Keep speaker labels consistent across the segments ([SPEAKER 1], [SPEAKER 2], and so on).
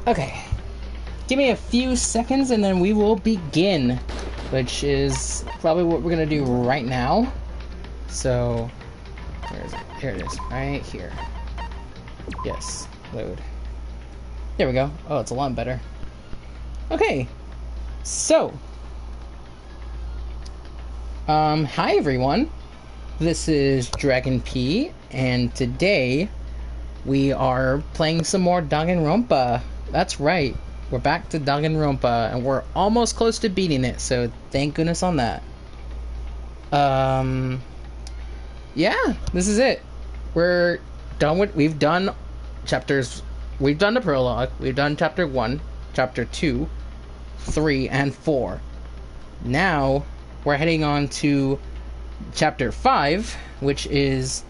[SPEAKER 1] Okay. Give me a few seconds and then we will begin, which is probably what we're gonna do right now. So, where is it? Here it is, right here. Yes, load. There we go. Oh, it's a lot better. Okay, so, hi everyone. This is Dragon P, and today we are playing some more Danganronpa. That's right. We're back to Danganronpa, and we're almost close to beating it, so thank goodness on that. Yeah, this is it. We're done with, we've done chapters, we've done the prologue, we've done chapter 1, chapter 2, 3, and 4. Now, we're heading on to chapter 5, which is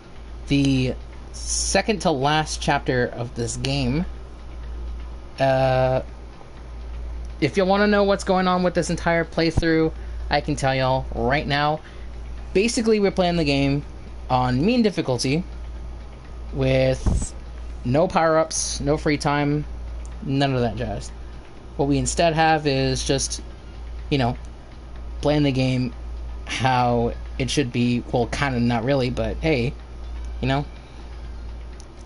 [SPEAKER 1] the second to last chapter of this game. If you want to know what's going on with this entire playthrough, I can tell y'all right now. Basically, we're playing the game on mean difficulty with no power-ups, no free time, none of that jazz. What we instead have is just, you know, playing the game how it should be. Well, kind of not really, but hey, you know,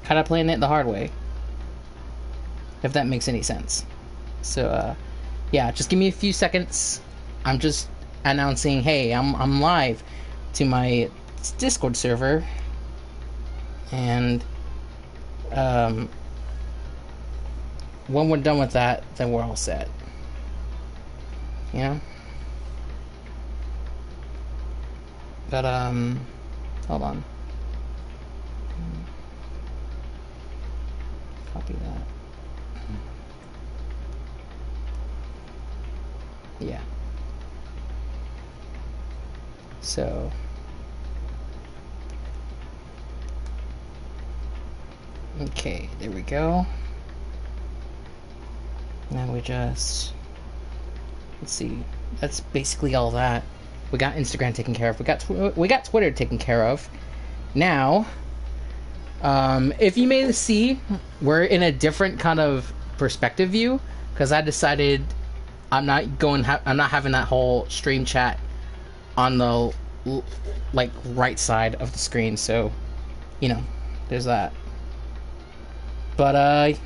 [SPEAKER 1] kind of playing it the hard way, if that makes any sense. So, yeah, just give me a few seconds. I'm just announcing, hey, I'm live to my Discord server, and when we're done with that, then we're all set. You know? But hold on. Copy that. Yeah. So okay, there we go. Now we just, let's see. That's basically all that. We got Instagram taken care of. We got Twitter taken care of. Now, if you may see, we're in a different kind of perspective view because I decided I'm not having that whole stream chat on the like right side of the screen. So, you know, there's that. But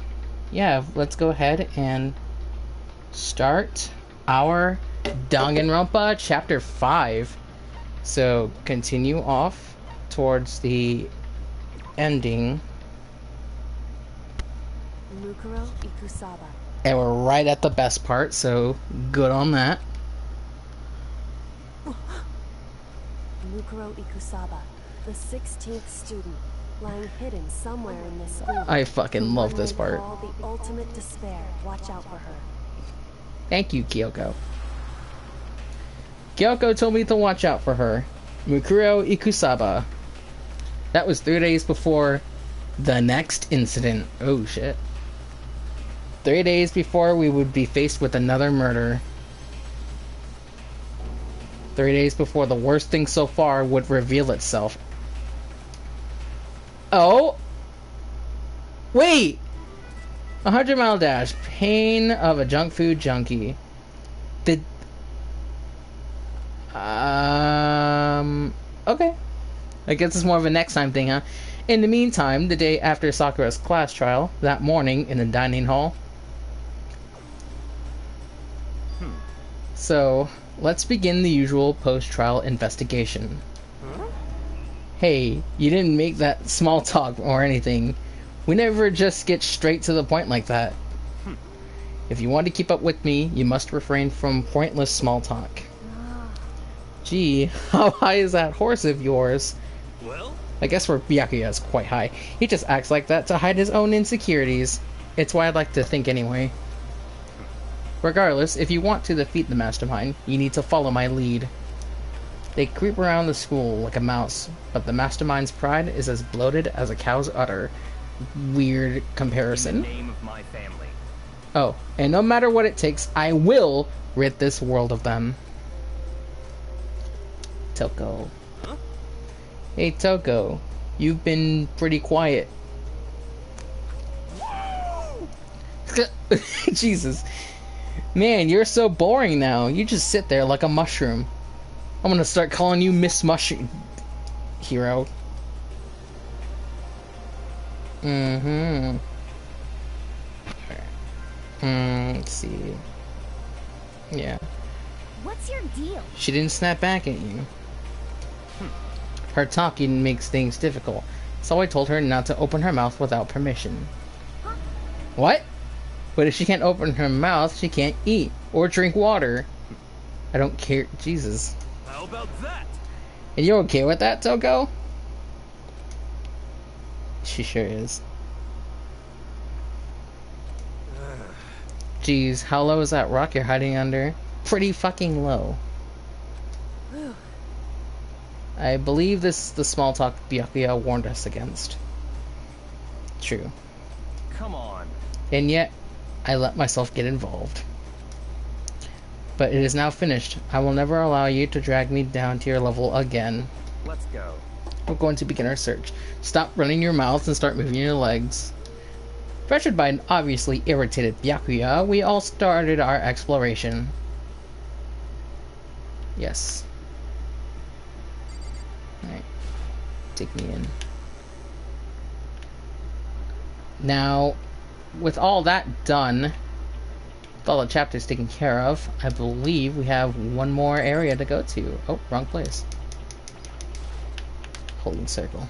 [SPEAKER 1] yeah, let's go ahead and start our Danganronpa Chapter 5. So, continue off towards the ending. And we're right at the best part, so good on that.
[SPEAKER 2] Mukuro Ikusaba, the 16th student, lying hidden somewhere in this school.
[SPEAKER 1] I fucking love this part.
[SPEAKER 2] The ultimate despair. Watch out for her.
[SPEAKER 1] Thank you, Kyoko. Kyoko told me to watch out for her. Mukuro Ikusaba. That was 3 days before the next incident. Oh shit. 3 days before we would be faced with another murder. 3 days before the worst thing so far would reveal itself. Oh! Wait! 100-mile dash. Pain of a junk food junkie. Did... Okay. I guess it's more of a next time thing, huh? In the meantime, the day after Sakura's class trial, that morning in the dining hall. So, let's begin the usual post-trial investigation. Hey, you didn't make that small talk or anything. We never just get straight to the point like that. If you want to keep up with me, you must refrain from pointless small talk. Gee, how high is that horse of yours?
[SPEAKER 3] Well,
[SPEAKER 1] I guess where Byakuya is quite high. He just acts like that to hide his own insecurities. It's why I'd like to think anyway. Regardless, if you want to defeat the mastermind, you need to follow my lead. They creep around the school like a mouse, but the mastermind's pride is as bloated as a cow's udder. Weird comparison.
[SPEAKER 3] in the name of my family.
[SPEAKER 1] Oh, and no matter what it takes, I will rid this world of them. Toko.
[SPEAKER 3] Huh?
[SPEAKER 1] Hey Toko, you've been pretty quiet. Jesus. Man, you're so boring now. You just sit there like a mushroom. I'm gonna start calling you Miss Mushroom Hero. Mm-hmm. Let's see. Yeah.
[SPEAKER 2] What's your deal?
[SPEAKER 1] She didn't snap back at you. Her talking makes things difficult, so I told her not to open her mouth without permission.
[SPEAKER 2] Huh?
[SPEAKER 1] What? But if she can't open her mouth, she can't eat or drink water. I don't care. Jesus.
[SPEAKER 3] How about that?
[SPEAKER 1] And you okay with that, Toko? She sure is. Jeez, how low is that rock you're hiding under? Pretty fucking low. I believe this the small talk Byakuya warned us against. True.
[SPEAKER 3] Come on.
[SPEAKER 1] And yet, I let myself get involved. But it is now finished. I will never allow you to drag me down to your level again.
[SPEAKER 3] Let's go.
[SPEAKER 1] We're going to begin our search. Stop running your mouth and start moving your legs. Pressured by an obviously irritated Byakuya, we all started our exploration. Yes. Alright. Take me in. Now, with all that done, with all the chapters taken care of, I believe we have one more area to go to. Oh, wrong place. Holding circle.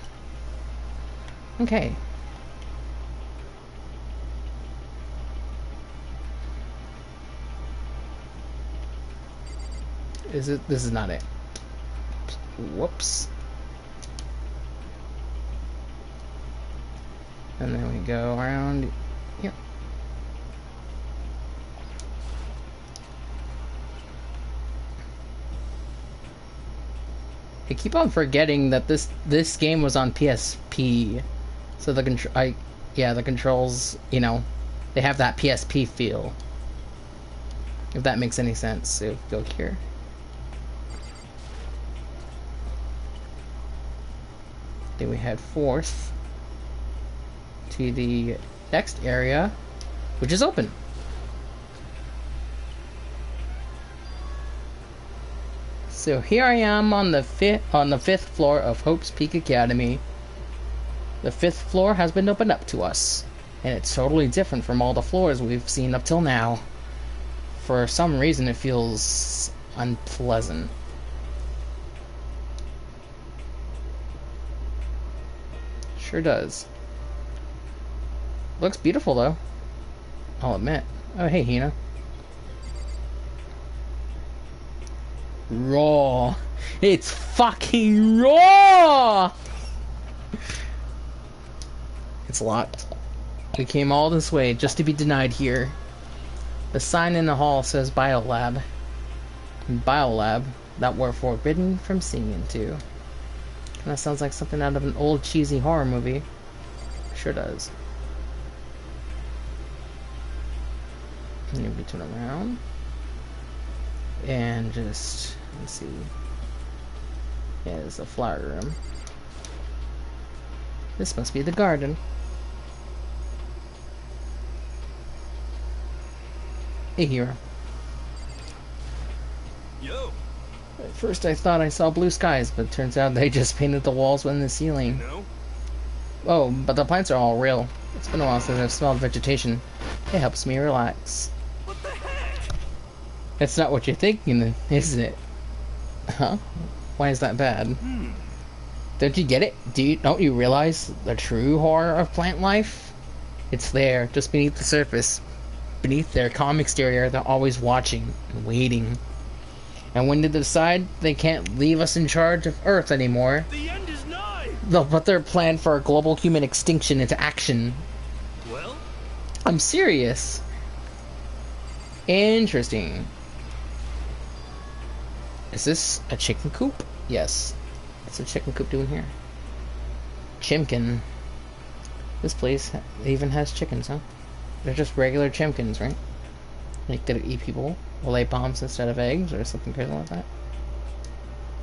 [SPEAKER 1] Okay. Is it? This is not it. Whoops. And then we go around here. I keep on forgetting that this game was on PSP, so the the controls, you know, they have that PSP feel. If that makes any sense. So go here. Then we head forth to the next area, which is open. So here I am on the fifth floor of Hope's Peak Academy. The fifth floor has been opened up to us, and it's totally different from all the floors we've seen up till now. For some reason, it feels unpleasant. Sure does. Looks beautiful though, I'll admit. Oh hey Hina. Raw. It's fucking raw! It's locked. We came all this way just to be denied here. The sign in the hall says Biolab. Biolab, that we're forbidden from seeing into. That sounds like something out of an old cheesy horror movie. Sure does. And we turn around. And just, let's see. Yeah, there's a flower room. This must be the garden. Hey, hero.
[SPEAKER 3] Yo.
[SPEAKER 1] At first I thought I saw blue skies, but it turns out they just painted the walls and the ceiling.
[SPEAKER 3] No?
[SPEAKER 1] Oh, but the plants are all real. It's been a while since I've smelled vegetation. It helps me relax.
[SPEAKER 3] What the heck?
[SPEAKER 1] That's not what you're thinking, is it? Huh? Why is that bad? Don't you get it? Don't you realize the true horror of plant life? It's there, just beneath the surface. Beneath their calm exterior, they're always watching and waiting. And when they decide they can't leave us in charge of Earth anymore,
[SPEAKER 3] The end is nigh.
[SPEAKER 1] they'll put their plan for a global human extinction into action.
[SPEAKER 3] Well,
[SPEAKER 1] I'm serious. Interesting. Is this a chicken coop? Yes. What's a chicken coop doing here? Chimkin. This place even has chickens, huh? They're just regular chimkins, right? Like, did it eat people? Will lay bombs instead of eggs or something crazy like that?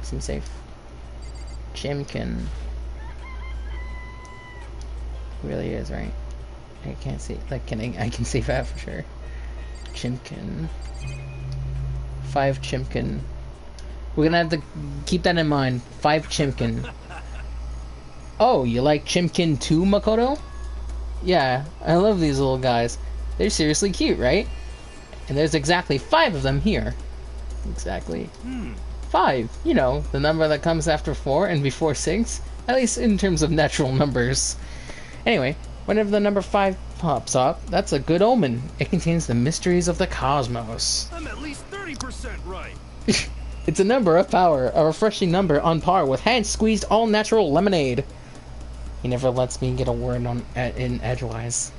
[SPEAKER 1] Seems safe. Chimkin. Really is, right? I can't see. Like, I can see that for sure. Chimkin. 5 Chimkin. We're gonna have to keep that in mind. 5 Chimkin. Oh, you like Chimkin too, Makoto? Yeah, I love these little guys. They're seriously cute, right? And there's exactly 5 of them here. Exactly. 5. You know, the number that comes after 4 and before 6. At least in terms of natural numbers. Anyway, whenever the number 5 pops up, that's a good omen. It contains the mysteries of the cosmos.
[SPEAKER 3] I'm at least 30% right.
[SPEAKER 1] It's a number of power, a refreshing number on par with hand-squeezed all-natural lemonade. He never lets me get a word on in edgewise.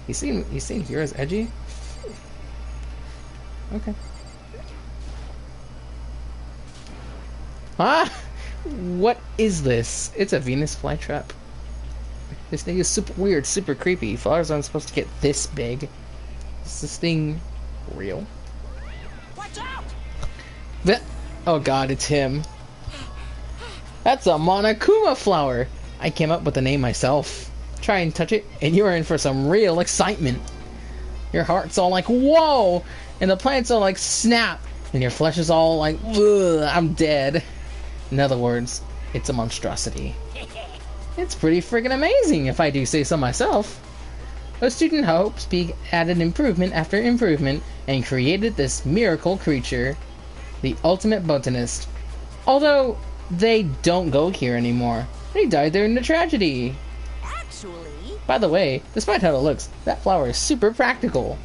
[SPEAKER 1] You seen here as edgy? Okay. Ah! What is this? It's a Venus flytrap. This thing is super weird, super creepy. Flowers aren't supposed to get this big. Is this thing real?
[SPEAKER 3] Watch out!
[SPEAKER 1] Oh god, it's him. That's a Monokuma flower. I came up with the name myself. Try and touch it, and you're in for some real excitement. Your heart's all like, whoa! And the plants are like, snap! And your flesh is all like, ugh, I'm dead. In other words, it's a monstrosity. It's pretty friggin' amazing, if I do say so myself. A student hopes Peak added improvement after improvement and created this miracle creature, the ultimate botanist. Although, they don't go here anymore. They died there in the tragedy.
[SPEAKER 2] Actually...
[SPEAKER 1] By the way, despite how it looks, that flower is super practical.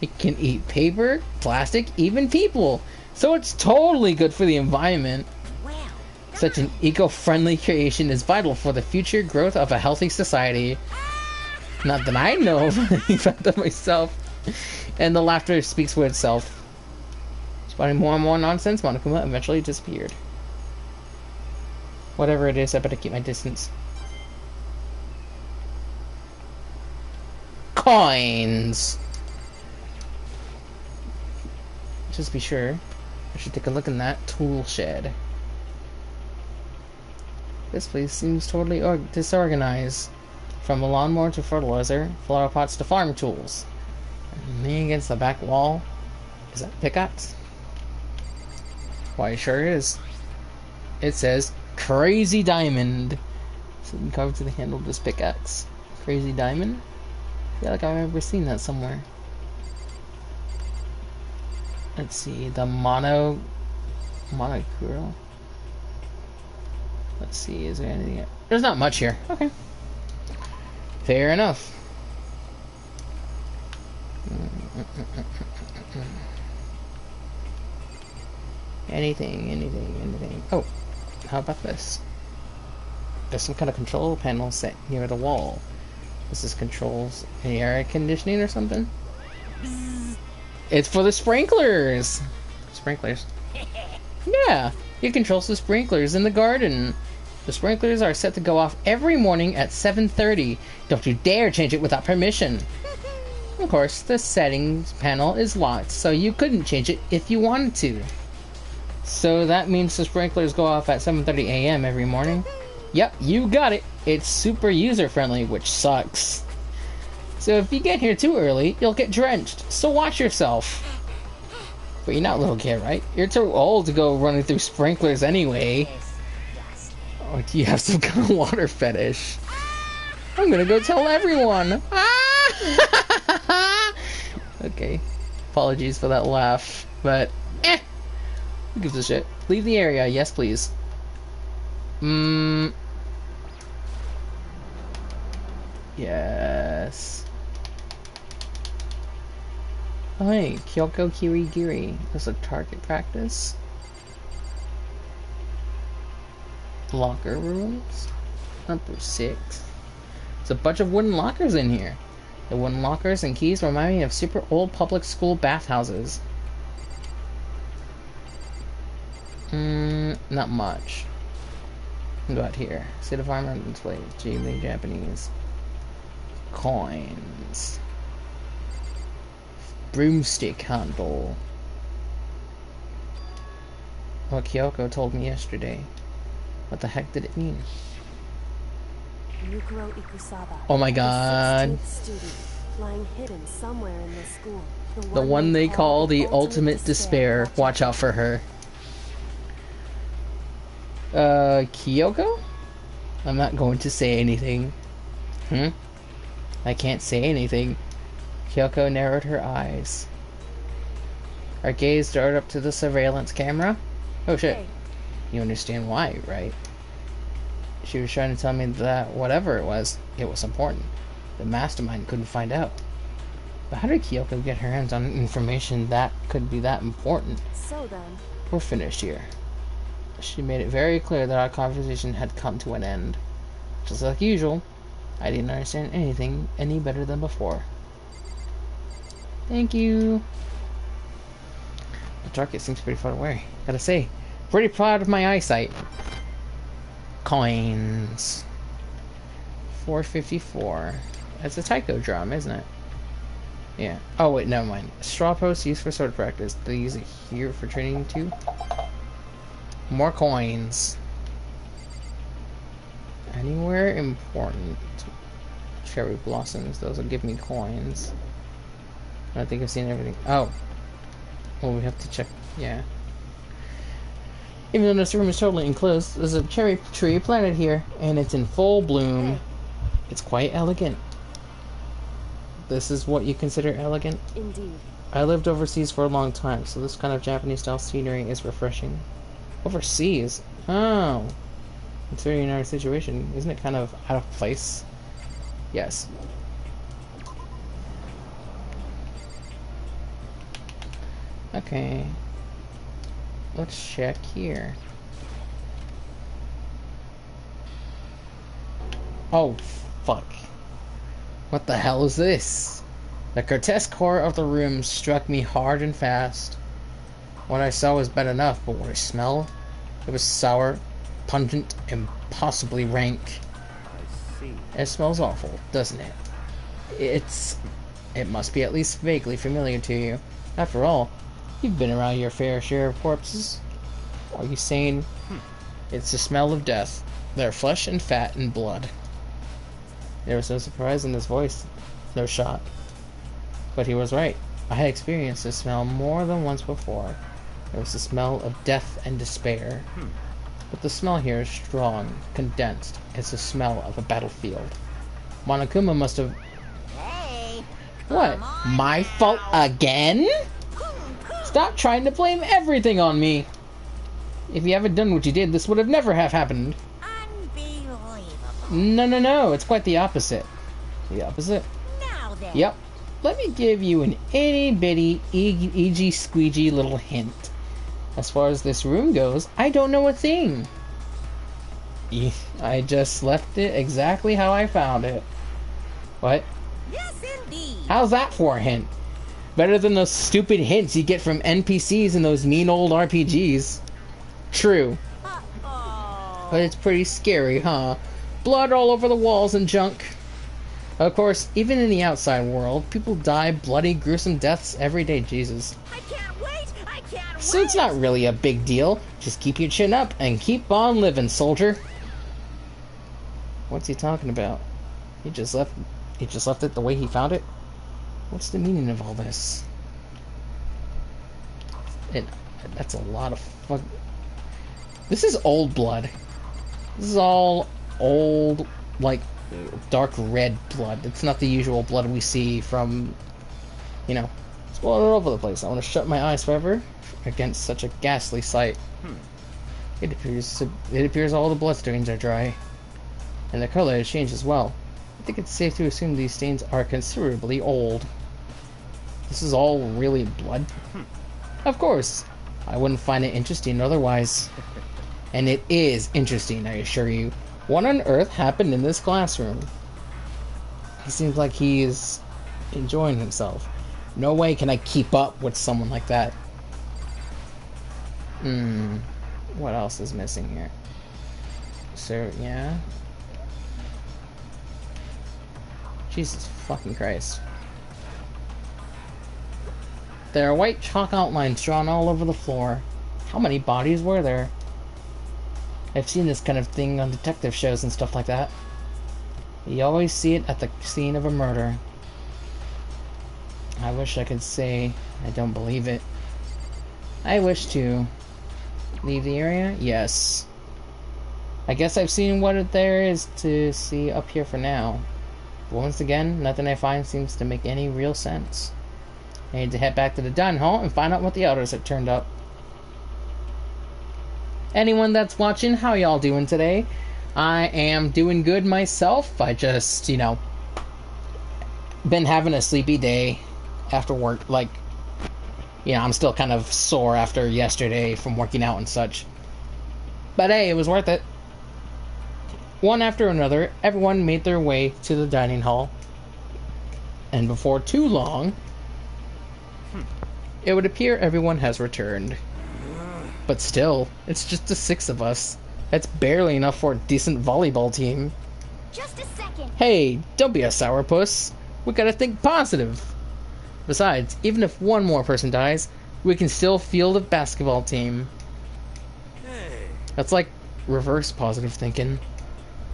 [SPEAKER 1] It can eat paper, plastic, even people. So it's totally good for the environment.
[SPEAKER 2] Wow.
[SPEAKER 1] Such an eco-friendly creation is vital for the future growth of a healthy society. Not that I know of anything about that myself. And the laughter speaks for itself. Spotting more and more nonsense, Monokuma eventually disappeared. Whatever it is, I better keep my distance. Coins! Just be sure. I should take a look in that tool shed. This place seems totally disorganized. From a lawnmower to fertilizer, flower pots to farm tools. And leaning against the back wall. Is that a pickaxe? Why, it sure is. It says Crazy Diamond. Something carved to the handle of this pickaxe. Crazy Diamond? I feel like I've ever seen that somewhere. Let's see, the Monokuro. Let's see, is there anything? There's not much here. Okay. Fair enough. Anything. Oh, how about this? There's some kind of control panel set near the wall. This is controls any air conditioning or something? It's for the sprinklers! Sprinklers. Yeah, it controls the sprinklers in the garden. The sprinklers are set to go off every morning at 7:30. Don't you dare change it without permission. Of course, the settings panel is locked, so you couldn't change it if you wanted to. So that means the sprinklers go off at 7:30 a.m. every morning? Yep, you got it. It's super user-friendly, which sucks. So if you get here too early, you'll get drenched, so watch yourself. But you're not a little kid, right? You're too old to go running through sprinklers anyway. Or do you have some kind of water fetish? I'm gonna go tell everyone! Okay. Apologies for that laugh, but who gives a shit? Leave the area, yes please. Yes. Oh hey, Kyoko Kirigiri. That's a target practice. Locker rooms? Number 6. There's a bunch of wooden lockers in here. The wooden lockers and keys remind me of super old public school bathhouses. Not much. What about here? State of armor display. Ghibli Japanese. Coins. Broomstick handle. What Kyoko told me yesterday. What the heck did it mean?
[SPEAKER 2] Yukiro Ikusaba.
[SPEAKER 1] Oh my god.
[SPEAKER 2] The 16th student, lying hidden somewhere in this school.
[SPEAKER 1] The one they call the ultimate despair. Watch out for her. Kyoko? I'm not going to say anything. I can't say anything. Kyoko narrowed her eyes. Our gaze darted up to the surveillance camera. Oh shit.
[SPEAKER 2] Hey.
[SPEAKER 1] You understand why, right? She was trying to tell me that whatever it was important. The mastermind couldn't find out. But how did Kyoko get her hands on information that could be that important?
[SPEAKER 2] So then...
[SPEAKER 1] We're finished here. She made it very clear that our conversation had come to an end. Just like usual, I didn't understand anything any better than before. Thank you. The target seems pretty far away. Gotta say, pretty proud of my eyesight. Coins. 454. That's a taiko drum, isn't it? Yeah. Oh wait, never mind. Straw post used for sword practice. They use it here for training too. More coins. Anywhere important. Cherry blossoms. Those will give me coins. I think I've seen everything. Oh. Well, we have to check. Yeah. Even though this room is totally enclosed, there's a cherry tree planted here, and it's in full bloom. It's quite elegant. This is what you consider elegant?
[SPEAKER 2] Indeed.
[SPEAKER 1] I lived overseas for a long time, so this kind of Japanese-style scenery is refreshing. Overseas? Oh. Considering our situation, isn't it kind of out of place? Yes. Okay. Let's check here. Oh, fuck. What the hell is this? The grotesque horror of the room struck me hard and fast. What I saw was bad enough, but what I smelled? It was sour, pungent, and possibly rank.
[SPEAKER 3] I see.
[SPEAKER 1] It smells awful, doesn't it? It must be at least vaguely familiar to you. After all, you've been around your fair share of corpses. Are you saying it's the smell of death? Their flesh and fat and blood. There was no surprise in his voice, no shock. But he was right. I had experienced this smell more than once before. It was the smell of death and despair. But the smell here is strong, condensed. It's the smell of a battlefield. Monokuma must have...
[SPEAKER 4] Hey!
[SPEAKER 1] What? My fault again? Stop trying to blame everything on me! If you hadn't done what you did, this would have never have happened.
[SPEAKER 4] Unbelievable.
[SPEAKER 1] No, it's quite the opposite. The opposite?
[SPEAKER 4] Now then.
[SPEAKER 1] Yep. Let me give you an itty-bitty, eegee squeegee little hint. As far as this room goes, I don't know a thing. I just left it exactly how I found it. What?
[SPEAKER 4] Yes, indeed.
[SPEAKER 1] How's that for a hint? Better than those stupid hints you get from NPCs in those mean old RPGs. True.
[SPEAKER 4] Uh-oh.
[SPEAKER 1] But it's pretty scary, huh? Blood all over the walls and junk. Of course, even in the outside world, people die bloody, gruesome deaths every day, Jesus.
[SPEAKER 4] I can't wait. I can't
[SPEAKER 1] So
[SPEAKER 4] wait.
[SPEAKER 1] it's not really a big deal. Just keep your chin up and keep on living, soldier. What's he talking about? He just left it the way he found it? What's the meaning of all this? And that's a lot of fuck. This is old blood. This is all old, like, dark red blood. It's not the usual blood we see from, you know, it's all over the place. I want to shut my eyes forever against such a ghastly sight. It appears all the bloodstains are dry, and the color has changed as well. I think it's safe to assume these stains are considerably old. This is all really blood? Of course. I wouldn't find it interesting otherwise. And it is interesting, I assure you. What on earth happened in this classroom? He seems like he is enjoying himself. No way can I keep up with someone like that. What else is missing here? So, yeah. Jesus fucking Christ. There are white chalk outlines drawn all over the floor. How many bodies were there? I've seen this kind of thing on detective shows and stuff like that. You always see it at the scene of a murder. I wish I could say I don't believe it. I wish to leave the area? Yes. I guess I've seen what there is to see up here for now. But once again, nothing I find seems to make any real sense. I need to head back to the dining hall and find out what the others have turned up. Anyone that's watching, how y'all doing today? I am doing good myself. I just, been having a sleepy day after work. Like, I'm still kind of sore after yesterday from working out and such. But hey, it was worth it. One after another, everyone made their way to the dining hall. And before too long, it would appear everyone has returned. But still, it's just the 6 of us. That's barely enough for a decent volleyball team.
[SPEAKER 4] Just a second.
[SPEAKER 1] Hey, don't be a sourpuss. We gotta think positive. Besides, even if one more person dies, we can still field a basketball team.
[SPEAKER 3] Hey.
[SPEAKER 1] That's like reverse positive thinking.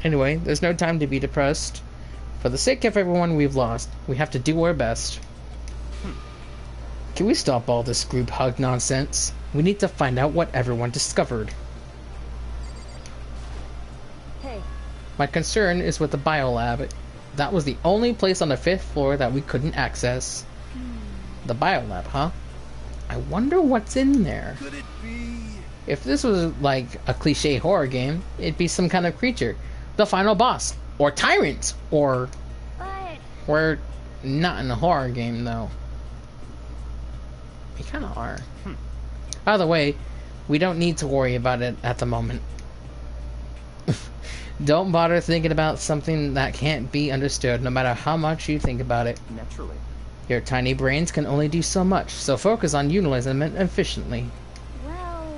[SPEAKER 1] Anyway, there's no time to be depressed. For the sake of everyone we've lost, we have to do our best. Can we stop all this group hug nonsense? We need to find out what everyone discovered.
[SPEAKER 2] Hey,
[SPEAKER 1] My concern is with the biolab. That was the only place on the 5th floor that we couldn't access. The biolab, huh? I wonder what's in there.
[SPEAKER 3] Could it be?
[SPEAKER 1] If this was like a cliche horror game, it'd be some kind of creature. The final boss. Or tyrant. Or...
[SPEAKER 4] But
[SPEAKER 1] We're not in a horror game, though. We kind of are. By the way, we don't need to worry about it at the moment. Don't bother thinking about something that can't be understood, no matter how much you think about it.
[SPEAKER 5] Naturally.
[SPEAKER 1] Your tiny brains can only do so much, so focus on utilizing it efficiently.
[SPEAKER 4] well,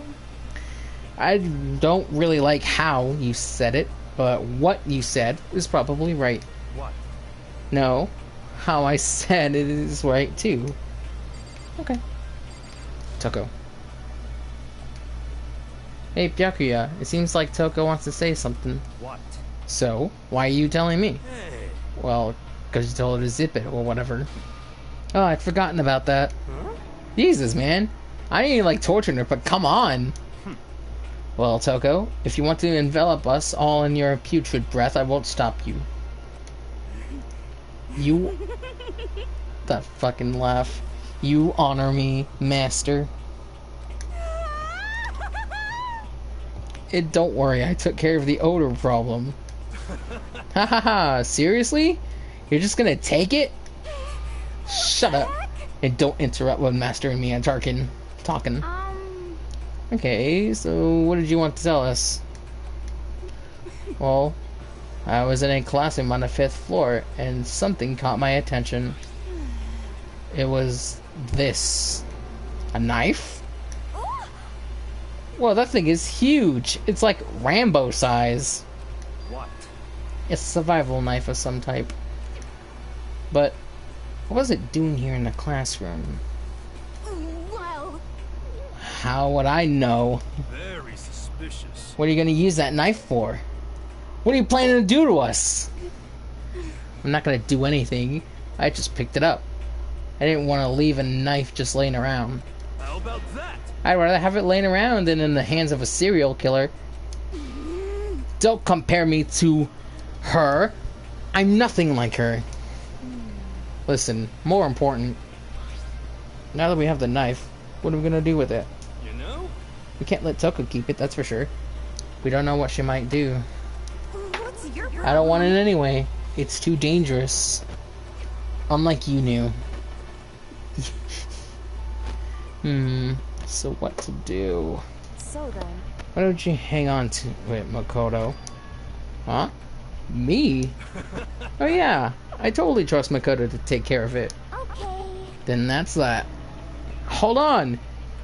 [SPEAKER 1] I don't really like how you said it, but what you said is probably right.
[SPEAKER 5] What?
[SPEAKER 1] No, how I said it is right too. Okay. Toko. Hey, Byakuya, it seems like Toko wants to say something.
[SPEAKER 5] What?
[SPEAKER 1] So, why are you telling me?
[SPEAKER 3] Hey.
[SPEAKER 1] Well, because you told her to zip it or whatever. Oh, I'd forgotten about that.
[SPEAKER 3] Huh?
[SPEAKER 1] Jesus, man. I ain't like torturing her, but come on. Well, Toko, if you want to envelop us all in your putrid breath, I won't stop you. You... That fucking laugh. You honor me, master. Don't worry, I took care of the odor problem. Ha ha ha, seriously? You're just gonna take it? Shut up. And don't interrupt when Master and me are talking. Okay, so what did you want to tell us? Well, I was in a classroom on the 5th floor, and something caught my attention. It was this. A knife? Well, that thing is huge. It's like Rambo size.
[SPEAKER 5] What?
[SPEAKER 1] It's a survival knife of some type. But what was it doing here in the classroom?
[SPEAKER 4] well,
[SPEAKER 1] How would I know?
[SPEAKER 3] Very suspicious.
[SPEAKER 1] What are you gonna use that knife for? What are you planning to do to us? I'm not gonna do anything. I just picked it up. I didn't want to leave a knife just laying around.
[SPEAKER 3] How about that?
[SPEAKER 1] I'd rather have it laying around than in the hands of a serial killer. Don't compare me to her. I'm nothing like her. Listen, more important. Now that we have the knife, what are we gonna do with it?
[SPEAKER 3] You know?
[SPEAKER 1] We can't let Toko keep it, that's for sure. We don't know what she might do.
[SPEAKER 4] what's your
[SPEAKER 1] I don't want it anyway. It's too dangerous. Unlike you knew. So what to do?
[SPEAKER 2] so then,
[SPEAKER 1] Why don't you hang on to it, Makoto? Huh? Me? Oh yeah, I totally trust Makoto to take care of it.
[SPEAKER 4] Okay.
[SPEAKER 1] Then that's that. Hold on!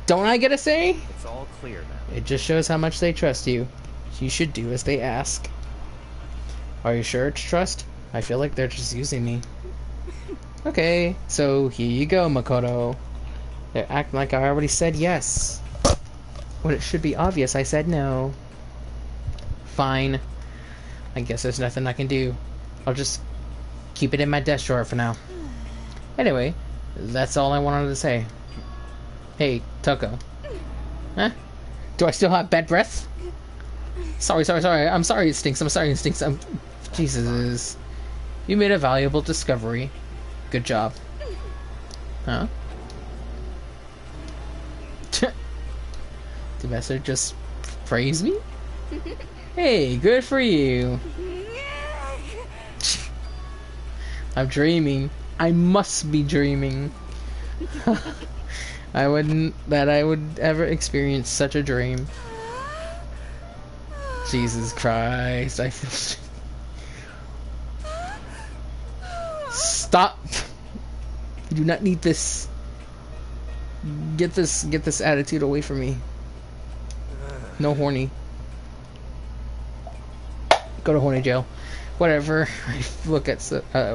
[SPEAKER 1] Don't I get a say?
[SPEAKER 5] It's all clear now.
[SPEAKER 1] It just shows how much they trust you. You should do as they ask. Are you sure it's trust? I feel like they're just using me. Okay, so here you go, Makoto. They're acting like I already said yes. When it should be obvious I said no. Fine. I guess there's nothing I can do. I'll just keep it in my desk drawer for now. Anyway, that's all I wanted to say. Hey, Toko. Huh? Do I still have bad breath? Sorry. I'm sorry it stinks. Jesus. You made a valuable discovery. Good job. Huh? Did Master just praise me? Hey, good for you. I'm dreaming. I must be dreaming. I wouldn't that I would ever experience such a dream. Jesus Christ, I feel Stop! You do not need this. Get this attitude away from me. No horny. Go to horny jail. Whatever I look at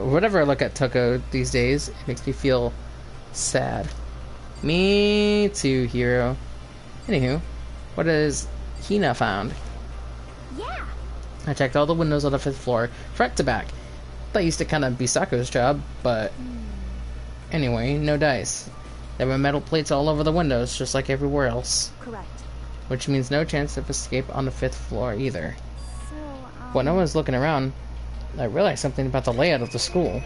[SPEAKER 1] whatever I look at Tucko these days, it makes me feel sad. Me too, hero. Anywho, what has Hina found?
[SPEAKER 4] Yeah.
[SPEAKER 1] I checked all the windows on the 5th floor, front to back. That used to kind of be Sako's job, but anyway, no dice. There were metal plates all over the windows, just like everywhere else.
[SPEAKER 2] Correct.
[SPEAKER 1] Which means no chance of escape on the 5th floor either.
[SPEAKER 4] So,
[SPEAKER 1] When I was looking around, I realized something about the layout of the school.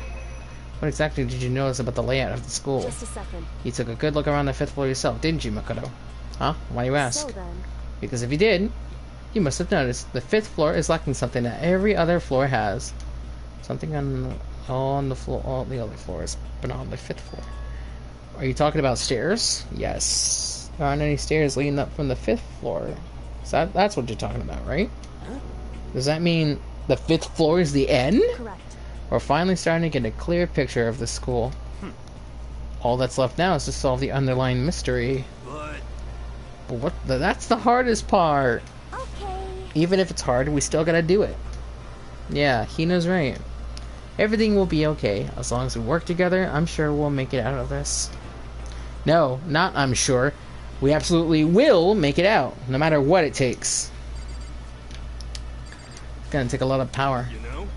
[SPEAKER 1] What exactly did you notice about the layout of the school?
[SPEAKER 2] Just a second.
[SPEAKER 1] You took a good look around the 5th floor yourself, didn't you, Makoto? Huh? Why do you ask?
[SPEAKER 2] So then,
[SPEAKER 1] Because if you did, you must have noticed the 5th floor is lacking something that every other floor has. Something on the floor, all the other floors, but not on the 5th floor. Are you talking about stairs? Yes. There aren't any stairs leading up from the 5th floor. So that's what you're talking about, right? Does that mean the 5th floor is the end?
[SPEAKER 2] correct.
[SPEAKER 1] We're finally starting to get a clear picture of the school. All that's left now is to solve the underlying mystery.
[SPEAKER 3] But
[SPEAKER 1] That's the hardest part.
[SPEAKER 4] okay.
[SPEAKER 1] Even if it's hard, we still gotta do it. Yeah, Hina's right. Everything will be okay. As long as we work together, I'm sure we'll make it out of this. No, not I'm sure. We absolutely will make it out, no matter what it takes. It's gonna take a lot of power.
[SPEAKER 3] you know,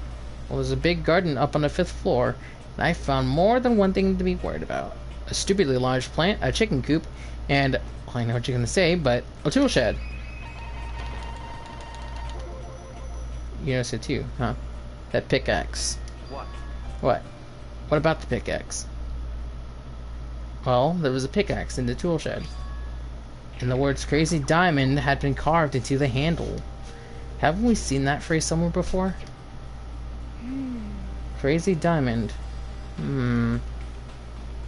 [SPEAKER 1] Well, there's a big garden up on the 5th floor, and I found more than one thing to be worried about. A stupidly large plant, a chicken coop, and, well, I know what you're gonna say, but a tool shed. You noticed it too, huh? That pickaxe.
[SPEAKER 5] What?
[SPEAKER 1] What? What about the pickaxe? Well, there was a pickaxe in the tool shed. And the words Crazy Diamond had been carved into the handle. Haven't we seen that phrase somewhere before? Crazy Diamond.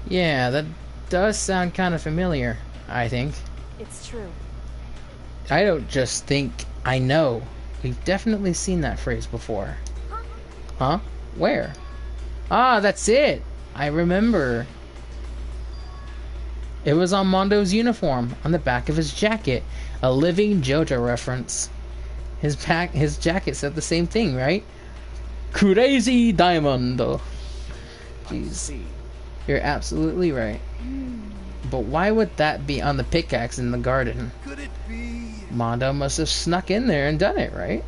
[SPEAKER 1] Yeah, that does sound kind of familiar, I think.
[SPEAKER 2] It's true.
[SPEAKER 1] I don't just think, I know. We've definitely seen that phrase before. Huh? Where? Ah, that's it! I remember. It was on Mondo's uniform, on the back of his jacket. A living JoJo reference. His jacket said the same thing, right? Crazy Diamond. Jeez.
[SPEAKER 5] See.
[SPEAKER 1] You're absolutely right. But why would that be on the pickaxe in the garden?
[SPEAKER 3] could it be?
[SPEAKER 1] Mondo must have snuck in there and done it, right?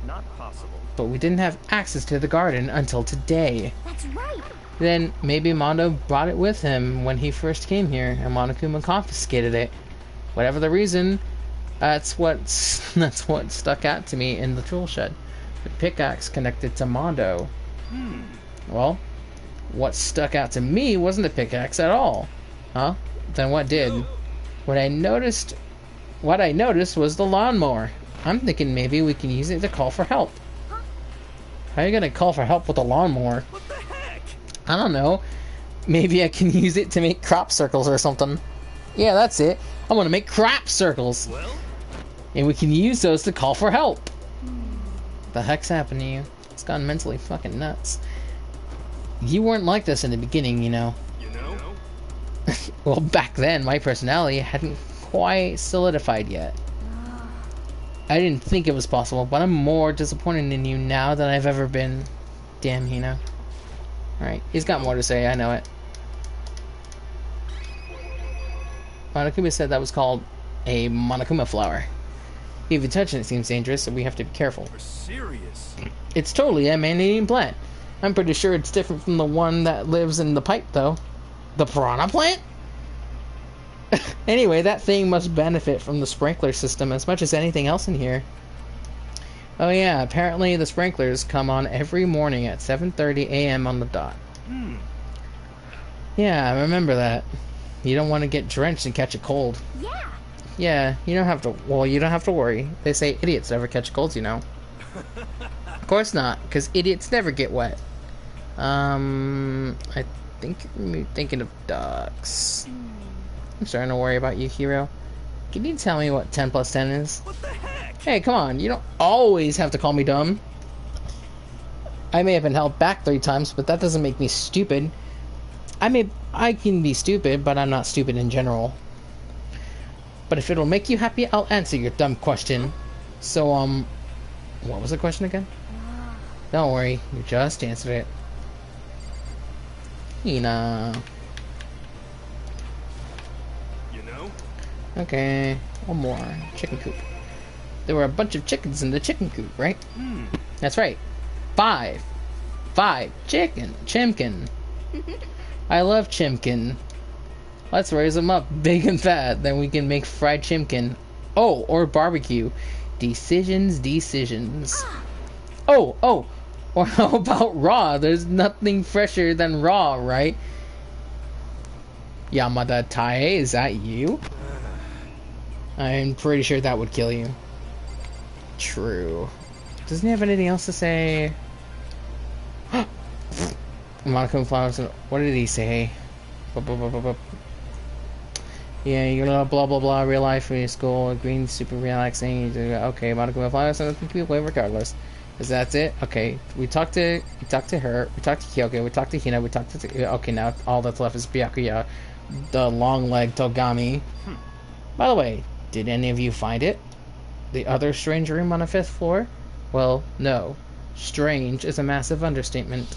[SPEAKER 5] Not possible.
[SPEAKER 1] But we didn't have access to the garden until today.
[SPEAKER 4] That's right.
[SPEAKER 1] Then maybe Mondo brought it with him when he first came here, and Monokuma confiscated it. Whatever the reason, that's what stuck out to me in the tool shed. The pickaxe connected to Mondo. Well, what stuck out to me wasn't the pickaxe at all. Huh? Then what did? What I noticed was the lawnmower. I'm thinking maybe we can use it to call for help. How are you gonna call for help with a lawnmower?
[SPEAKER 3] What the heck?
[SPEAKER 1] I don't know. Maybe I can use it to make crop circles or something. Yeah, that's it. I'm gonna make crop circles.
[SPEAKER 3] Well,
[SPEAKER 1] And we can use those to call for help. The heck's happened to you? It's gone mentally fucking nuts. You weren't like this in the beginning, you know.
[SPEAKER 3] you know,
[SPEAKER 1] Well, back then, my personality hadn't quite solidified yet. I didn't think it was possible, but I'm more disappointed in you now than I've ever been. Damn, Hina. Alright, he's got more to say, I know it. Monokuma said that was called a Monokuma flower. If you touch it, it seems dangerous, so we have to be careful.
[SPEAKER 3] we're serious.
[SPEAKER 1] It's totally a man-eating plant. I'm pretty sure it's different from the one that lives in the pipe, though. The piranha plant? Anyway, that thing must benefit from the sprinkler system as much as anything else in here. Oh yeah, apparently the sprinklers come on every morning at 7:30 a.m. on the dot. Yeah, I remember that. You don't want to get drenched and catch a cold.
[SPEAKER 4] Yeah.
[SPEAKER 1] Yeah, you don't have to. Well, you don't have to worry. They say idiots never catch colds, you know. Of course not, because idiots never get wet. I think you're thinking of ducks. I'm starting to worry about you, Hero. Can you tell me what 10 plus 10 is?
[SPEAKER 3] What the heck?
[SPEAKER 1] Hey, come on. You don't always have to call me dumb. I may have been held back 3 times, but that doesn't make me stupid. I can be stupid, but I'm not stupid in general. But if it'll make you happy, I'll answer your dumb question. So, what was the question again? Don't worry, you just answered it. Hina.
[SPEAKER 3] You know?
[SPEAKER 1] Okay, one more. Chicken coop. There were a bunch of chickens in the chicken coop, right? That's right. 5. 5. Chicken. Chimkin. I love chimkin. Let's raise them up big and fat. Then we can make fried chimkin. Oh, or barbecue. Decisions. Oh. Or how about raw? There's nothing fresher than raw, right? Yamada Tae, is that you? I'm pretty sure that would kill you. True. Doesn't he have anything else to say? Monaco Flowers. What did he say? Yeah, you're gonna blah blah blah. Real life, real school, green, super relaxing. Okay, Monaco Flowers. And people play regardless. Is that it? Okay, we talked to her. We talked to Kyoko. We talked to Hina. We talked to. Okay, now all that's left is Byakuya, the long-legged Togami. By the way, did any of you find it? The other strange room on the 5th floor? Well, no. Strange is a massive understatement.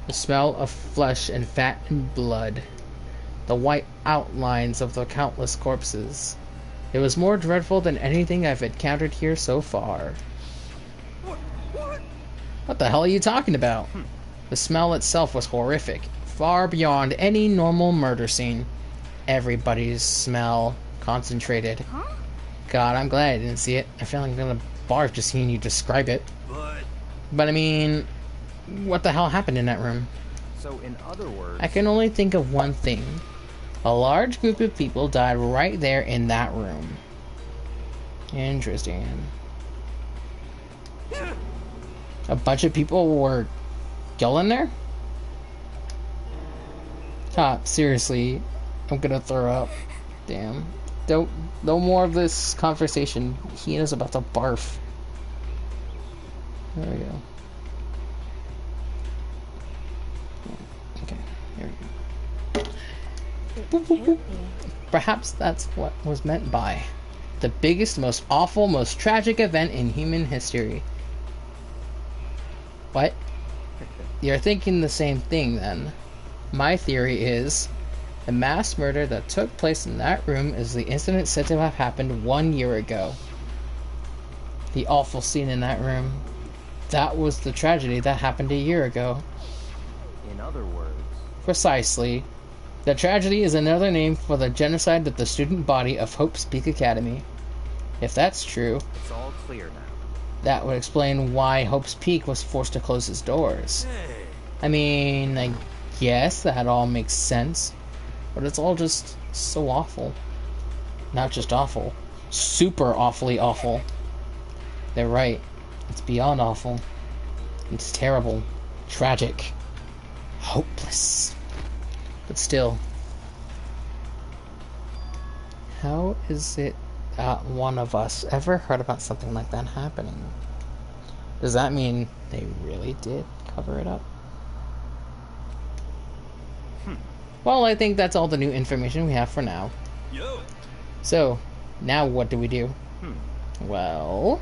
[SPEAKER 1] The smell of flesh and fat and blood. The white outlines of the countless corpses. It was more dreadful than anything I've encountered here so far. What the hell are you talking about? The smell itself was horrific, far beyond any normal murder scene. Everybody's smell concentrated. God, I'm glad I didn't see it. I feel like I'm gonna barf just seeing you describe it. But I mean, what the hell happened in that room?
[SPEAKER 5] So, in other words,
[SPEAKER 1] I can only think of one thing. A large group of people died right there in that room. Interesting. A bunch of people were killed in there? Seriously, I'm gonna throw up. Damn. No more of this conversation. Hina's about to barf. There we go. Okay, here we go. Boop, boop, boop. Perhaps that's what was meant by the biggest, most awful, most tragic event in human history. What? You're thinking the same thing then. My theory is the mass murder that took place in that room is the incident said to have happened 1 year ago. The awful scene in that room. That was the tragedy that happened a year ago.
[SPEAKER 5] in other words,
[SPEAKER 1] Precisely. The tragedy is another name for the genocide of the student body of Hope's Peak Academy. If that's true,
[SPEAKER 5] it's all clear now.
[SPEAKER 1] that would explain why Hope's Peak was forced to close its doors. I mean, I guess that all makes sense, but it's all just so awful. Not just awful, super awfully awful. They're right. It's beyond awful. It's terrible, tragic, hopeless. But still, how is it that one of us ever heard about something like that happening? Does that mean they really did cover it up? Well, I think that's all the new information we have for now.
[SPEAKER 3] Yo.
[SPEAKER 1] So, now what do we do? Well,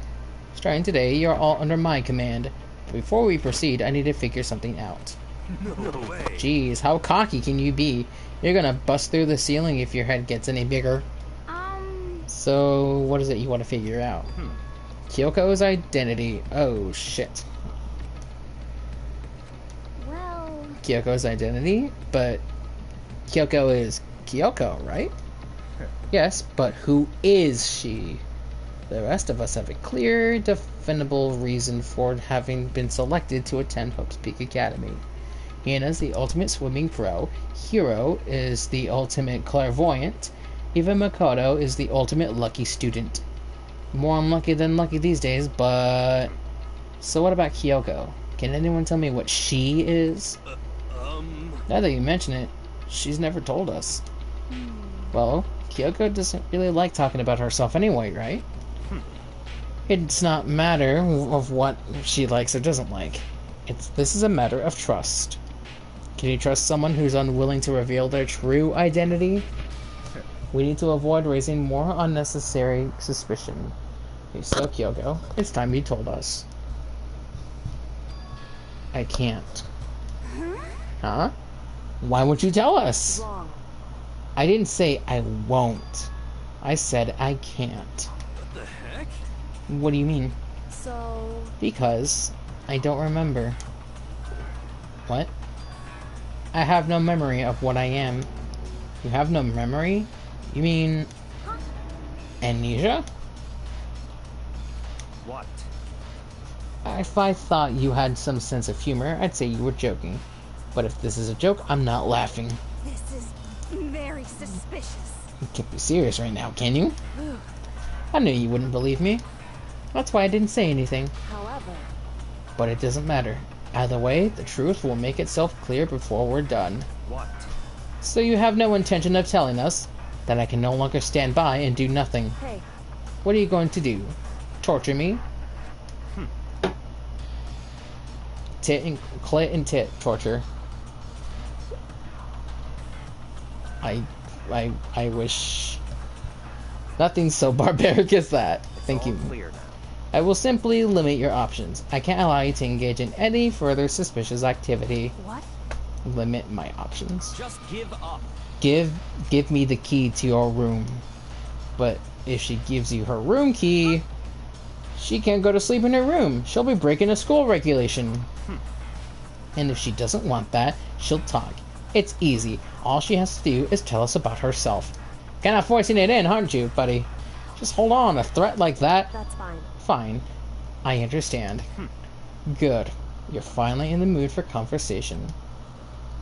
[SPEAKER 1] starting today, you're all under my command. Before we proceed, I need to figure something out.
[SPEAKER 3] No way.
[SPEAKER 1] Jeez, how cocky can you be? You're gonna bust through the ceiling if your head gets any bigger. So, what is it you want to figure out? Kyoko's identity. Oh, shit. Kyoko's identity, but Kyoko is Kyoko, right? Yes, but who is she? The rest of us have a clear, definable reason for having been selected to attend Hope's Peak Academy. Hina's the ultimate swimming pro, Hiro is the ultimate clairvoyant, even Makoto is the ultimate lucky student. More unlucky than lucky these days, but... So what about Kyoko? Can anyone tell me what she is? Now that you mention it, she's never told us. Well, Kyoko doesn't really like talking about herself anyway, right? It's not a matter of what she likes or doesn't like. This is a matter of trust. Can you trust someone who's unwilling to reveal their true identity? We need to avoid raising more unnecessary suspicion. Okay, so Kyoko, it's time you told us. I can't. Huh? Why won't you tell us?
[SPEAKER 2] Wrong.
[SPEAKER 1] I didn't say I won't. I said I can't.
[SPEAKER 3] What the heck?
[SPEAKER 1] What do you mean?
[SPEAKER 2] So,
[SPEAKER 1] Because I don't remember. What? I have no memory of what I am. You have no memory? You mean... amnesia?
[SPEAKER 5] What?
[SPEAKER 1] If I thought you had some sense of humor, I'd say you were joking. But if this is a joke, I'm not laughing.
[SPEAKER 4] This is very suspicious.
[SPEAKER 1] You can't be serious right now, can you? I knew you wouldn't believe me. That's why I didn't say anything.
[SPEAKER 2] however,
[SPEAKER 1] But it doesn't matter. Either way, the truth will make itself clear before we're done.
[SPEAKER 5] What?
[SPEAKER 1] So you have no intention of telling us that I can no longer stand by and do nothing.
[SPEAKER 2] hey,
[SPEAKER 1] What are you going to do? Torture me? Tit and clit and tit torture. I wish nothing so barbaric as that. Thank
[SPEAKER 5] All
[SPEAKER 1] you.
[SPEAKER 5] clear now.
[SPEAKER 1] I will simply limit your options. I can't allow you to engage in any further suspicious activity.
[SPEAKER 2] what?
[SPEAKER 1] Limit my options.
[SPEAKER 5] Just give up.
[SPEAKER 1] Give me the key to your room. But if she gives you her room key, she can't go to sleep in her room. She'll be breaking a school regulation. And if she doesn't want that, she'll talk. It's easy. All she has to do is tell us about herself. Kinda forcing it in, aren't you, buddy? Just hold on. A threat like that?
[SPEAKER 2] That's fine.
[SPEAKER 1] Fine. I understand. Good. You're finally in the mood for conversation.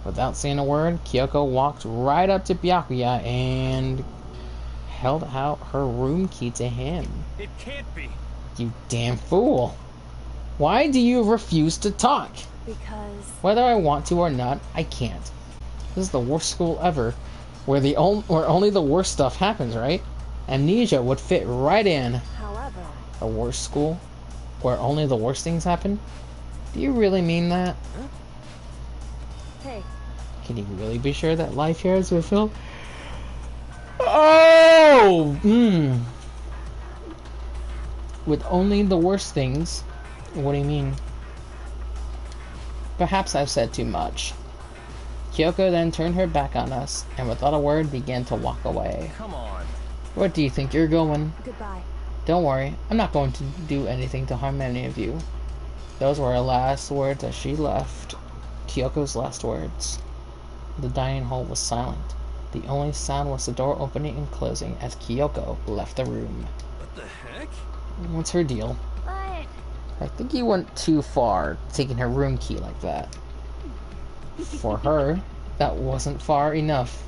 [SPEAKER 1] Without saying a word, Kyoko walked right up to Byakuya and held out her room key to him.
[SPEAKER 3] It can't be.
[SPEAKER 1] You damn fool. Why do you refuse to talk?
[SPEAKER 2] Because,
[SPEAKER 1] Whether I want to or not, I can't. This is the worst school ever, where only the worst stuff happens, right? Amnesia would fit right in.
[SPEAKER 2] however,
[SPEAKER 1] A worst school, where only the worst things happen? Do you really mean that?
[SPEAKER 2] hey,
[SPEAKER 1] Can you really be sure that life here is fulfilled? Oh! With only the worst things? What do you mean? Perhaps I've said too much. Kyoko then turned her back on us, and without a word began to walk away.
[SPEAKER 5] Come on.
[SPEAKER 1] Where do you think you're going?
[SPEAKER 2] goodbye.
[SPEAKER 1] Don't worry, I'm not going to do anything to harm any of you. Those were her last words as she left. Kyoko's last words. The dining hall was silent. The only sound was the door opening and closing as Kyoko left the room.
[SPEAKER 3] What the heck?
[SPEAKER 1] What's her deal?
[SPEAKER 4] But
[SPEAKER 1] I think you went too far, taking her room key like that. For her, that wasn't far enough.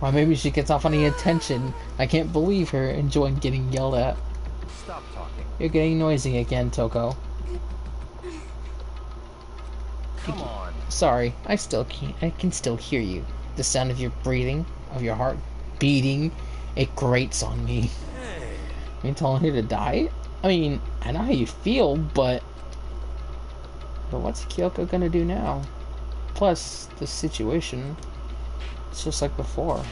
[SPEAKER 1] Or maybe she gets off on the attention. I can't believe her enjoying getting yelled at.
[SPEAKER 5] Stop talking.
[SPEAKER 1] You're getting noisy again, Toko.
[SPEAKER 5] Come on.
[SPEAKER 1] Sorry, I can still hear you. The sound of your breathing, of your heart beating, it grates on me.
[SPEAKER 3] Hey.
[SPEAKER 1] You telling her to die? I mean, I know how you feel, but what's Kyoko gonna do now? Plus, the situation, it's just like before.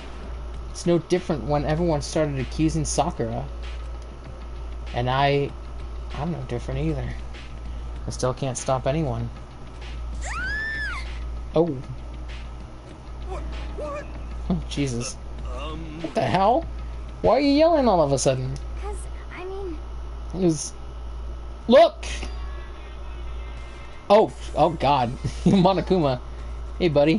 [SPEAKER 1] It's no different when everyone started accusing Sakura. And I'm no different either. I still can't stop anyone. Oh.
[SPEAKER 3] What?
[SPEAKER 1] Oh, Jesus. What the hell? Why are you yelling all of a sudden?
[SPEAKER 4] because, I mean,
[SPEAKER 1] It was... Look! Oh God, Monokuma. Hey, buddy.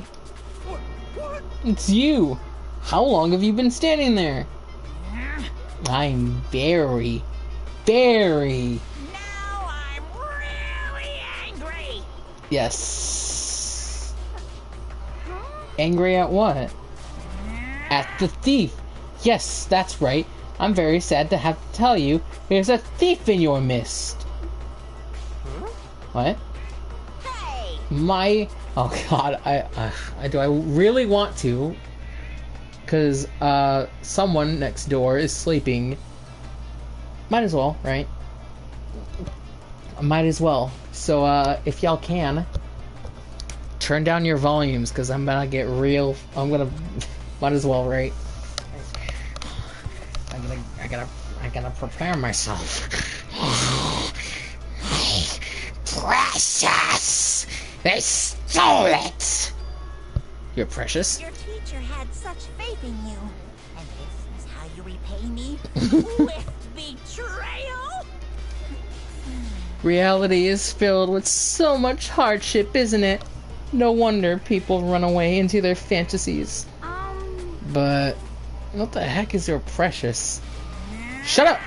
[SPEAKER 3] What?
[SPEAKER 1] It's you. How long have you been standing there? I'm very.
[SPEAKER 4] Now I'm really angry.
[SPEAKER 1] Yes. Angry at what? At the thief. Yes, that's right. I'm very sad to have to tell you there's a thief in your midst. What?
[SPEAKER 4] Hey,
[SPEAKER 1] Oh God, I do I really want to? Because someone next door is sleeping. Might as well, right? Might as well. So if y'all can, turn down your volumes, because I'm gonna get real. Might as well, right? I gotta prepare myself. Precious! They stole it! You're precious?
[SPEAKER 4] your teacher had such faith in you. And this is how you repay me? With betrayal?
[SPEAKER 1] Reality is filled with so much hardship, isn't it? No wonder people run away into their fantasies. But what the heck is your precious? Shut up!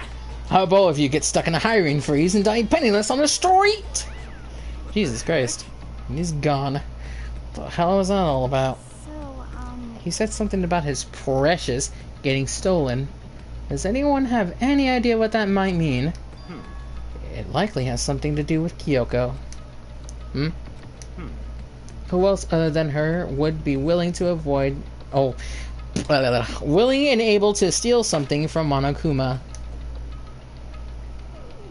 [SPEAKER 1] How about if you get stuck in a hiring freeze and die penniless on the street? Jesus Christ. He's gone. What the hell was that all about?
[SPEAKER 2] So,
[SPEAKER 1] He said something about his precious getting stolen. Does anyone have any idea what that might mean? It likely has something to do with Kyoko. Who else other than her would be willing to avoid... willing and able to steal something from Monokuma?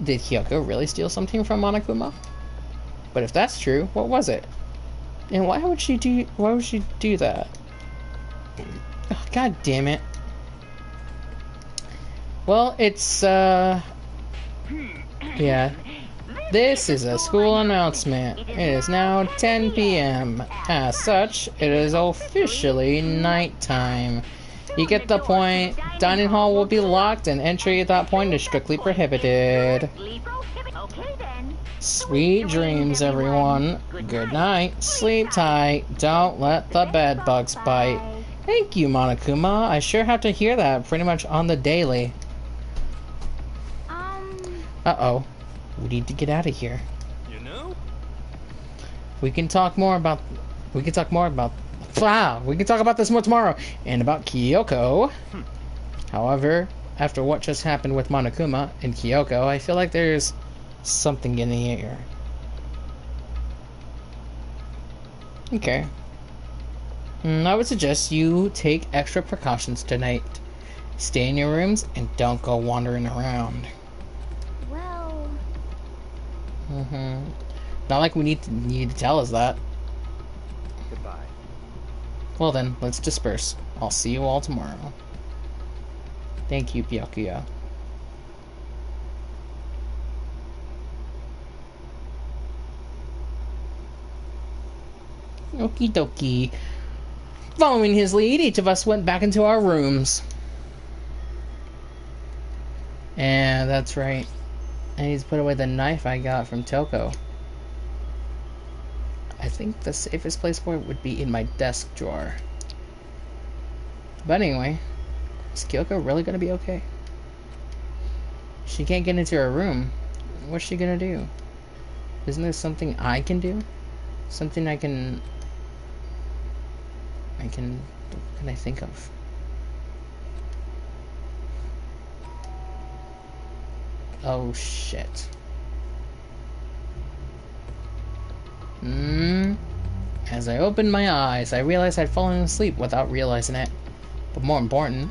[SPEAKER 1] Did Kyoko really steal something from Monokuma? But if that's true, what was it? And why would she do that? Oh, God damn it. Well, it's yeah. This is a school announcement. It is now 10 p.m. As such, it is officially nighttime. You get the point. Dining hall will be locked and entry at that point is strictly prohibited. Sweet dreams, everyone. Good night. Sleep tight. Don't let the bed bugs bite. Thank you, Monokuma. I sure have to hear that pretty much on the daily. Uh-oh. We need to get out of here.
[SPEAKER 3] You know?
[SPEAKER 1] We can talk more about this more tomorrow and about Kyoko. However, after what just happened with Monokuma and Kyoko, I feel like there's something in the air. Okay. I would suggest you take extra precautions tonight. Stay in your rooms and don't go wandering around.
[SPEAKER 2] well,
[SPEAKER 1] Not like we need to tell us that.
[SPEAKER 5] Goodbye.
[SPEAKER 1] Well then, let's disperse. I'll see you all tomorrow. Thank you, Byakuya. Okie dokie. Following his lead, each of us went back into our rooms. And that's right. I need to put away the knife I got from Toko. I think the safest place for it would be in my desk drawer. But anyway, is Kyoko really gonna be okay? She can't get into her room. What's she gonna do? Isn't there something I can do? Something what can I think of? Oh shit. As I opened my eyes, I realized I'd fallen asleep without realizing it. But more important,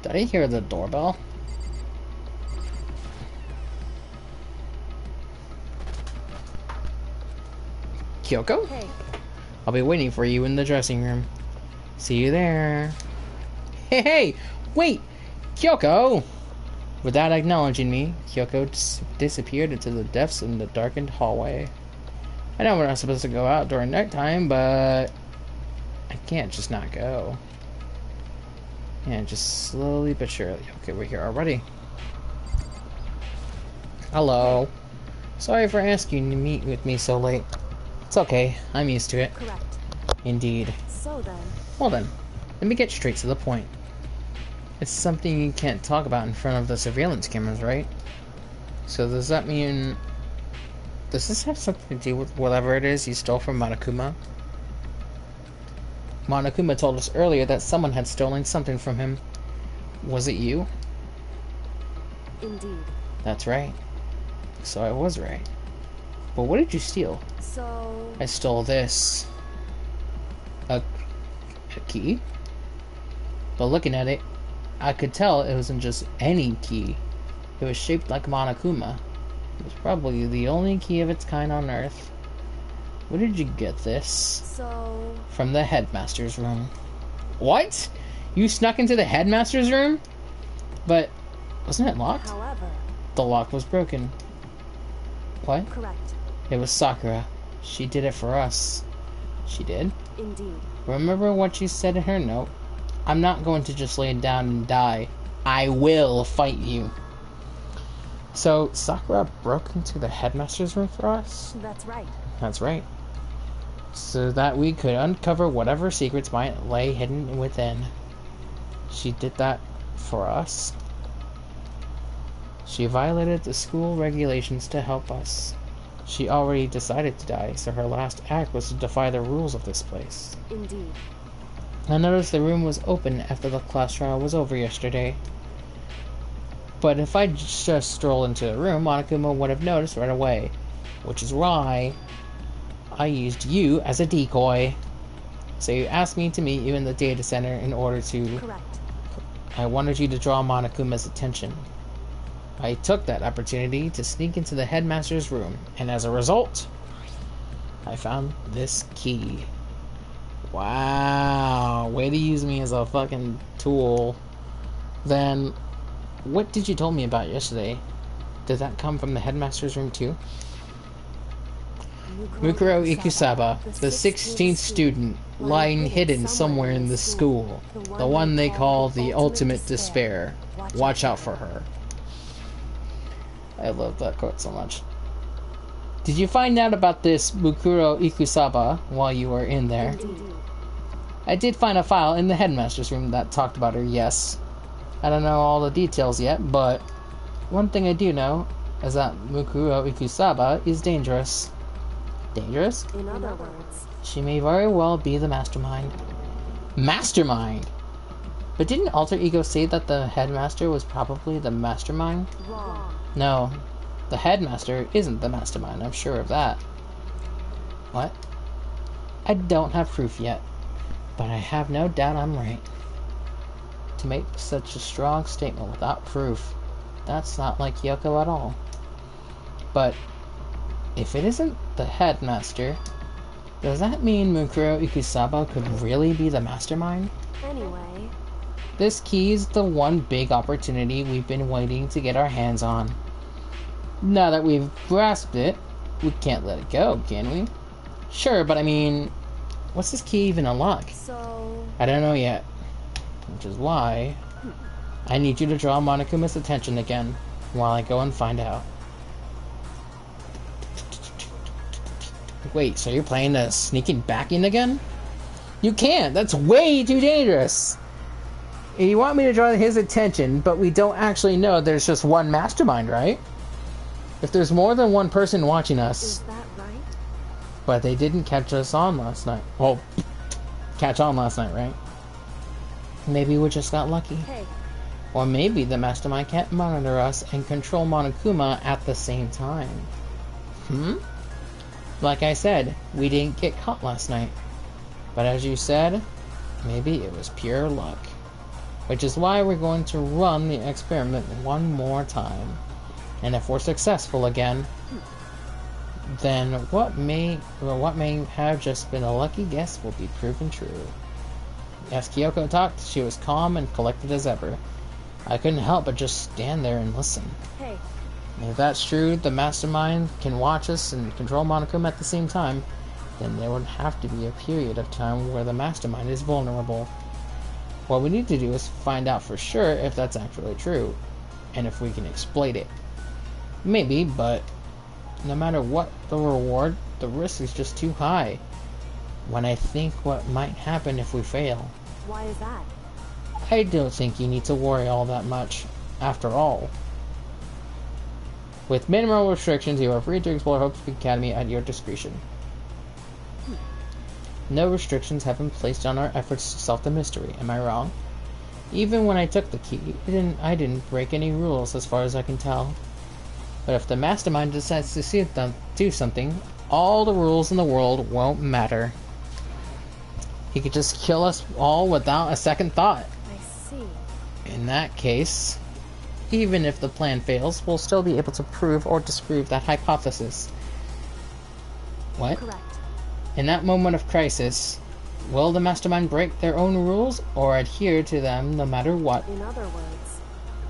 [SPEAKER 1] did I hear the doorbell? Kyoko?
[SPEAKER 2] hey,
[SPEAKER 1] I'll be waiting for you in the dressing room. See you there. Hey, wait! Kyoko! Without acknowledging me, Kyoko disappeared into the depths in the darkened hallway. I know we're not supposed to go out during nighttime, but I can't just not go. Yeah, just slowly but surely. Okay, we're here already. Hello. Sorry for asking you to meet with me so late. It's okay, I'm used to it.
[SPEAKER 2] Correct.
[SPEAKER 1] Indeed.
[SPEAKER 2] So then,
[SPEAKER 1] Well then, let me get straight to the point. It's something you can't talk about in front of the surveillance cameras, right? So does that mean... Does this have something to do with whatever it is you stole from Monokuma? Monokuma told us earlier that someone had stolen something from him. Was it you?
[SPEAKER 2] indeed.
[SPEAKER 1] That's right. So I was right. But what did you steal?
[SPEAKER 2] So,
[SPEAKER 1] I stole this. A key? But looking at it, I could tell it wasn't just any key. It was shaped like Monokuma. It was probably the only key of its kind on Earth. Where did you get this?
[SPEAKER 2] so,
[SPEAKER 1] From the headmaster's room. What? You snuck into the headmaster's room? But wasn't it locked?
[SPEAKER 2] however,
[SPEAKER 1] The lock was broken. What?
[SPEAKER 2] correct.
[SPEAKER 1] It was Sakura. She did it for us. She did?
[SPEAKER 2] Indeed.
[SPEAKER 1] Remember what she said in her note? I'm not going to just lay down and die. I will fight you. So, Sakura broke into the headmaster's room for us?
[SPEAKER 2] That's right.
[SPEAKER 1] That's right. So that we could uncover whatever secrets might lay hidden within. She did that for us? She violated the school regulations to help us. She already decided to die, so her last act was to defy the rules of this place.
[SPEAKER 2] Indeed.
[SPEAKER 1] I noticed the room was open after the class trial was over yesterday. But if I just strolled into the room, Monokuma would have noticed right away. Which is why I used you as a decoy. So you asked me to meet you in the data center in order to...
[SPEAKER 2] Correct.
[SPEAKER 1] I wanted you to draw Monokuma's attention. I took that opportunity to sneak into the headmaster's room, and as a result, I found this key. Wow, way to use me as a fucking tool. Then, what did you tell me about yesterday? Did that come from the headmaster's room too? Mukuro Ikusaba, the 16th student, lying hidden somewhere in the school. The one they call the Ultimate Despair. Watch out for her. I love that quote so much. Did you find out about this Mukuro Ikusaba while you were in there?
[SPEAKER 2] Indeed.
[SPEAKER 1] I did find a file in the headmaster's room that talked about her, yes. I don't know all the details yet, but one thing I do know is that Mukuro Ikusaba is dangerous. Dangerous?
[SPEAKER 2] In other words,
[SPEAKER 1] She may very well be the mastermind. Mastermind? But didn't Alter Ego say that the headmaster was probably the mastermind?
[SPEAKER 2] wrong.
[SPEAKER 1] No, the headmaster isn't the mastermind, I'm sure of that. What? I don't have proof yet, but I have no doubt I'm right. To make such a strong statement without proof, that's not like Yoko at all. But if it isn't the headmaster, does that mean Mukuro Ikusaba could really be the mastermind?
[SPEAKER 2] Anyway,
[SPEAKER 1] This key is the one big opportunity we've been waiting to get our hands on. Now that we've grasped it, we can't let it go, can we? Sure, but I mean, what's this key even unlock?
[SPEAKER 2] so,
[SPEAKER 1] I don't know yet. Which is why I need you to draw Monokuma's attention again while I go and find out. Wait, so you're playing the sneaking back in again? You can't! That's way too dangerous! You want me to draw his attention, but we don't actually know there's just one mastermind, right? If there's more than one person watching us,
[SPEAKER 2] is that right?
[SPEAKER 1] but they didn't catch us on last night. Well, catch on last night, right? Maybe we just got lucky.
[SPEAKER 2] Hey,
[SPEAKER 1] Or maybe the mastermind can't monitor us and control Monokuma at the same time. Like I said, we didn't get caught last night. But as you said, maybe it was pure luck. Which is why we're going to run the experiment one more time. And if we're successful again, then what may have just been a lucky guess will be proven true. As Kyoko talked, she was calm and collected as ever. I couldn't help but just stand there and listen.
[SPEAKER 2] hey,
[SPEAKER 1] If that's true, the mastermind can watch us and control Monokuma at the same time, then there would have to be a period of time where the mastermind is vulnerable. What we need to do is find out for sure if that's actually true, and if we can exploit it. Maybe, but No matter what the reward, the risk is just too high. When I think what might happen if we fail,
[SPEAKER 2] Why is that?
[SPEAKER 1] I don't think you need to worry all that much. After all, with minimal restrictions, you are free to explore Hope's Peak Academy at your discretion. No restrictions have been placed on our efforts to solve the mystery, am I wrong? Even when I took the key, I didn't break any rules as far as I can tell. But if the mastermind decides to do something, all the rules in the world won't matter. He could just kill us all without a second thought.
[SPEAKER 2] I see.
[SPEAKER 1] In that case, even if the plan fails, we'll still be able to prove or disprove that hypothesis. What?
[SPEAKER 2] Correct.
[SPEAKER 1] In that moment of crisis, will the mastermind break their own rules or adhere to them no matter what?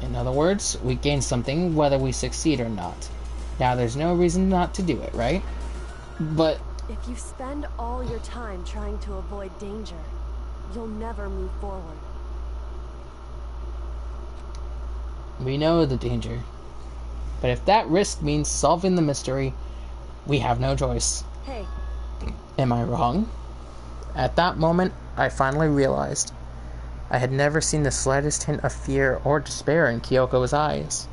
[SPEAKER 2] In other words,
[SPEAKER 1] we gain something whether we succeed or not. Now there's no reason not to do it, right? But
[SPEAKER 2] if you spend all your time trying to avoid danger, you'll never move forward.
[SPEAKER 1] we know the danger. But if that risk means solving the mystery, we have no choice.
[SPEAKER 2] Hey,
[SPEAKER 1] Am I wrong? At that moment, I finally realized I had never seen the slightest hint of fear or despair in Kyoko's eyes.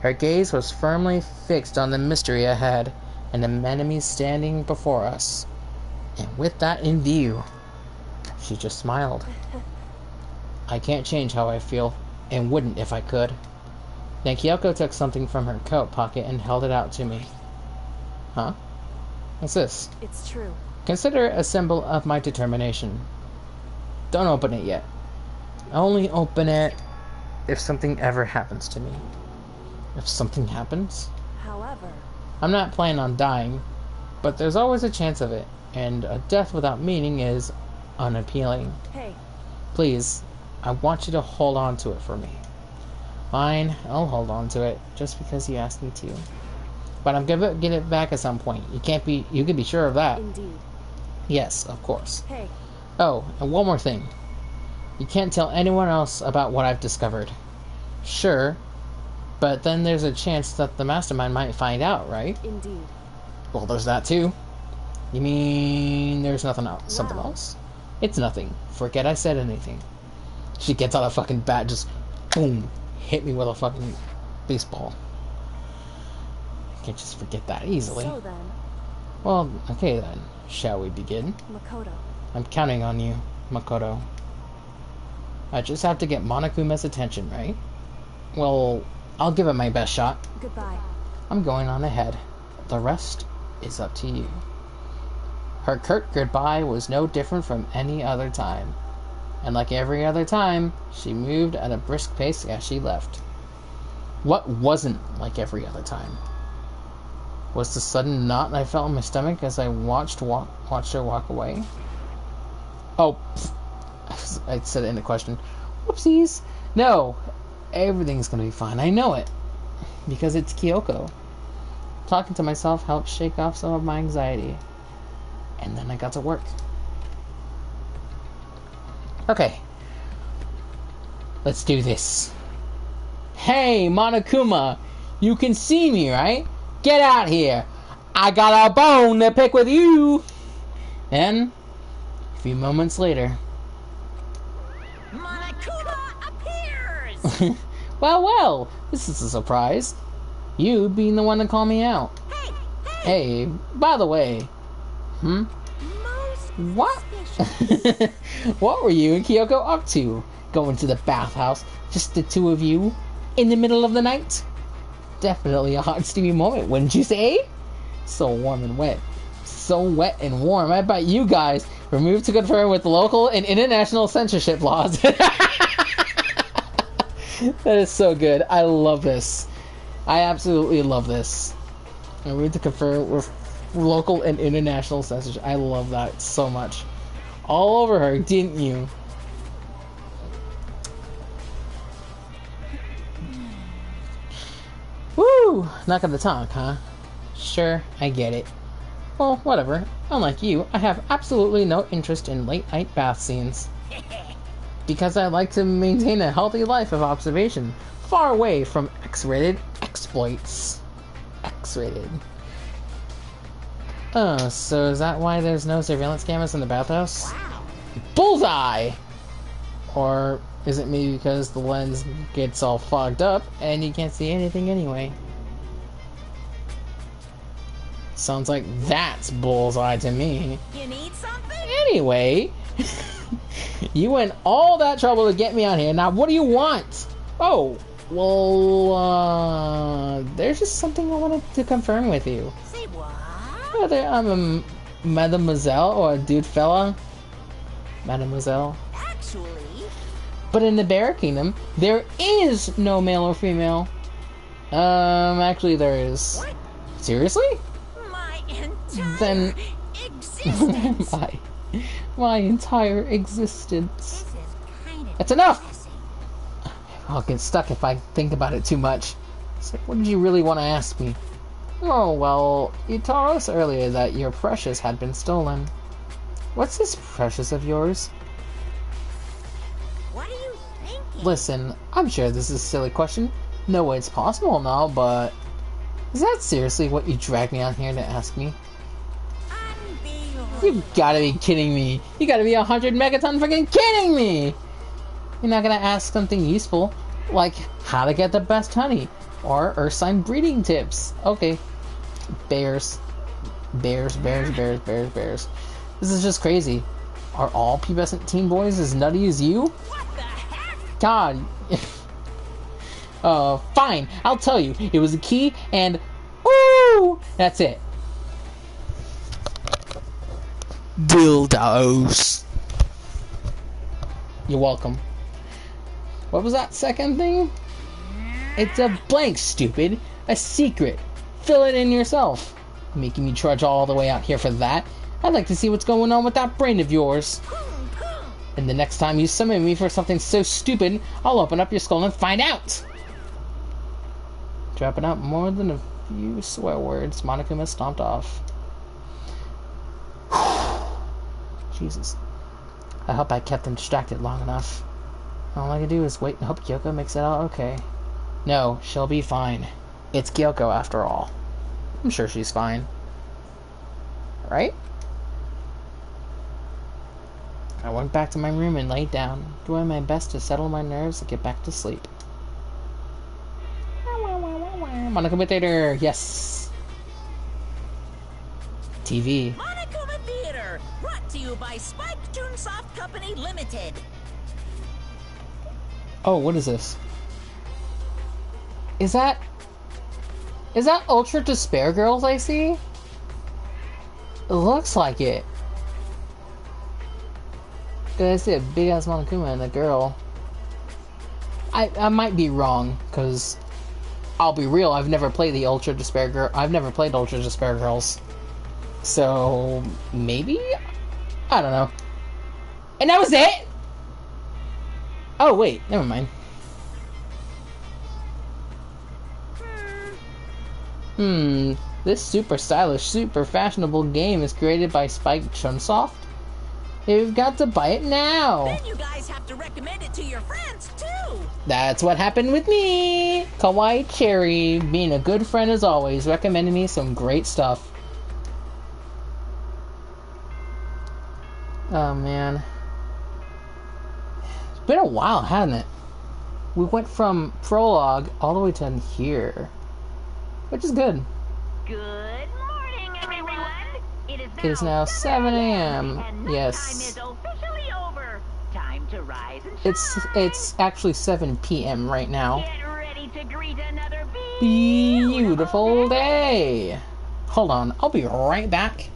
[SPEAKER 1] Her gaze was firmly fixed on the mystery ahead and the enemies standing before us. And with that in view, she just smiled. I can't change how I feel, and wouldn't if I could. Then Kyoko took something from her coat pocket and held it out to me. Huh? What's this?
[SPEAKER 2] it's true.
[SPEAKER 1] Consider it a symbol of my determination. Don't open it yet. Only open it if something ever happens to me. If something happens?
[SPEAKER 2] However,
[SPEAKER 1] I'm not planning on dying, but there's always a chance of it, and a death without meaning is unappealing.
[SPEAKER 2] hey,
[SPEAKER 1] Please, I want you to hold on to it for me. Fine, I'll hold on to it, just because you asked me to. But I'm gonna get it back at some point. You can be sure of that.
[SPEAKER 2] indeed.
[SPEAKER 1] Yes, of course.
[SPEAKER 2] Hey,
[SPEAKER 1] Oh, and one more thing. You can't tell anyone else about what I've discovered. Sure, but then there's a chance that the mastermind might find out, right?
[SPEAKER 2] indeed.
[SPEAKER 1] Well, there's that too. You mean there's nothing else? Something
[SPEAKER 2] Well.
[SPEAKER 1] else? It's nothing. Forget I said anything. She gets out a fucking bat, just boom, hit me with a fucking baseball. Can't just forget that easily.
[SPEAKER 2] So then,
[SPEAKER 1] Well, okay then. Shall we begin?
[SPEAKER 2] Makoto,
[SPEAKER 1] I'm counting on you, Makoto. I just have to get Monokuma's attention, right? Well, I'll give it my best shot.
[SPEAKER 2] goodbye.
[SPEAKER 1] I'm going on ahead. The rest is up to you. Her curt goodbye was no different from any other time. And like every other time, she moved at a brisk pace as she left. What wasn't like every other time? Was the sudden knot I felt in my stomach as I watched her walk away? Oh, pfft. I said it in a question. Whoopsies. No, everything's gonna be fine. I know it. Because it's Kyoko. Talking to myself helped shake off some of my anxiety. And then I got to work. Okay. Let's do this. Hey, Monokuma! You can see me, right? Get out here! I got a bone to pick with you! Then, a few moments later...
[SPEAKER 4] Monokuma appears!
[SPEAKER 1] Well, this is a surprise. You being the one to call me out.
[SPEAKER 4] Hey,
[SPEAKER 1] Hey, by the way...
[SPEAKER 4] most
[SPEAKER 1] What?
[SPEAKER 4] suspicious.
[SPEAKER 1] What were you and Kyoko up to? Going to the bathhouse, just the two of you, in the middle of the night? Definitely a hot, steamy moment, wouldn't you say? So warm and wet. So wet and warm. I bet you guys were moved to conform with local and international censorship laws. That is so good. I love this. I absolutely love this. I moved to conform with local and international censorship. I love that so much. All over her, didn't you? Woo! Not gonna talk, huh? Sure, I get it. Well, whatever. Unlike you, I have absolutely no interest in late night bath scenes. Because I like to maintain a healthy life of observation, far away from X-rated exploits. X-rated. Oh, so is that why there's no surveillance cameras in the bathhouse?
[SPEAKER 4] Wow.
[SPEAKER 1] Bullseye! Or is it maybe because the lens gets all fogged up and you can't see anything anyway? Sounds like that's bullseye to me.
[SPEAKER 4] You need something?
[SPEAKER 1] Anyway, you went all that trouble to get me out here. Now, what do you want? Oh, well, there's just something I wanted to confirm with you.
[SPEAKER 4] Say what?
[SPEAKER 1] Whether I'm a mademoiselle or a dude fella. Mademoiselle.
[SPEAKER 4] Actually,
[SPEAKER 1] But in the Bear Kingdom, there is no male or female. Actually there is.
[SPEAKER 4] what?
[SPEAKER 1] Seriously?
[SPEAKER 4] My entire
[SPEAKER 1] Then-
[SPEAKER 4] existence.
[SPEAKER 1] my entire existence.
[SPEAKER 4] This is kind of
[SPEAKER 1] That's enough!
[SPEAKER 4] depressing.
[SPEAKER 1] I'll get stuck if I think about it too much. So what did you really want to ask me? Oh, well, you told us earlier that your precious had been stolen. What's this precious of yours?
[SPEAKER 4] What are you thinking?
[SPEAKER 1] Listen, I'm sure this is a silly question. No way it's possible now, but... Is that seriously what you dragged me out here to ask me?
[SPEAKER 4] Unbelievable.
[SPEAKER 1] You gotta be kidding me. You gotta be 100 megaton freaking kidding me! You're not gonna ask something useful, like how to get the best honey, or earth sign breeding tips. Okay. Bears. Bears. This is just crazy. Are all pubescent teen boys as nutty as you?
[SPEAKER 4] What the heck?
[SPEAKER 1] God. Fine. I'll tell you. It was a key and... Woo! That's it. Dildos. You're welcome. What was that second thing? It's a blank, stupid. A secret. Fill it in yourself. Making me trudge all the way out here for that. I'd like to see what's going on with that brain of yours. And the next time you summon me for something so stupid, I'll open up your skull and find out! Dropping out more than a few swear words, Monokuma stomped off. Jesus. I hope I kept him distracted long enough. All I can do is wait and hope Kyoko makes it out okay. No, she'll be fine. It's Kyoko after all. I'm sure she's fine. Right? I went back to my room and laid down, doing my best to settle my nerves and get back to sleep. Monokuma Theater, yes! TV.
[SPEAKER 4] Monokuma Theater, brought to you by Spike Toonsoft Company Limited.
[SPEAKER 1] Oh, what is this? Is that Ultra Despair Girls I see? It looks like it. I see a big ass Monokuma and a girl. I might be wrong, because I'll be real, I've never played the Ultra Despair Girl. I've never played Ultra Despair Girls. So maybe? I don't know. And that was it? Oh wait, never mind. This super stylish, super fashionable game is created by Spike Chunsoft. You've got to buy it now.
[SPEAKER 4] Then you guys have to recommend it to your friends, too.
[SPEAKER 1] That's what happened with me. Kawaii Cherry, being a good friend as always, recommended me some great stuff. Oh man. It's been a while, hasn't it? We went from prologue all the way to here. Which is good.
[SPEAKER 6] Good morning, everyone.
[SPEAKER 1] It is now 7 a.m.
[SPEAKER 6] and
[SPEAKER 1] Yes.
[SPEAKER 6] time is officially over. Time to rise and shine.
[SPEAKER 1] It's actually 7 p.m. right now.
[SPEAKER 6] Get ready to greet another
[SPEAKER 1] Beautiful day. Hold on, I'll be right back.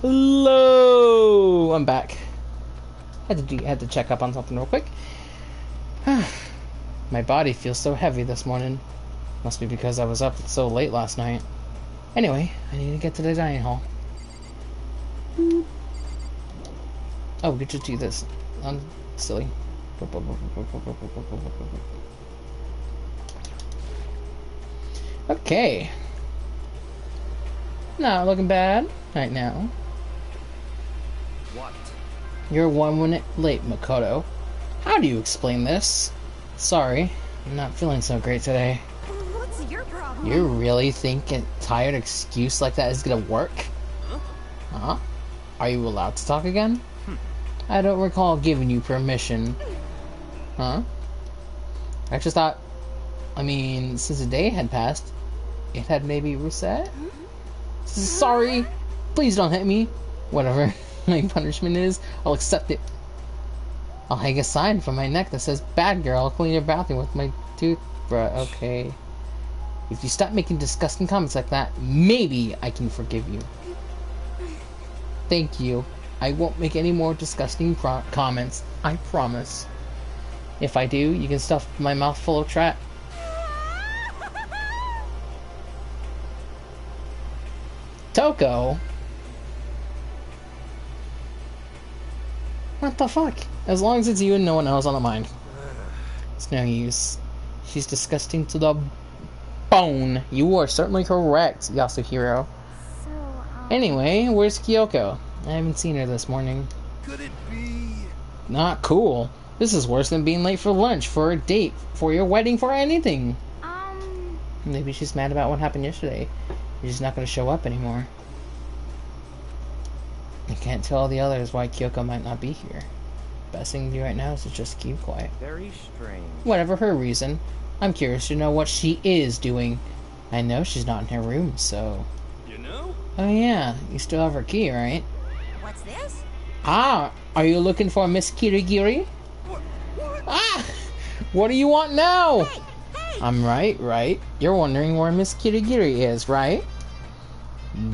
[SPEAKER 1] Hello! I'm back. Had to check up on something real quick. My body feels so heavy this morning. Must be because I was up so late last night. Anyway, I need to get to the dining hall. Oh, we could just do this. I'm silly. Okay. Not looking bad right now.
[SPEAKER 5] What?
[SPEAKER 1] You're 1 minute late, Makoto. How do you explain this? Sorry, I'm not feeling so great today.
[SPEAKER 2] What's your problem?
[SPEAKER 1] You really think a tired excuse like that is gonna work? Huh? Are you allowed to talk again? I don't recall giving you permission. Huh? I just thought, since a day had passed, it had maybe reset? Sorry! Please don't hit me! Whatever my punishment is, I'll accept it. I'll hang a sign from my neck that says, "Bad girl, clean your bathroom with my toothbrush." Okay. If you stop making disgusting comments like that, maybe I can forgive you. Thank you. I won't make any more disgusting comments. I promise. If I do, you can stuff my mouth full of trap. Toko? What the fuck? As long as it's you and no one else on the mind. It's no use. She's disgusting to the bone. You are certainly correct, Yasuhiro.
[SPEAKER 2] So,
[SPEAKER 1] Anyway, where's Kyoko? I haven't seen her this morning.
[SPEAKER 3] Could it be?
[SPEAKER 1] Not cool. This is worse than being late for lunch, for a date, for your wedding, for anything. Maybe she's mad about what happened yesterday. She's not going to show up anymore. I can't tell the others why Kyoko might not be here. Best thing to do right now is to just keep quiet.
[SPEAKER 5] Very strange.
[SPEAKER 1] Whatever her reason, I'm curious to know what she is doing. I know she's not in her room, so...
[SPEAKER 3] You know?
[SPEAKER 1] Oh yeah, you still have her key, right?
[SPEAKER 4] What's this?
[SPEAKER 1] Ah, are you looking for Miss Kirigiri?
[SPEAKER 3] What?
[SPEAKER 1] Ah! What do you want now?
[SPEAKER 4] Hey! Hey!
[SPEAKER 1] I'm right. You're wondering where Miss Kirigiri is, right?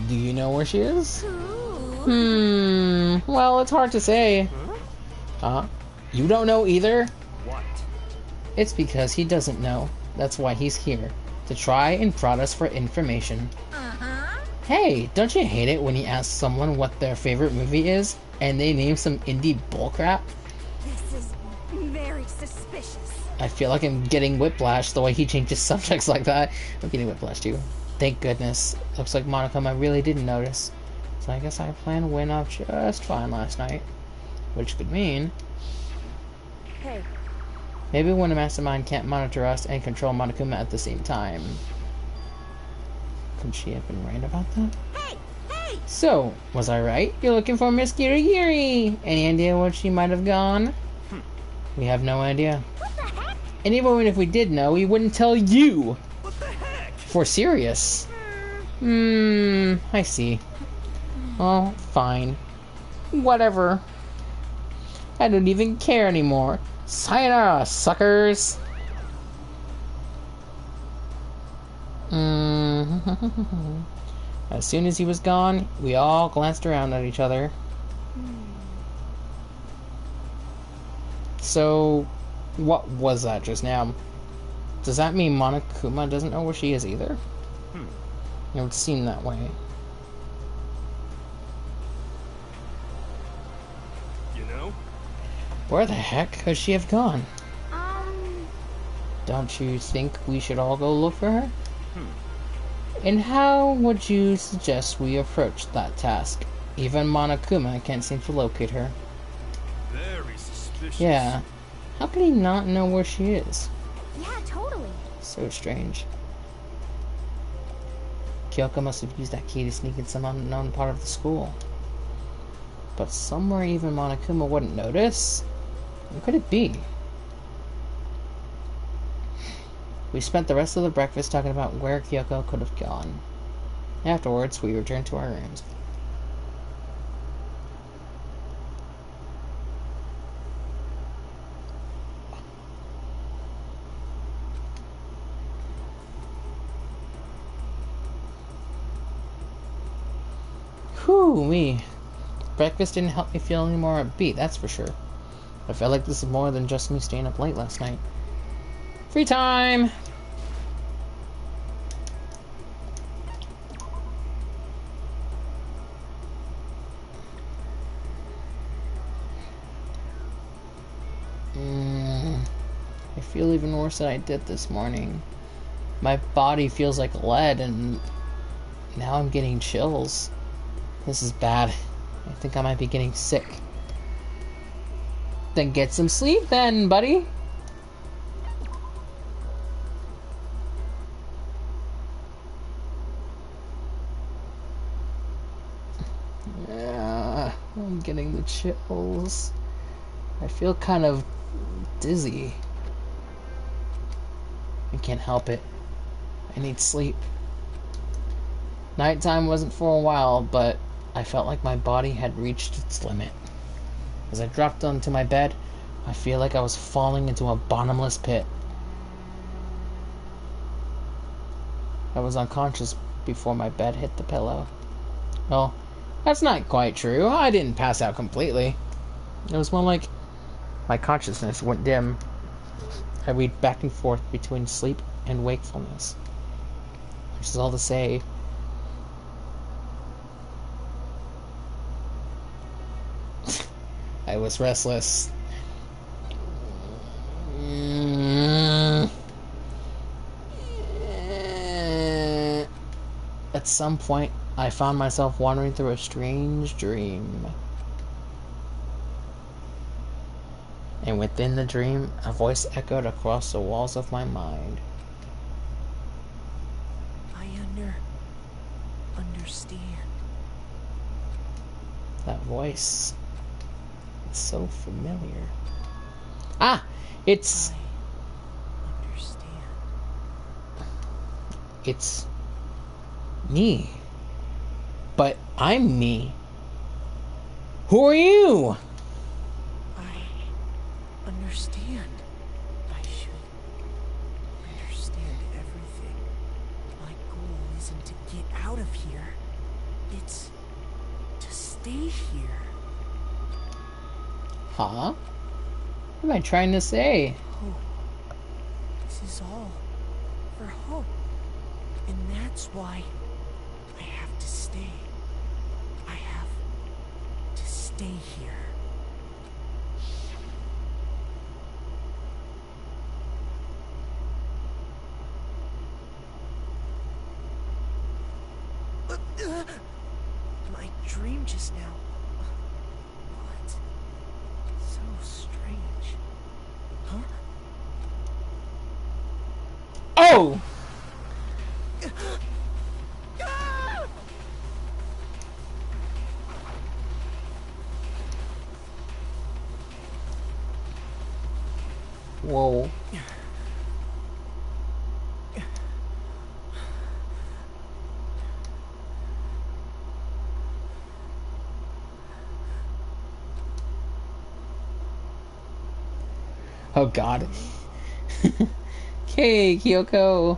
[SPEAKER 1] Do you know where she is? Well, it's hard to say. You don't know either?
[SPEAKER 5] What?
[SPEAKER 1] It's because he doesn't know. That's why he's here. To try and prod us for information. Hey, don't you hate it when you ask someone what their favorite movie is, and they name some indie bullcrap?
[SPEAKER 2] this is very suspicious.
[SPEAKER 1] I feel like I'm getting whiplash the way he changes subjects like that. I'm getting whiplash too. Thank goodness. Looks like Monokuma really didn't notice. So I guess I plan to win off just fine last night. Which could mean...
[SPEAKER 2] Hey,
[SPEAKER 1] maybe when a mastermind can't monitor us and control Monokuma at the same time. Could she have been right about that?
[SPEAKER 4] Hey! Hey!
[SPEAKER 1] So, was I right? You're looking for Miss Kirigiri! Any idea where she might have gone? We have no idea.
[SPEAKER 4] What the heck?
[SPEAKER 1] And even if we did know, we wouldn't tell you!
[SPEAKER 3] What the heck?
[SPEAKER 1] For serious. I see. Oh, fine. Whatever. I don't even care anymore. Sayonara, suckers! As soon as he was gone, we all glanced around at each other. So, what was that just now? Does that mean Monokuma doesn't know where she is either? It would seem that way.
[SPEAKER 3] You know?
[SPEAKER 1] Where the heck could she have gone? Don't you think we should all go look for her? And how would you suggest we approach that task? Even Monokuma can't seem to locate her.
[SPEAKER 3] Very suspicious.
[SPEAKER 1] Yeah. How could he not know where she is?
[SPEAKER 2] yeah, totally.
[SPEAKER 1] So strange. Kyoko must have used that key to sneak in some unknown part of the school. But somewhere even Monokuma wouldn't notice? What could it be? We spent the rest of the breakfast talking about where Kyoko could have gone. Afterwards, we returned to our rooms. Whew, me. breakfast didn't help me feel any more upbeat, that's for sure. I felt like this is more than just me staying up late last night. Free time! I feel even worse than I did this morning. My body feels like lead, and now I'm getting chills. This is bad. I think I might be getting sick. Then get some sleep then, buddy. Yeah, I'm getting the chills. I feel kind of dizzy. I can't help it. I need sleep. Nighttime wasn't for a while, but I felt like my body had reached its limit. As I dropped onto my bed, I feel like I was falling into a bottomless pit. I was unconscious before my bed hit the pillow. Well, that's not quite true. I didn't pass out completely. It was more like my consciousness went dim. I read back and forth between sleep and wakefulness. Which is all to say, I was restless. At some point, I found myself wandering through a strange dream. And within the dream, a voice echoed across the walls of my mind.
[SPEAKER 7] I understand.
[SPEAKER 1] That voice. It's so familiar. Ah! It's...
[SPEAKER 7] I understand.
[SPEAKER 1] It's... me. But I'm me. Who are you?
[SPEAKER 7] I understand. I should understand everything. My goal isn't to get out of here. It's to stay here.
[SPEAKER 1] Huh? What am I trying to say?
[SPEAKER 7] Hope. This is all for hope. And that's why I have to stay. I have to stay here. My dream just now. What? So strange. Huh?
[SPEAKER 1] Oh! Whoa. Oh god. Okay, Kyoko.
[SPEAKER 7] Kyoko?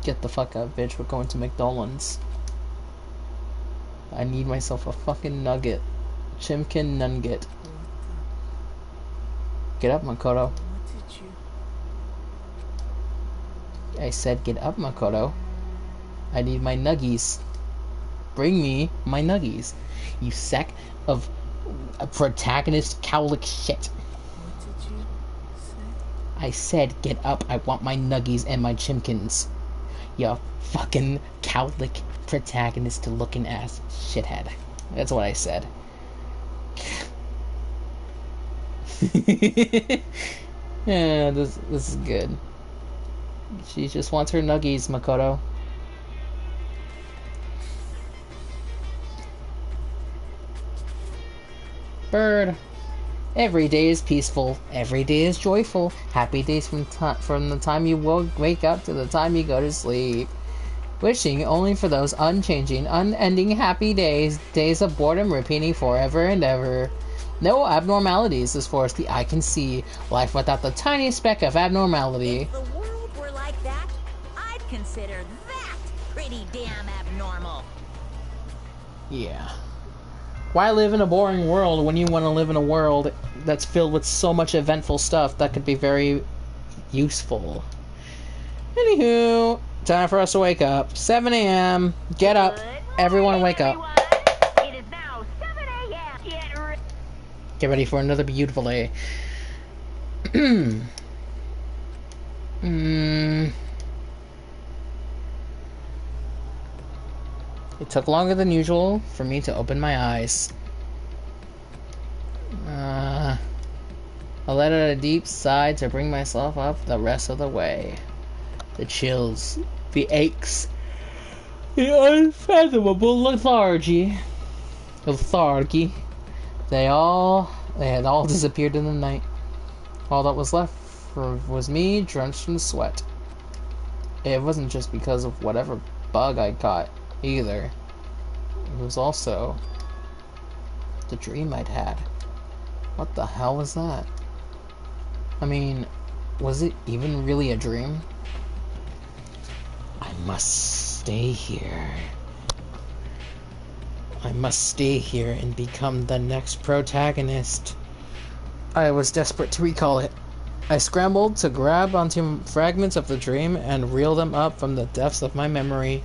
[SPEAKER 1] Get the fuck out, bitch. We're going to McDonald's. I need myself a fucking nugget. Chimkin nugget. Get up, Makoto.
[SPEAKER 7] What did you...
[SPEAKER 1] I said get up, Makoto. I need my nuggies. Bring me my nuggies. You sack of protagonist cowlick shit.
[SPEAKER 7] What did you say?
[SPEAKER 1] I said get up. I want my nuggies and my chimkins. You fucking cowlick protagonist looking ass shithead. That's what I said. Yeah, this is good. She just wants her nuggies, Makoto. Bird. Every day is peaceful. Every day is joyful. Happy days from the time you wake up to the time you go to sleep. Wishing only for those unchanging, unending happy days. Days of boredom repeating forever and ever. No abnormalities as far as the eye can see. Life without the tiniest speck of abnormality.
[SPEAKER 4] If the world were like that, I'd consider that pretty damn abnormal.
[SPEAKER 1] Yeah. Why live in a boring world when you want to live in a world that's filled with so much eventful stuff that could be very useful? Anywho, time for us to wake up. 7 a.m. Get up.
[SPEAKER 6] Good
[SPEAKER 1] Everyone
[SPEAKER 6] morning,
[SPEAKER 1] wake up.
[SPEAKER 6] everyone. It is now 7 a.m.
[SPEAKER 1] Get ready for another beautiful day. It took longer than usual for me to open my eyes. I let out a deep sigh to bring myself up the rest of the way. The chills, the aches, the unfathomable lethargy, they had all disappeared in the night. All that was left was me drenched in sweat. It wasn't just because of whatever bug I caught, either. It was also the dream I'd had. What the hell was that? I mean, was it even really a dream? I must stay here. I must stay here and become the next protagonist. I was desperate to recall it. I scrambled to grab onto fragments of the dream and reel them up from the depths of my memory.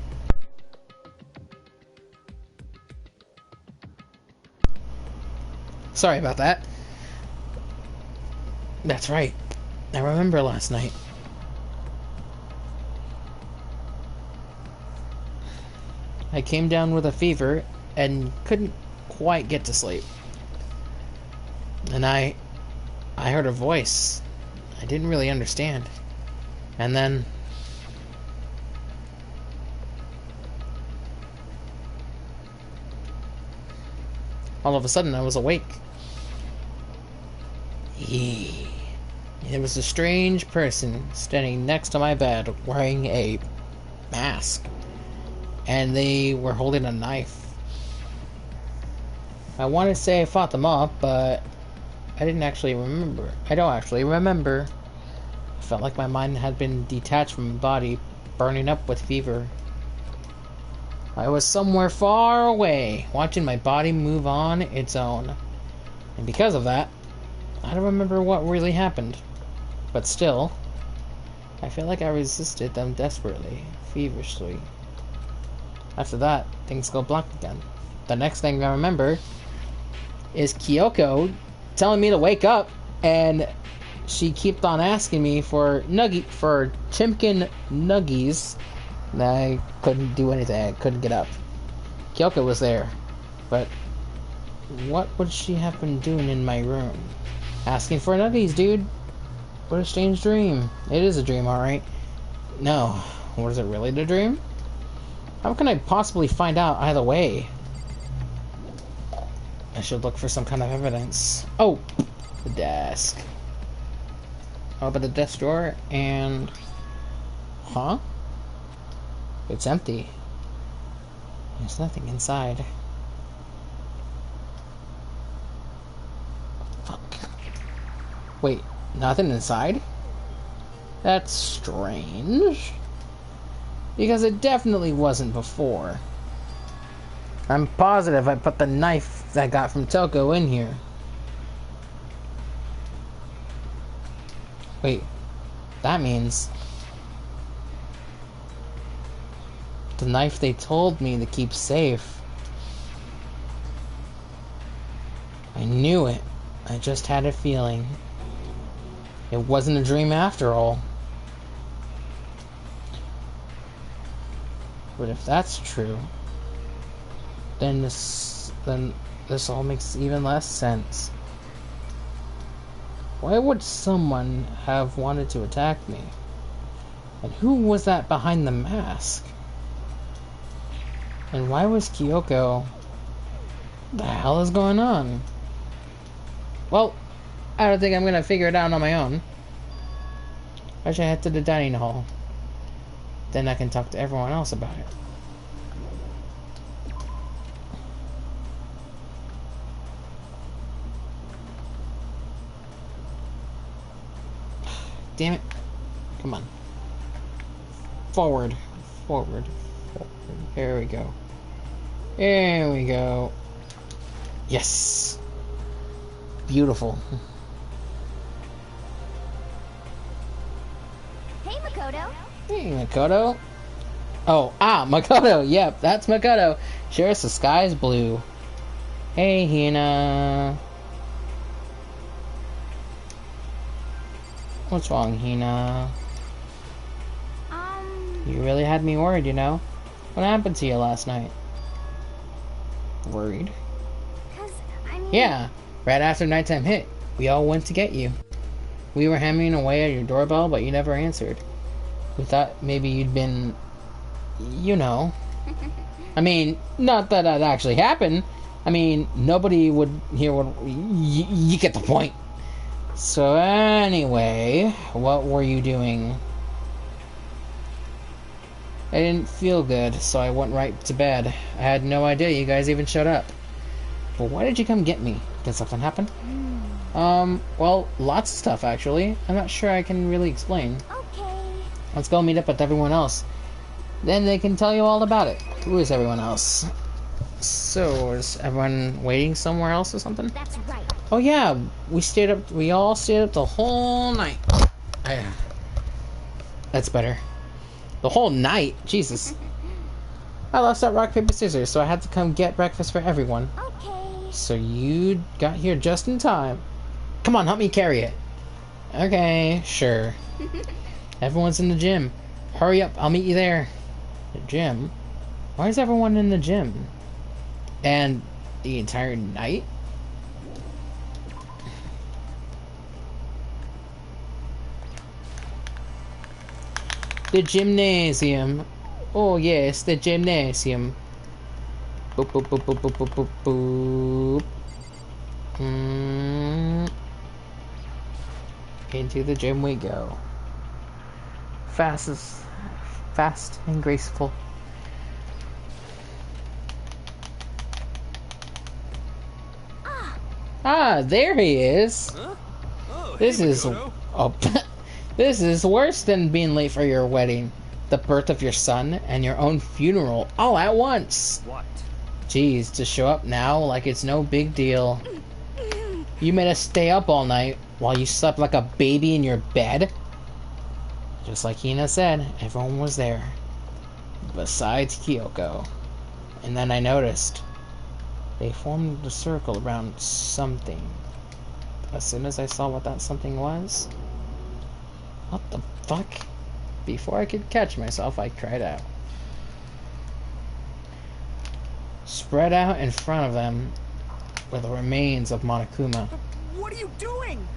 [SPEAKER 1] Sorry about that. That's right. I remember last night. I came down with a fever and couldn't quite get to sleep. And I heard a voice. I didn't really understand. And then all of a sudden I was awake. It was a strange person standing next to my bed wearing a mask. And they were holding a knife. I want to say I fought them off, but I don't actually remember. I felt like my mind had been detached from my body, burning up with fever. I was somewhere far away, watching my body move on its own. And because of that, I don't remember what really happened. But still, I feel like I resisted them desperately, feverishly. After that, things go blank again. The next thing I remember is Kyoko telling me to wake up, and she kept on asking me for chimkin nuggies. And I couldn't do anything. I couldn't get up. Kyoko was there, but what would she have been doing in my room? Asking for nuggies, dude. What a strange dream. It is a dream, alright. No. Was it really the dream? How can I possibly find out either way? I should look for some kind of evidence. Oh! The desk. Open the desk drawer and... Huh? It's empty. There's nothing inside. Fuck. Wait, nothing inside? That's strange. Because it definitely wasn't before. I'm positive I put the knife that I got from Toko in here. Wait, that means the knife they told me to keep safe. I knew it. I just had a feeling. It wasn't a dream after all. But if that's true, then this all makes even less sense. Why would someone have wanted to attack me? And who was that behind the mask? And why was Kyoko... What the hell is going on? Well, I don't think I'm gonna figure it out on my own. I should head to the dining hall. Then I can talk to everyone else about it. Damn it. Come on. Forward. Forward. There we go. There we go. Yes. Beautiful.
[SPEAKER 4] Hey, Makoto.
[SPEAKER 1] Hey, Makoto. Oh, Makoto. Yep, that's Makoto. Sure, the sky's blue. Hey, Hina. What's wrong, Hina? You really had me worried, you know? What happened to you last night? Worried?
[SPEAKER 4] 'Cause, I mean...
[SPEAKER 1] Yeah, right after nighttime hit, we all went to get you. We were hammering away at your doorbell, but you never answered. We thought maybe you'd been... you know. I mean, not that that actually happened. I mean, nobody would hear what... You get the point. So anyway, what were you doing? I didn't feel good, so I went right to bed. I had no idea you guys even showed up. But why did you come get me? Did something happen? Well, lots of stuff, actually. I'm not sure I can really explain.
[SPEAKER 4] Okay.
[SPEAKER 1] Let's go meet up with everyone else. Then they can tell you all about it. Who is everyone else? So, is everyone waiting somewhere else or something?
[SPEAKER 4] That's right.
[SPEAKER 1] Oh yeah, we all stayed up the whole night. That's better. The whole night? Jesus. I lost that rock, paper, scissors, so I had to come get breakfast for everyone.
[SPEAKER 4] Okay.
[SPEAKER 1] So you got here just in time. Come on, help me carry it. Okay, sure. Everyone's in the gym. Hurry up, I'll meet you there. The gym? Why is everyone in the gym? And the entire night? The gymnasium. Oh yes, the gymnasium. Boop boop boop boop boop boop boop boop. Into the gym we go. Fast and graceful. There he is.
[SPEAKER 3] Huh? Oh,
[SPEAKER 1] This
[SPEAKER 3] hey,
[SPEAKER 1] is
[SPEAKER 3] Makoto.
[SPEAKER 1] this is worse than being late for your wedding, the birth of your son, and your own funeral all at once.
[SPEAKER 5] What?
[SPEAKER 1] Jeez, to show up now like it's no big deal. You made us stay up all night while you slept like a baby in your bed. Just like Hina said, everyone was there. Besides Kyoko. And then I noticed. They formed a circle around something. As soon as I saw what that something was... What the fuck? Before I could catch myself, I cried out. Spread out in front of them were the remains of Monokuma.
[SPEAKER 7] What are you doing?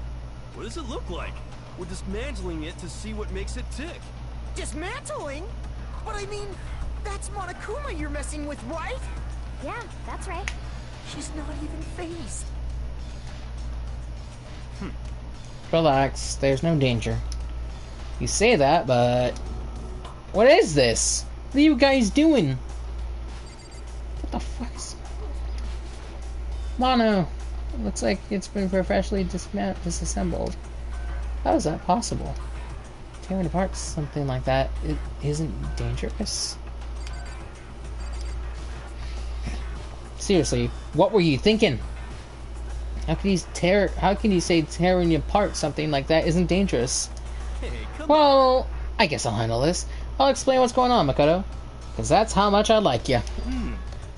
[SPEAKER 3] What does it look like? We're dismantling it to see what makes it tick.
[SPEAKER 7] Dismantling? But I mean, that's Monokuma you're messing with, right?
[SPEAKER 4] Yeah, that's right.
[SPEAKER 7] She's not even phased.
[SPEAKER 1] Relax, there's no danger. You say that, but... What is this? What are you guys doing? What the fuck is... Mono! It looks like it's been professionally disassembled. How is that possible? Tearing apart something like that, it isn't dangerous? Seriously, what were you thinking? How can you say tearing apart something like that isn't dangerous?
[SPEAKER 3] Hey, come on.
[SPEAKER 1] Well, I guess I'll handle this. I'll explain what's going on, Makoto. Because that's how much I like you.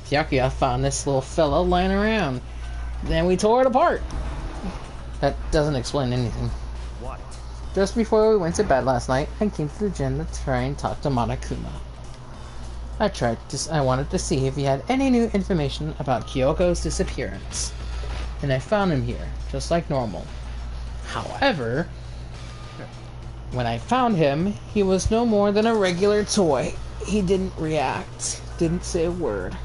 [SPEAKER 1] Fyakuya found this little fella lying around. Then we tore it apart. That doesn't explain anything.
[SPEAKER 5] What?
[SPEAKER 1] Just before we went to bed last night, I came to the gym to try and talk to Monokuma. I wanted to see if he had any new information about Kyoko's disappearance. And I found him here, just like normal. However, when I found him, he was no more than a regular toy. He didn't react, didn't say a word.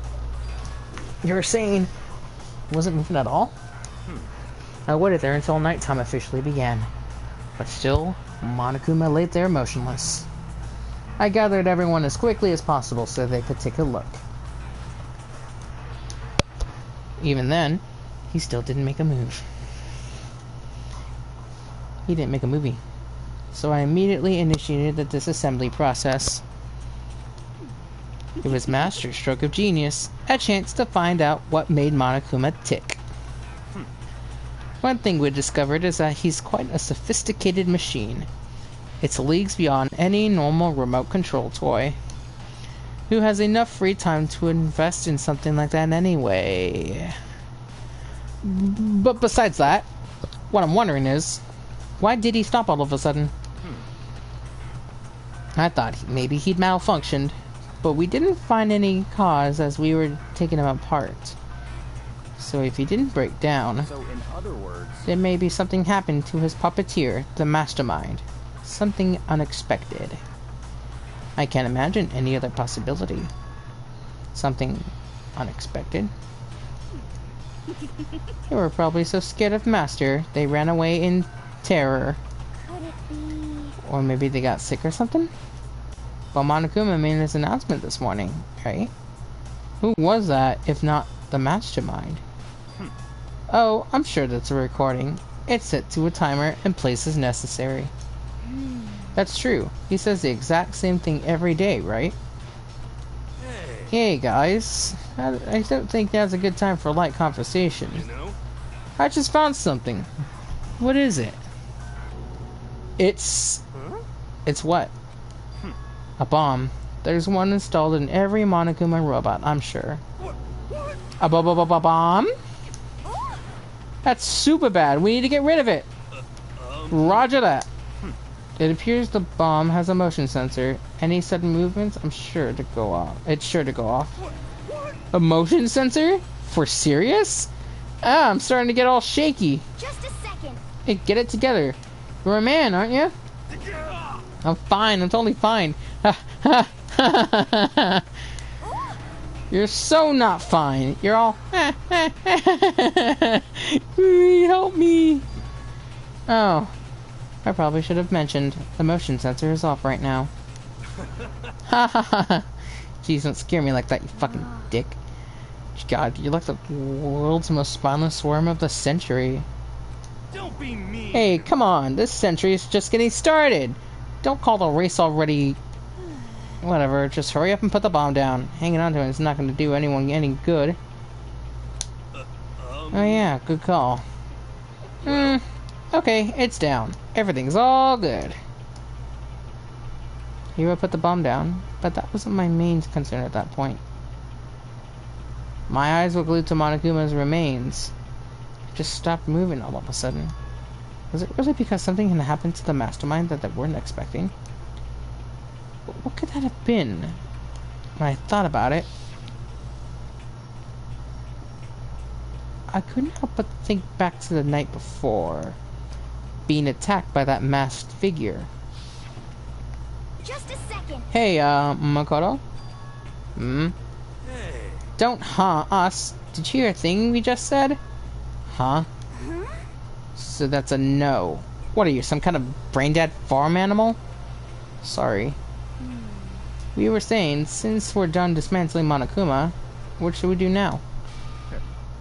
[SPEAKER 1] You were saying he wasn't moving at all? I waited there until nighttime officially began. But still, Monokuma lay there motionless. I gathered everyone as quickly as possible so they could take a look. Even then, he still didn't make a move. He didn't make a movie. So I immediately initiated the disassembly process. It was Master's stroke of genius, a chance to find out what made Monokuma tick. One thing we discovered is that he's quite a sophisticated machine. It's leagues beyond any normal remote control toy. Who has enough free time to invest in something like that anyway? But besides that, what I'm wondering is, why did he stop all of a sudden? I thought maybe he'd malfunctioned, but we didn't find any cause as we were taking him apart. So if he didn't break down,
[SPEAKER 5] So in other words,
[SPEAKER 1] then maybe something happened to his puppeteer, the mastermind. Something unexpected. I can't imagine any other possibility. Something unexpected. They were probably so scared of Master, they ran away in terror.
[SPEAKER 4] Could it be?
[SPEAKER 1] Or maybe they got sick or something? Well, Monokuma made his announcement this morning, right? Who was that, if not the mastermind? Oh, I'm sure that's a recording. It's set to a timer and placed as necessary. That's true. He says the exact same thing every day, right? Hey guys, I don't think now's a good time for light conversation.
[SPEAKER 3] You know?
[SPEAKER 1] I just found something. What is it? It's what? A bomb. There's one installed in every Monokuma robot, I'm sure. A bomb? That's super bad. We need to get rid of it. Roger that. It appears the bomb has a motion sensor. Any sudden movements, I'm sure to go off. It's sure to go off. A motion sensor? For serious? Ah, I'm starting to get all shaky.
[SPEAKER 4] Just a second.
[SPEAKER 1] Hey, get it together. You're a man, aren't you? I'm fine. I'm totally fine. You're so not fine. You're all. Help me. Oh. I probably should have mentioned. The motion sensor is off right now. Ha ha ha. Jeez, don't scare me like that, you fucking dick. God, you're like the world's most spineless worm of the century.
[SPEAKER 3] Don't be mean.
[SPEAKER 1] Hey, come on. This century is just getting started. Don't call the race already. Whatever, just hurry up and put the bomb down. Hanging on to it is not going to do anyone any good. Oh yeah, good call. Okay, it's down. Everything's all good. Hero put the bomb down, but that wasn't my main concern at that point. My eyes were glued to Monokuma's remains. It just stopped moving all of a sudden. Was it really because something had happened to the mastermind that they weren't expecting? But what could that have been? When I thought about it, I couldn't help but think back to the night before, being attacked by that masked figure.
[SPEAKER 4] Just a second.
[SPEAKER 1] Hey, Makoto?
[SPEAKER 3] Hey.
[SPEAKER 1] Don't us. Did you hear a thing we just said? Huh? So that's a no. What are you, some kind of brain-dead farm animal? Sorry. We were saying, since we're done dismantling Monokuma, what should we do now?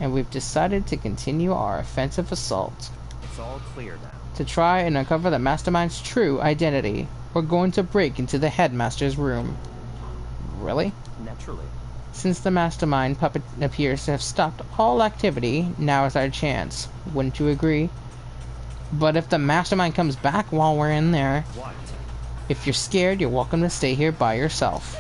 [SPEAKER 1] And we've decided to continue our offensive assault.
[SPEAKER 5] it's all clear now.
[SPEAKER 1] To try and uncover the mastermind's true identity, we're going to break into the headmaster's room. Really?
[SPEAKER 5] Naturally.
[SPEAKER 1] Since the mastermind puppet appears to have stopped all activity, now is our chance. Wouldn't you agree? But if the mastermind comes back while we're in there,
[SPEAKER 5] What?
[SPEAKER 1] if you're scared, you're welcome to stay here by yourself.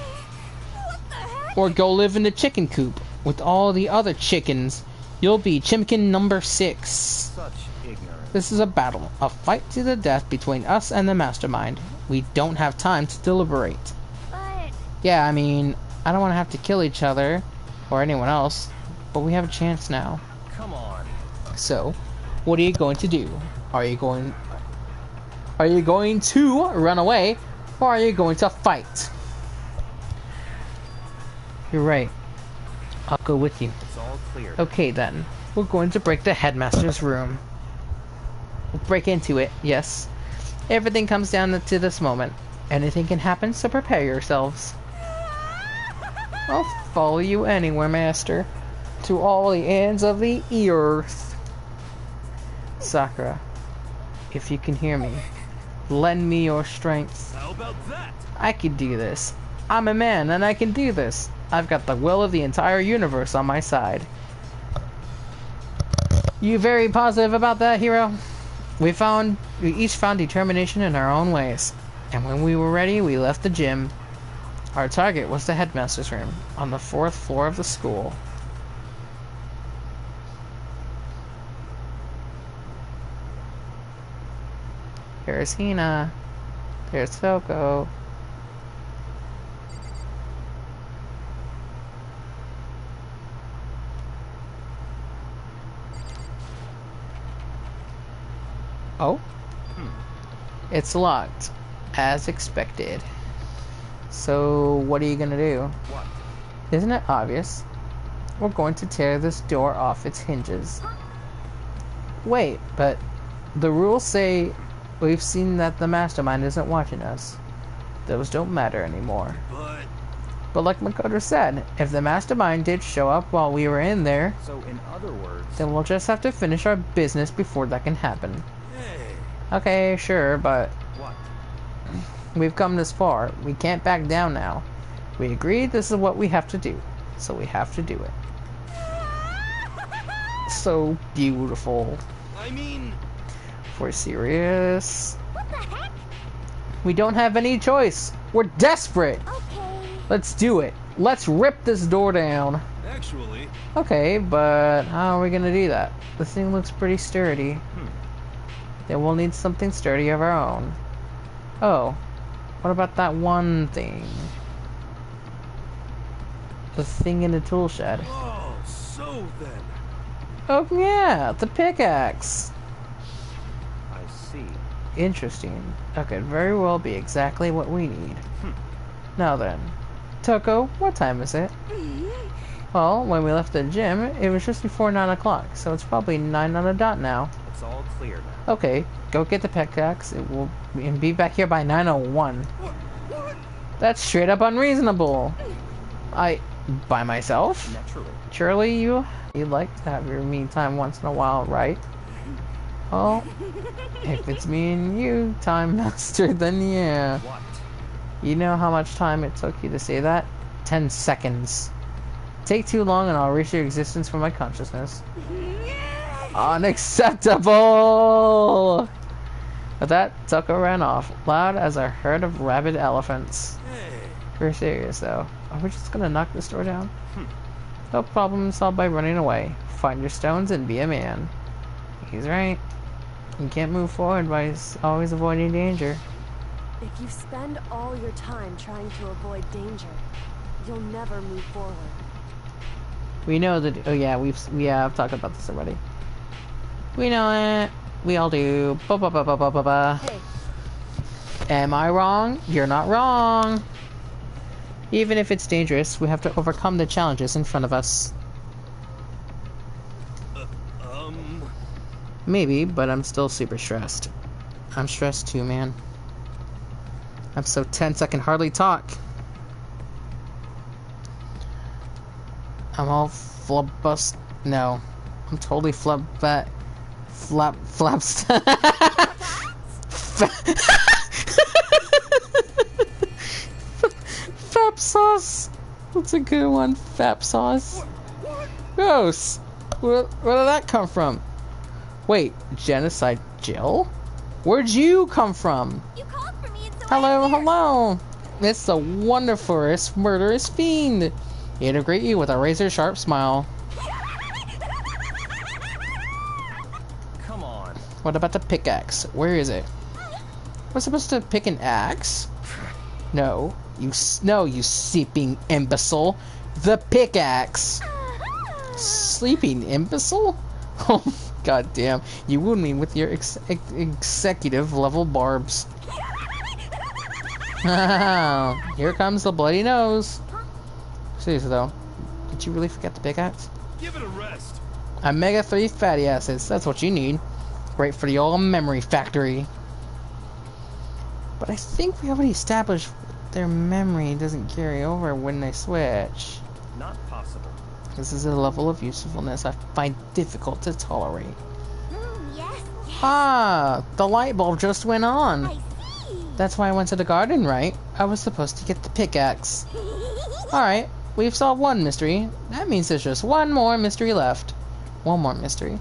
[SPEAKER 4] What the heck?
[SPEAKER 1] Or go live in the chicken coop with all the other chickens. You'll be Chimkin number 6.
[SPEAKER 5] Such ignorance.
[SPEAKER 1] This is a battle, a fight to the death between us and the mastermind. We don't have time to deliberate.
[SPEAKER 4] But
[SPEAKER 1] Yeah, I mean, I don't want to have to kill each other or anyone else, but we have a chance now.
[SPEAKER 5] Come on.
[SPEAKER 1] So, what are you going to do? Are you going to run away, or are you going to fight? You're right. I'll go with you.
[SPEAKER 5] It's all clear.
[SPEAKER 1] Okay then. We're going to break the headmaster's room. We'll break into it, yes. Everything comes down to this moment. Anything can happen, so prepare yourselves. I'll follow you anywhere, master. To all the ends of the earth. Sakura, if you can hear me, lend me your strength.
[SPEAKER 3] How about that?
[SPEAKER 1] I could do this. I'm a man and I can do this. I've got the will of the entire universe on my side. You very positive about that, hero? We each found determination in our own ways. And when we were ready, we left the gym. Our target was the headmaster's room on the 4th floor of the school. Here's Hina. There's Toko. Oh? It's locked, as expected. So, what are you gonna do?
[SPEAKER 5] What?
[SPEAKER 1] Isn't it obvious? We're going to tear this door off its hinges. Wait, but the rules say we've seen that the mastermind isn't watching us. Those don't matter anymore. But like Makoto said, if the mastermind did show up while we were in there,
[SPEAKER 5] So, in other words,
[SPEAKER 1] then we'll just have to finish our business before that can happen.
[SPEAKER 3] Hey,
[SPEAKER 1] Okay, sure, but
[SPEAKER 5] what?
[SPEAKER 1] we've come this far. We can't back down now. We agreed this is what we have to do, so we have to do it. So beautiful.
[SPEAKER 3] I mean,
[SPEAKER 1] For serious?
[SPEAKER 4] What the heck?
[SPEAKER 1] We don't have any choice. We're desperate.
[SPEAKER 4] Okay.
[SPEAKER 1] Let's do it. Let's rip this door down.
[SPEAKER 3] actually,
[SPEAKER 1] Okay, but how are we gonna do that? This thing looks pretty sturdy. Then we'll need something sturdy of our own. Oh, what about that one thing? The thing in the tool shed.
[SPEAKER 3] oh, so then.
[SPEAKER 1] Oh yeah, the pickaxe.
[SPEAKER 5] I see.
[SPEAKER 1] Interesting. That could very well be exactly what we need. Now then, Toko, what time is it? Well, when we left the gym, it was just before 9 o'clock, so it's probably 9 on the dot now.
[SPEAKER 5] It's all clear now.
[SPEAKER 1] Okay, go get the pickaxe. It will be back here by 9:01. That's straight up unreasonable. By myself?
[SPEAKER 5] Naturally.
[SPEAKER 1] Surely you'd like to have your me time once in a while, right? Well, if it's me and you, Time Master, then yeah.
[SPEAKER 5] What?
[SPEAKER 1] You know how much time it took you to say that? 10 seconds. Take too long and I'll erase your existence from my consciousness. Unacceptable! With that, Tucker ran off, loud as a herd of rabid elephants.
[SPEAKER 3] Hey,
[SPEAKER 1] We're serious though. Are we just gonna knock this door down? No problem solved by running away. Find your stones and be a man. He's right. You can't move forward by always avoiding danger.
[SPEAKER 2] If you spend all your time trying to avoid danger, you'll never move forward.
[SPEAKER 1] We know that. Oh yeah, I've talked about this already. We know it. We all do. Ba ba ba ba ba ba ba.
[SPEAKER 2] Hey,
[SPEAKER 1] Am I wrong? You're not wrong. Even if it's dangerous, we have to overcome the challenges in front of us. Maybe, but I'm still super stressed. I'm stressed too, man. I'm so tense I can hardly talk. I'm all flabust. No, I'm totally flapst. Fap sauce. That's a good one. Fap sauce. Gross. Where did that come from? Wait, Genocide Jill? Where'd you come from?
[SPEAKER 4] You called for me and so
[SPEAKER 1] Hello,
[SPEAKER 4] I'm here.
[SPEAKER 1] hello. It's the wonderfulest murderous fiend. He'd greet you with a razor-sharp smile.
[SPEAKER 5] Come on.
[SPEAKER 1] What about the pickaxe? Where is it? We're supposed to pick an axe? No, you sleeping imbecile. The pickaxe. Sleeping imbecile? Oh, goddamn! You wound me with your executive level barbs. Here comes the bloody nose. Seriously though, did you really forget the pickaxe?
[SPEAKER 3] give it a rest.
[SPEAKER 1] Omega-3 fatty acids. That's what you need. Great for the old memory factory. But I think we already established their memory doesn't carry over when they switch.
[SPEAKER 5] Not possible.
[SPEAKER 1] This is a level of usefulness I find difficult to tolerate.
[SPEAKER 4] Yes, yes.
[SPEAKER 1] Ah, the light bulb just went on.
[SPEAKER 4] I see.
[SPEAKER 1] That's why I went to the garden, right? I was supposed to get the pickaxe. Alright, we've solved one mystery. That means there's just one more mystery left. One more mystery.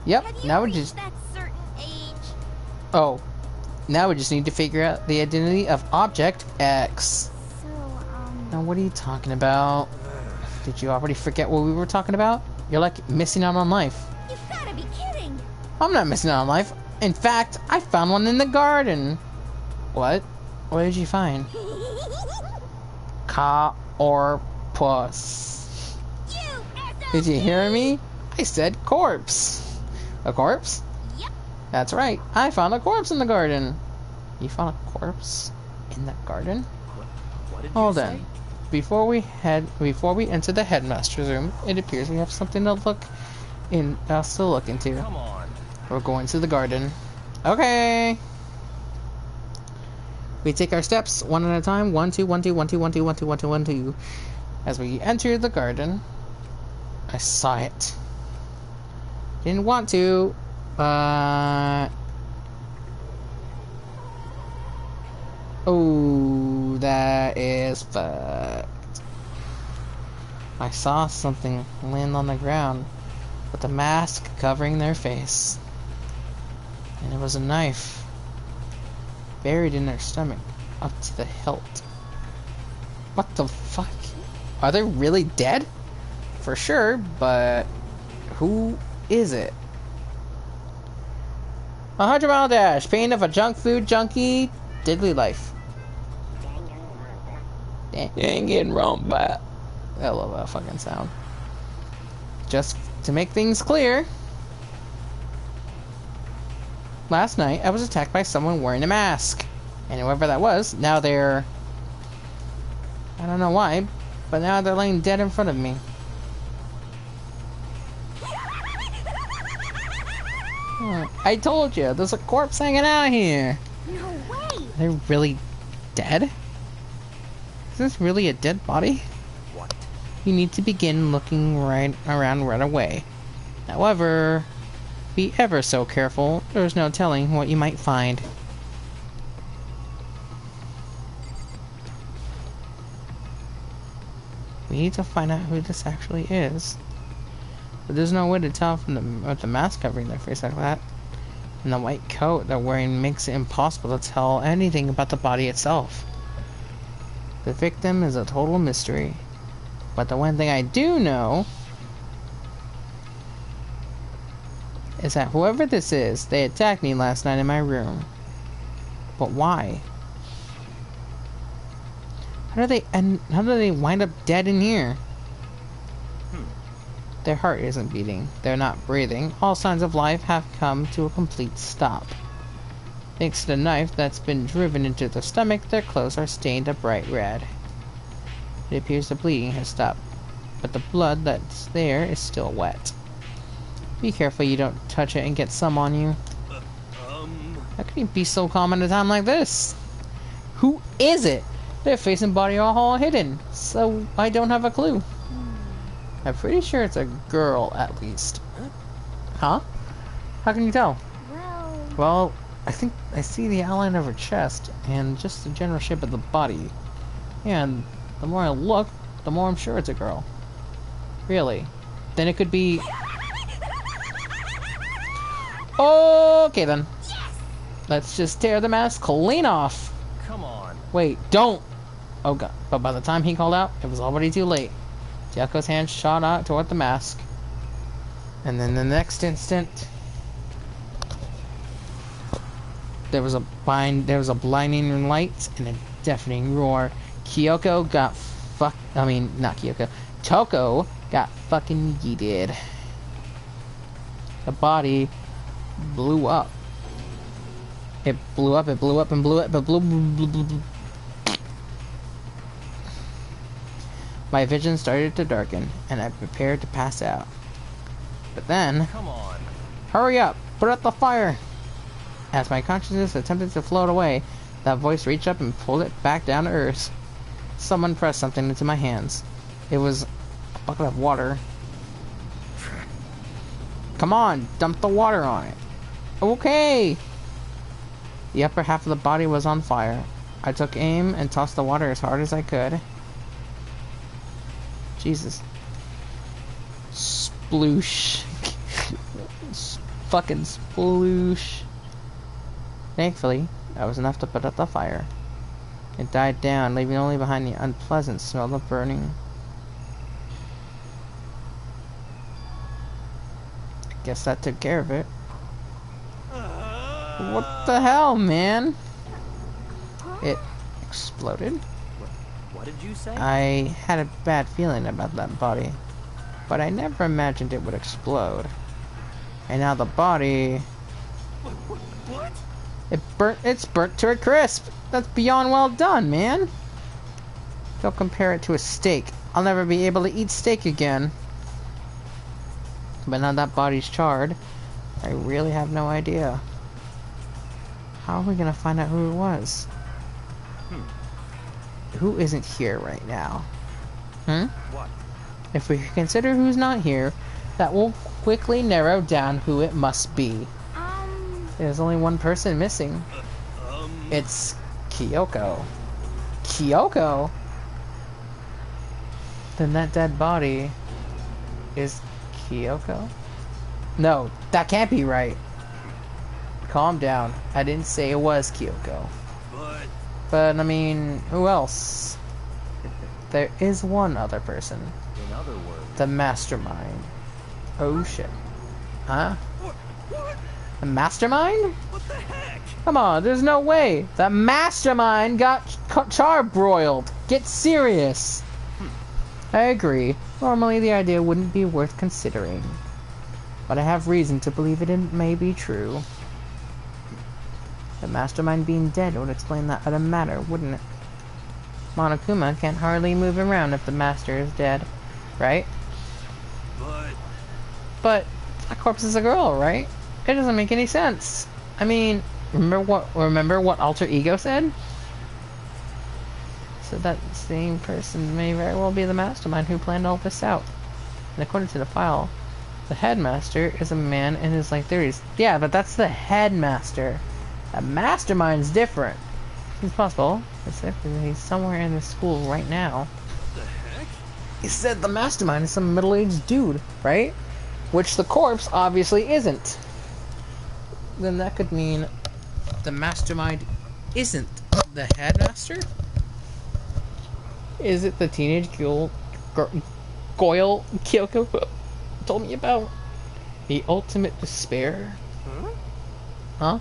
[SPEAKER 1] Yep,
[SPEAKER 4] Have you
[SPEAKER 1] now we
[SPEAKER 4] reached
[SPEAKER 1] just...
[SPEAKER 4] that certain age?
[SPEAKER 1] Oh, now we just need to figure out the identity of Object X.
[SPEAKER 4] So,
[SPEAKER 1] Now, what are you talking about? Did you already forget what we were talking about? You're like missing out on life.
[SPEAKER 4] you've gotta be kidding.
[SPEAKER 1] I'm not missing out on life. In fact, I found one in the garden. What? What did you find? Ka or puss? Did you hear me? I said corpse. A corpse?
[SPEAKER 4] Yep.
[SPEAKER 1] That's right. I found a corpse in the garden. You found a corpse in the garden?
[SPEAKER 5] What did
[SPEAKER 1] Hold
[SPEAKER 5] you
[SPEAKER 1] on.
[SPEAKER 5] say?
[SPEAKER 1] Before we enter the headmaster's room, it appears we have something to look into.
[SPEAKER 5] Come on.
[SPEAKER 1] We're going to the garden. Okay. We take our steps one at a time. 1, 2, 1, 2, 1, 2, 1, 2, 1, 2, 1, 2, 1, 2. As we enter the garden, I saw it. Didn't want to, but... Oh, that is fucked. I saw something land on the ground with a mask covering their face. And it was a knife buried in their stomach up to the hilt. What the fuck? Are they really dead? For sure, but who is it? 100-mile dash. Pain of a junk food junkie. Deadly life. Danganronpa. I love that fucking sound. Just to make things clear, last night I was attacked by someone wearing a mask. And whoever that was, now they're... I don't know why, but now they're laying dead in front of me. I told you, there's a corpse hanging out here.
[SPEAKER 4] No way.
[SPEAKER 1] They're really dead? Is this really a dead body?
[SPEAKER 5] What?
[SPEAKER 1] You need to begin looking around right away. However, be ever so careful. There's no telling what you might find. We need to find out who this actually is. But there's no way to tell from with the mask covering their face like that. And the white coat they're wearing makes it impossible to tell anything about the body itself. The victim is a total mystery. But the one thing I do know is that whoever this is, they attacked me last night in my room. But why? How do they wind up dead in here? Their heart isn't beating. They're not breathing. All signs of life have come to a complete stop. Thanks to the knife that's been driven into their stomach, their clothes are stained a bright red. It appears the bleeding has stopped, but the blood that's there is still wet. Be careful you don't touch it and get some on you. How can you be so calm at a time like this? Who is it? Their face and body are all hidden, so I don't have a clue. I'm pretty sure it's a girl, at least. Huh? How can you tell? Well, I think I see the outline of her chest, and just the general shape of the body. And the more I look, the more I'm sure it's a girl. Really? Then it could be... Okay then. Let's just tear the mask clean off.
[SPEAKER 5] Come on.
[SPEAKER 1] Wait, don't! Oh god. But by the time he called out, it was already too late. Jacko's hand shot out toward the mask. And then the next instant... There was a blinding light and a deafening roar. Kyoko got not Kyoko. Toko got fucking yeeted. The body blew up. It blew up, and blew up, but blew. My vision started to darken, and I prepared to pass out. But then...
[SPEAKER 5] Come on.
[SPEAKER 1] Hurry up! Put out the fire! As my consciousness attempted to float away, that voice reached up and pulled it back down to earth. Someone pressed something into my hands. It was a bucket of water. Come on, dump the water on it. Okay! The upper half of the body was on fire. I took aim and tossed the water as hard as I could. Jesus. Sploosh. Fucking sploosh. Thankfully, that was enough to put out the fire. It died down, leaving only behind the unpleasant smell of burning. Guess that took care of it. What the hell, man? It exploded?
[SPEAKER 5] What did you say?
[SPEAKER 1] I had a bad feeling about that body, but I never imagined it would explode. And now the body...
[SPEAKER 3] What?
[SPEAKER 1] It's burnt to a crisp! That's beyond well done, man! Don't compare it to a steak. I'll never be able to eat steak again. But now that body's charred, I really have no idea. How are we gonna find out who it was? Who isn't here right now?
[SPEAKER 5] What?
[SPEAKER 1] If we consider who's not here, that will quickly narrow down who it must be. There's only one person missing. It's Kyoko. Kyoko? Then that dead body is Kyoko? No, that can't be right. Calm down. I didn't say it was Kyoko. But, I mean, who else? There is one other person.
[SPEAKER 5] In other words,
[SPEAKER 1] The mastermind. Oh shit. Huh? The mastermind?
[SPEAKER 3] What the heck?
[SPEAKER 1] Come on, there's no way. The mastermind got charbroiled. Get serious. I agree. Normally the idea wouldn't be worth considering. But I have reason to believe it may be true. The mastermind being dead would explain that other matter, wouldn't it? Monokuma can't hardly move around if the master is dead, right? But a corpse is a girl, right? It doesn't make any sense. I mean, remember what Alter Ego said? So that same person may very well be the mastermind who planned all this out. And according to the file, the headmaster is a man in his late 30s. Yeah, but that's the headmaster. A mastermind's different. It's possible. He's somewhere in the school right now.
[SPEAKER 3] What the heck?
[SPEAKER 1] He said the mastermind is some middle-aged dude, right? Which the corpse obviously isn't. Then that could mean the mastermind isn't the headmaster? Is it the teenage Goyle Kyoko told me about? The ultimate despair? Huh?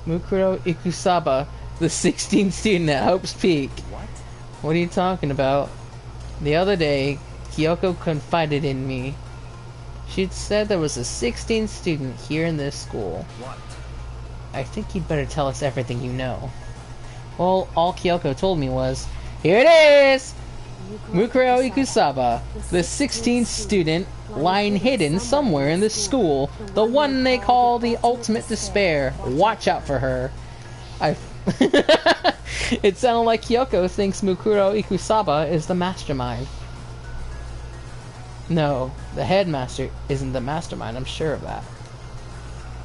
[SPEAKER 1] Mukuro Ikusaba, the 16th student at Hope's Peak. What are you talking about? The other day, Kyoko confided in me. She'd said there was a 16th student here in this school.
[SPEAKER 5] what?
[SPEAKER 1] I think you'd better tell us everything you know. Well, all Kyoko told me was, here it is! Mukuro Ikusaba, the 16th student, lying hidden somewhere in this school. The one they call the ultimate despair. Watch out for her. It sounded like Kyoko thinks Mukuro Ikusaba is the mastermind. No, the headmaster isn't the mastermind, I'm sure of that.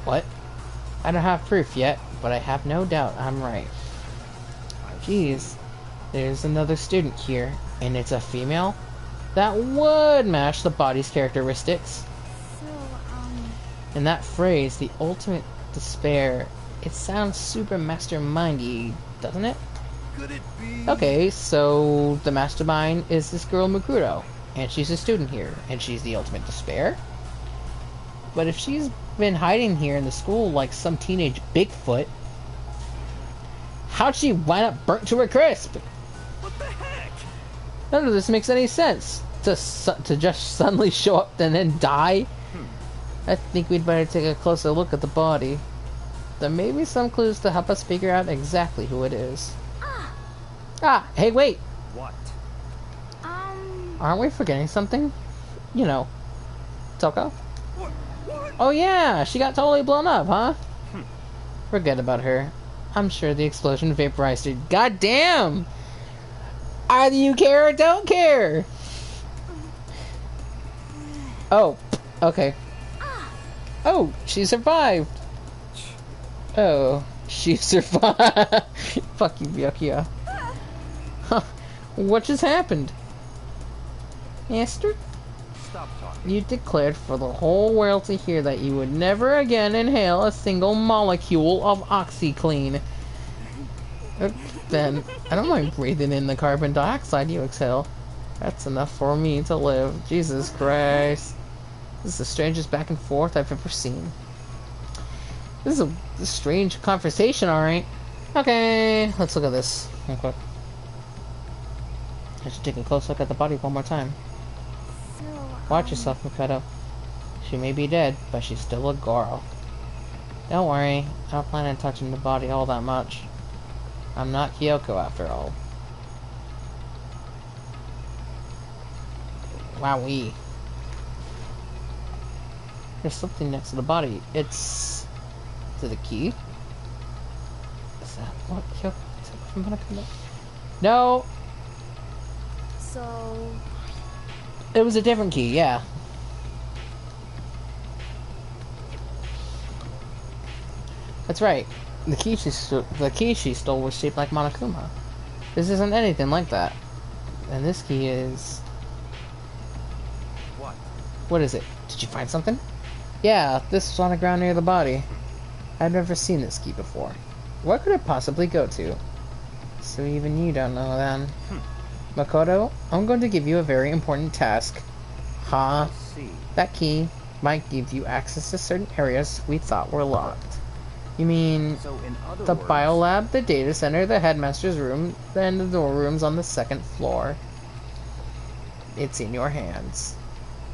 [SPEAKER 1] What? I don't have proof yet, but I have no doubt I'm right. Jeez, there's another student here, and it's a female? That would match the body's characteristics. And that phrase, the ultimate despair, it sounds super mastermindy, doesn't it?
[SPEAKER 3] Could it be?
[SPEAKER 1] Okay, so the mastermind is this girl Mukuro, and she's a student here, and she's the ultimate despair? But if she's been hiding here in the school like some teenage Bigfoot, how'd she wind up burnt to a crisp?
[SPEAKER 3] What the heck?
[SPEAKER 1] None of this makes any sense. To just suddenly show up and then die? I think we'd better take a closer look at the body. There may be some clues to help us figure out exactly who it is. Ah, hey, wait!
[SPEAKER 5] What?
[SPEAKER 1] Aren't we forgetting something? You know, Toko?
[SPEAKER 3] What?
[SPEAKER 1] Oh yeah, she got totally blown up, huh? Forget about her. I'm sure the explosion vaporized her. God damn! Either you care or don't care! Oh, okay. Oh, she survived! Oh, She survived. Fuck you, Byakuya. Huh. What just happened? Esther?
[SPEAKER 5] Stop talking.
[SPEAKER 1] You declared for the whole world to hear that you would never again inhale a single molecule of OxyClean. Then, I don't mind breathing in the carbon dioxide you exhale. That's enough for me to live. Jesus Christ. This is the strangest back and forth I've ever seen. This is a strange conversation, alright. Okay, let's look at this real quick. I should take a close look at the body one more time.
[SPEAKER 2] So,
[SPEAKER 1] Watch yourself, Makoto. She may be dead, but she's still a girl. Don't worry, I don't plan on touching the body all that much. I'm not Kyoko after all. Wowee. There's something next to the body. It's... Is it a key? Is that what Kyoko... Is that from Hanakama? No!
[SPEAKER 2] so
[SPEAKER 1] It was a different key, yeah. That's right. The key she stole was shaped like Monokuma. This isn't anything like that. And this key is...
[SPEAKER 5] What?
[SPEAKER 1] What is it? Did you find something? Yeah, this was on the ground near the body. I've never seen this key before. What could it possibly go to? So even you don't know then. Makoto, I'm going to give you a very important task. Huh?
[SPEAKER 5] See.
[SPEAKER 1] That key might give you access to certain areas we thought were locked. You mean
[SPEAKER 5] So in other
[SPEAKER 1] the
[SPEAKER 5] words,
[SPEAKER 1] biolab, the data center, the headmaster's room, and the door rooms on the second floor? It's in your hands.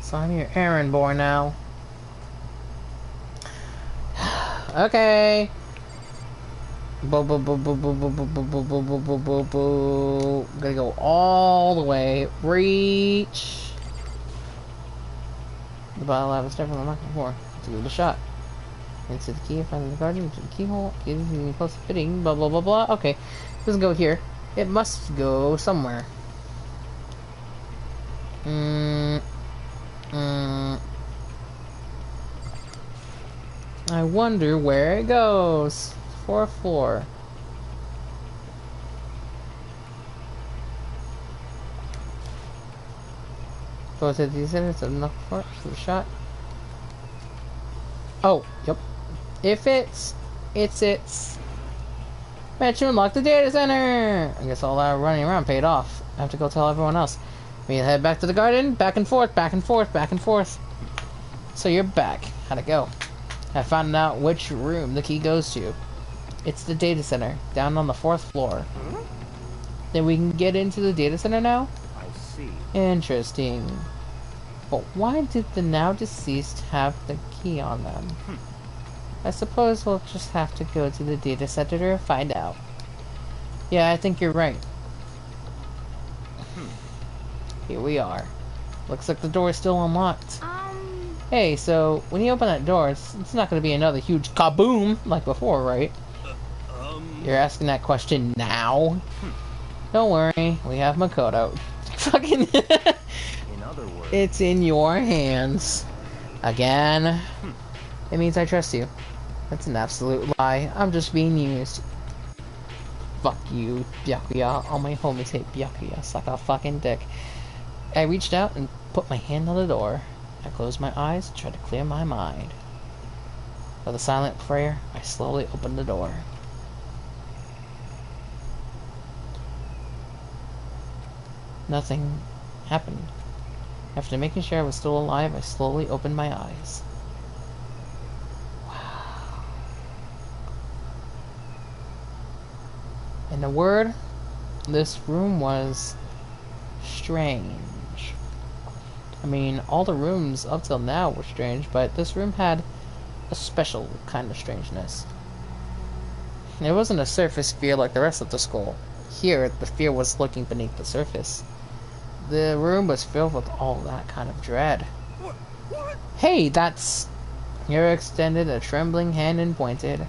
[SPEAKER 1] So I'm your errand boy now. Okay. Boo boo boo boo boo boo boo boo boo boo boo boo boo boo. Gotta go all the way. Reach. The biolab is definitely not before. Let's give it a shot. Into the key, find the garden, into the keyhole, getting close to fitting, blah blah blah blah. Okay. It doesn't go here. It must go somewhere. I wonder where it goes. Fourth floor. Go to the center, it's enough for the shot. Oh, yep. It fits. It's. Managed to unlock the data center! I guess all that running around paid off. I have to go tell everyone else. We head back to the garden, back and forth, back and forth, back and forth. So you're back. How'd it go? I found out which room the key goes to. It's the data center, down on the 4th floor. Then we can get into the data center now?
[SPEAKER 5] I see.
[SPEAKER 1] Interesting. But why did the now deceased have the key on them? I suppose we'll just have to go to the data center to find out. Yeah, I think you're right. Here we are. Looks like the door is still unlocked. Hey, so when you open that door, it's not going to be another huge kaboom like before, right? You're asking that question now? Don't worry, we have Makoto. Fucking...
[SPEAKER 5] In other words,
[SPEAKER 1] It's in your hands. Again. It means I trust you. That's an absolute lie. I'm just being used. Fuck you, Byakuya. All my homies hate Byakuya. Suck a fucking dick. I reached out and put my hand on the door. I closed my eyes and tried to clear my mind. With a silent prayer, I slowly opened the door. Nothing happened. After making sure I was still alive, I slowly opened my eyes. Wow. In a word, this room was strange. I mean, all the rooms up till now were strange, but this room had a special kind of strangeness. It wasn't a surface fear like the rest of the school. Here, the fear was looking beneath the surface. The room was filled with all that kind of dread.
[SPEAKER 3] What?
[SPEAKER 1] Hey, that's... Hero extended a trembling hand and pointed.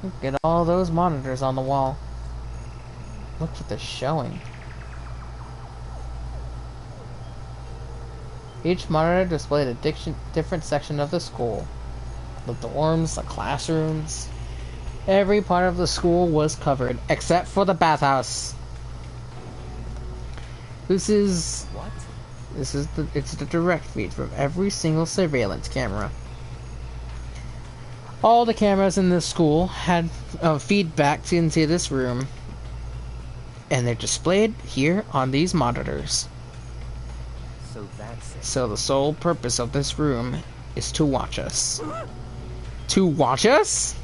[SPEAKER 1] Look at all those monitors on the wall. Look what they're showing. Each monitor displayed a different section of the school. The dorms, the classrooms, Every part of the school was covered, except for the bathhouse. This is it's the direct feed from every single surveillance camera. All the cameras in this school had feedback into this room, and they're displayed here on these monitors.
[SPEAKER 5] So that's it.
[SPEAKER 1] So the sole purpose of this room is to watch us. To watch us?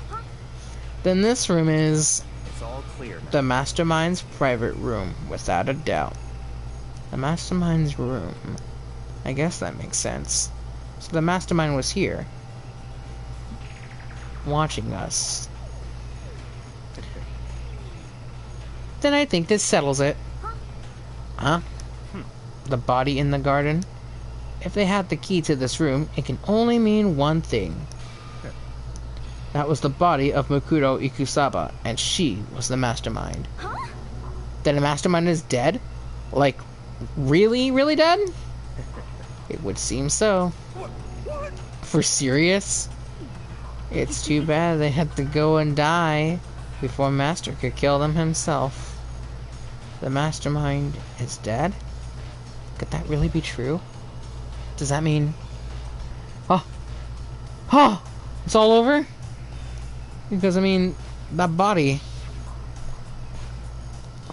[SPEAKER 1] Then this room is
[SPEAKER 5] It's all clear now.
[SPEAKER 1] the Mastermind's private room, without a doubt. The Mastermind's room. I guess that makes sense. So the Mastermind was here, watching us. Then I think this settles it. Huh? The body in the garden? If they had the key to this room, it can only mean one thing. That was the body of Mukuro Ikusaba, and she was the Mastermind. Then the Mastermind is dead? Like, really, really dead? It would seem so. For serious? It's too bad they had to go and die before Master could kill them himself. The Mastermind is dead? Could that really be true? Does that mean... Oh! It's all over? Because, I mean, that body...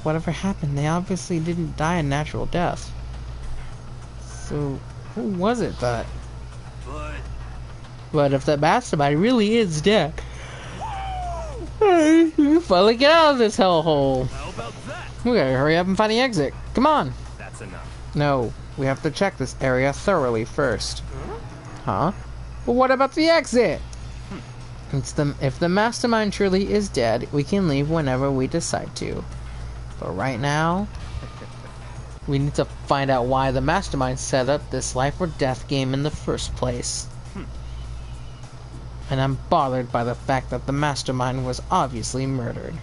[SPEAKER 1] Whatever happened, they obviously didn't die a natural death. So, who was it that... But if the Mastermind really is dead... Hey, we finally get out of this hellhole.
[SPEAKER 3] How about that?
[SPEAKER 1] We gotta hurry up and find the exit. Come on!
[SPEAKER 5] That's enough.
[SPEAKER 1] No, we have to check this area thoroughly first. Huh? But what about the exit? If the Mastermind truly is dead, we can leave whenever we decide to. But right now, we need to find out why the Mastermind set up this life or death game in the first place. And I'm bothered by the fact that the Mastermind was obviously murdered.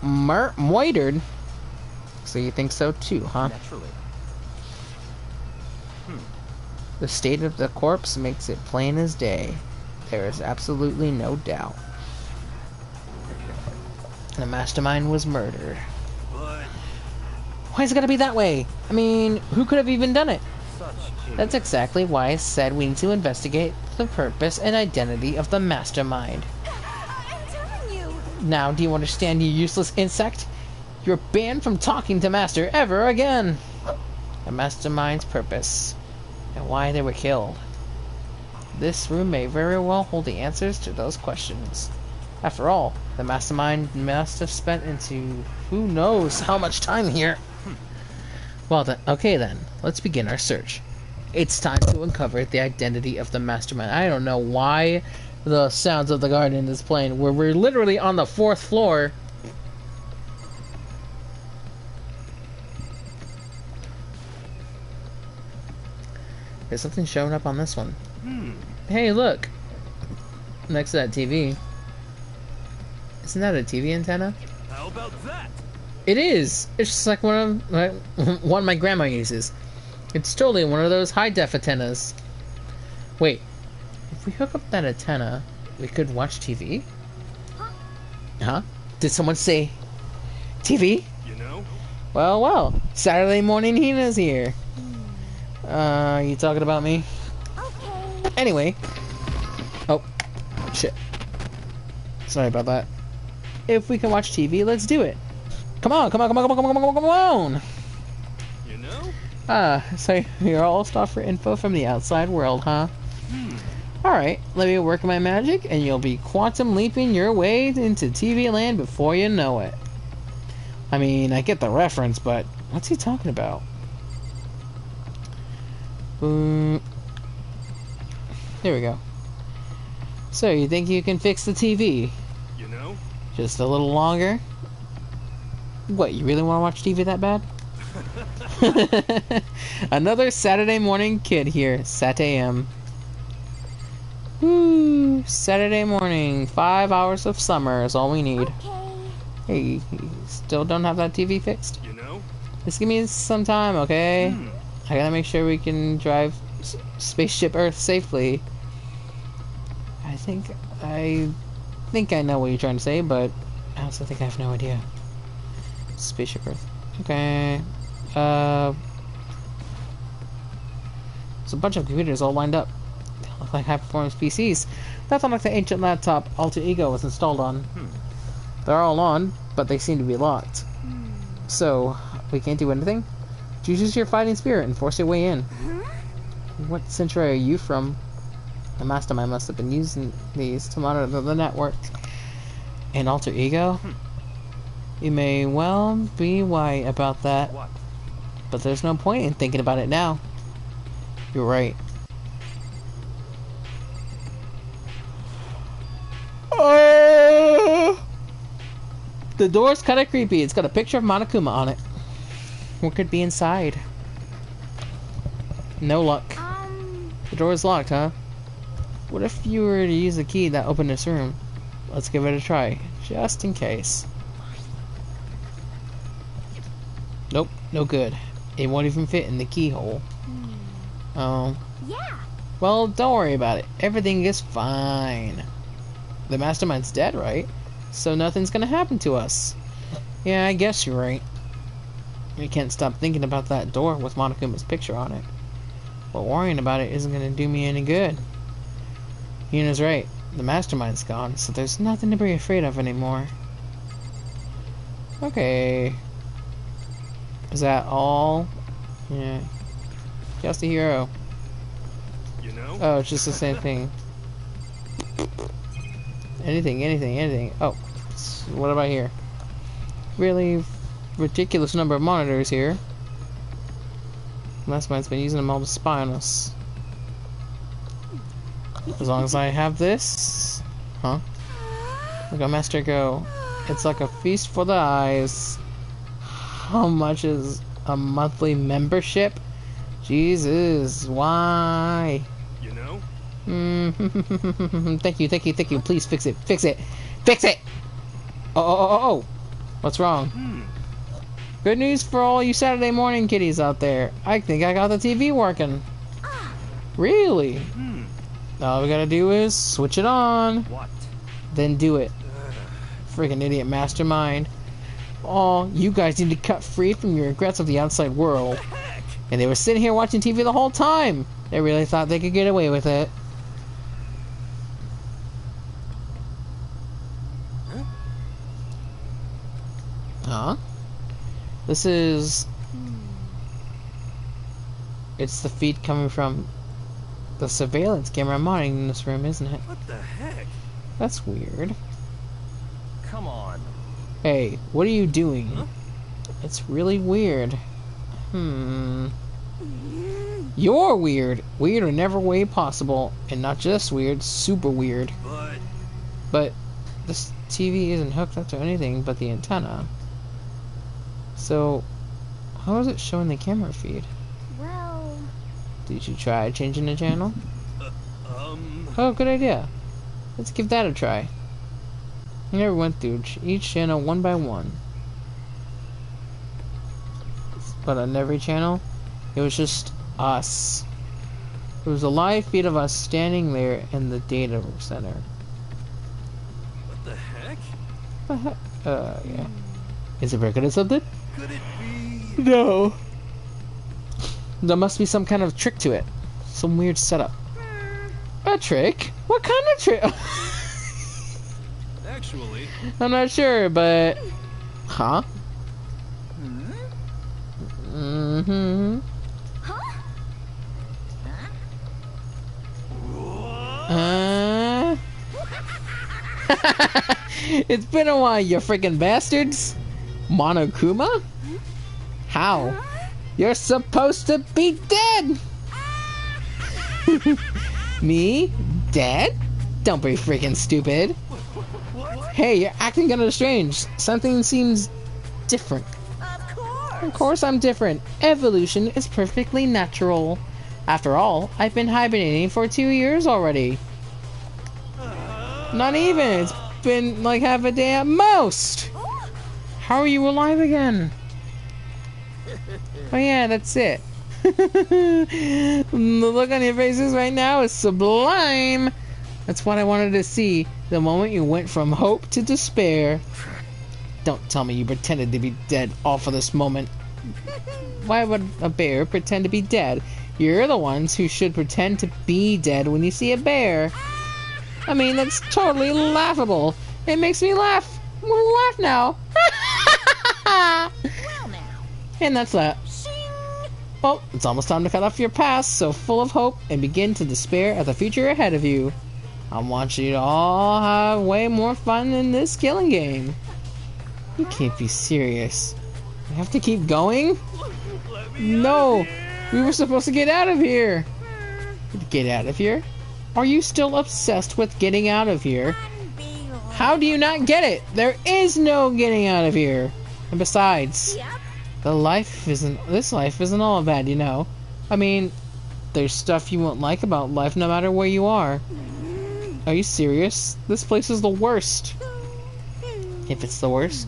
[SPEAKER 1] Murdered? So you think so too, huh?
[SPEAKER 5] Naturally.
[SPEAKER 1] The state of the corpse makes it plain as day. There is absolutely no doubt. The Mastermind was murdered.
[SPEAKER 3] But
[SPEAKER 1] Why is it gotta be that way? I mean, who could have even done it?
[SPEAKER 5] Such a...
[SPEAKER 1] That's exactly why I said we need to investigate the purpose and identity of the Mastermind.
[SPEAKER 4] I'm telling you.
[SPEAKER 1] Now, do you understand, you useless insect? You're banned from talking to Master ever again! The Mastermind's purpose, and why they were killed. This room may very well hold the answers to those questions. After all, the Mastermind must have spent into who knows how much time here. Well then, okay then, let's begin our search. It's time to uncover the identity of the Mastermind. I don't know why the sounds of the garden is playing, where we're literally on the 4th floor. There's something showing up on this one. Hey, look! Next to that TV. Isn't that a TV antenna?
[SPEAKER 3] how about that?
[SPEAKER 1] It is! It's just like one my grandma uses. It's totally one of those high-def antennas. Wait. If we hook up that antenna, we could watch TV? Huh? Did someone say TV?
[SPEAKER 3] You know?
[SPEAKER 1] Well. Saturday morning Hina's here. You talking about me?
[SPEAKER 4] Okay.
[SPEAKER 1] Anyway. Oh. Shit. Sorry about that. If we can watch TV, let's do it. Come on.
[SPEAKER 3] You know?
[SPEAKER 1] So you're all stuff for info from the outside world, huh? Alright, let me work my magic, and you'll be quantum leaping your way into TV land before you know it. I mean, I get the reference, but what's he talking about? There we go. So, you think you can fix the TV?
[SPEAKER 3] You know?
[SPEAKER 1] Just a little longer? What, you really want to watch TV that bad? Another Saturday morning kid here. Sat AM. Woo! Saturday morning. 5 hours of summer is all we need.
[SPEAKER 4] Okay.
[SPEAKER 1] Hey, you still don't have that TV fixed?
[SPEAKER 3] You know?
[SPEAKER 1] Just give me some time, okay? I gotta make sure we can drive Spaceship Earth safely. I think I think I know what you're trying to say, but I also think I have no idea. Spaceship Earth. Okay. There's a bunch of computers all lined up. They look like high-performance PCs. That's unlike the ancient laptop Alter Ego was installed on. They're all on, but they seem to be locked. So, we can't do anything? Use your fighting spirit and force your way in. What century are you from? The mastermind must have been using these to monitor the network. An alter ego? You may well be right about that.
[SPEAKER 5] What?
[SPEAKER 1] But there's no point in thinking about it now. You're right. The door's kinda creepy. It's got a picture of Monokuma on it. What could be inside? No luck. The door is locked, huh? What if you were to use the key that opened this room? Let's give it a try, just in case. Nope, no good. It won't even fit in the keyhole. Oh.
[SPEAKER 4] Yeah.
[SPEAKER 1] Well, don't worry about it. Everything is fine. The mastermind's dead, right? So nothing's gonna happen to us. Yeah, I guess you're right. We can't stop thinking about that door with Monokuma's picture on it. But worrying about it isn't gonna do me any good. Yuna's right. The mastermind's gone, so there's nothing to be afraid of anymore. Okay. Is that all? Yeah. Just a hero.
[SPEAKER 3] You know?
[SPEAKER 1] Oh, it's just the same thing. Anything. Oh, what about here? Really ridiculous number of monitors here. Mastermind's been using them all to spy on us. As long as I have this... Huh? Look at Master go. It's like a feast for the eyes. How much is a monthly membership? Jesus, why?
[SPEAKER 3] You know?
[SPEAKER 1] Thank you. Please fix it. Fix it! Oh. What's wrong? Good news for all you Saturday morning kiddies out there. I think I got the TV working. Really? All we gotta do is switch it on.
[SPEAKER 5] What?
[SPEAKER 1] Then do it. Freaking idiot mastermind. Oh, you guys need to cut free from your regrets of the outside world. And they were sitting here watching TV the whole time. They really thought they could get away with it. Huh? This is... It's the feed coming from the surveillance camera monitoring in this room, isn't it?
[SPEAKER 3] What the heck?
[SPEAKER 1] That's weird.
[SPEAKER 5] Come on.
[SPEAKER 1] Hey, what are you doing?
[SPEAKER 3] Huh?
[SPEAKER 1] It's really weird. You're weird. Weird in every way possible. And not just weird, super weird. But this TV isn't hooked up to anything but the antenna. So, how is it showing the camera feed?
[SPEAKER 4] Well...
[SPEAKER 1] Did you try changing the channel? Oh, good idea. Let's give that a try. I never went through each channel one by one. But on every channel, it was just us. It was a live feed of us standing there in the data center.
[SPEAKER 3] What the heck?
[SPEAKER 1] Yeah. Is it recorded something?
[SPEAKER 3] Could it be?
[SPEAKER 1] No. There must be some kind of trick to it. Some weird setup. A trick? What kind of trick?
[SPEAKER 3] Actually.
[SPEAKER 1] I'm not sure, but... Huh? It's been a while, you freaking bastards. Monokuma? How? You're supposed to be dead! Me? Dead? Don't be freaking stupid. Hey, you're acting kinda strange. Something seems different. Of course I'm different. Evolution is perfectly natural. After all, I've been hibernating for 2 years already. Not even. It's been like half a day at most. How are you alive again? Oh yeah, that's it. The look on your faces right now is sublime. That's what I wanted to see. The moment you went from hope to despair. Don't tell me you pretended to be dead all for this moment. Why would a bear pretend to be dead? You're the ones who should pretend to be dead when you see a bear. I mean, that's totally laughable. It makes me laugh. I'm gonna laugh now.
[SPEAKER 4] Well now.
[SPEAKER 1] And that's that. Well, it's almost time to cut off your past, so full of hope, and begin to despair at the future ahead of you. I want you to all have way more fun in this killing game. You can't be serious. We have to keep going? No! We were supposed to get out of here! Get out of here? Are you still obsessed with getting out of here? How do you not get it? There is no getting out of here! And besides, this life isn't all bad, you know. I mean, there's stuff you won't like about life no matter where you are. Are you serious? This place is the worst. If it's the worst,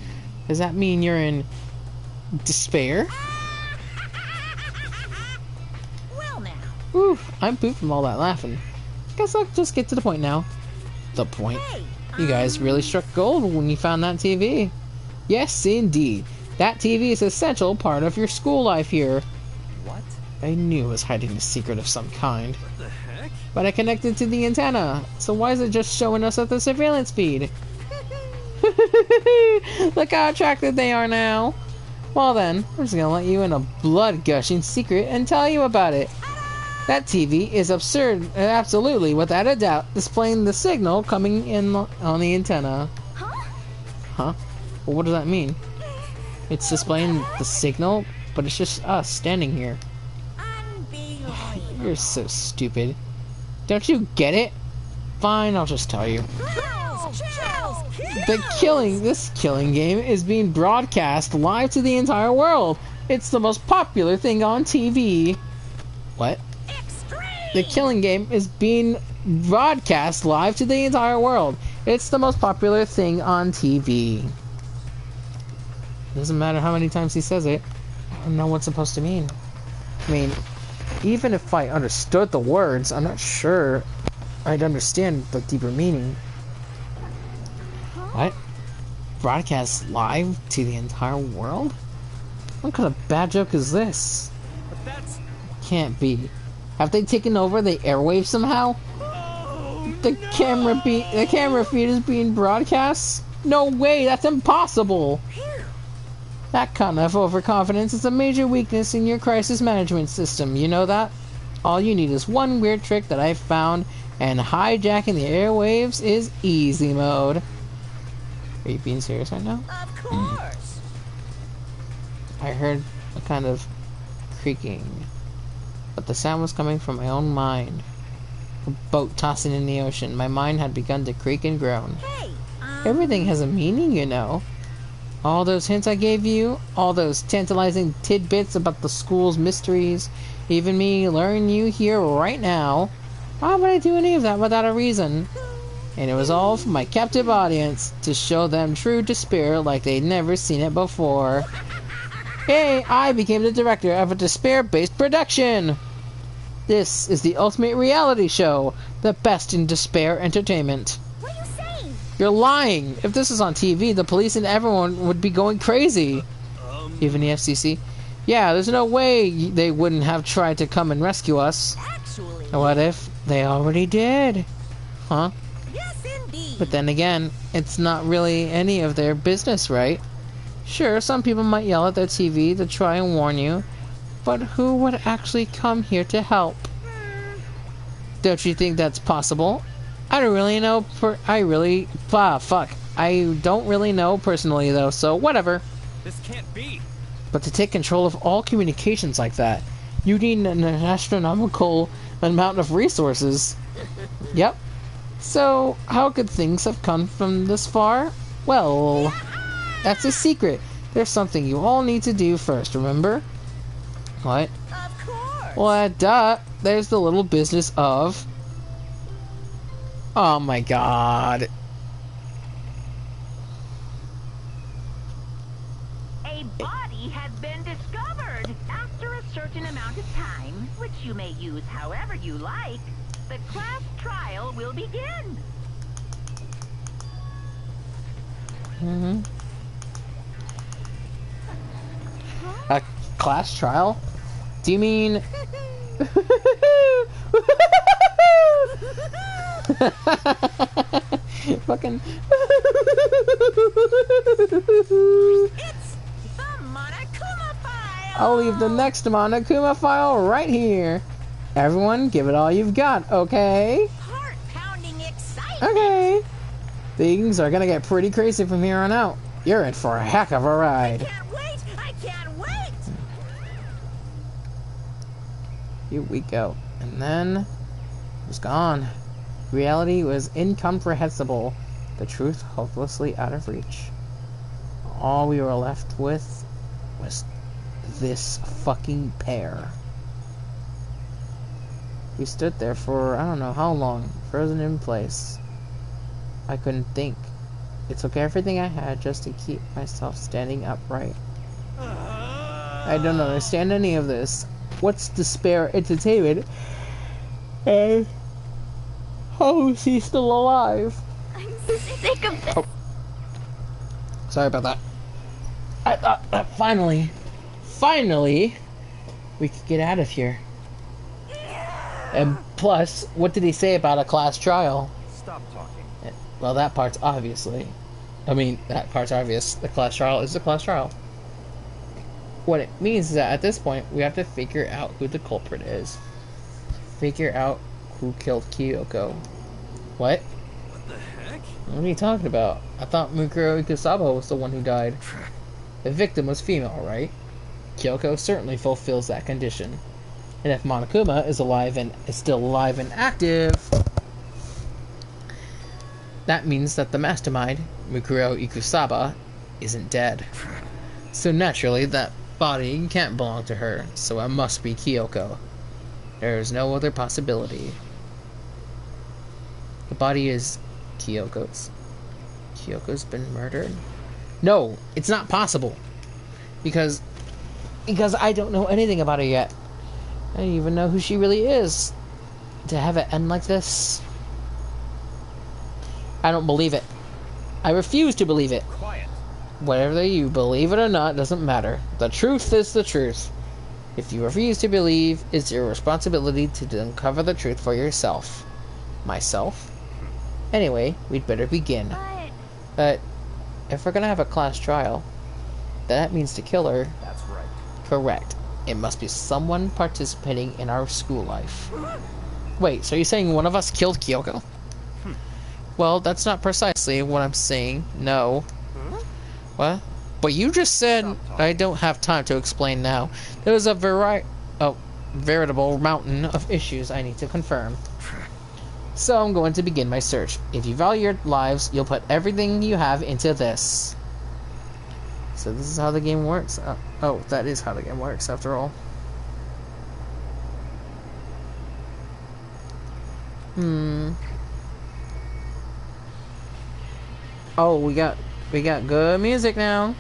[SPEAKER 1] does that mean you're in despair?
[SPEAKER 4] Well now.
[SPEAKER 1] Whew, I'm pooped from all that laughing. Guess I'll just get to the point now. The point? You guys really struck gold when you found that TV. Yes, indeed. That TV is an essential part of your school life here.
[SPEAKER 5] What?
[SPEAKER 1] I knew it was hiding a secret of some kind.
[SPEAKER 3] What the heck?
[SPEAKER 1] But I connected to the antenna, so why is it just showing us at the surveillance feed? Look how attractive they are now. Well then, I'm just gonna let you in a blood-gushing secret and tell you about it. That TV is absurd, absolutely, without a doubt, displaying the signal coming in on the antenna. Huh? Well, what does that mean? It's displaying the signal, but it's just us standing here. You're so stupid. Don't you get it? Fine, I'll just tell you. This killing game is being broadcast live to the entire world. It's the most popular thing on TV. What? The killing game is being broadcast live to the entire world. It's the most popular thing on TV. Doesn't matter how many times he says it. I don't know what's supposed to mean. I mean, even if I understood the words, I'm not sure I'd understand the deeper meaning. What? Broadcast live to the entire world? What kind of bad joke is this?
[SPEAKER 3] But that's...
[SPEAKER 1] Can't be. Have they taken over the airwaves somehow? The camera feed is being broadcast? No way, that's impossible! That kind of overconfidence is a major weakness in your crisis management system, you know that? All you need is one weird trick that I've found, and hijacking the airwaves is easy mode. Are you being serious right now?
[SPEAKER 4] Of course.
[SPEAKER 1] I heard a kind of creaking, but the sound was coming from my own mind. A boat tossing in the ocean. My mind had begun to creak and groan.
[SPEAKER 4] Hey,
[SPEAKER 1] Everything has a meaning, you know. All those hints I gave you, all those tantalizing tidbits about the school's mysteries, even me luring you here right now. Why would I do any of that without a reason? And it was all for my captive audience, to show them true despair like they'd never seen it before. Hey, I became the director of a despair-based production! This is the ultimate reality show, the best in despair entertainment.
[SPEAKER 4] what are you saying?
[SPEAKER 1] You're lying! If this was on TV, the police and everyone would be going crazy. Even the FCC. Yeah, there's no way they wouldn't have tried to come and rescue us.
[SPEAKER 4] Actually,
[SPEAKER 1] What if they already did? Huh?
[SPEAKER 4] yes indeed.
[SPEAKER 1] But then again, it's not really any of their business, right? Sure, some people might yell at their TV to try and warn you, but who would actually come here to help? Don't you think that's possible? I don't really know I don't really know personally though, so whatever.
[SPEAKER 3] This can't be.
[SPEAKER 1] But to take control of all communications like that, you need an astronomical amount of resources. Yep. So, how could things have come from this far? Well, that's a secret. There's something you all need to do first, remember? What?
[SPEAKER 4] Of course.
[SPEAKER 1] Well, duh. There's the little business of... Oh my god.
[SPEAKER 6] A body has been discovered. After a certain amount of time, which you may use however you like, the class trial will begin.
[SPEAKER 1] Mm-hmm. A class trial? Do you mean... Fucking...
[SPEAKER 4] It's the Monokuma file!
[SPEAKER 1] I'll leave the next Monokuma file right here. Everyone, give it all you've got, okay?
[SPEAKER 4] Heart-pounding excitement!
[SPEAKER 1] Okay. Things are gonna get pretty crazy from here on out. You're in for a heck of a ride.
[SPEAKER 4] Can't wait! I can't wait!
[SPEAKER 1] Here we go. And then... it was gone. Reality was incomprehensible. The truth hopelessly out of reach. All we were left with was this fucking pair. We stood there for I don't know how long, frozen in place. I couldn't think. It took everything I had just to keep myself standing upright. I don't understand any of this. What's despair entertainment? And how is he still alive?
[SPEAKER 4] I'm sick of this.
[SPEAKER 1] Oh. Sorry about that. I thought that finally, we could get out of here. And plus, what did he say about a class trial?
[SPEAKER 5] Stop talking.
[SPEAKER 1] Well, that part's obviously... that part's obvious. The class trial is the class trial. What it means is that at this point, we have to figure out who the culprit is. Figure out who killed Kyoko. What?
[SPEAKER 3] What the heck?
[SPEAKER 1] What are you talking about? I thought Mukuro Ikusaba was the one who died. The victim was female, right? Kyoko certainly fulfills that condition. And if Monokuma is still alive and active, that means that the mastermind, Mukuro Ikusaba, isn't dead. So naturally, that body can't belong to her, so it must be Kyoko. There is no other possibility. The body is Kyoko's. Kyoko's been murdered? No, it's not possible. Because I don't know anything about her yet. I don't even know who she really is. To have it end like this? I don't believe it. I refuse to believe it.
[SPEAKER 5] Quiet.
[SPEAKER 1] Whether you believe it or not doesn't matter. The truth is the truth. If you refuse to believe, it's your responsibility to uncover the truth for yourself. Myself? Anyway, we'd better begin. But if we're gonna have a class trial, that means to kill her.
[SPEAKER 5] That's right.
[SPEAKER 1] Correct. It must be someone participating in our school life. Wait, so you're saying one of us killed Kyoko? Well, that's not precisely what I'm saying. No. What? But you just said I don't have time to explain now. There was a veritable mountain of issues I need to confirm. So I'm going to begin my search. If you value your lives, you'll put everything you have into this. So this is how the game works? Oh, that is how the game works, after all. Oh, we got good music now.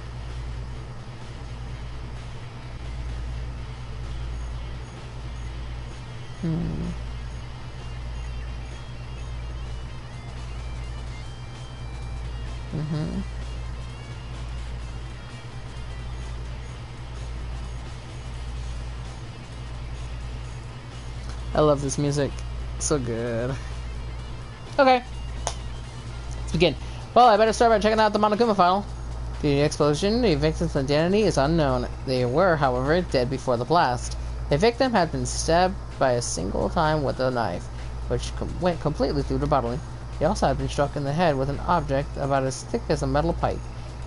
[SPEAKER 1] I love this music. So good. Okay. Let's begin. Well, I better start by checking out the Monokuma file. The explosion, the victim's identity is unknown. They were, however, dead before the blast. The victim had been stabbed by a single time with a knife, which went completely through the body. He also had been struck in the head with an object about as thick as a metal pipe.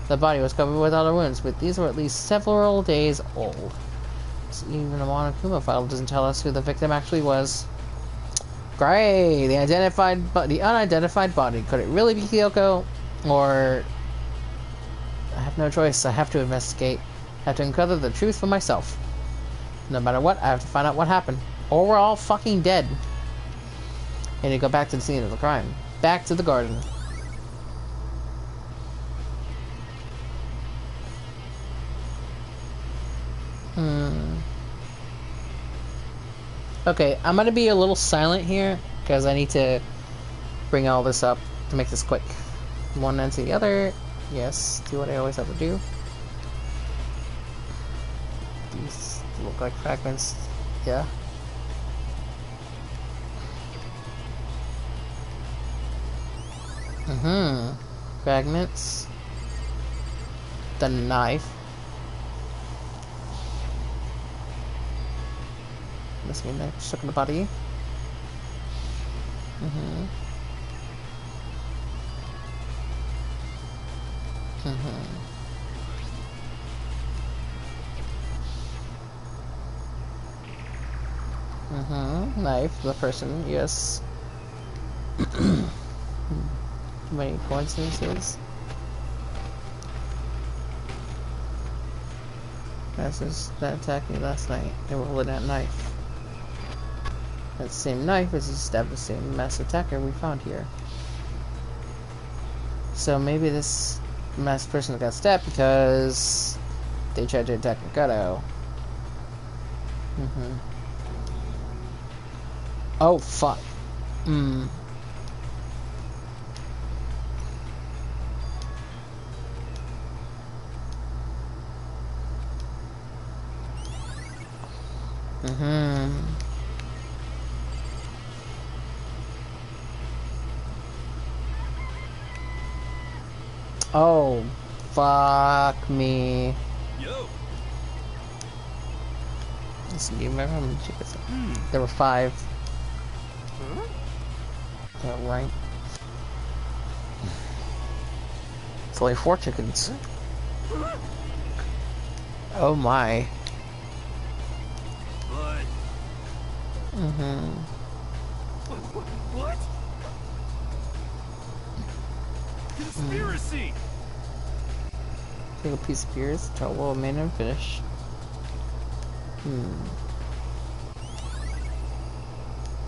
[SPEAKER 1] The body was covered with other wounds, but these were at least several days old. So even the Monokuma file doesn't tell us who the victim actually was. Great! The unidentified body. Could it really be Kyoko? Or... I have no choice. I have to investigate. I have to uncover the truth for myself. No matter what, I have to find out what happened. Or we're all fucking dead. I need to go back to the scene of the crime. Back to the garden. Okay, I'm gonna be a little silent here, because I need to bring all this up to make this quick. One end to the other. Yes, do what I always have to do. These look like fragments. Yeah. Fragments. The knife. Must mean knife stuck in the body. Knife, the person, yes. Many coincidences. Masters that attacked me last night. They were holding that knife. That same knife is stabbed the same mass attacker we found here. So maybe this masked person got stabbed because they tried to attack Mikado. Oh, fuck. Oh, fuck me.
[SPEAKER 3] Yo.
[SPEAKER 1] Listen, do you remember how many chickens? There were 5. Yeah, right. It's only 4 chickens. Oh my.
[SPEAKER 3] But. What? Conspiracy.
[SPEAKER 1] Take a piece of yours, tell what made him finish.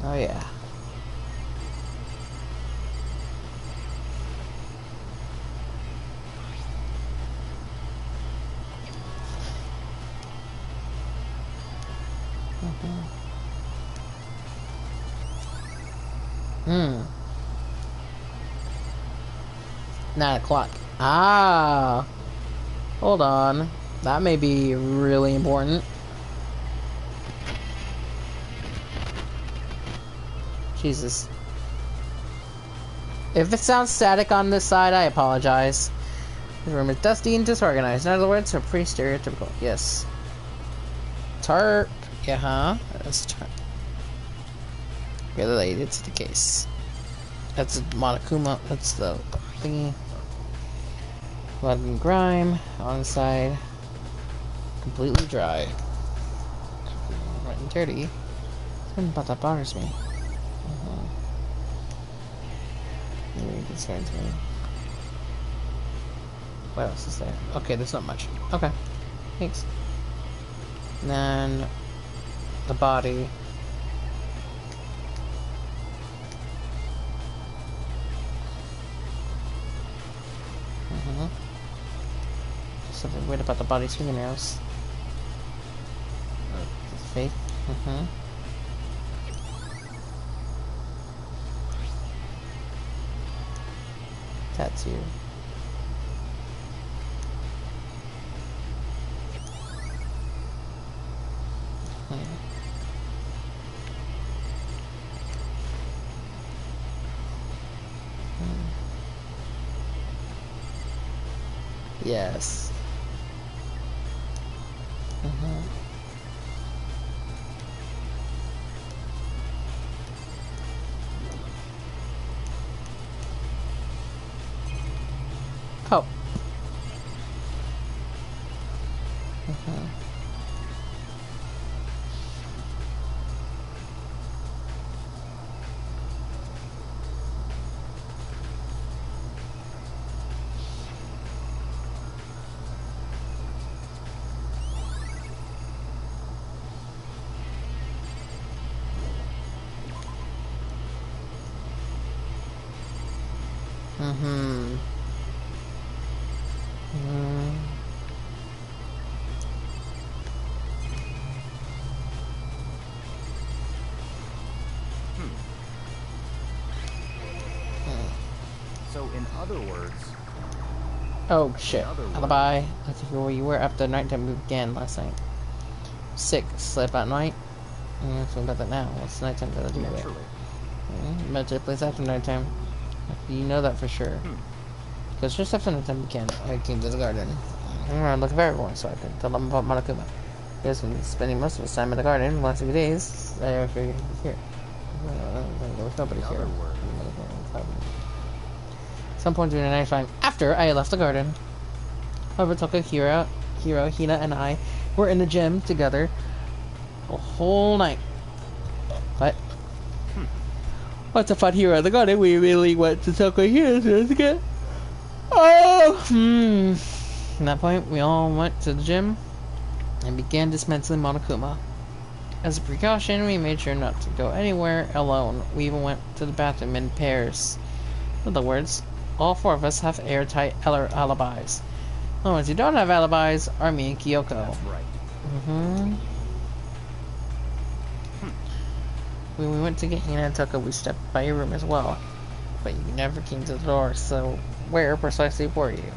[SPEAKER 1] Oh yeah. Hmm. 9 o'clock. Ah. Hold on. That may be really important. Jesus. If it sounds static on this side, I apologize. The room is dusty and disorganized. In other words, are pretty stereotypical. Yes. Tarp. Yeah, huh? That's tarp. Related to the case. That's Monokuma. That's the thingy. Blood and grime on the side. Completely dry. Wet and dirty. Something about that bothers me. Really concerns me. What else is there? Okay, there's not much. Okay. Thanks. And then the body. Something weird about the body's fingernails. It's fake. Tattoo. Yes. Oh.
[SPEAKER 5] So, in other words,
[SPEAKER 1] Oh shit.
[SPEAKER 5] In other words-
[SPEAKER 1] Alibi. Let's see where you were after nighttime began last night. Sick. Slept at night. So about that now. What's nighttime gonna do with it?
[SPEAKER 5] Naturally.
[SPEAKER 1] Met a place after nighttime. You know that for sure. Because just after nighttime began, I came to the garden. I'm around looking for everyone so I could tell them about Monokuma. He has been spending most of his time in the garden the last few days. I figured he'd be here. There was nobody
[SPEAKER 5] In
[SPEAKER 1] here.
[SPEAKER 5] other words-
[SPEAKER 1] At some point during the night time after I left the garden. However, Toka, Hiro, Hina, and I were in the gym together the whole night. What? Once I fought Hiro in the garden, we really went to Toka Hina's again. At that point, we all went to the gym and began dismantling Monokuma. As a precaution, we made sure not to go anywhere alone. We even went to the bathroom in pairs. In other words, all four of us have airtight alibis. The ones who don't have alibis are me and Kyoko.
[SPEAKER 5] That's right.
[SPEAKER 1] When we went to get Hina and Toka, we stepped by your room as well. But you never came to the door, so where precisely were you?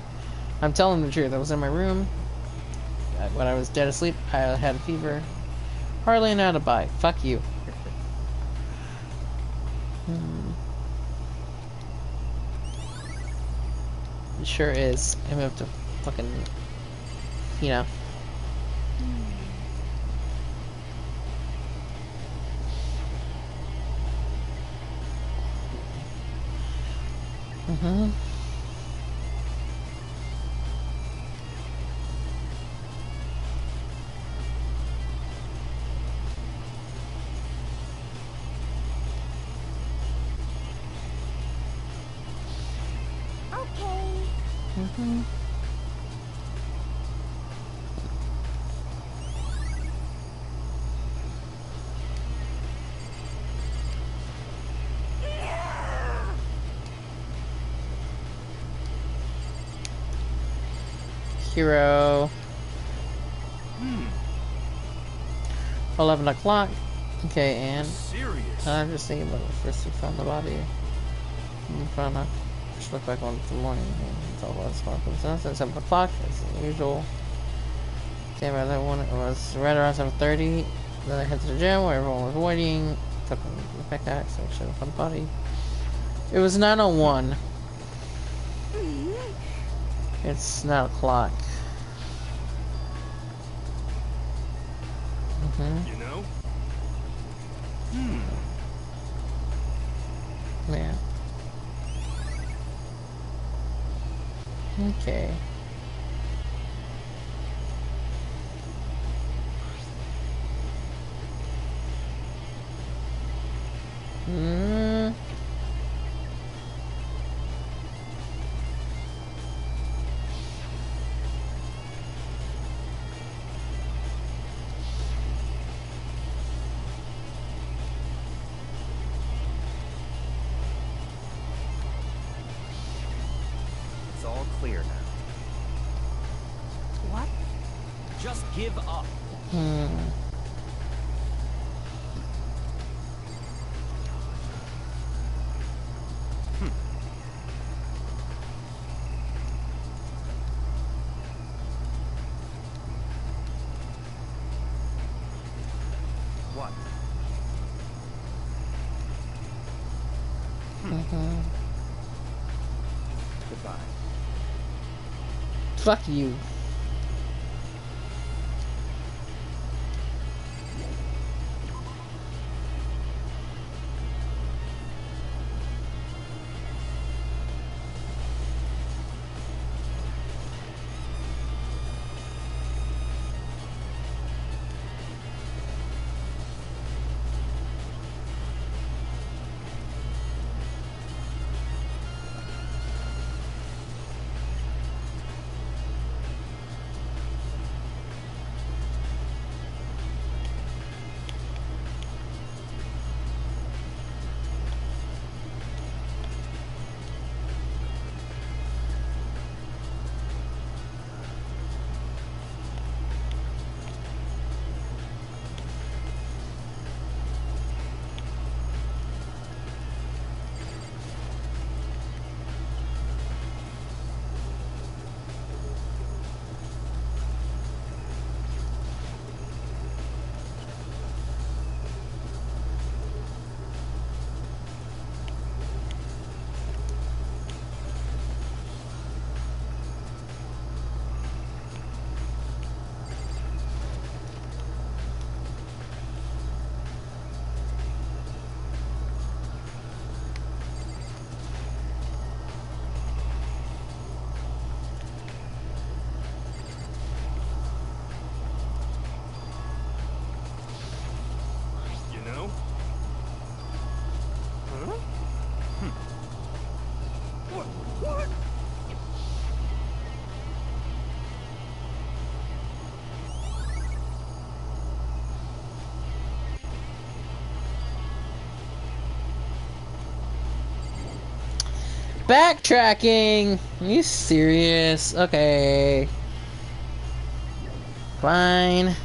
[SPEAKER 1] I'm telling the truth, I was in my room. When I was dead asleep, I had a fever. Hardly an alibi. Fuck you. It sure is. I'm gonna have to fucking, you know.
[SPEAKER 4] Okay.
[SPEAKER 1] Hero. 11 o'clock. Okay, and
[SPEAKER 3] Serious.
[SPEAKER 1] I'm just thinking about it. First we found the body. We found out. Just look back on the morning. It's all about spot for the sunset. 7 o'clock, as usual. Same as everyone. It was right around 7:30. Then I head to the gym where everyone was waiting. Took the pickaxe, so I should have found the body. It was 9:01. It's 9 o'clock.
[SPEAKER 3] You know?
[SPEAKER 1] Yeah. Okay.
[SPEAKER 5] It's all clear now.
[SPEAKER 7] What?
[SPEAKER 5] Just give up. What? Goodbye.
[SPEAKER 1] Fuck you. Backtracking! Are you serious? Okay. Fine.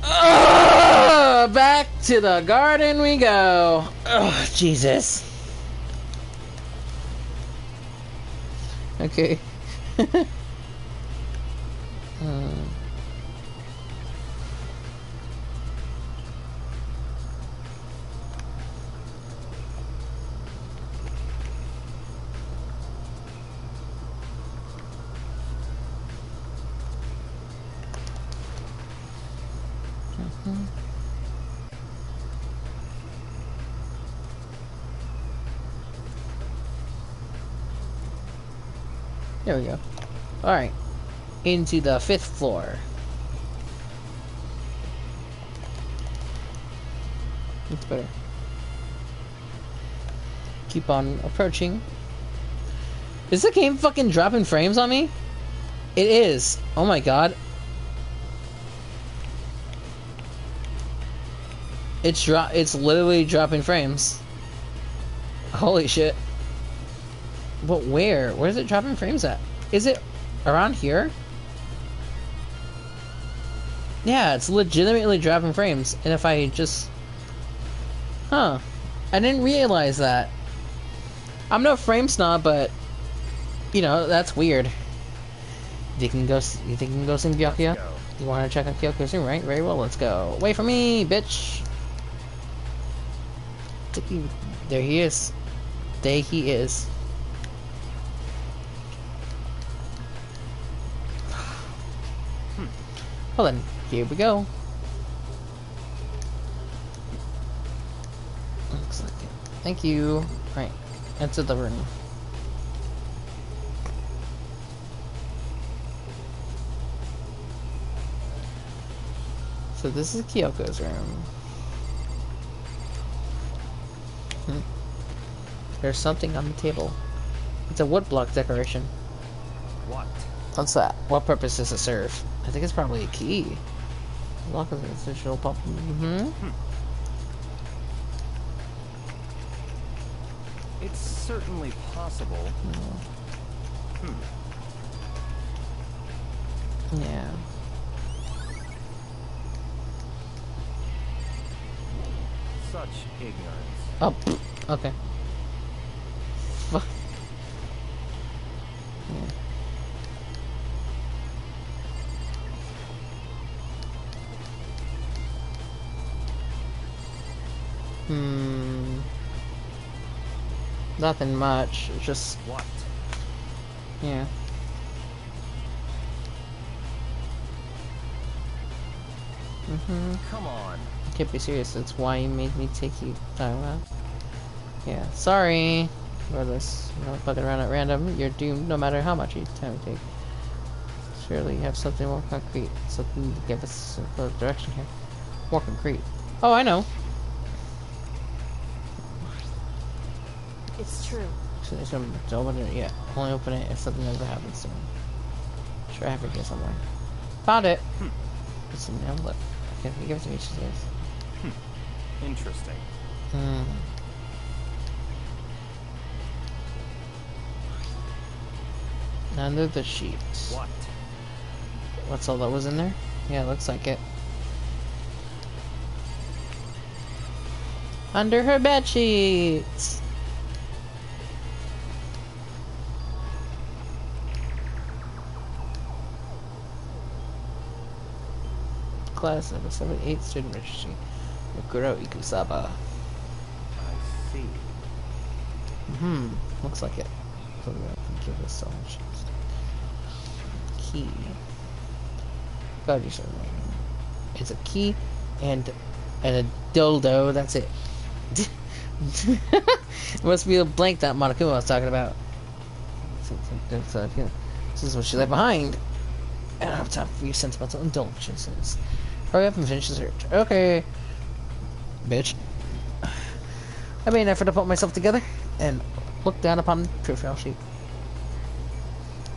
[SPEAKER 1] Ugh, back to the garden we go. Oh, Jesus. Okay. There we go. Alright. Into the 5th floor. That's better. Keep on approaching. Is the game fucking dropping frames on me? It is. Oh my god. It's literally dropping frames. Holy shit. But where? Where's it dropping frames at? Is it around here? Yeah, it's legitimately dropping frames. And if I just... Huh. I didn't realize that. I'm no frame snob, but... You know, that's weird. You think you can go see Byakuya? You want to check out Kyoko's room, right? Very well, let's go. Wait for me, bitch! There he is. There he is. Well then, here we go. Looks like it. Thank you. Right, enter the room. So this is Kyoko's room. There's something on the table. It's a woodblock decoration.
[SPEAKER 5] What?
[SPEAKER 1] What's that? What purpose does it serve? I think it's probably a key. Lock of the digital pop.
[SPEAKER 5] It's certainly possible.
[SPEAKER 1] Yeah.
[SPEAKER 5] Such ignorance.
[SPEAKER 1] Oh, okay. Fuck. Yeah. Nothing much. It's just...
[SPEAKER 5] What?
[SPEAKER 1] Yeah.
[SPEAKER 5] Come on.
[SPEAKER 1] You can't be serious. That's why you made me take you. Yeah. Sorry for this. You know, fucking around at random. You're doomed no matter how much time you take. Surely you have something more concrete. Something to give us a direction here. More concrete. Oh, I know.
[SPEAKER 2] It's true.
[SPEAKER 1] So to open it, yeah. Only open it if something ever happens to me. Sure, I have it here somewhere. Found it. It's an envelope. Okay, give it to me, she says.
[SPEAKER 5] Interesting.
[SPEAKER 1] Under the sheets.
[SPEAKER 5] What?
[SPEAKER 1] What's all that was in there? Yeah, it looks like it. Under her bed sheets. Class number 78, student registry. Mikuro Ikusaba.
[SPEAKER 5] I see.
[SPEAKER 1] Looks like it. So we're gonna give this so much. Key. God, you said right. It's a key and a dildo. That's it. It must be a blank that Monokuma was talking about. This is what she left behind. I don't have time for your sentimental indulgences. Hurry up and finish the search. Okay. Bitch. I made an effort to put myself together and look down upon the profile sheet.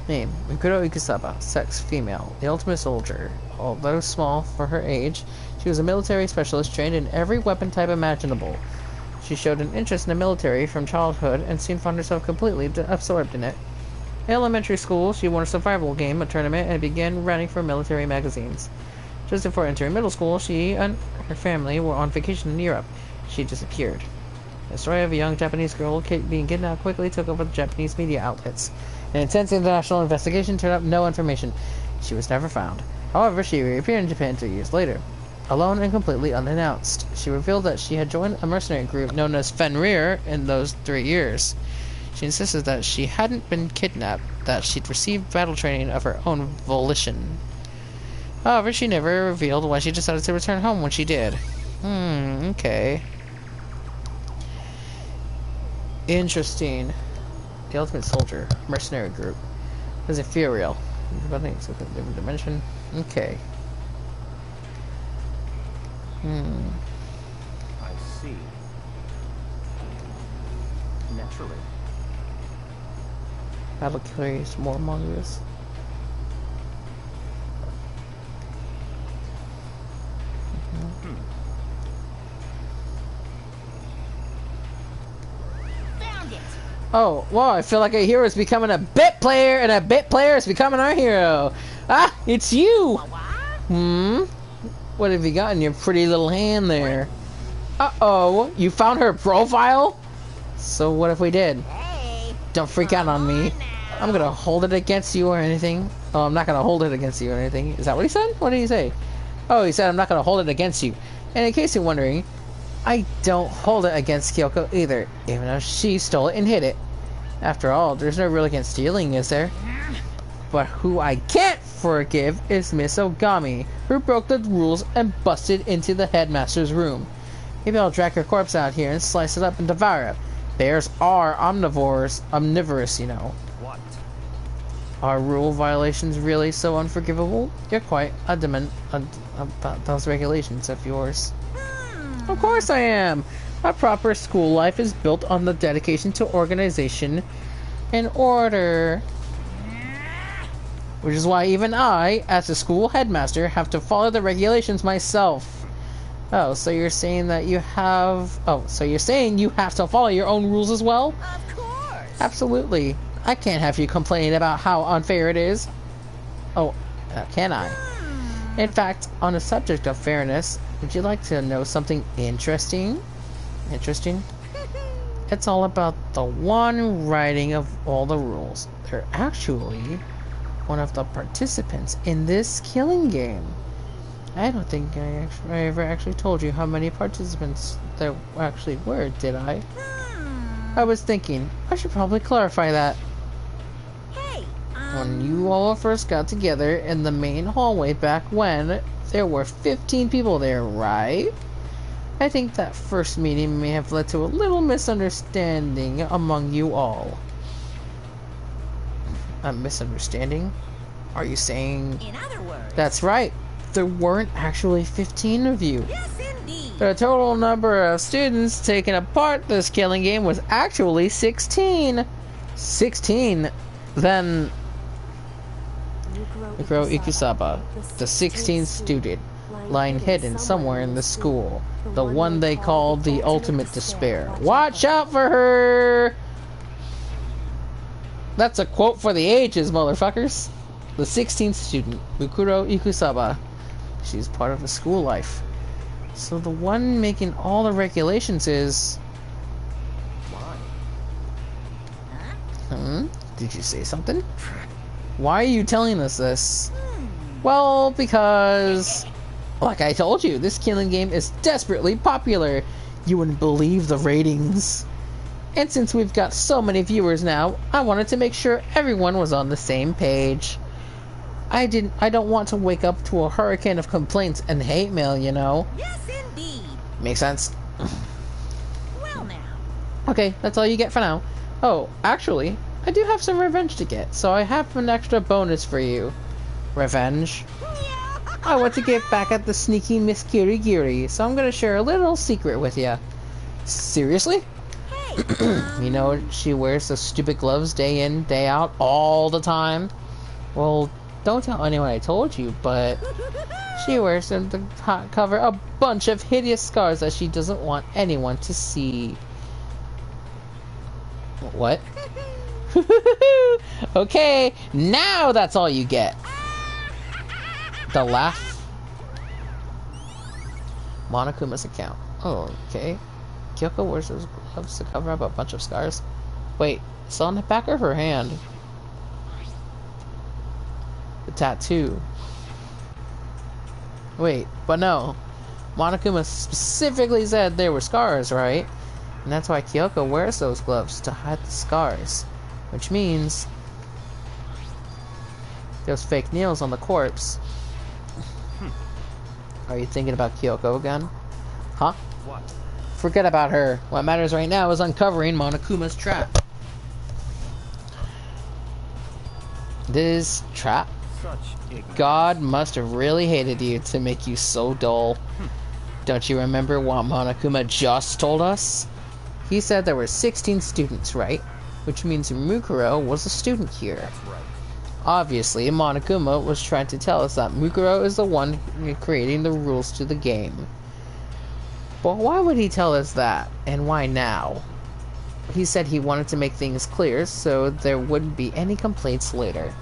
[SPEAKER 1] Name: Mikuro Ikusaba. Sex: female. The ultimate soldier. Although small for her age, she was a military specialist trained in every weapon type imaginable. She showed an interest in the military from childhood and soon found herself completely absorbed in it. In elementary school, she won a survival game, a tournament, and began writing for military magazines. Just before entering middle school, she and her family were on vacation in Europe. She disappeared. The story of a young Japanese girl being kidnapped quickly took over the Japanese media outlets. An intense international investigation turned up no information. She was never found. However, she reappeared in Japan 2 years later. Alone and completely unannounced, she revealed that she had joined a mercenary group known as Fenrir in those 3 years. She insisted that she hadn't been kidnapped, that she'd received battle training of her own volition. However, she never revealed why she decided to return home when she did. Okay. Interesting. The Ultimate Soldier, mercenary group. Is ethereal. Different dimension. Okay.
[SPEAKER 5] I see. Naturally.
[SPEAKER 1] Battle carries more mongrels.
[SPEAKER 4] Found it.
[SPEAKER 1] Oh, wow, I feel like a hero is becoming a bit player, and a bit player is becoming our hero. Ah, it's you! What have you got in your pretty little hand there? Uh-oh, you found her profile? So what if we did?
[SPEAKER 4] Hey.
[SPEAKER 1] Don't freak out on me. I'm gonna hold it against you or anything. Oh, I'm not gonna hold it against you or anything. Is that what he said? What did he say? Oh, he said I'm not gonna hold it against you. And in case you're wondering, I don't hold it against Kyoko either, even though she stole it and hid it. After all, there's no rule against stealing, is there? But who I can't forgive is Miss Ogami, who broke the rules and busted into the headmaster's room. Maybe I'll drag her corpse out here and slice it up and devour it. Bears are omnivorous, you know.
[SPEAKER 5] What?
[SPEAKER 1] Are rule violations really so unforgivable? You're quite adamant about those regulations of yours. Of course I am! A proper school life is built on the dedication to organization and order. Which is why even I, as a school headmaster, have to follow the regulations myself. Oh, so you're saying that you have... Oh, so you're saying you have to follow your own rules as well?
[SPEAKER 4] Of course.
[SPEAKER 1] Absolutely. I can't have you complaining about how unfair it is. Oh, can I? In fact, on the subject of fairness, would you like to know something interesting? Interesting? It's all about the one writing of all the rules. They're actually one of the participants in this killing game. I don't think I ever actually told you how many participants there actually were, did I? I was thinking, I should probably clarify that.
[SPEAKER 4] Hey,
[SPEAKER 1] When you all first got together in the main hallway back when, there were 15 people there, right? I think that first meeting may have led to a little misunderstanding among you all. A misunderstanding? Are you saying...
[SPEAKER 4] in other words.
[SPEAKER 1] That's right. There weren't actually 15 of you.
[SPEAKER 4] Yes, indeed.
[SPEAKER 1] The total number of students taking apart this killing game was actually 16. 16. Then... Mikuro Ikusaba, the 16th student, lying hidden somewhere in the school. The one they called the Ultimate Despair. Watch out for her! That's a quote for the ages, motherfuckers. The 16th student, Mikuro Ikusaba. She's part of the school life. So the one making all the regulations is...
[SPEAKER 5] Why?
[SPEAKER 1] Did you say something? Why are you telling us this? Well, because... like I told you, this killing game is desperately popular. You wouldn't believe the ratings. And since we've got so many viewers now, I wanted to make sure everyone was on the same page. I don't want to wake up to a hurricane of complaints and hate mail, you know.
[SPEAKER 4] Yes, indeed.
[SPEAKER 1] Makes sense?
[SPEAKER 4] Well now.
[SPEAKER 1] Okay, that's all you get for now. Oh, actually, I do have some revenge to get, so I have an extra bonus for you. Revenge? I want to get back at the sneaky Miss Kirigiri, so I'm gonna share a little secret with you. Seriously?
[SPEAKER 4] Hey,
[SPEAKER 1] You know, she wears those stupid gloves day in, day out, all the time. Well, don't tell anyone I told you, but She wears them to cover a bunch of hideous scars that she doesn't want anyone to see. What? Okay, now that's all you get. The laugh. Monokuma's account. Oh, okay. Kyoko wears those gloves to cover up a bunch of scars. Wait, it's on the back of her hand. The tattoo. Wait, but no. Monokuma specifically said they were scars, right? And that's why Kyoko wears those gloves, to hide the scars. Which means those fake nails on the corpse. Are you thinking about Kyoko again? Huh?
[SPEAKER 5] What?
[SPEAKER 1] Forget about her. What matters right now is uncovering Monokuma's trap. This trap?
[SPEAKER 5] Such ignorance.
[SPEAKER 1] God must have really hated you to make you so dull. Don't you remember what Monokuma just told us? He said there were 16 students, right? Which means Mukuro was a student here.
[SPEAKER 5] That's right.
[SPEAKER 1] Obviously, Monokuma was trying to tell us that Mukuro is the one creating the rules to the game. But why would he tell us that? And why now? He said he wanted to make things clear so there wouldn't be any complaints later.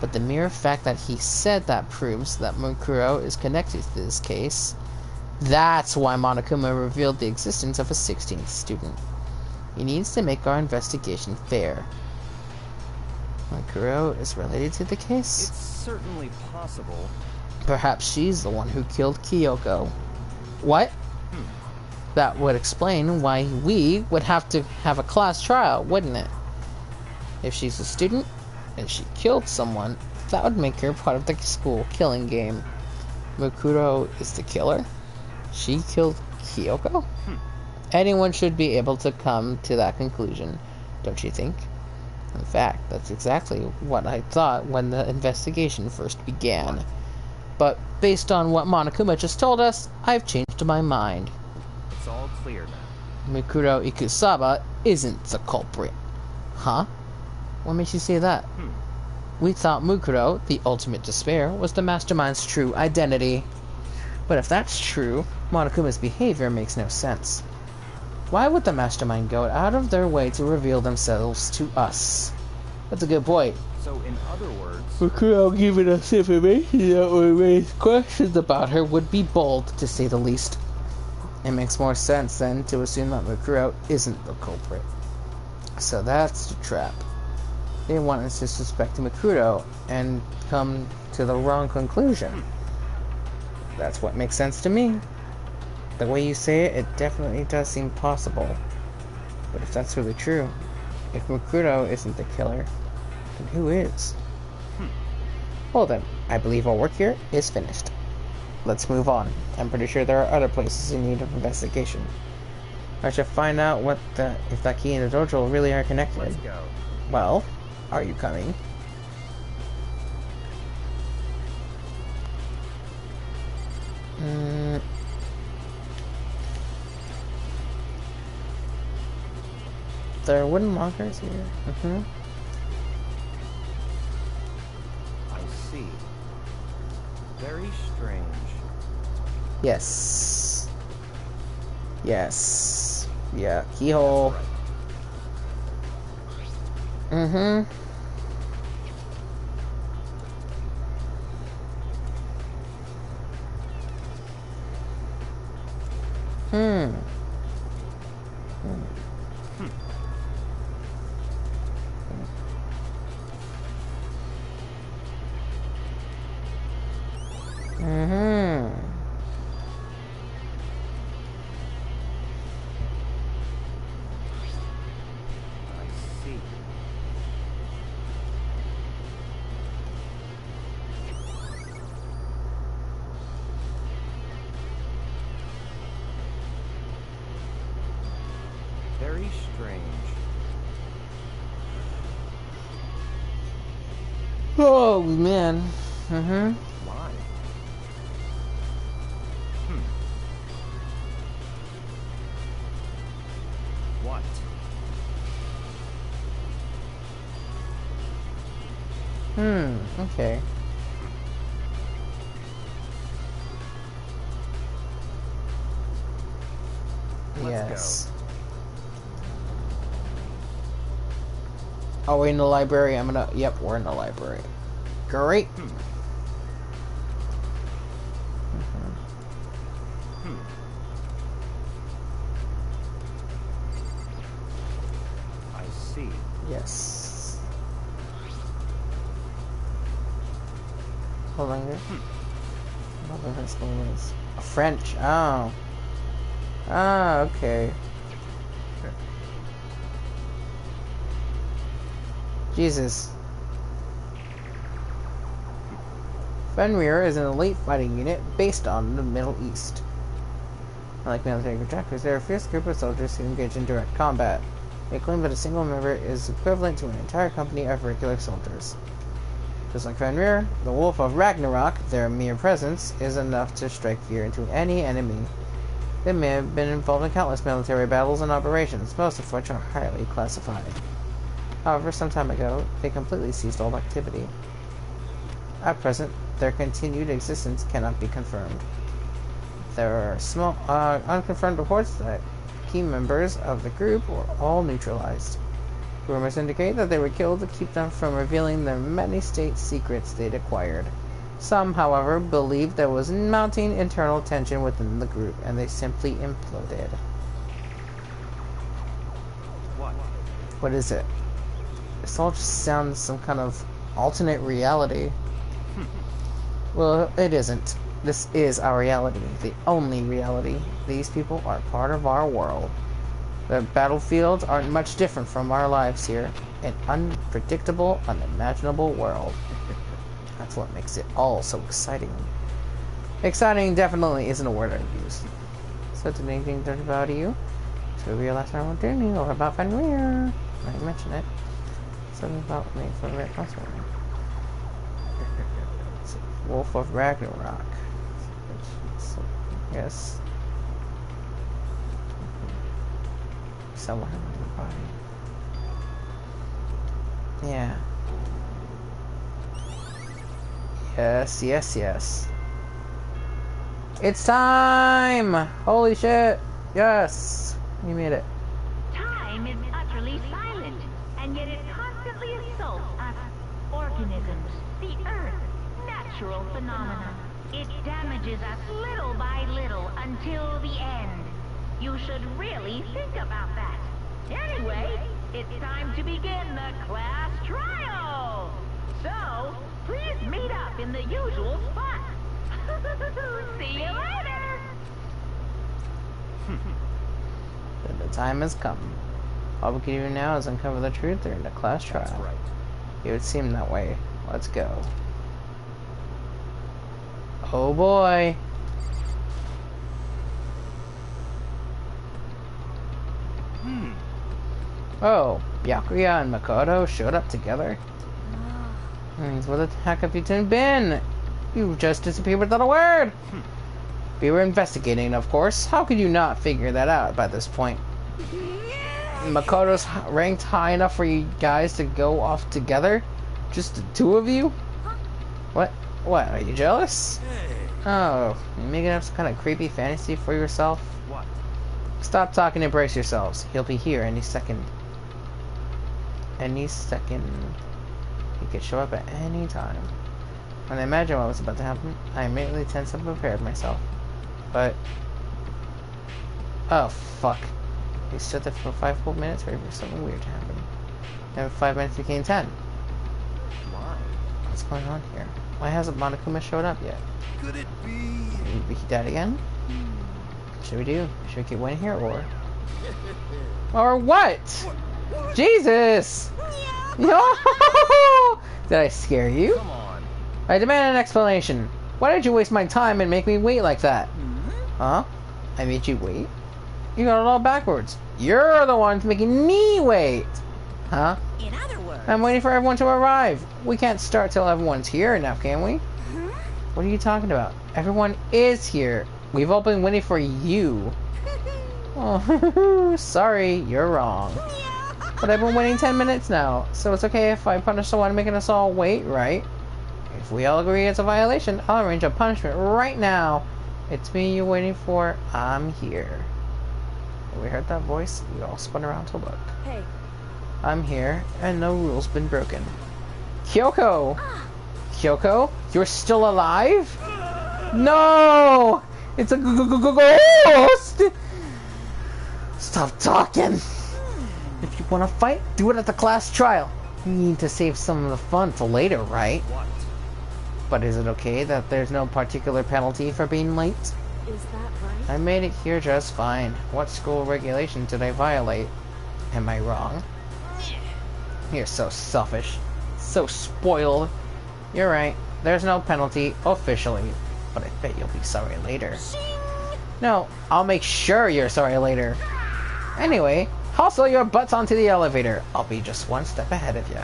[SPEAKER 1] But the mere fact that he said that proves that Mukuro is connected to this case. That's why Monokuma revealed the existence of a 16th student. He needs to make our investigation fair. Mukuro is related to the case?
[SPEAKER 5] It's certainly possible.
[SPEAKER 1] Perhaps she's the one who killed Kyoko. What? That would explain why we would have to have a class trial, wouldn't it? If she's a student and she killed someone, that would make her part of the school killing game. Mukuro is the killer? She killed Kyoko? Anyone should be able to come to that conclusion, don't you think? In fact, that's exactly what I thought when the investigation first began. But based on what Monokuma just told us, I've changed my mind.
[SPEAKER 5] It's all clear now.
[SPEAKER 1] Mikuro Ikusaba isn't the culprit. Huh? What makes you say that? We thought Mukuro, the ultimate despair, was the mastermind's true identity. But if that's true, Monokuma's behavior makes no sense. Why would the mastermind go out of their way to reveal themselves to us? That's a good point.
[SPEAKER 5] So, in other words,
[SPEAKER 1] Mukuro giving us information that would raise questions about her would be bold, to say the least. It makes more sense, then, to assume that Mukuro isn't the culprit. So that's the trap. They want us to suspect Mukuro and come to the wrong conclusion. That's what makes sense to me. The way you say it, it definitely does seem possible. But if that's really true, if Mukuro isn't the killer, then who is? Well then, I believe our work here is finished. Let's move on. I'm pretty sure there are other places in need of investigation. I should find out if that key and the dojo really are connected.
[SPEAKER 5] let's go.
[SPEAKER 1] Well, are you coming? There are wooden lockers here.
[SPEAKER 5] I see. Very strange.
[SPEAKER 1] Yes. Yes. Yeah, keyhole.
[SPEAKER 5] Right. I see. Very strange.
[SPEAKER 1] Oh man.
[SPEAKER 5] Why? What?
[SPEAKER 1] Okay. Yes. Oh, we're in the library. I'm gonna... Yep, we're in the library. Great.
[SPEAKER 5] I see.
[SPEAKER 1] Yes. Hold on here. What his name is? French. Oh. Ah, okay. Jesus. Fenrir is an elite fighting unit based on the Middle East. Unlike military contractors, they're a fierce group of soldiers who engage in direct combat. They claim that a single member is equivalent to an entire company of regular soldiers. Just like Fenrir, the Wolf of Ragnarok, their mere presence is enough to strike fear into any enemy. They may have been involved in countless military battles and operations, most of which are highly classified. However, some time ago, they completely ceased all activity. At present, their continued existence cannot be confirmed. There are small, unconfirmed reports that key members of the group were all neutralized. Rumors indicate that they were killed to keep them from revealing the many state secrets they'd acquired. Some, however, believed there was mounting internal tension within the group, and they simply imploded.
[SPEAKER 5] What?
[SPEAKER 1] What is it? This all just sounds some kind of alternate reality. Well, it isn't. This is our reality, the only reality. These people are part of our world. The battlefields aren't much different from our lives here. An unpredictable, unimaginable world. That's what makes it all so exciting. Exciting definitely isn't a word I'd use. So did anything different about you? So we last time we're doing or about Fenrir? I didn't mention it. Something about me for Fenrir also. Wolf of Ragnarok. So, yes. Somewhere in the body. Yeah. Yes, yes, yes. It's time! Holy shit! Yes! You made it.
[SPEAKER 6] Time is utterly silent, and yet it constantly assaults us organisms, the earth, natural phenomena. It damages us little by little until the end. You should really think about that. Anyway, it's time to begin the class trial. So, please meet up in the usual spot. See you later.
[SPEAKER 1] Then the time has come. All we can do now is uncover the truth during the class trial.
[SPEAKER 5] That's right.
[SPEAKER 1] It would seem that way. Let's go. Oh boy. Oh, Byakuya and Makoto showed up together? Where the heck have you two been? You just disappeared without a word! We were investigating, of course. How could you not figure that out by this point? Makoto's ranked high enough for you guys to go off together? Just the two of you? What? What, are you jealous?
[SPEAKER 3] Hey,
[SPEAKER 1] Oh, you making up some kind of creepy fantasy for yourself?
[SPEAKER 5] What?
[SPEAKER 1] Stop talking and brace yourselves. He'll be here any second. Any second. He could show up at any time. When I imagined what was about to happen, I immediately tensed up and prepared myself. But... oh, fuck. We stood there for 5 full minutes waiting for something weird to happen. And 5 minutes became 10.
[SPEAKER 5] Why?
[SPEAKER 1] What's going on here? Why hasn't Monokuma showed up yet?
[SPEAKER 3] could it be?
[SPEAKER 1] Did he dead again? What should we do? Should we keep waiting here, or... or what? Jesus! No! Did I scare you?
[SPEAKER 5] Come on.
[SPEAKER 1] I demand an explanation. Why did you waste my time and make me wait like that? Huh? I made you wait? You got it all backwards. You're the one making me wait! Huh?
[SPEAKER 7] In other words,
[SPEAKER 1] I'm waiting for everyone to arrive. We can't start till everyone's here now, can we? What are you talking about? Everyone is here. We've all been waiting for you. Oh, sorry, you're wrong. But I've been waiting 10 minutes now, so it's okay if I punish the one making us all wait, right? If we all agree it's a violation, I'll arrange a punishment right now. It's me you're waiting for. I'm here. When we heard that voice, we all spun around to look.
[SPEAKER 2] Hey,
[SPEAKER 1] I'm here, and no rule's been broken. Kyoko! Kyoko? You're still alive? No! It's a ghost! Stop talking! If you want to fight, do it at the class trial. You need to save some of the fun for later, right?
[SPEAKER 3] What?
[SPEAKER 1] But is it okay that there's no particular penalty for being late?
[SPEAKER 2] is that right?
[SPEAKER 1] I made it here just fine. What school regulation did I violate? Am I wrong? You're so selfish. So spoiled. You're right. There's no penalty, officially. But I bet you'll be sorry later. No, I'll make sure you're sorry later. Anyway, hustle your butts onto the elevator. I'll be just one step ahead of you.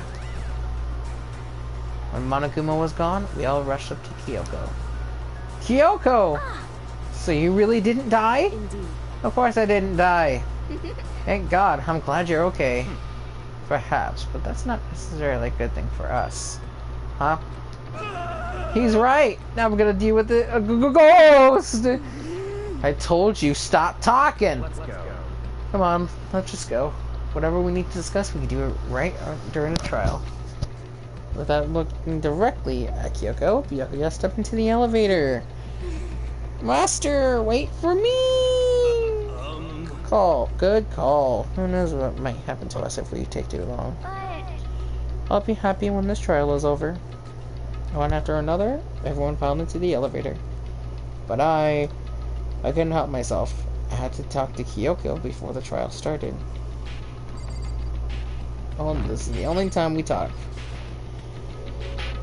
[SPEAKER 1] When Monokuma was gone, we all rushed up to Kyoko. Kyoko! So you really didn't die?
[SPEAKER 2] Indeed.
[SPEAKER 1] Of course I didn't die. Thank God, I'm glad you're okay. Perhaps, but that's not necessarily a good thing for us. Huh? He's right! Now we're gonna deal with the ghost! I told you, stop talking!
[SPEAKER 5] Let's go.
[SPEAKER 1] Come on, let's just go. Whatever we need to discuss, we can do it right during the trial. Without looking directly at Kyoko, Byakuya stepped into the elevator. Master, wait for me! Call. Good call. Who knows what might happen to us if we take too long.
[SPEAKER 6] But
[SPEAKER 1] I'll be happy when this trial is over. One after another, everyone filed into the elevator. But I couldn't help myself. I had to talk to Kyoko before the trial started. Oh, this is the only time we talk.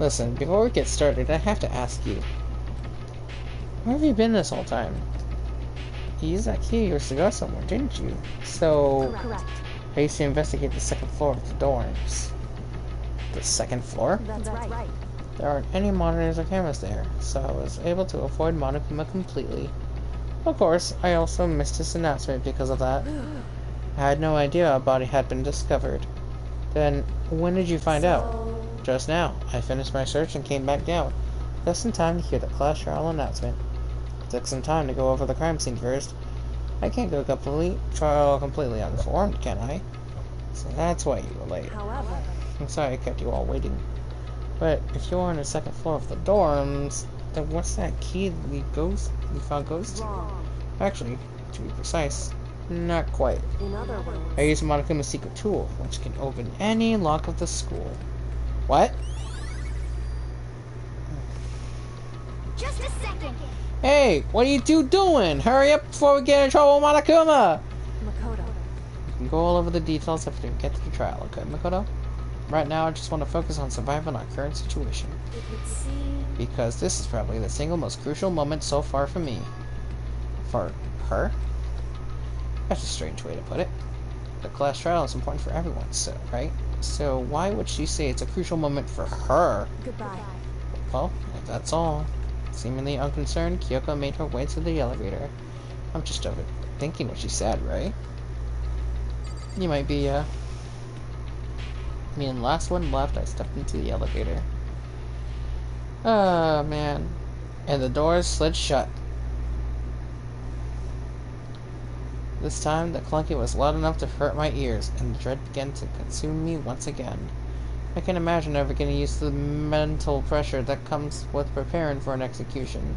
[SPEAKER 1] Listen, before we get started, I have to ask you. Where have you been this whole time? You used that key years ago somewhere, didn't you? So,
[SPEAKER 2] Correct.
[SPEAKER 1] I used to investigate the second floor of the dorms. The second floor?
[SPEAKER 2] That's right.
[SPEAKER 1] There aren't any monitors or cameras there, so I was able to avoid Monokuma completely. Of course, I also missed his announcement because of that. I had no idea a body had been discovered. Then, when did you find out? Just now. I finished my search and came back down, just in time to hear the class trial announcement. It took some time to go over the crime scene first. I can't go completely uninformed, can I? So that's why you were late.
[SPEAKER 2] However,
[SPEAKER 1] I'm sorry I kept you all waiting. But if you are on the second floor of the dorms, then what's that key that we found ghosts to?
[SPEAKER 2] wrong.
[SPEAKER 1] Actually, to be precise, not quite.
[SPEAKER 2] In other words,
[SPEAKER 1] I used Monokuma's secret tool, which can open any lock of the school. What?
[SPEAKER 4] Just a second.
[SPEAKER 1] Hey, what are you two doing? Hurry up before we get in trouble, Monokuma!
[SPEAKER 2] Makoto.
[SPEAKER 1] You can go all over the details after we get to the trial, okay, Makoto? Right now, I just want to focus on surviving our current situation.
[SPEAKER 2] It would seem
[SPEAKER 1] Because this is probably the single most crucial moment so far for me. For her? That's a strange way to put it. The class trial is important for everyone, so, right? So why would she say it's a crucial moment for her?
[SPEAKER 2] goodbye.
[SPEAKER 1] Well, if that's all. Seemingly unconcerned, Kyoko made her way to the elevator. I'm just overthinking what she said, right? You might be, Me and last one left, I stepped into the elevator. Oh, man. And the doors slid shut. This time, the clunking was loud enough to hurt my ears, and the dread began to consume me once again. I can imagine never getting used to the mental pressure that comes with preparing for an execution.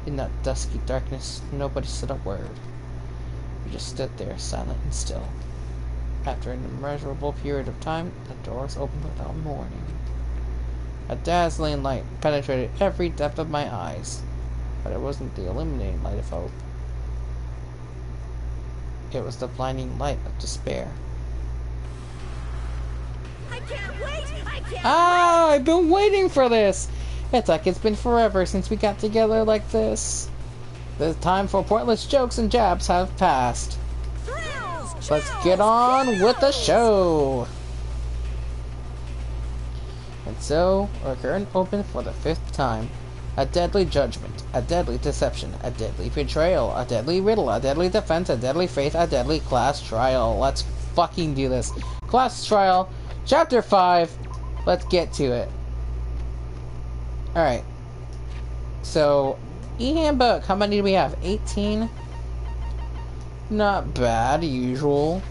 [SPEAKER 1] In that dusky darkness, nobody said a word. We just stood there, silent and still. After an immeasurable period of time, the doors opened without warning. A dazzling light penetrated every depth of my eyes, but it wasn't the illuminating light of hope. It was the blinding light of despair.
[SPEAKER 4] I can't wait. I can't.
[SPEAKER 1] I've been waiting for this! It's like it's been forever since we got together like this. The time for pointless jokes and jabs have passed.
[SPEAKER 4] Thrills,
[SPEAKER 1] Let's
[SPEAKER 4] chills,
[SPEAKER 1] get on with the
[SPEAKER 4] thrills.
[SPEAKER 1] show! And so, our curtain opened for the 5th time. A deadly judgment, a deadly deception, a deadly betrayal, a deadly riddle, a deadly defense, a deadly faith, a deadly class trial. Let's fucking do this. Class trial, chapter 5. Let's get to it. Alright. So, e-handbook, how many do we have? 18? Not bad, usual.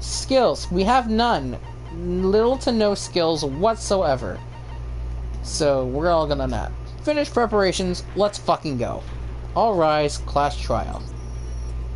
[SPEAKER 1] Skills. We have none. Little to no skills whatsoever. So, we're all gonna not. Finish preparations, let's fucking go. All rise, class trial.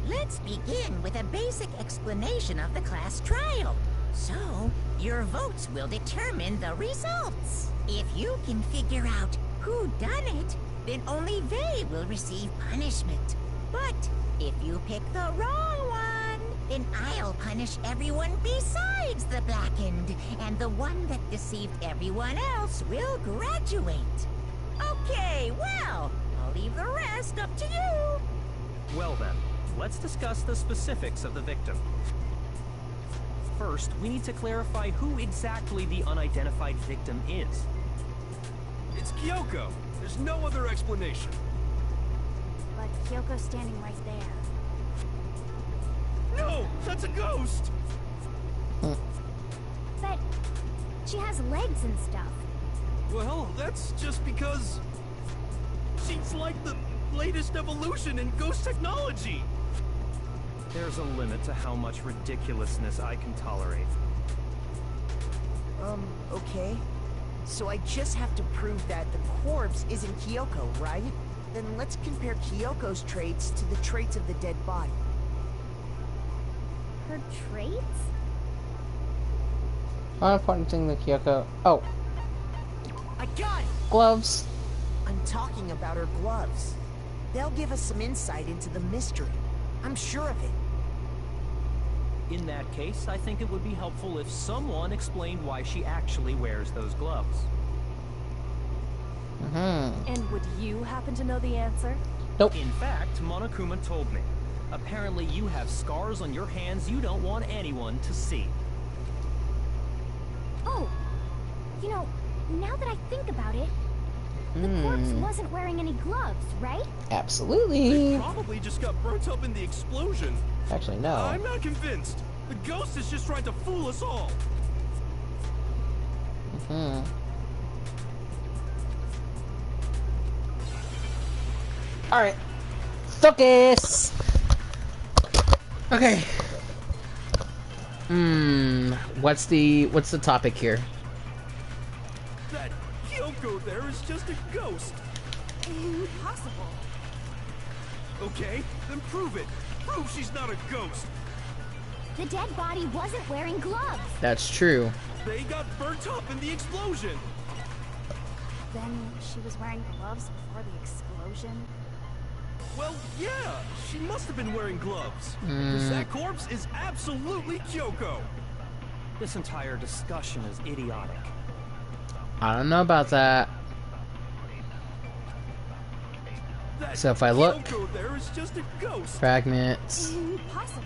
[SPEAKER 4] Let's begin with a basic explanation of the class trial. So, your votes will determine the results. If you can figure out who done it, then only they will receive punishment. But if you pick the wrong one, then I'll punish everyone besides the blackened, and the one that deceived everyone else will graduate. Okay, well, I'll leave the rest up to you.
[SPEAKER 5] Well then, let's discuss the specifics of the victim. First, we need to clarify who exactly the unidentified victim is.
[SPEAKER 3] It's Kyoko. There's no other explanation.
[SPEAKER 8] But Kyoko's standing right there.
[SPEAKER 3] No! That's a ghost!
[SPEAKER 8] But she has legs and stuff.
[SPEAKER 3] Well, that's just because... she's like the latest evolution in ghost technology!
[SPEAKER 5] There's a limit to how much ridiculousness I can tolerate.
[SPEAKER 7] Okay. So I just have to prove that the corpse isn't Kyoko, right? Then let's compare Kyoko's traits to the traits of the dead body.
[SPEAKER 8] Her traits?
[SPEAKER 1] One important thing that Kyoko. Oh,
[SPEAKER 7] I got it!
[SPEAKER 1] gloves.
[SPEAKER 7] I'm talking about her gloves. They'll give us some insight into the mystery. I'm sure of it.
[SPEAKER 5] In that case, I think it would be helpful if someone explained why she actually wears those gloves.
[SPEAKER 2] And would you happen to know the answer?
[SPEAKER 1] Nope.
[SPEAKER 5] In fact, Monokuma told me. Apparently you have scars on your hands you don't want anyone to see.
[SPEAKER 8] Oh, you know, now that I think about it, the corpse wasn't wearing any gloves, right?
[SPEAKER 1] Absolutely.
[SPEAKER 3] Probably just got burnt up in the explosion.
[SPEAKER 1] Actually, no.
[SPEAKER 3] I'm not convinced. The ghost is just trying to fool us all.
[SPEAKER 1] Alright. Focus! Okay. What's the topic here?
[SPEAKER 3] That Kyoko there is just a ghost.
[SPEAKER 8] Impossible.
[SPEAKER 3] Okay, then prove it. Prove she's not a ghost.
[SPEAKER 8] The dead body wasn't wearing gloves.
[SPEAKER 1] That's true.
[SPEAKER 3] They got burnt up in the explosion.
[SPEAKER 8] Then she was wearing gloves before the explosion.
[SPEAKER 3] Well, yeah, she must have been wearing gloves. Because that corpse is absolutely Kyoko.
[SPEAKER 5] This entire discussion is idiotic.
[SPEAKER 1] I don't know about that.
[SPEAKER 3] That
[SPEAKER 1] So if I look-
[SPEAKER 3] Kyoko there is just a ghost.
[SPEAKER 1] Fragments.
[SPEAKER 8] Impossible.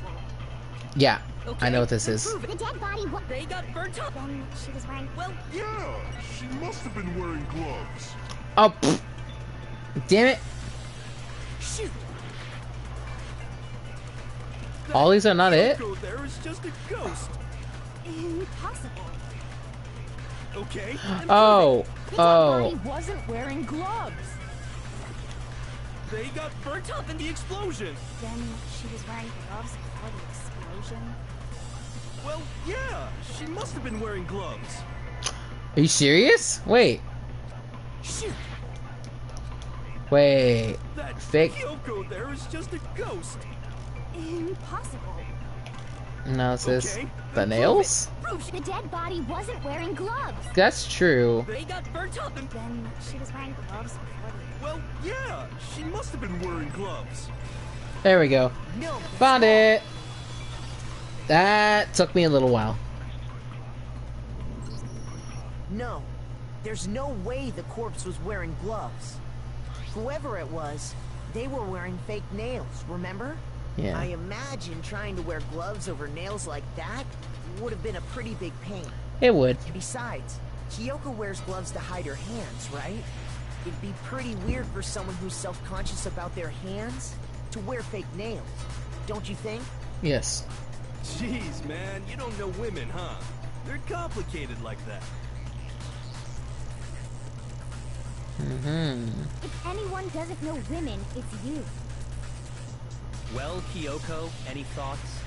[SPEAKER 1] Yeah, I know what this is.
[SPEAKER 8] The dead body
[SPEAKER 7] They got burnt up!
[SPEAKER 8] Then she was wearing... Well,
[SPEAKER 9] Yeah, she must have been wearing gloves.
[SPEAKER 1] Oh, pfft. Damn it.
[SPEAKER 7] Shoot!
[SPEAKER 3] That
[SPEAKER 1] All these are not it?
[SPEAKER 3] Kyoko there is just a ghost.
[SPEAKER 8] impossible.
[SPEAKER 3] Okay. then
[SPEAKER 1] Oh,
[SPEAKER 8] The dead
[SPEAKER 1] oh.
[SPEAKER 8] body wasn't wearing gloves.
[SPEAKER 3] They got burnt up in the explosion.
[SPEAKER 8] Then she was wearing gloves before the explosion.
[SPEAKER 3] Well, yeah, she must have been wearing gloves.
[SPEAKER 1] Are you serious? Wait.
[SPEAKER 7] Shoot!
[SPEAKER 1] Wait.
[SPEAKER 3] That
[SPEAKER 1] Fake.
[SPEAKER 3] Kyoko there is just a ghost.
[SPEAKER 8] Impossible.
[SPEAKER 1] Analysis.
[SPEAKER 3] Okay,
[SPEAKER 1] The
[SPEAKER 3] then prove
[SPEAKER 1] nails?
[SPEAKER 8] The dead body wasn't wearing gloves.
[SPEAKER 1] That's true.
[SPEAKER 7] They got burnt up and...
[SPEAKER 8] Then she was wearing gloves before the...
[SPEAKER 3] Well, yeah, she must have been wearing gloves.
[SPEAKER 1] There we go.
[SPEAKER 7] No,
[SPEAKER 1] Found it. That took me a little while.
[SPEAKER 7] no. There's no way the corpse was wearing gloves. Whoever it was, they were wearing fake nails, remember?
[SPEAKER 1] Yeah.
[SPEAKER 7] I imagine trying to wear gloves over nails like that would have been a pretty big pain.
[SPEAKER 1] It would.
[SPEAKER 7] Besides, Kyoko wears gloves to hide her hands, right? It'd be pretty weird for someone who's self-conscious about their hands to wear fake nails, don't you think?
[SPEAKER 1] Yes.
[SPEAKER 3] Jeez, man, you don't know women, huh? They're complicated like that.
[SPEAKER 8] If anyone doesn't know women, it's you.
[SPEAKER 5] Well, Kyoko, any thoughts?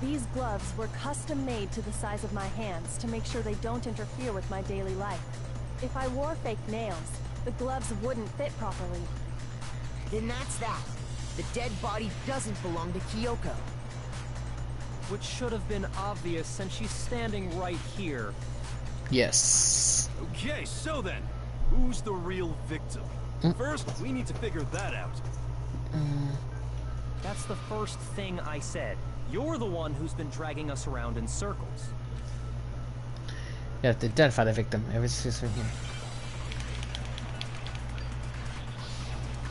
[SPEAKER 2] These gloves were custom made to the size of my hands to make sure they don't interfere with my daily life. If I wore fake nails, the gloves wouldn't fit properly.
[SPEAKER 7] Then that's that. The dead body doesn't belong to Kyoko.
[SPEAKER 5] Which should have been obvious since she's standing right here.
[SPEAKER 1] Yes.
[SPEAKER 3] Okay, so then, who's the real victim? First, we need to figure that out.
[SPEAKER 5] That's the first thing I said. You're the one who's been dragging us around in circles.
[SPEAKER 1] You have to identify the victim.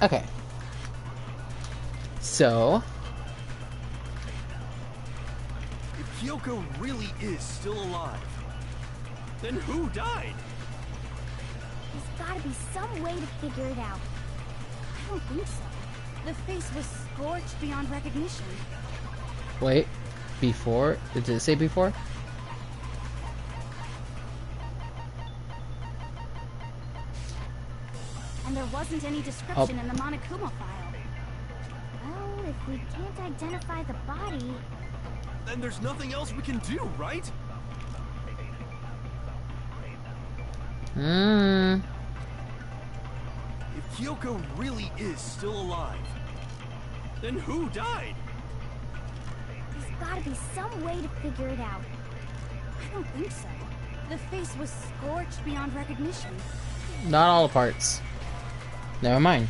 [SPEAKER 1] Okay. So.
[SPEAKER 3] If Kyoko really is still alive, then who died?
[SPEAKER 8] There's gotta be some way to figure it out. I don't think so. The face was scorched beyond recognition.
[SPEAKER 1] Wait. Before? Did it say before?
[SPEAKER 8] And there wasn't any description in the Monokuma file. Well, if we can't identify the body...
[SPEAKER 3] Then there's nothing else we can do, right? If Kyoko really is still alive, then who died?
[SPEAKER 8] There's gotta be some way to figure it out. I don't think so. The face was scorched beyond recognition.
[SPEAKER 1] Not all the parts. Never mind.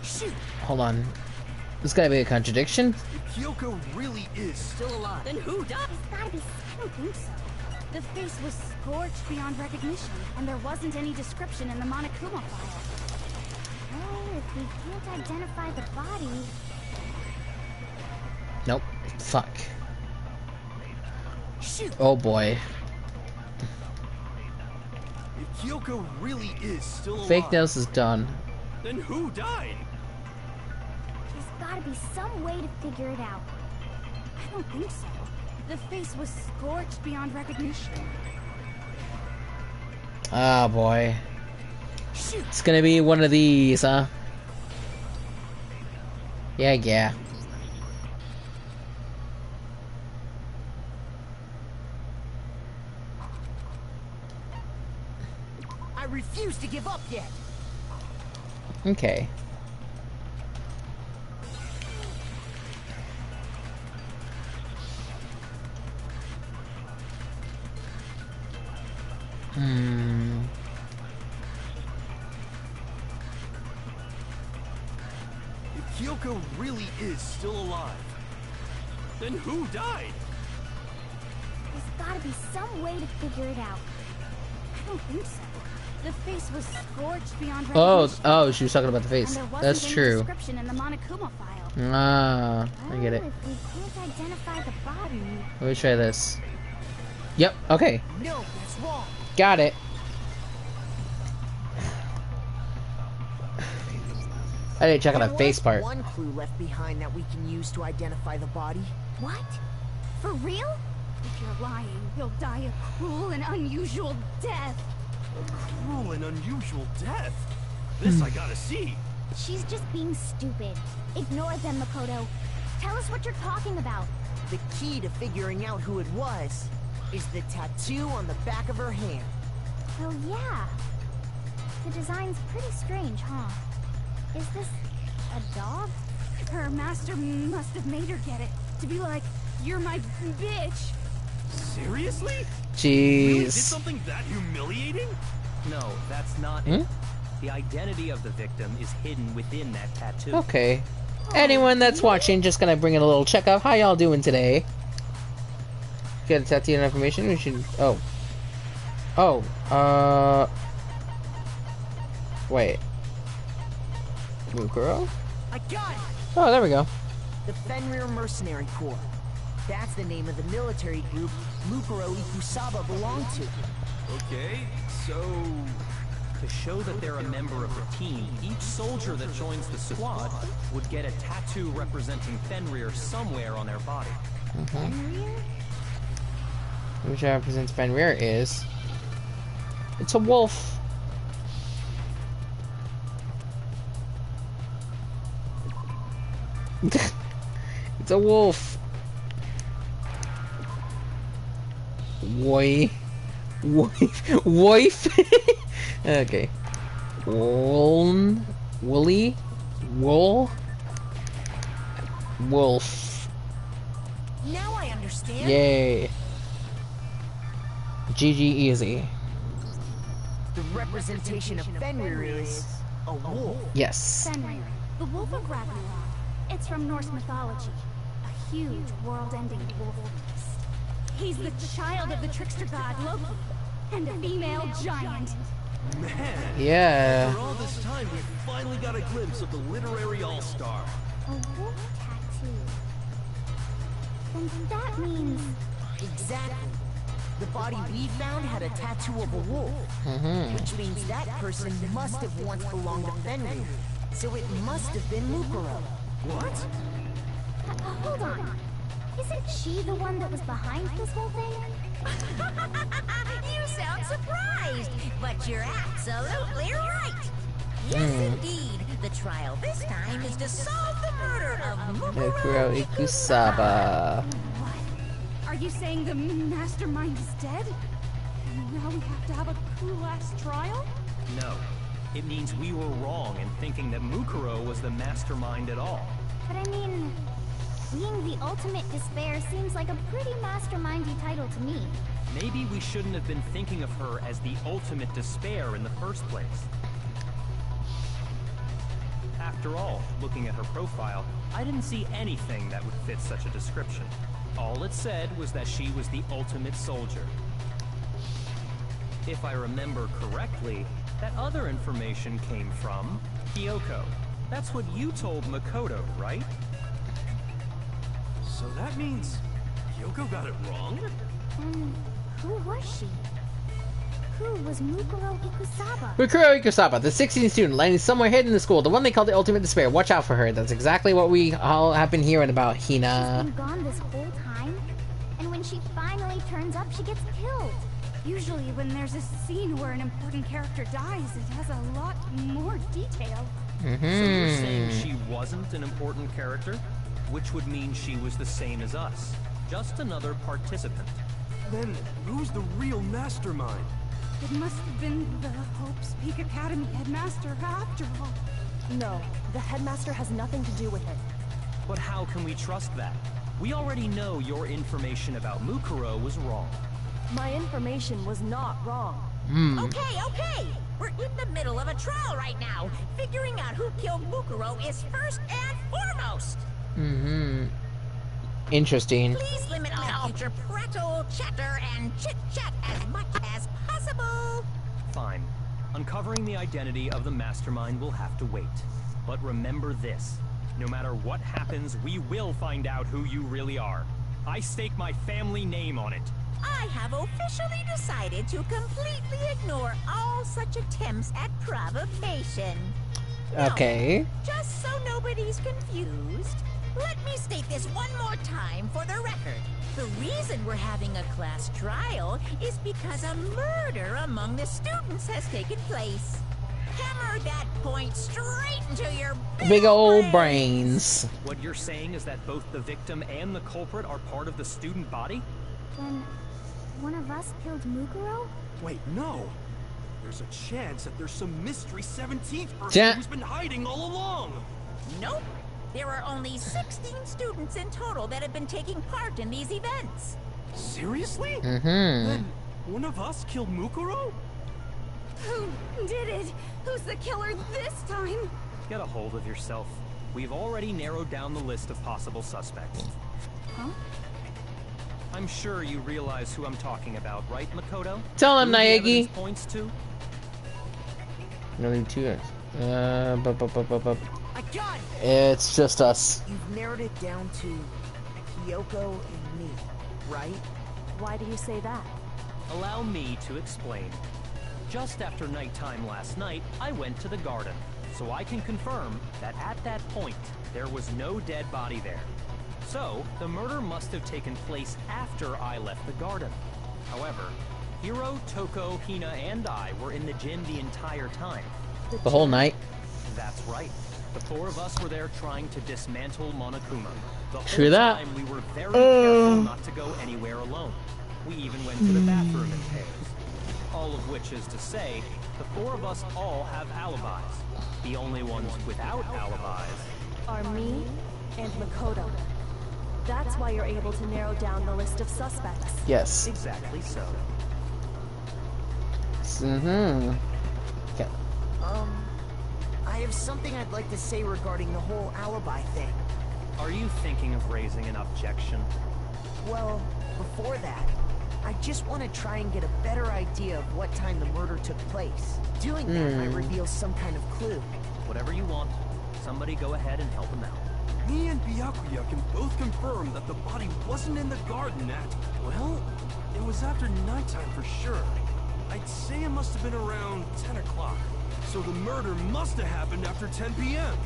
[SPEAKER 7] Shoot!
[SPEAKER 1] Hold on. This gotta be a contradiction?
[SPEAKER 3] If Kyoko really is still alive,
[SPEAKER 2] Then who died?
[SPEAKER 8] There's gotta be... I don't think so. The face was scorched beyond recognition, and there wasn't any description in the Monokuma file. Well, if we can't identify the body...
[SPEAKER 1] Nope. Fuck.
[SPEAKER 7] Shoot!
[SPEAKER 1] Oh boy.
[SPEAKER 3] if Kyoko really is still alive,
[SPEAKER 1] Fake nails is done.
[SPEAKER 3] then who died?
[SPEAKER 8] There's gotta be some way to figure it out. I don't think so. The face was scorched beyond recognition.
[SPEAKER 1] Oh boy.
[SPEAKER 7] Shoot!
[SPEAKER 1] It's gonna be one of these, huh? Yeah.
[SPEAKER 7] I refuse to give up yet.
[SPEAKER 1] Okay.
[SPEAKER 3] If Kyoko really is still alive, then who died?
[SPEAKER 8] There's gotta be some way to figure it out. I don't think so. The face was scorched beyond recognition.
[SPEAKER 1] Oh, she was talking about the face.
[SPEAKER 8] And there wasn't
[SPEAKER 1] That's
[SPEAKER 8] any
[SPEAKER 1] true.
[SPEAKER 8] description in the Monokuma file.
[SPEAKER 1] Ah, I get it.
[SPEAKER 8] Well, if we can't identify the body...
[SPEAKER 1] Let me try this. Yep, okay.
[SPEAKER 7] No, that's wrong.
[SPEAKER 1] Got it. I didn't check out
[SPEAKER 7] There
[SPEAKER 1] that face
[SPEAKER 7] was
[SPEAKER 1] part.
[SPEAKER 7] one clue left behind that we can use to identify the body.
[SPEAKER 8] What? For real? If you're lying, you'll die a cruel and unusual death.
[SPEAKER 3] A cruel and unusual death. This I gotta see.
[SPEAKER 8] She's just being stupid. Ignore them, Makoto. Tell us what you're talking about.
[SPEAKER 7] The key to figuring out who it was is the tattoo on the back of her hand.
[SPEAKER 8] Oh, yeah. The design's pretty strange, huh? Is this a dog? Her master must have made her get it. To be like, you're my bitch.
[SPEAKER 3] Seriously? Really did
[SPEAKER 1] Jeez.
[SPEAKER 3] something that humiliating?
[SPEAKER 5] No, that's not it. The identity of the victim is hidden within that tattoo.
[SPEAKER 1] Okay. Anyone that's watching, just gonna bring in a little checkup. How y'all doing today? Get a tattoo information? We should... Wait. Mukuro?
[SPEAKER 7] I got it!
[SPEAKER 1] Oh, there we go.
[SPEAKER 7] The Fenrir Mercenary Corps. That's the name of the military group Mukuro Ikusaba belonged to.
[SPEAKER 3] Okay, so
[SPEAKER 5] To show that they're a member of the team, each soldier that joins the squad would get a tattoo representing Fenrir somewhere on their body.
[SPEAKER 1] Which represents Fenrir is... It's a wolf. It's a wolf. Wife. Okay. Woolly. Wool. Wolf.
[SPEAKER 4] Now I understand.
[SPEAKER 1] Yay. GG easy.
[SPEAKER 7] The representation of Fenrir is a wolf.
[SPEAKER 1] Yes.
[SPEAKER 8] Fenrir, the wolf of Ragnarok. It's from Norse mythology. A huge, world-ending wolf beast. He's the child of the trickster god Loki, and a female giant.
[SPEAKER 3] Man,
[SPEAKER 1] Yeah.
[SPEAKER 3] after all this time, we finally got a glimpse of the literary all-star.
[SPEAKER 8] A wolf tattoo. Then that means...
[SPEAKER 7] Exactly. The body we found had a tattoo of a wolf, which means that person must have once belonged to Fenrir. So it must have been Mukuro.
[SPEAKER 3] What?
[SPEAKER 8] Hold on. Isn't she the one that was behind this whole thing?
[SPEAKER 4] You sound surprised, but you're absolutely right. Yes, indeed. The trial this time is to solve the murder of
[SPEAKER 1] Mukuro
[SPEAKER 4] Mukuro
[SPEAKER 1] Ikusaba.
[SPEAKER 8] What? Are you saying the mastermind is dead? And now we have to have a cool-ass trial?
[SPEAKER 5] No. It means we were wrong in thinking that Mukuro was the mastermind at all.
[SPEAKER 8] But I mean, being the ultimate despair seems like a pretty mastermindy title to me.
[SPEAKER 5] Maybe we shouldn't have been thinking of her as the ultimate despair in the first place. After all, looking at her profile, I didn't see anything that would fit such a description. All it said was that she was the ultimate soldier. If I remember correctly, that other information came from Kyoko. That's what you told Makoto, right?
[SPEAKER 3] So that means Kyoko got it wrong?
[SPEAKER 8] And who was she? Who was Mukuro Ikusaba?
[SPEAKER 1] Mukuro Ikusaba, the 16th student landing somewhere hidden in the school, the one they call the Ultimate Despair. Watch out for her. That's exactly what we all have been hearing about Hina.
[SPEAKER 8] She's been gone this whole time, and when she finally turns up, she gets killed. Usually when there's a scene where an important character dies, it has a lot more detail.
[SPEAKER 5] So you're saying she wasn't an important character? Which would mean she was the same as us. Just another participant.
[SPEAKER 3] Then who's the real mastermind?
[SPEAKER 8] It must have been the Hope's Peak Academy headmaster after all.
[SPEAKER 2] No, the headmaster has nothing to do with it.
[SPEAKER 5] But how can we trust that? We already know your information about Mukuro was wrong.
[SPEAKER 2] My information was not wrong.
[SPEAKER 4] Okay. We're in the middle of a trial right now. Figuring out who killed Mukuro is first and foremost.
[SPEAKER 1] Interesting.
[SPEAKER 4] Please limit all future prattle, chatter, and chit-chat as much as possible.
[SPEAKER 5] Fine. Uncovering the identity of the mastermind will have to wait. But remember this. No matter what happens, we will find out who you really are. I stake my family name on it.
[SPEAKER 4] I have officially decided to completely ignore all such attempts at provocation.
[SPEAKER 1] Okay.
[SPEAKER 4] Now, just so nobody's confused, let me state this one more time for the record. The reason we're having a class trial is because a murder among the students has taken place. Hammer that point straight into your
[SPEAKER 1] Big old brains.
[SPEAKER 5] What you're saying is that both the victim and the culprit are part of the student body?
[SPEAKER 8] Then, one of us killed Mukuro?
[SPEAKER 3] Wait, no. There's a chance that there's some mystery 17th person
[SPEAKER 1] Ja-
[SPEAKER 3] who's been hiding all along.
[SPEAKER 4] Nope. There are only 16 students in total that have been taking part in these events.
[SPEAKER 3] Seriously?
[SPEAKER 1] Mm-hmm.
[SPEAKER 3] Then one of us killed Mukuro?
[SPEAKER 8] Who did it? Who's the killer this time?
[SPEAKER 5] Get a hold of yourself. We've already narrowed down the list of possible suspects.
[SPEAKER 8] Huh?
[SPEAKER 5] I'm sure you realize who I'm talking about, right, Makoto?
[SPEAKER 1] Tell him,
[SPEAKER 5] Who the
[SPEAKER 1] Naegi.
[SPEAKER 5] evidence points to?
[SPEAKER 1] No need to.
[SPEAKER 7] I got it!
[SPEAKER 1] It's just us.
[SPEAKER 7] You've narrowed it down to Kyoko and me, right?
[SPEAKER 2] Why do you say that?
[SPEAKER 5] Allow me to explain. Just after nighttime last night, I went to the garden, so I can confirm that at that point, there was no dead body there. So, the murder must have taken place after I left the garden. However, Hiro, Toko, Hina, and I were in the gym the entire time.
[SPEAKER 1] The whole night.
[SPEAKER 5] That's right. The four of us were there trying to dismantle Monokuma. The whole
[SPEAKER 1] True that.
[SPEAKER 5] time we were very careful not to go anywhere alone. We even went to the bathroom in pairs. All of which is to say, the four of us all have alibis. The only ones without alibis
[SPEAKER 2] Are me and Makoto. That's why you're able to narrow down the list of suspects.
[SPEAKER 1] Yes.
[SPEAKER 5] exactly so.
[SPEAKER 1] Mm-hmm. Okay.
[SPEAKER 7] I have something I'd like to say regarding the whole alibi thing.
[SPEAKER 5] Are you thinking of raising an objection?
[SPEAKER 7] Well, before that, I just want to try and get a better idea of what time the murder took place. Doing that might reveal some kind of clue.
[SPEAKER 5] Whatever you want. Somebody go ahead and help him out.
[SPEAKER 3] Me and Byakuya can both confirm that the body wasn't in the garden at, well, it was after nighttime for sure. I'd say it must have been around 10 o'clock. So the murder must have happened after 10 p.m.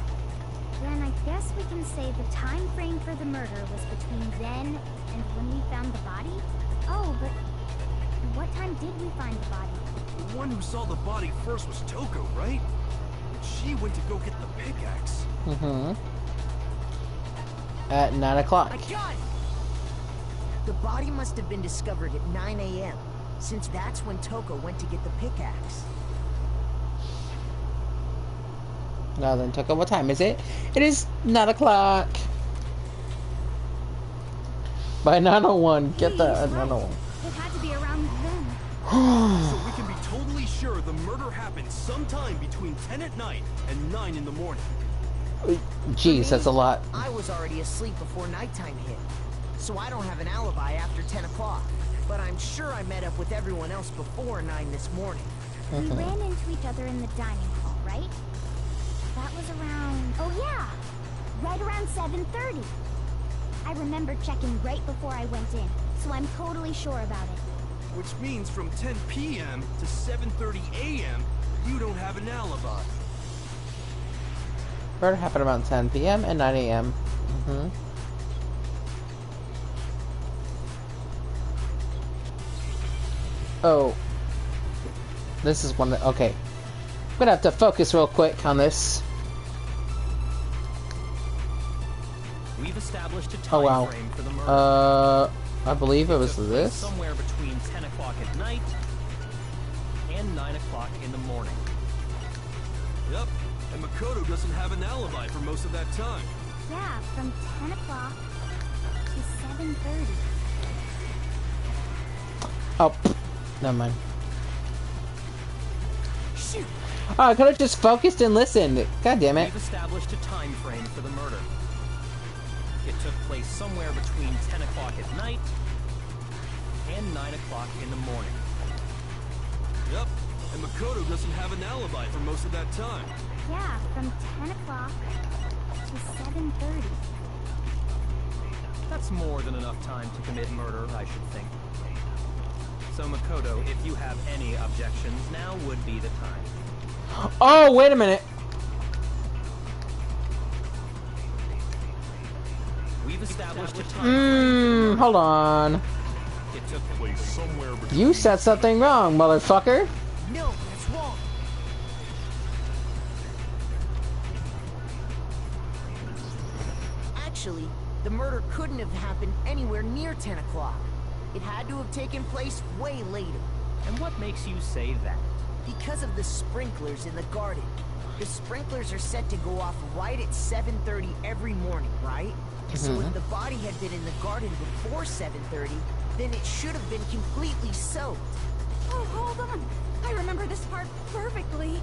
[SPEAKER 8] Then I guess we can say the time frame for the murder was between then and when we found the body? Oh, but what time did we find the body?
[SPEAKER 3] The one who saw the body first was Toko, right? And she went to go get the pickaxe.
[SPEAKER 1] Mm-hmm. At 9 o'clock.
[SPEAKER 7] My God! The body must have been discovered at 9 a.m., since that's when Toko went to get the pickaxe.
[SPEAKER 1] Now then, Tucker, what time is it? It is 9 o'clock. By 9:01, get that at 9:01.
[SPEAKER 8] It had to be around then.
[SPEAKER 3] So we can be totally sure the murder happened sometime between 10 at night and 9 in the morning.
[SPEAKER 1] Jeez, that's a lot.
[SPEAKER 7] I was already asleep before nighttime hit, so I don't have an alibi after 10 o'clock. But I'm sure I met up with everyone else before 9 this morning.
[SPEAKER 8] We ran into each other in the dining hall, right? That was around... Oh yeah! Right around 7:30. I remember checking right before I went in, so I'm totally sure about it.
[SPEAKER 3] Which means from 10 p.m. to 7:30 a.m., you don't have an alibi.
[SPEAKER 1] Murder happened around 10 p.m. and 9 a.m. Mm-hmm. Oh. This is one that... Okay. I'm gonna have to focus real quick on this.
[SPEAKER 5] We've established a
[SPEAKER 1] Oh, wow.
[SPEAKER 5] time frame for the murder.
[SPEAKER 1] I believe it was
[SPEAKER 5] Took place
[SPEAKER 1] this.
[SPEAKER 5] somewhere between 10 o'clock at night and 9 o'clock in the morning.
[SPEAKER 3] Yep, and Makoto doesn't have an alibi for most of that time.
[SPEAKER 8] Yeah, from 10 o'clock to 7:30.
[SPEAKER 1] Oh, never mind.
[SPEAKER 7] Shoot!
[SPEAKER 1] Oh, I could have just focused and listened. God damn it.
[SPEAKER 5] We've established a time frame for the murder. It took place somewhere between 10 o'clock at night and 9 o'clock in the morning.
[SPEAKER 3] Yep, and Makoto doesn't have an alibi for most of that time.
[SPEAKER 8] Yeah, from 10 o'clock to 7:30.
[SPEAKER 5] That's more than enough time to commit murder, I should think. So Makoto, if you have any objections, now would be the time.
[SPEAKER 1] Oh, wait a minute.
[SPEAKER 5] We've established a time frame.
[SPEAKER 1] Hold on.
[SPEAKER 5] It took place somewhere between...
[SPEAKER 1] You said something wrong, motherfucker.
[SPEAKER 7] No, that's wrong. Actually, the murder couldn't have happened anywhere near 10 o'clock. It had to have taken place way later.
[SPEAKER 5] And what makes you say that?
[SPEAKER 7] Because of the sprinklers in the garden. The sprinklers are set to go off right at 7:30 every morning, right? So if the body had been in the garden before 7:30, then it should have been completely soaked.
[SPEAKER 8] Oh, hold on. I remember this part perfectly.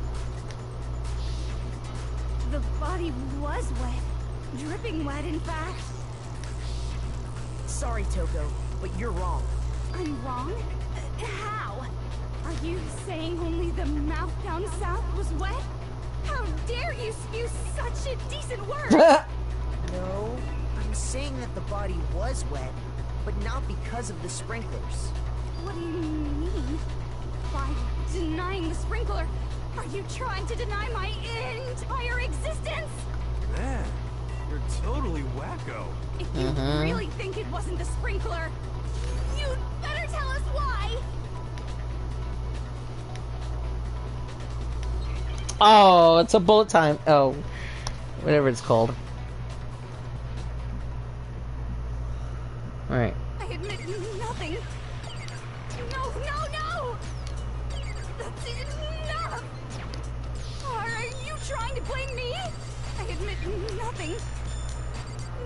[SPEAKER 8] The body was wet. Dripping wet, in fact.
[SPEAKER 7] Sorry, Toko, but you're wrong.
[SPEAKER 8] I'm wrong? How? Are you saying only the mouth down south was wet? How dare you spew such a decent word?
[SPEAKER 7] No, I'm saying that the body was wet, but not because of the sprinklers.
[SPEAKER 8] What do you mean? By denying the sprinkler, are you trying to deny my entire existence?
[SPEAKER 3] Man, you're totally wacko.
[SPEAKER 8] If you really think it wasn't the sprinkler, you'd better tell us why!
[SPEAKER 1] Oh, it's a bullet time. Oh. Whatever it's called. Alright.
[SPEAKER 8] I admit nothing. No, no, no! That's enough! Are you trying to blame me? I admit nothing.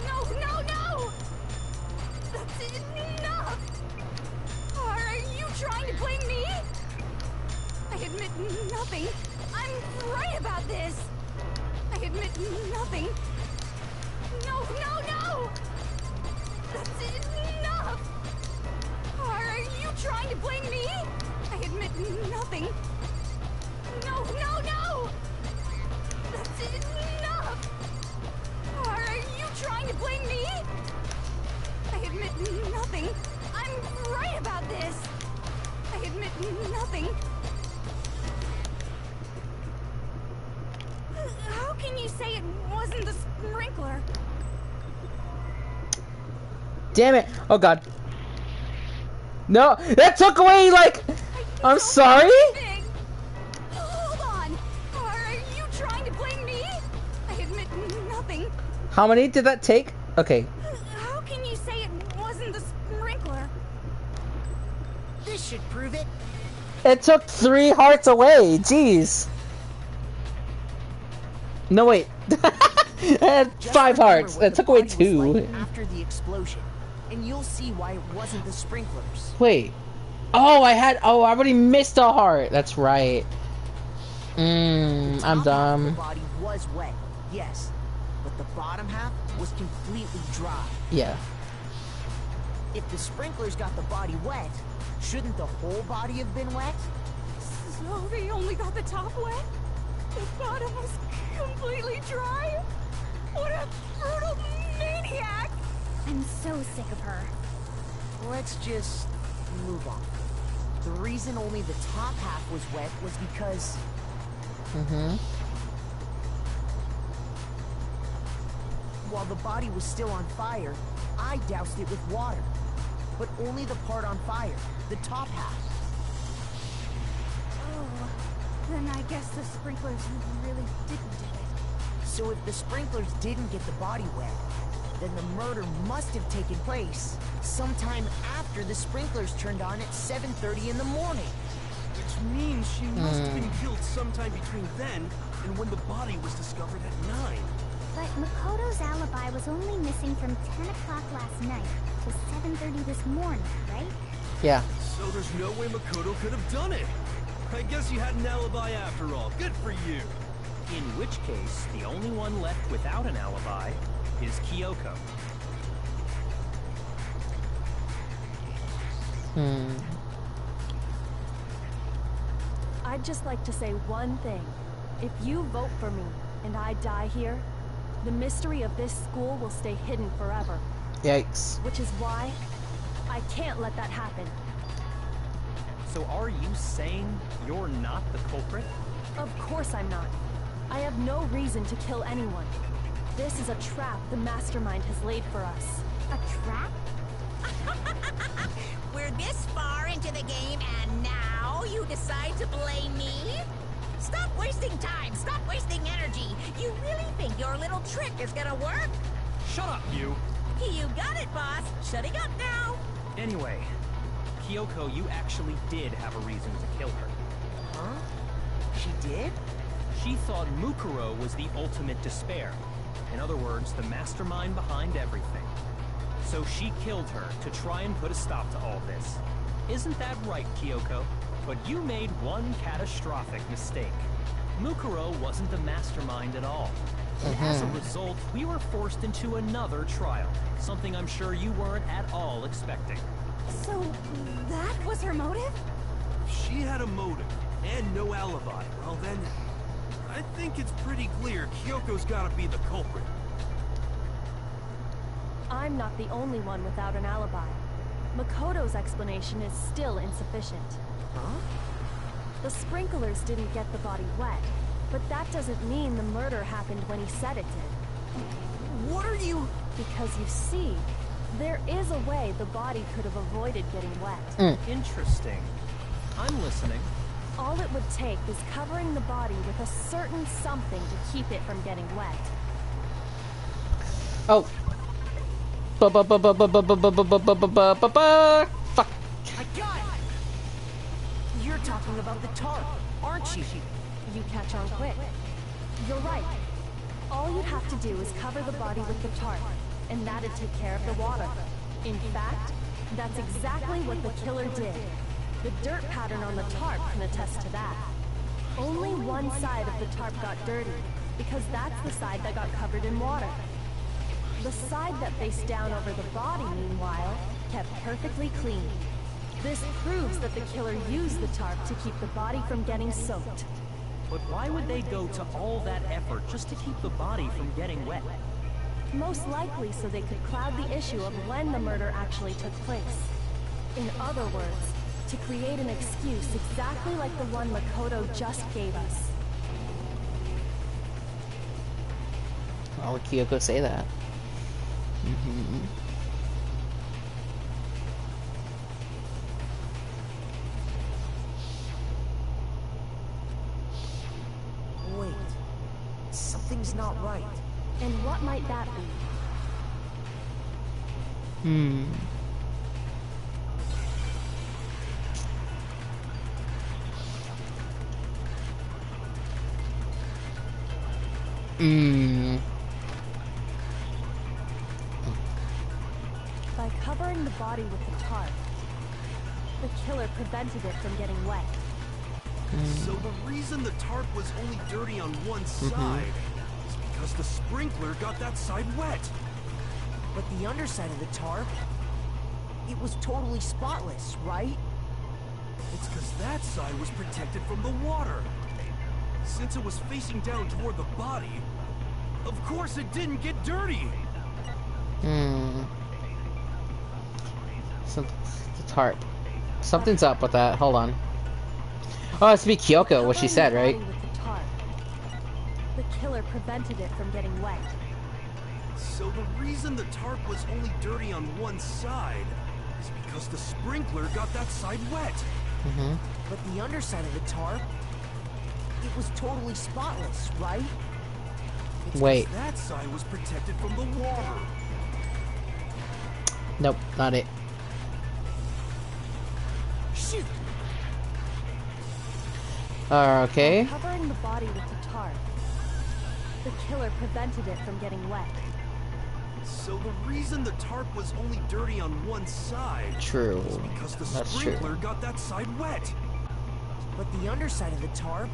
[SPEAKER 8] No, no, no! That's enough! Are you trying to blame me? I admit nothing. I'm right about this. I admit nothing. No, no, no! That's enough! Are you trying to blame me? I admit nothing. No, no, no! That's enough! Are you trying to blame me? I admit nothing. I'm right about this. I admit nothing. How can you say it wasn't the sprinkler?
[SPEAKER 1] Damn it! Oh god. No! That took away, like... I'm sorry?
[SPEAKER 8] Hold on! Are you trying to blame me? I admit nothing.
[SPEAKER 1] How many did that take? Okay.
[SPEAKER 8] How can you say it wasn't the sprinkler?
[SPEAKER 7] This should prove it.
[SPEAKER 1] It took 3 hearts away! Jeez! No, wait. I had
[SPEAKER 7] Just
[SPEAKER 1] 5
[SPEAKER 7] remember
[SPEAKER 1] hearts.
[SPEAKER 7] what
[SPEAKER 1] It
[SPEAKER 7] the
[SPEAKER 1] took away
[SPEAKER 7] body was
[SPEAKER 1] 2.
[SPEAKER 7] like after the explosion, and you'll see why it wasn't the sprinklers.
[SPEAKER 1] Wait. Oh, I already missed a heart. That's right. I'm
[SPEAKER 7] Top half of
[SPEAKER 1] dumb.
[SPEAKER 7] the body was wet, yes, but the bottom half was completely dry.
[SPEAKER 1] Yeah.
[SPEAKER 7] If the sprinklers got the body wet, shouldn't the whole body have been wet?
[SPEAKER 8] So they only got the top wet? The bottom was completely dry? What a brutal maniac! I'm so sick of her.
[SPEAKER 7] Let's just move on. The reason only the top half was wet was because while the body was still on fire, I doused it with water. But only the part on fire, the top half.
[SPEAKER 8] Oh, then I guess the sprinklers really didn't do it.
[SPEAKER 7] So if the sprinklers didn't get the body wet, then the murder must have taken place sometime after the sprinklers turned on at 7:30 in the morning.
[SPEAKER 3] Which means she must have been killed sometime between then and when the body was discovered at 9.
[SPEAKER 8] But Makoto's alibi was only missing from 10 o'clock last night to 7:30 this morning, right?
[SPEAKER 1] Yeah.
[SPEAKER 3] So there's no way Makoto could have done it. I guess you had an alibi after all. Good for you.
[SPEAKER 5] In which case, the only one left without an alibi is Kyoko.
[SPEAKER 2] I'd just like to say one thing. If you vote for me and I die here, the mystery of this school will stay hidden forever.
[SPEAKER 1] Yikes.
[SPEAKER 2] Which is why I can't let that happen.
[SPEAKER 5] So are you saying you're not the culprit?
[SPEAKER 2] Of course I'm not. I have no reason to kill anyone. This is a trap the mastermind has laid for us.
[SPEAKER 8] A trap?
[SPEAKER 4] We're this far into the game and now you decide to blame me? Stop wasting time! Stop wasting energy! You really think your little trick is gonna work?
[SPEAKER 5] Shut up, you!
[SPEAKER 4] You got it, boss! Shutting up now!
[SPEAKER 5] Anyway, Kyoko, you actually did have a reason to kill her.
[SPEAKER 7] Huh? She did?
[SPEAKER 5] She thought Mukuro was the ultimate despair. In other words, the mastermind behind everything. So she killed her to try and put a stop to all this. Isn't that right, Kyoko? But you made one catastrophic mistake. Mukuro wasn't the mastermind at all. And as a result, we were forced into another trial. Something I'm sure you weren't at all expecting.
[SPEAKER 8] So, that was her motive?
[SPEAKER 3] If she had a motive and no alibi, well then, I think it's pretty clear Kyoko's gotta be the culprit.
[SPEAKER 2] I'm not the only one without an alibi. Makoto's explanation is still insufficient.
[SPEAKER 7] Huh?
[SPEAKER 2] The sprinklers didn't get the body wet, but that doesn't mean the murder happened when he said it did.
[SPEAKER 7] What are you...
[SPEAKER 2] Because you see, there is a way the body could have avoided getting wet.
[SPEAKER 5] Interesting. I'm listening.
[SPEAKER 2] All it would take is covering the body with a certain something to keep it from getting wet.
[SPEAKER 1] Oh. Fuck.
[SPEAKER 7] I got it! You're talking about the tarp, aren't you?
[SPEAKER 2] You catch on quick. You're right. All you'd have to do is cover the body with the tarp, and that'd take care of the water. In fact, that's exactly what the killer did. The dirt pattern on the tarp can attest to that. Only one side of the tarp got dirty, because that's the side that got covered in water. The side that faced down over the body, meanwhile, kept perfectly clean. This proves that the killer used the tarp to keep the body from getting soaked.
[SPEAKER 5] But why would they go to all that effort just to keep the body from getting wet?
[SPEAKER 2] Most likely so they could cloud the issue of when the murder actually took place. In other words, to create an excuse exactly like the one Makoto just gave us.
[SPEAKER 1] Why would Kyoko say that?
[SPEAKER 7] Wait. Something's not right.
[SPEAKER 2] And what might that be? By covering the body with the tarp, the killer prevented it from getting wet.
[SPEAKER 3] So the reason the tarp was only dirty on one side is because the sprinkler got that side wet.
[SPEAKER 7] But the underside of the tarp, it was totally spotless, right?
[SPEAKER 3] It's because that side was protected from the water. Since it was facing down toward the body, of course it didn't get dirty.
[SPEAKER 1] So, the tarp. Something's up with that. Hold on. Oh, it's to be Kyoko, what she said, right?
[SPEAKER 2] With the tarp, the killer prevented it from getting wet.
[SPEAKER 3] So the reason the tarp was only dirty on one side is because the sprinkler got that side wet.
[SPEAKER 7] But the underside of the tarp, it was totally spotless, right?
[SPEAKER 3] It's
[SPEAKER 1] Wait.
[SPEAKER 3] 'cause that side was protected from the water.
[SPEAKER 1] Nope, not it.
[SPEAKER 7] Shoot!
[SPEAKER 1] Okay.
[SPEAKER 2] By covering the body with the tarp, the killer prevented it from getting wet.
[SPEAKER 3] So the reason the tarp was only dirty on one side
[SPEAKER 1] True.
[SPEAKER 3] is because the
[SPEAKER 1] That's
[SPEAKER 3] sprinkler
[SPEAKER 1] true.
[SPEAKER 3] got that side wet.
[SPEAKER 7] But the underside of the tarp,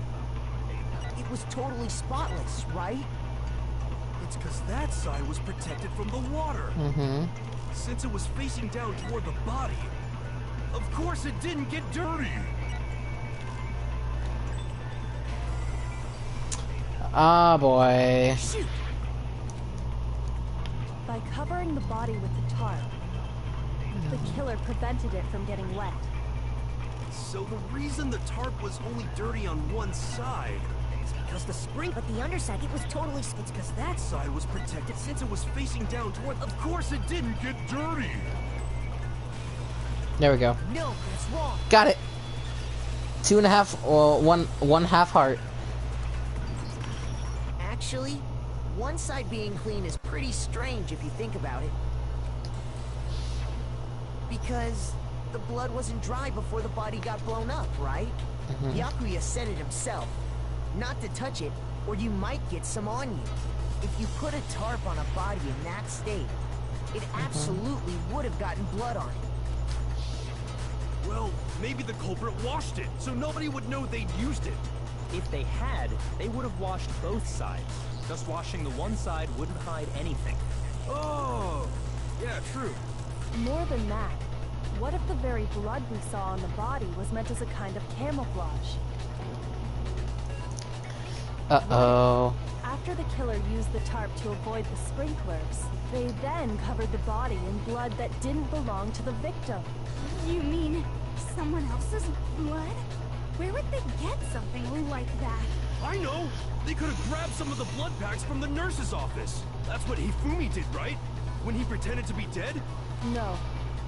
[SPEAKER 7] it was totally spotless, right?
[SPEAKER 3] It's because that side was protected from the water. Since it was facing down toward the body, of course it didn't get dirty.
[SPEAKER 1] Ah, boy.
[SPEAKER 7] Shoot!
[SPEAKER 2] By covering the body with the tarp, the killer prevented it from getting wet.
[SPEAKER 3] So the reason the tarp was only dirty on one side is because the sprinkler...
[SPEAKER 7] But the underside, it was totally...
[SPEAKER 3] It's because that side was protected since it was facing down toward... Of course it didn't get dirty.
[SPEAKER 1] There we go.
[SPEAKER 7] No, that's wrong.
[SPEAKER 1] Got it. 2.5, well, one half heart.
[SPEAKER 7] Actually, one side being clean is pretty strange if you think about it. Because the blood wasn't dry before the body got blown up, right? Yakuya said it himself. Not to touch it, or you might get some on you. If you put a tarp on a body in that state, it absolutely would have gotten blood on it.
[SPEAKER 3] Well, maybe the culprit washed it, so nobody would know they'd used it.
[SPEAKER 5] If they had, they would have washed both sides. Just washing the one side wouldn't hide anything.
[SPEAKER 3] Oh, yeah, true.
[SPEAKER 2] More than that, what if the very blood we saw on the body was meant as a kind of camouflage?
[SPEAKER 1] Uh-oh.
[SPEAKER 2] After the killer used the tarp to avoid the sprinklers, they then covered the body in blood that didn't belong to the victim.
[SPEAKER 8] You mean someone else's blood? Where would they get something like that?
[SPEAKER 3] I know! They could have grabbed some of the blood packs from the nurse's office. That's what Hifumi did, right? When he pretended to be dead?
[SPEAKER 2] No,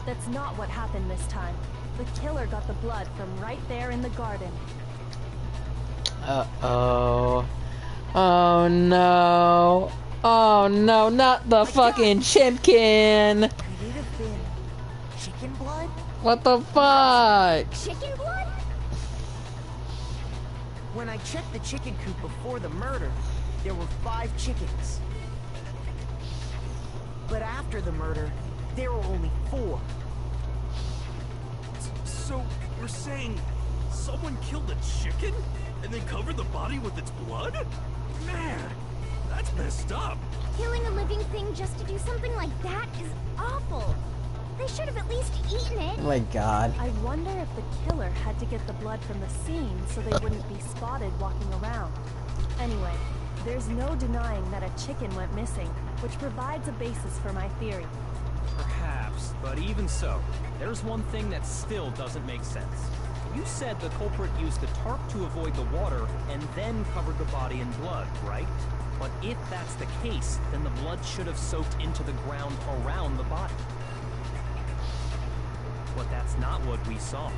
[SPEAKER 2] that's not what happened this time. The killer got the blood from right there in the garden.
[SPEAKER 1] Uh-oh. Oh, no. Oh no, not the fucking chimpkin!
[SPEAKER 7] Could it have been chicken blood?
[SPEAKER 1] What the fuck?
[SPEAKER 8] Chicken blood?
[SPEAKER 7] When I checked the chicken coop before the murder, there were 5 chickens. But after the murder, there were only 4.
[SPEAKER 3] So, you're saying someone killed a chicken and then covered the body with its blood? Man, that's messed up.
[SPEAKER 8] Killing a living thing just to do something like that is awful. They should have at least eaten it.
[SPEAKER 1] Oh my god.
[SPEAKER 2] I wonder if the killer had to get the blood from the scene so they wouldn't be spotted walking around. Anyway, there's no denying that a chicken went missing, which provides a basis for my theory.
[SPEAKER 5] Perhaps, but even so, there's one thing that still doesn't make sense. You said the culprit used the tarp to avoid the water and then covered the body in blood, right? But if that's the case, then the blood should have soaked into the ground around the body. But that's not what we saw.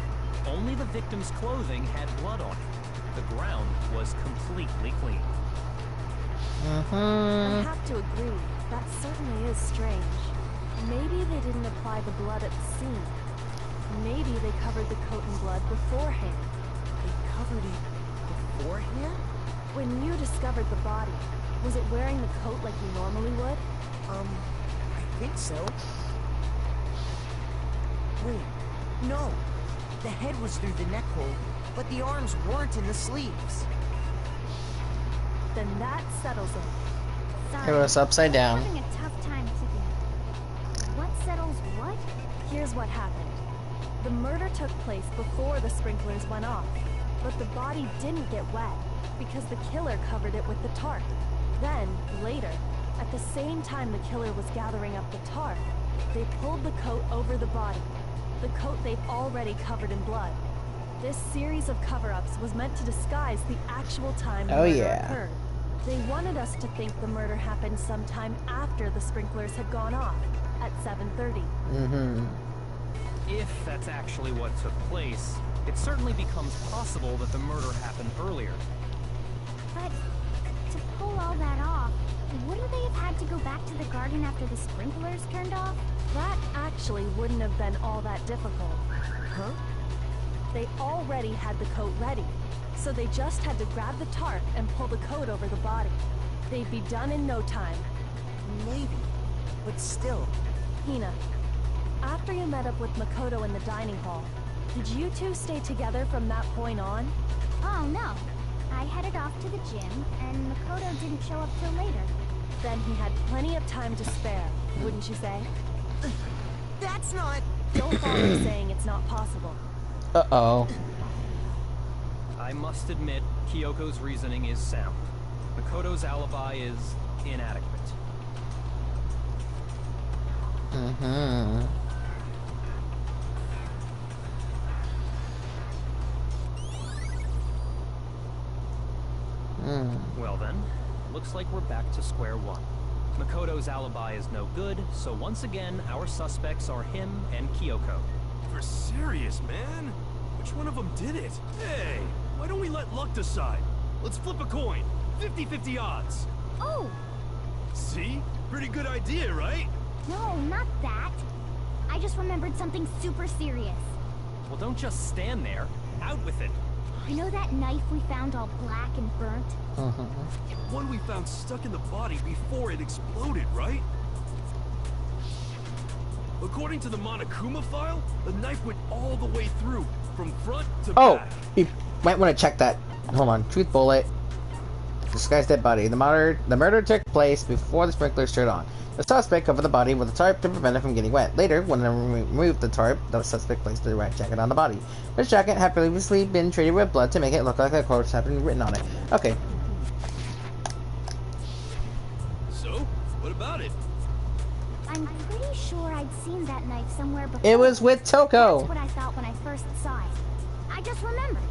[SPEAKER 5] Only the victim's clothing had blood on it. The ground was completely clean.
[SPEAKER 2] I have to agree, that certainly is strange. Maybe they didn't apply the blood at the scene. Maybe they covered the coat in blood beforehand.
[SPEAKER 7] They covered it beforehand?
[SPEAKER 2] When you discovered the body, was it wearing the coat like you normally would?
[SPEAKER 7] I think so. Wait, no. The head was through the neck hole, but the arms weren't in the sleeves.
[SPEAKER 2] Then that settles it.
[SPEAKER 8] Sorry.
[SPEAKER 1] It was upside down.
[SPEAKER 8] I'm having a tough time keeping. What settles what?
[SPEAKER 2] Here's what happened. The murder took place before the sprinklers went off, but the body didn't get wet because the killer covered it with the tarp. Then, later, at the same time the killer was gathering up the tarp, they pulled the coat over the body, the coat they've already covered in blood. This series of cover-ups was meant to disguise the actual time the murder occurred. They wanted us to think the murder happened sometime after the sprinklers had gone off, at 7:30.
[SPEAKER 5] If that's actually what took place, it certainly becomes possible that the murder happened earlier.
[SPEAKER 8] But to pull all that off, wouldn't they have had to go back to the garden after the sprinklers turned off?
[SPEAKER 2] That actually wouldn't have been all that difficult.
[SPEAKER 7] Huh?
[SPEAKER 2] They already had the coat ready, so they just had to grab the tarp and pull the coat over the body. They'd be done in no time.
[SPEAKER 7] Maybe, but still.
[SPEAKER 2] Hina, after you met up with Makoto in the dining hall, did you two stay together from that point on?
[SPEAKER 8] Oh no. I headed off to the gym, and Makoto didn't show up till later.
[SPEAKER 2] Then he had plenty of time to spare, wouldn't you say?
[SPEAKER 7] That's not...
[SPEAKER 2] Don't bother saying it's not possible.
[SPEAKER 1] Uh-oh.
[SPEAKER 5] I must admit, Kyoko's reasoning is sound. Makoto's alibi is inadequate. Well then, looks like we're back to square one. Makoto's alibi is no good, so once again, our suspects are him and Kyoko.
[SPEAKER 3] For serious, man? Which one of them did it? Hey, why don't we let luck decide? Let's flip a coin. 50-50 odds.
[SPEAKER 8] Oh!
[SPEAKER 3] See? Pretty good idea, right?
[SPEAKER 8] No, not that. I just remembered something super serious.
[SPEAKER 5] Well, don't just stand there. Out with it.
[SPEAKER 8] You know that knife we found all black and burnt?
[SPEAKER 3] One we found stuck in the body before it exploded, right? According to the Monokuma file, the knife went all the way through, from front to back.
[SPEAKER 1] You might want to check that. Hold on. Truth bullet. Disguised dead body. The murder took place before the sprinklers turned on. The suspect covered the body with a tarp to prevent it from getting wet. Later, when they removed the tarp, the suspect placed the red jacket on the body. This jacket had previously been treated with blood to make it look like a quote had been written on it. Okay.
[SPEAKER 3] So, what about it?
[SPEAKER 8] I'm pretty sure I'd seen that knife somewhere before.
[SPEAKER 1] It was with Toko.
[SPEAKER 8] That's what I thought when I first saw it. I just remembered.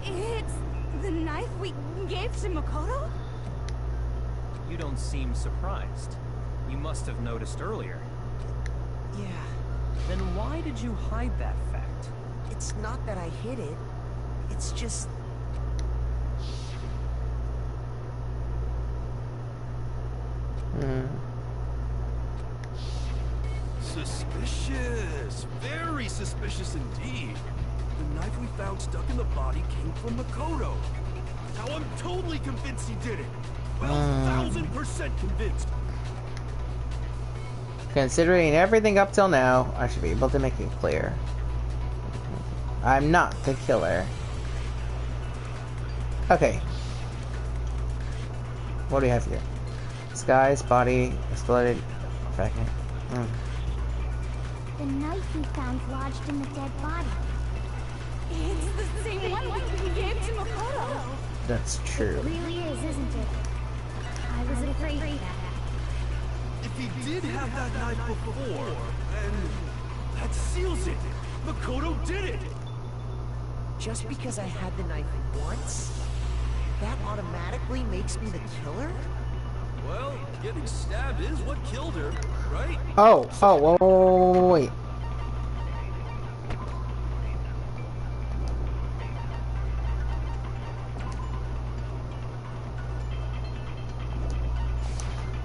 [SPEAKER 10] It's the knife we gave to Makoto?
[SPEAKER 5] You don't seem surprised. You must have noticed earlier.
[SPEAKER 7] Yeah,
[SPEAKER 5] Then why did you hide that fact?
[SPEAKER 7] it's not that I hid it. It's just...
[SPEAKER 3] Suspicious. Very suspicious indeed. The knife we found stuck in the body came from Makoto. Now I'm totally convinced he did it. 1,000% convinced.
[SPEAKER 1] Considering everything up till now, I should be able to make it clear. I'm not the killer. Okay. What do we have here? Sky's body exploded. Fragment.
[SPEAKER 8] The knife we found lodged in the dead body.
[SPEAKER 2] It's the same one we gave to Makoto.
[SPEAKER 1] That's true.
[SPEAKER 8] It really is, isn't it? I was afraid of that.
[SPEAKER 3] If he did have that knife before, then that seals it. Makoto did it.
[SPEAKER 7] Just because I had the knife once, that automatically makes me the killer?
[SPEAKER 3] Well, getting stabbed is what killed her, right?
[SPEAKER 1] Wait.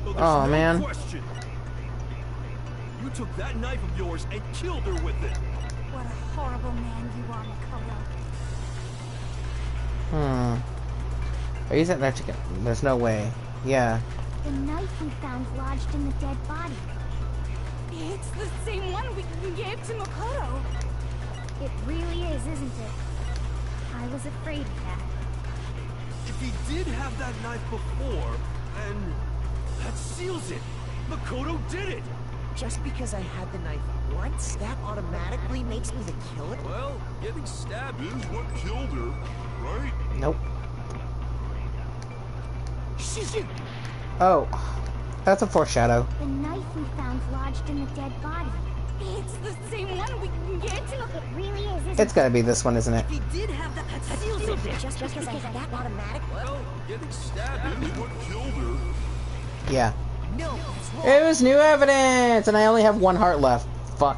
[SPEAKER 3] Well, there's
[SPEAKER 1] Oh,
[SPEAKER 3] no
[SPEAKER 1] man.
[SPEAKER 3] question. You took that knife of yours and killed her with it.
[SPEAKER 8] What a horrible man you are, Makoto.
[SPEAKER 1] Are you sitting there chicken? There's no way. Yeah.
[SPEAKER 8] The knife we found lodged in the dead body.
[SPEAKER 2] It's the same one we gave to Makoto.
[SPEAKER 8] It really is, isn't it? I was afraid of that.
[SPEAKER 3] If he did have that knife before, then that seals it. Makoto did it.
[SPEAKER 7] Just because I had the knife once, that automatically makes me the killer?
[SPEAKER 3] Well, getting stabbed is what killed her, right?
[SPEAKER 1] Nope.
[SPEAKER 7] Shoot!
[SPEAKER 1] Oh. That's a foreshadow.
[SPEAKER 8] The knife we found lodged in the dead body.
[SPEAKER 2] It's the same one we gave to
[SPEAKER 8] It really is, isn't
[SPEAKER 1] It's gotta be this one, isn't it?
[SPEAKER 7] If he did have that seals it.
[SPEAKER 8] Just because I had that automatic.
[SPEAKER 3] Well, getting stabbed is what killed her.
[SPEAKER 1] Yeah.
[SPEAKER 7] No, it's wrong.
[SPEAKER 1] It was new evidence, and I only have one heart left. Fuck.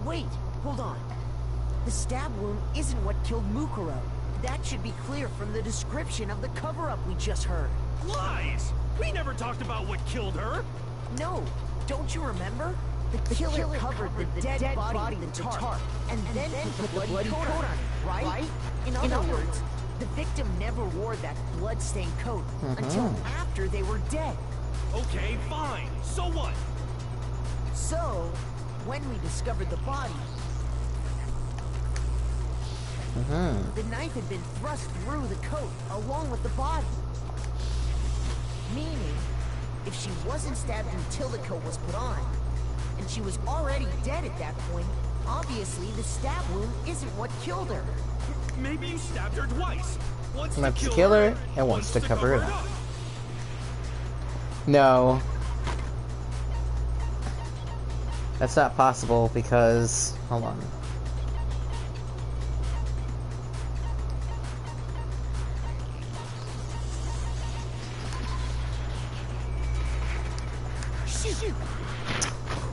[SPEAKER 7] Wait, hold on. The stab wound isn't what killed Mukuro. That should be clear from the description of the cover-up we just heard.
[SPEAKER 3] Lies! We never talked about what killed her.
[SPEAKER 7] No, don't you remember? The killer covered the dead body with the tarp, and then put the bloody coat on it, right? In other words, the victim never wore that blood-stained coat until after they were dead.
[SPEAKER 3] Okay, fine. So what?
[SPEAKER 7] So, when we discovered the body, the knife had been thrust through the coat along with the body. Meaning, if she wasn't stabbed until the coat was put on, and she was already dead at that point, obviously the stab wound isn't what killed her.
[SPEAKER 3] Maybe you stabbed her twice. Once to
[SPEAKER 1] Once to
[SPEAKER 3] kill
[SPEAKER 1] kill her,
[SPEAKER 3] her,
[SPEAKER 1] and once to cover it up.
[SPEAKER 3] up.
[SPEAKER 1] No. That's not possible because... Hold on.
[SPEAKER 7] Shoot!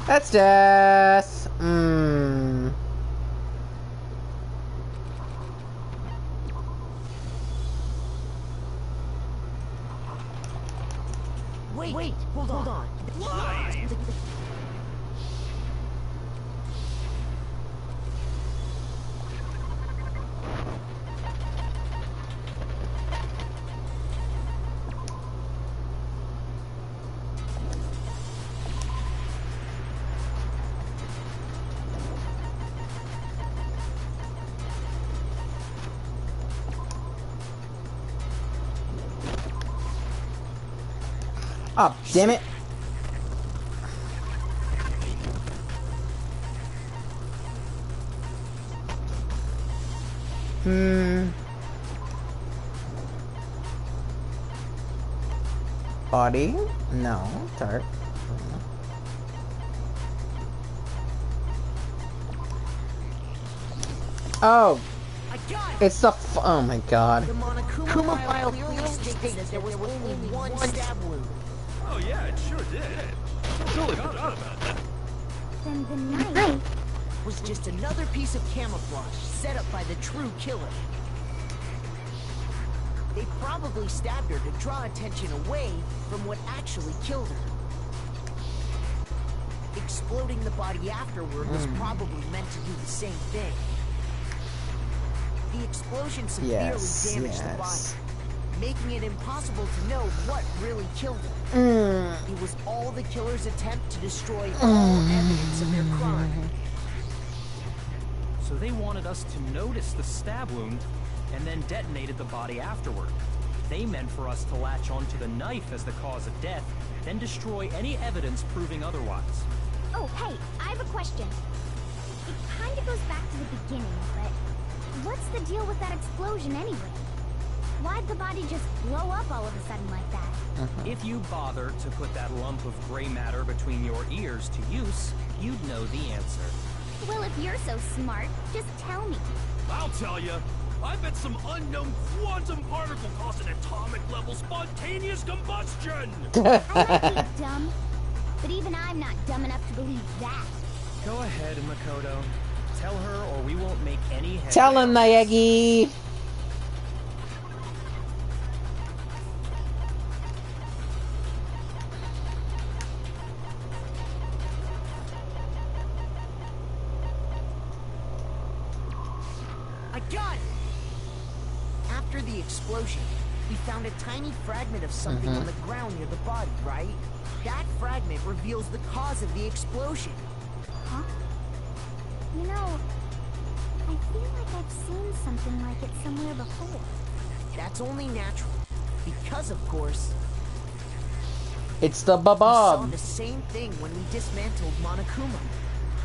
[SPEAKER 1] That's death.
[SPEAKER 7] Wait, hold on.
[SPEAKER 3] Lies!
[SPEAKER 1] Oh, damn it. Body? No. Tart.
[SPEAKER 7] I
[SPEAKER 1] It's the oh my god.
[SPEAKER 7] The Monokuma file clearly states that there was only one stab wound.
[SPEAKER 3] Oh yeah, it sure did. Totally forgot about that.
[SPEAKER 8] Then the knife.
[SPEAKER 7] Was just another piece of camouflage set up by the true killer. They probably stabbed her to draw attention away from what actually killed her. Exploding the body afterward was probably meant to do the same thing. The explosion severely damaged the body, making it impossible to know what really killed her. It was all the killer's attempt to destroy all evidence of their crime.
[SPEAKER 5] So they wanted us to notice the stab wound and then detonated the body afterward. They meant for us to latch onto the knife as the cause of death, then destroy any evidence proving otherwise.
[SPEAKER 8] Oh, hey, I have a question. It kind of goes back to the beginning, but what's the deal with that explosion anyway? Why'd the body just blow up all of a sudden like that?
[SPEAKER 5] If you bother to put that lump of gray matter between your ears to use, you'd know the answer.
[SPEAKER 8] Well, if you're so smart, just tell me.
[SPEAKER 3] I'll tell you. I bet some unknown quantum particle caused an atomic level spontaneous combustion.
[SPEAKER 8] I might be dumb, but even I'm not dumb enough to believe that.
[SPEAKER 5] Go ahead, Makoto. Tell her or we won't make any headway.
[SPEAKER 1] Tell him, Naegi.
[SPEAKER 7] I got it! After the explosion, we found a tiny fragment of something on the ground near the body, right? That fragment reveals the cause of the explosion.
[SPEAKER 8] Huh? You know, I feel like I've seen something like it somewhere before.
[SPEAKER 7] That's only natural. Because, of course,
[SPEAKER 1] It's the
[SPEAKER 7] we saw
[SPEAKER 1] Bob.
[SPEAKER 7] the same thing when we dismantled Monokuma.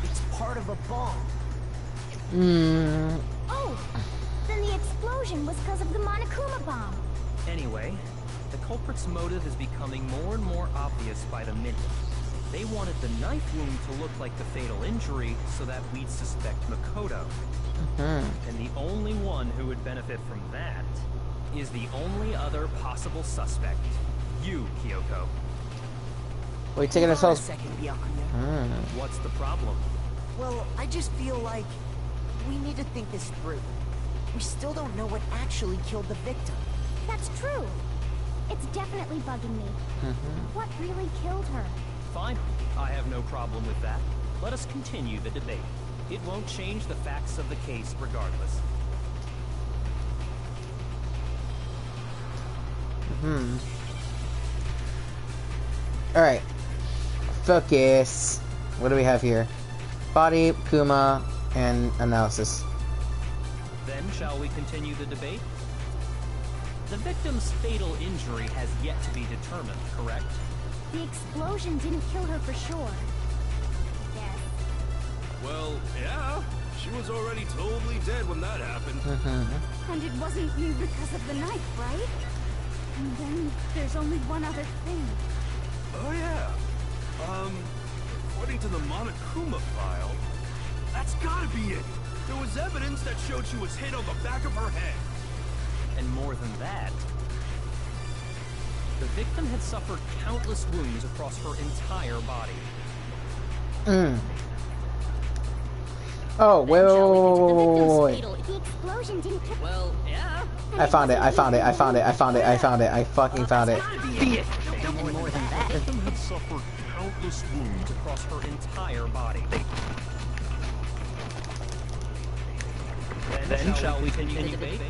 [SPEAKER 7] It's part of a bomb.
[SPEAKER 8] Oh! Then the explosion was because of the Monokuma bomb.
[SPEAKER 5] Anyway, the culprit's motive is becoming more and more obvious by the minute. They wanted the knife wound to look like the fatal injury so that we'd suspect Makoto. And the only one who would benefit from that is the only other possible suspect. You, Kyoko.
[SPEAKER 1] We're taking
[SPEAKER 7] Hold on a
[SPEAKER 1] ourselves.
[SPEAKER 7] second, Byakuya.
[SPEAKER 5] What's the problem?
[SPEAKER 7] Well, I just feel like we need to think this through. We still don't know what actually killed the victim.
[SPEAKER 8] That's true. It's definitely bugging me. What really killed her?
[SPEAKER 5] Fine. I have no problem with that. Let us continue the debate. It won't change the facts of the case regardless.
[SPEAKER 1] Alright. Focus. What do we have here? Body, Kuma, and analysis.
[SPEAKER 5] Then, shall we continue the debate? The victim's fatal injury has yet to be determined, correct?
[SPEAKER 8] The explosion didn't kill her for sure. Yes.
[SPEAKER 3] Well, yeah. She was already totally dead when that happened.
[SPEAKER 2] And it wasn't you because of the knife, right? And then there's only one other thing.
[SPEAKER 3] Oh yeah. According to the Monokuma file, that's gotta be it. There was evidence that showed she was hit on the back of her head.
[SPEAKER 5] And more than that, the victim had suffered countless wounds across her entire body.
[SPEAKER 1] Oh, wait.
[SPEAKER 8] The explosion didn't kill.
[SPEAKER 5] Well, yeah.
[SPEAKER 1] I found it. I fucking found it.
[SPEAKER 5] And more than that, the victim had suffered countless wounds across her entire body. Then shall we continue the debate?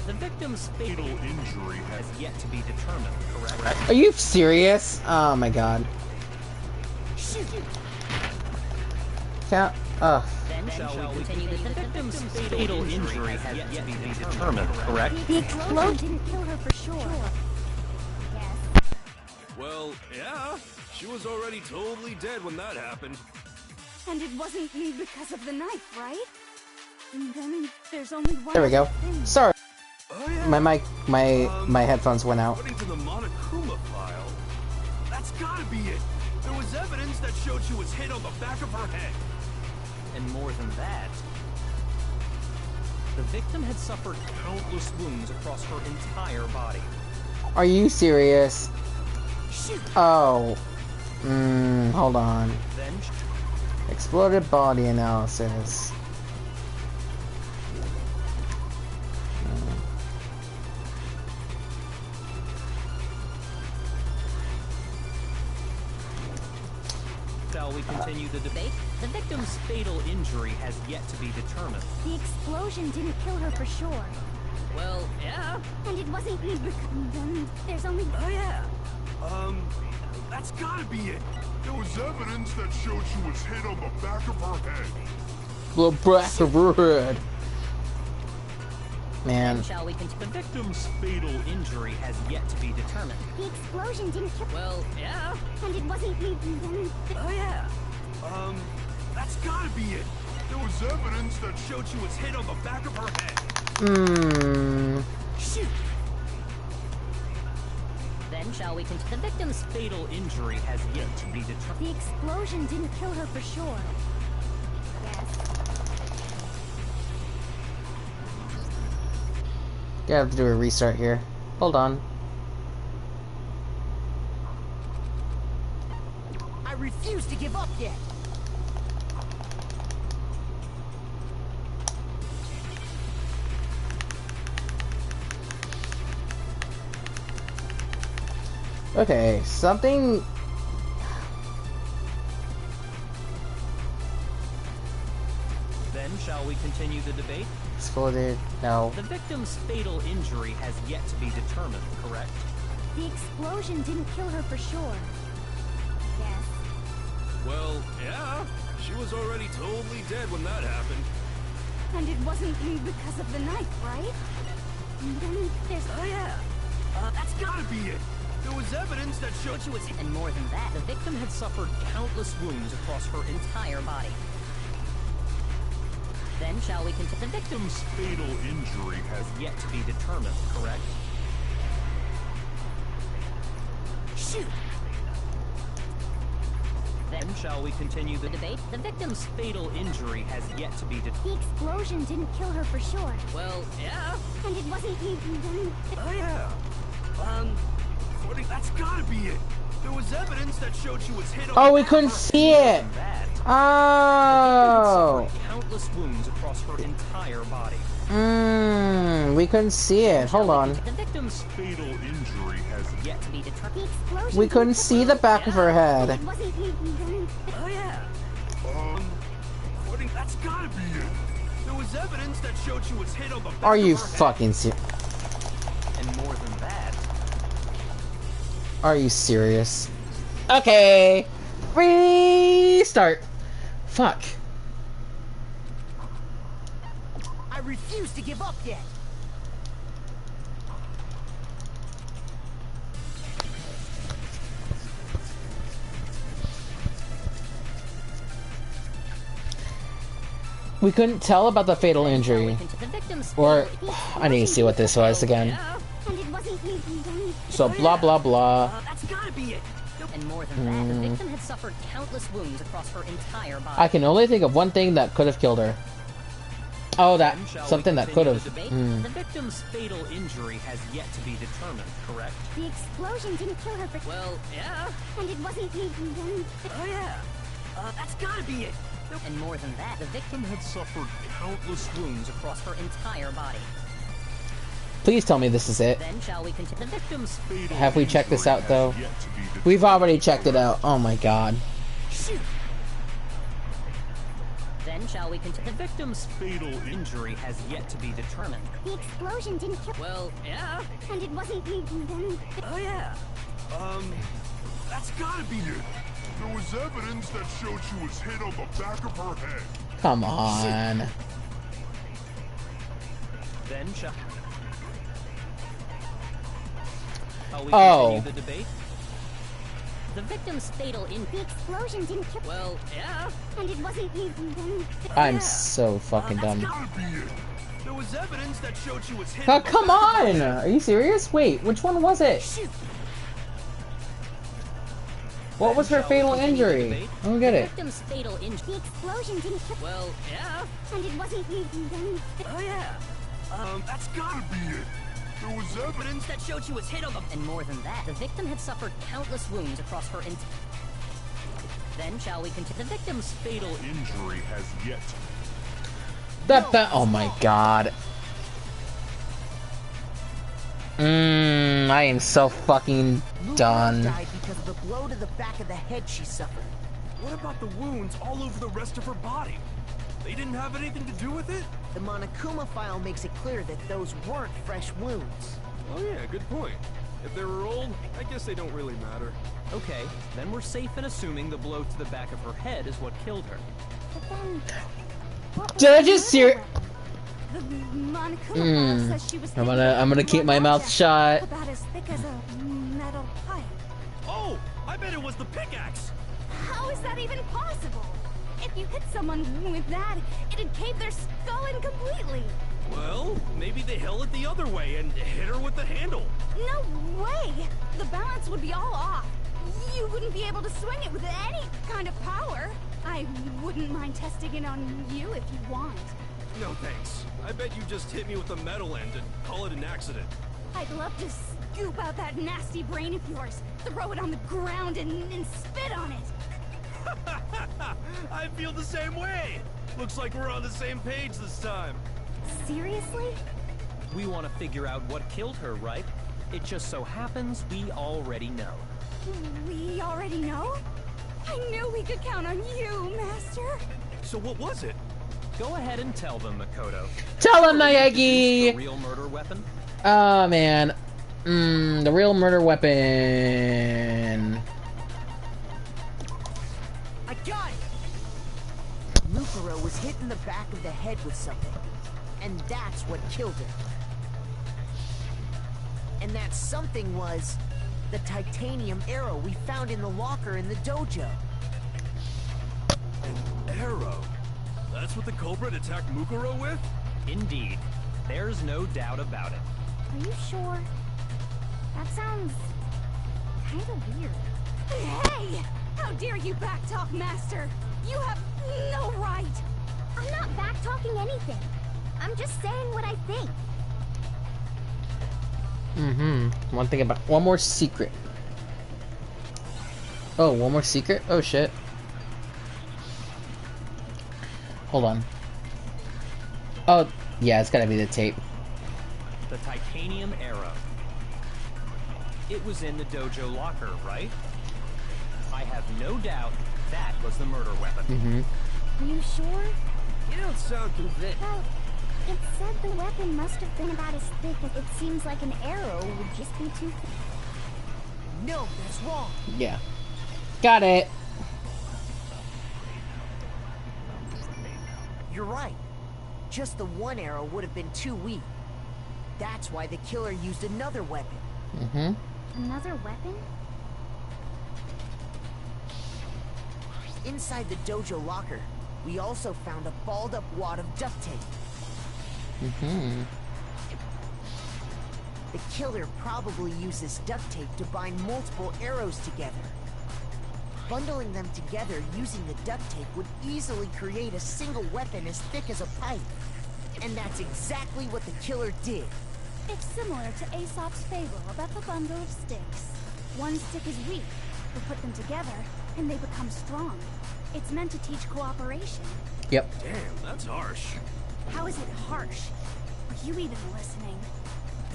[SPEAKER 5] The victim's fatal injury has yet to be determined, correct?
[SPEAKER 1] Are you serious? Oh my god. Can't.
[SPEAKER 5] Then shall we continue the victim's fatal injury has yet to be determined, correct?
[SPEAKER 8] The explosion didn't kill her for sure. Yes.
[SPEAKER 3] Well, yeah. She was already totally dead when that happened.
[SPEAKER 2] And it wasn't you because of the knife, right? And then there's only one
[SPEAKER 1] There we go.
[SPEAKER 2] other thing.
[SPEAKER 1] Sorry.
[SPEAKER 3] Oh yeah.
[SPEAKER 1] My mic, my headphones went out.
[SPEAKER 3] According to the Monokuma file, that's gotta be it. There was evidence that showed she was hit on the back of her head.
[SPEAKER 5] And more than that, the victim had suffered countless wounds across her entire body.
[SPEAKER 1] Are you serious?
[SPEAKER 7] Shoot!
[SPEAKER 1] Oh. Hold on.
[SPEAKER 5] Then,
[SPEAKER 1] Exploded body analysis.
[SPEAKER 5] shall we continue the debate? The victim's fatal injury has yet to be determined.
[SPEAKER 8] The explosion didn't kill her for sure.
[SPEAKER 5] Well, yeah.
[SPEAKER 8] And it wasn't me. Then there's only...
[SPEAKER 3] Oh yeah. That's gotta be it.
[SPEAKER 9] There was evidence that showed she was hit on the back of her head.
[SPEAKER 1] The back of her head. Man.
[SPEAKER 5] Shall we continue? The victim's fatal injury has yet to be determined.
[SPEAKER 8] The explosion didn't kill...
[SPEAKER 5] Well, yeah.
[SPEAKER 8] And it wasn't me. Then...
[SPEAKER 3] Oh yeah. That's gotta be it.
[SPEAKER 9] There was evidence that
[SPEAKER 3] Showed she was hit on the back of her head.
[SPEAKER 7] Shoot!
[SPEAKER 5] Then shall we continue? The victim's fatal injury has yet to be determined.
[SPEAKER 8] The explosion didn't kill her for sure. Yes.
[SPEAKER 1] Gonna have to do a restart here. Hold on.
[SPEAKER 7] I refuse to give up yet.
[SPEAKER 1] Okay, something...
[SPEAKER 5] Then shall we continue the debate?
[SPEAKER 1] Exploded. No.
[SPEAKER 5] The victim's fatal injury has yet to be determined, correct?
[SPEAKER 8] The explosion didn't kill her for sure. Yes.
[SPEAKER 3] Well, yeah. She was already totally dead when that happened.
[SPEAKER 8] And it wasn't me because of the knife, right? And then there's...
[SPEAKER 3] Oh yeah. That's gotta be it. There was evidence that showed she was hit.
[SPEAKER 5] And more than that, the victim had suffered countless wounds across her entire body. Then shall we continue? The victim's
[SPEAKER 9] fatal injury
[SPEAKER 5] has yet to be determined, correct?
[SPEAKER 7] Shoot!
[SPEAKER 5] Then shall we continue the debate? The victim's fatal injury has yet to be determined.
[SPEAKER 8] The explosion didn't kill her for sure.
[SPEAKER 5] Well, yeah.
[SPEAKER 8] And it wasn't me. Then...
[SPEAKER 3] Oh yeah. That's gotta be it. There was evidence that showed she was hit on
[SPEAKER 1] Oh,
[SPEAKER 3] the
[SPEAKER 1] we
[SPEAKER 3] back
[SPEAKER 1] couldn't
[SPEAKER 3] of her
[SPEAKER 1] see
[SPEAKER 3] head.
[SPEAKER 1] it!
[SPEAKER 5] That,
[SPEAKER 1] Oh!
[SPEAKER 5] countless wounds across her entire body.
[SPEAKER 1] We couldn't see it. Hold on.
[SPEAKER 5] The victim's
[SPEAKER 9] fatal injury has
[SPEAKER 5] yet to be
[SPEAKER 8] The
[SPEAKER 5] determined.
[SPEAKER 8] explosion
[SPEAKER 1] We couldn't
[SPEAKER 8] didn't
[SPEAKER 1] see the back of her
[SPEAKER 8] kill her.
[SPEAKER 1] head.
[SPEAKER 8] It wasn't me. Then...
[SPEAKER 3] Oh yeah. That's gotta be it. There was evidence that showed she was hit on the back
[SPEAKER 1] Are you
[SPEAKER 3] of her head.
[SPEAKER 1] fucking serious?
[SPEAKER 5] And more than that,
[SPEAKER 1] Are you serious? Okay. Restart. Fuck.
[SPEAKER 7] I refuse to give up yet.
[SPEAKER 1] We couldn't tell about the fatal injury.
[SPEAKER 5] the victim's
[SPEAKER 1] Or, I need to see what this was again.
[SPEAKER 8] And it wasn't me. Then...
[SPEAKER 1] So, blah, blah, blah.
[SPEAKER 3] That's gotta be it.
[SPEAKER 5] And more than that, the victim had suffered countless wounds across her entire body.
[SPEAKER 1] I can only think of one thing that could have killed her. Oh, that.
[SPEAKER 5] Then shall we
[SPEAKER 1] Something that could
[SPEAKER 5] continue
[SPEAKER 1] have.
[SPEAKER 5] the debate? The victim's fatal injury has yet to be determined, correct?
[SPEAKER 8] The explosion didn't kill her for...
[SPEAKER 5] Well, yeah.
[SPEAKER 8] And it wasn't me. Then...
[SPEAKER 3] Oh yeah. That's gotta be it.
[SPEAKER 5] And more than that, the victim had suffered countless wounds across her entire body.
[SPEAKER 1] Please tell me this is it.
[SPEAKER 5] Then shall we continue? The victim's
[SPEAKER 9] fatal
[SPEAKER 1] Have we checked this
[SPEAKER 9] injury
[SPEAKER 1] out, though?
[SPEAKER 9] has yet to be determined.
[SPEAKER 1] We've already checked it out. Oh my god.
[SPEAKER 7] Shoot!
[SPEAKER 5] Then shall we continue? The victim's fatal injury has yet to be determined.
[SPEAKER 8] The explosion didn't kill...
[SPEAKER 5] Well, yeah.
[SPEAKER 8] And it wasn't me. Then...
[SPEAKER 3] Oh yeah. That's gotta be it.
[SPEAKER 9] There was evidence that showed she was hit on the back of her head.
[SPEAKER 1] Come on.
[SPEAKER 5] Then shall we
[SPEAKER 1] Oh.
[SPEAKER 5] continue the debate? The victim's fatal
[SPEAKER 8] The explosion didn't kill...
[SPEAKER 5] Well, yeah.
[SPEAKER 8] And it wasn't me. Then...
[SPEAKER 1] I'm so fucking
[SPEAKER 3] That's
[SPEAKER 1] dumb.
[SPEAKER 3] gotta be it. There was evidence that showed she was hit
[SPEAKER 1] Oh,
[SPEAKER 3] on the
[SPEAKER 1] come
[SPEAKER 3] back of her
[SPEAKER 1] on!
[SPEAKER 3] head.
[SPEAKER 1] Are you serious? Wait, which one was it?
[SPEAKER 7] Shoot!
[SPEAKER 1] What was her
[SPEAKER 5] Shall we
[SPEAKER 1] fatal
[SPEAKER 5] continue the
[SPEAKER 1] injury?
[SPEAKER 5] debate?
[SPEAKER 1] I don't get it.
[SPEAKER 10] Victim's fatal injury.
[SPEAKER 8] The explosion didn't kill.
[SPEAKER 10] Well, yeah.
[SPEAKER 8] And it wasn't even.
[SPEAKER 3] Oh yeah. That's gotta be it. There was evidence.
[SPEAKER 10] That showed she was hit on the... And more than that, the victim had suffered countless wounds across her Then shall we continue? The victim's fatal...
[SPEAKER 9] Injury has yet.
[SPEAKER 1] Oh my god. I am so fucking done.
[SPEAKER 7] Died because of the blow to the back of the head she suffered.
[SPEAKER 3] What about the wounds all over the rest of her body? They didn't have anything to do with it?
[SPEAKER 7] The Monokuma file makes it clear that those weren't fresh wounds.
[SPEAKER 3] Oh yeah, good point. If they were old, I guess they don't really matter.
[SPEAKER 5] Okay, then we're safe in assuming the blow to the back of her head is what killed her.
[SPEAKER 8] But then. what
[SPEAKER 1] Did I
[SPEAKER 8] was
[SPEAKER 1] just
[SPEAKER 8] the
[SPEAKER 1] hear?
[SPEAKER 8] other weapon? The Monokuma file says she was
[SPEAKER 1] I'm gonna keep my mouth shut.
[SPEAKER 8] About as thick as a metal pipe.
[SPEAKER 3] Oh, I bet it was the pickaxe.
[SPEAKER 8] How is that even possible? If you hit someone with that, it'd cave their skull in completely.
[SPEAKER 3] Well, maybe they held it the other way and hit her with the handle.
[SPEAKER 8] No way! The balance would be all off. You wouldn't be able to swing it with any kind of power. I wouldn't mind testing it on you if you want.
[SPEAKER 3] No thanks. I bet you just hit me with the metal end and call it an accident.
[SPEAKER 8] I'd love to scoop out that nasty brain of yours, throw it on the ground and spit on it.
[SPEAKER 3] I feel the same way. Looks like we're on the same page this time.
[SPEAKER 8] Seriously?
[SPEAKER 5] We want to figure out what killed her, right? It just so happens we already know.
[SPEAKER 8] We already know? I knew we could count on you, Master.
[SPEAKER 3] So what was it?
[SPEAKER 5] Go ahead and tell them, Makoto.
[SPEAKER 1] Tell him,
[SPEAKER 5] The
[SPEAKER 1] Naegi!
[SPEAKER 5] real murder weapon?
[SPEAKER 1] Oh man. The real murder weapon.
[SPEAKER 7] I got it! Mukuro was hit in the back of the head with something. And that's what killed her. And that something was the titanium arrow we found in the locker in the dojo.
[SPEAKER 3] An arrow? That's what the culprit attacked Mukuro with?
[SPEAKER 5] Indeed. There's no doubt about it.
[SPEAKER 8] Are you sure? That sounds kind of weird. Hey! How dare you backtalk, Master? You have no right! I'm not backtalking anything. I'm just saying what I think.
[SPEAKER 1] One more secret. Oh, one more secret? Oh shit. Hold on. Oh, yeah, it's gotta be the tape.
[SPEAKER 5] The titanium arrow. It was in the dojo locker, right? I have no doubt that was the murder weapon.
[SPEAKER 8] Are you sure?
[SPEAKER 3] You don't sound convinced.
[SPEAKER 8] Well, it said the weapon must have been about as thick as it seems like an arrow would just be too thick.
[SPEAKER 7] No, that's wrong.
[SPEAKER 1] Yeah. Got it.
[SPEAKER 7] You're right. Just the one arrow would have been too weak. That's why the killer used another weapon.
[SPEAKER 8] Another weapon?
[SPEAKER 7] Inside the dojo locker, we also found a balled up wad of duct tape. The killer probably used this duct tape to bind multiple arrows together. Bundling them together using the duct tape would easily create a single weapon as thick as a pipe. And that's exactly what the killer did.
[SPEAKER 8] It's similar to Aesop's fable about the bundle of sticks. One stick is weak, but put them together, and they become strong. It's meant to teach cooperation.
[SPEAKER 1] Yep.
[SPEAKER 3] Damn, that's harsh.
[SPEAKER 8] How is it harsh? Are you even listening?